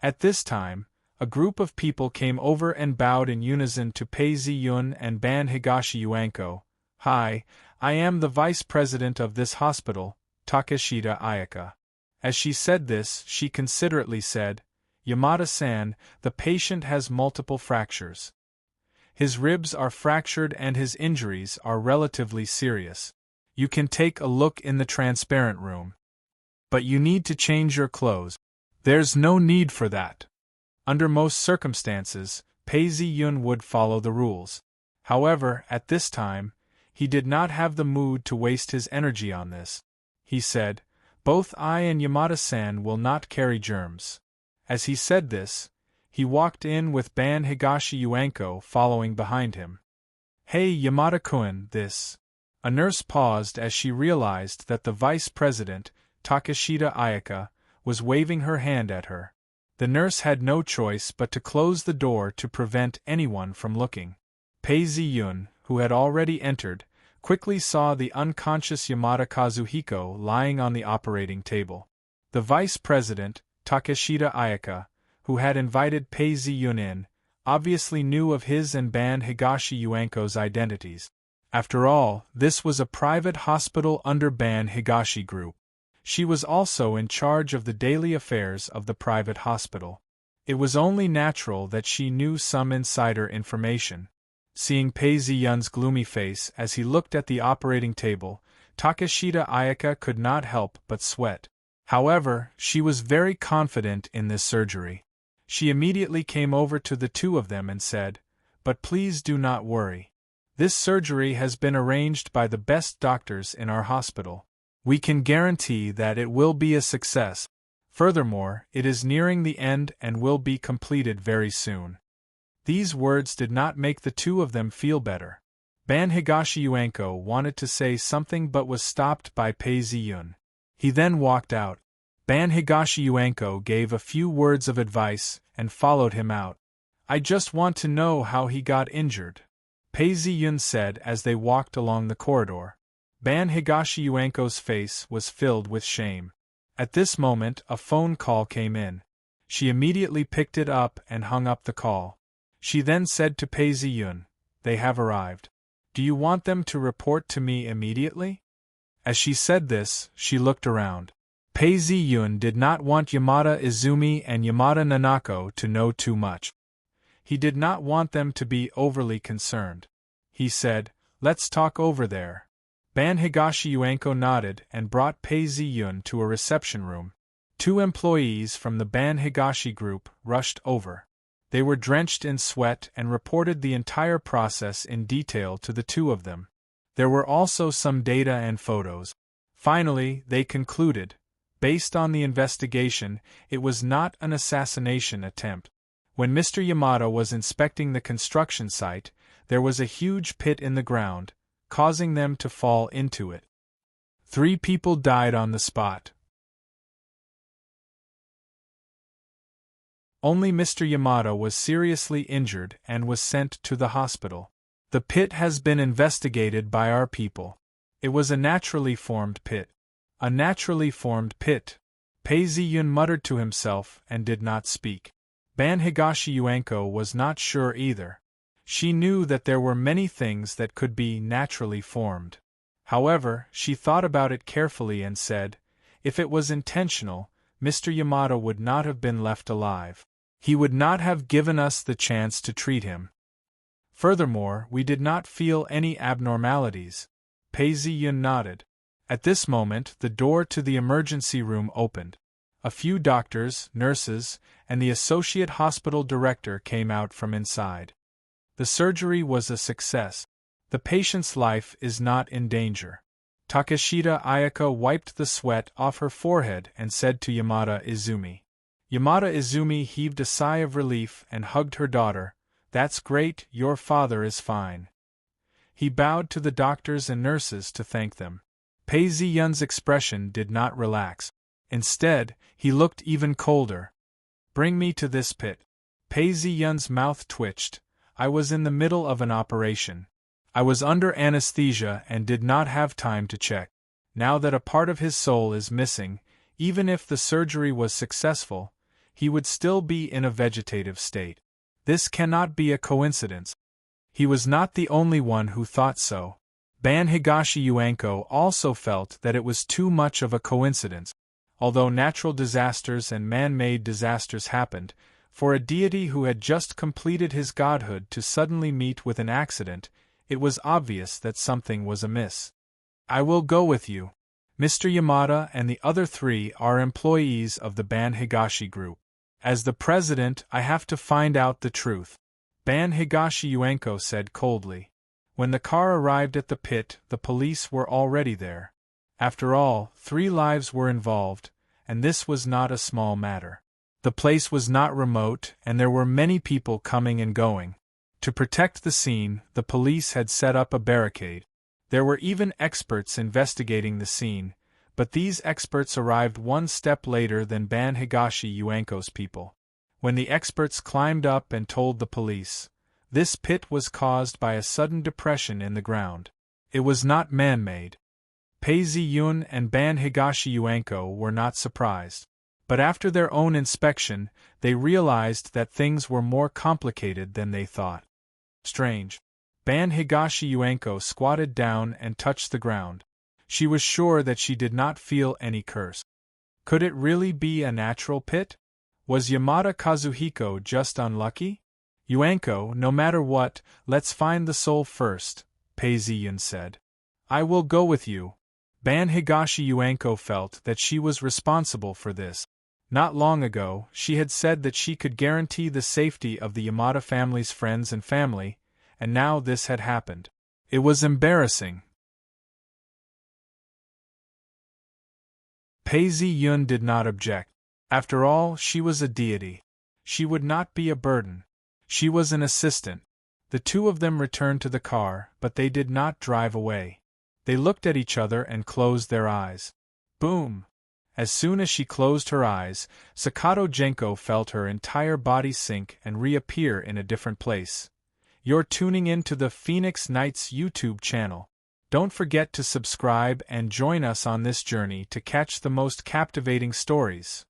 At this time, a group of people came over and bowed in unison to Pei Zi-yun and Ban Higashi Yuenko. "Hi, I am the vice president of this hospital, Takeshita Ayaka." As she said this, she considerately said, "Yamada-san, the patient has multiple fractures. His ribs are fractured and his injuries are relatively serious. You can take a look in the transparent room. But you need to change your clothes." "There's no need for that." Under most circumstances, Pei Zi-yun would follow the rules. However, at this time, he did not have the mood to waste his energy on this. He said, "Both I and Yamada-san will not carry germs." As he said this, he walked in with Ban Higashi Yuenko following behind him. "Hey Yamada-kun, this." A nurse paused as she realized that the vice president, Takeshita Ayaka, was waving her hand at her. The nurse had no choice but to close the door to prevent anyone from looking. Pei Zi-yun, who had already entered, quickly saw the unconscious Yamada Kazuhiko lying on the operating table. The vice president, Takeshita Ayaka, who had invited Pei Zi-yun in, obviously knew of his and Ban Higashi Yuenko's identities. After all, this was a private hospital under Ban Higashi Group. She was also in charge of the daily affairs of the private hospital. It was only natural that she knew some insider information. Seeing Pei Zi-yun's gloomy face as he looked at the operating table, Takeshita Ayaka could not help but sweat. However, she was very confident in this surgery. She immediately came over to the two of them and said, "But please do not worry. This surgery has been arranged by the best doctors in our hospital. We can guarantee that it will be a success. Furthermore, it is nearing the end and will be completed very soon." These words did not make the two of them feel better. Ban Higashi Yuenko wanted to say something but was stopped by Pei Zi-yun. He then walked out. Ban Higashi Yuenko gave a few words of advice and followed him out. "I just want to know how he got injured," Pei Zi-yun said as they walked along the corridor. Ban Higashi Yuenko's face was filled with shame. At this moment a phone call came in. She immediately picked it up and hung up the call. She then said to Pei Zi-yun, "They have arrived. Do you want them to report to me immediately?" As she said this, she looked around. Pei Zi-yun did not want Yamada Izumi and Yamada Nanako to know too much. He did not want them to be overly concerned. He said, "Let's talk over there." Ban Higashi Yuenko nodded and brought Pei Zi-yun to a reception room. Two employees from the Ban Higashi group rushed over. They were drenched in sweat and reported the entire process in detail to the two of them. There were also some data and photos. Finally, they concluded, based on the investigation, it was not an assassination attempt. When Mr. Yamada was inspecting the construction site, there was a huge pit in the ground, causing them to fall into it. 3 people died on the spot. Only Mr. Yamada was seriously injured and was sent to the hospital. The pit has been investigated by our people. It was a naturally formed pit. A naturally formed pit. Pei Ziyun muttered to himself and did not speak. Ban Higashi Yuenko was not sure either. She knew that there were many things that could be naturally formed. However, she thought about it carefully and said, if it was intentional, Mr. Yamada would not have been left alive. He would not have given us the chance to treat him. Furthermore, we did not feel any abnormalities. Pei Ziyun nodded. At this moment, the door to the emergency room opened. A few doctors, nurses, and the associate hospital director came out from inside. The surgery was a success. The patient's life is not in danger. Takeshita Ayaka wiped the sweat off her forehead and said to Yamada Izumi. Yamada Izumi heaved a sigh of relief and hugged her daughter. That's great, your father is fine. He bowed to the doctors and nurses to thank them. Pei Ziyun's expression did not relax. Instead, he looked even colder. Bring me to this pit. Pei Ziyun's mouth twitched. I was in the middle of an operation. I was under anesthesia and did not have time to check. Now that a part of his soul is missing, even if the surgery was successful, he would still be in a vegetative state. This cannot be a coincidence. He was not the only one who thought so. Ban Higashi Yuenko also felt that it was too much of a coincidence. Although natural disasters and man-made disasters happened, for a deity who had just completed his godhood to suddenly meet with an accident, it was obvious that something was amiss. I will go with you. Mr. Yamada and the other 3 are employees of the Ban Higashi group. As the president, I have to find out the truth. Ban Higashi Yuenko said coldly. When the car arrived at the pit, the police were already there. After all, 3 lives were involved, and this was not a small matter. The place was not remote, and there were many people coming and going. To protect the scene, the police had set up a barricade. There were even experts investigating the scene, but these experts arrived one step later than Ban Higashi Yuenko's people. When the experts climbed up and told the police, this pit was caused by a sudden depression in the ground. It was not man-made. Pei Ziyun and Ban Higashi Yuenko were not surprised. But after their own inspection, they realized that things were more complicated than they thought. Strange. Ban Higashi Yuenko squatted down and touched the ground. She was sure that she did not feel any curse. Could it really be a natural pit? Was Yamada Kazuhiko just unlucky? Yuenko, no matter what, let's find the soul first, Pei Ziyun said. I will go with you. Ban Higashi Yuenko felt that she was responsible for this. Not long ago, she had said that she could guarantee the safety of the Yamada family's friends and family, and now this had happened. It was embarrassing. Pei Ziyun did not object. After all, she was a deity. She would not be a burden. She was an assistant. The 2 of them returned to the car, but they did not drive away. They looked at each other and closed their eyes. Boom! As soon as she closed her eyes, Sakato Genko felt her entire body sink and reappear in a different place. You're tuning in to the Phoenix Nights YouTube channel. Don't forget to subscribe and join us on this journey to catch the most captivating stories.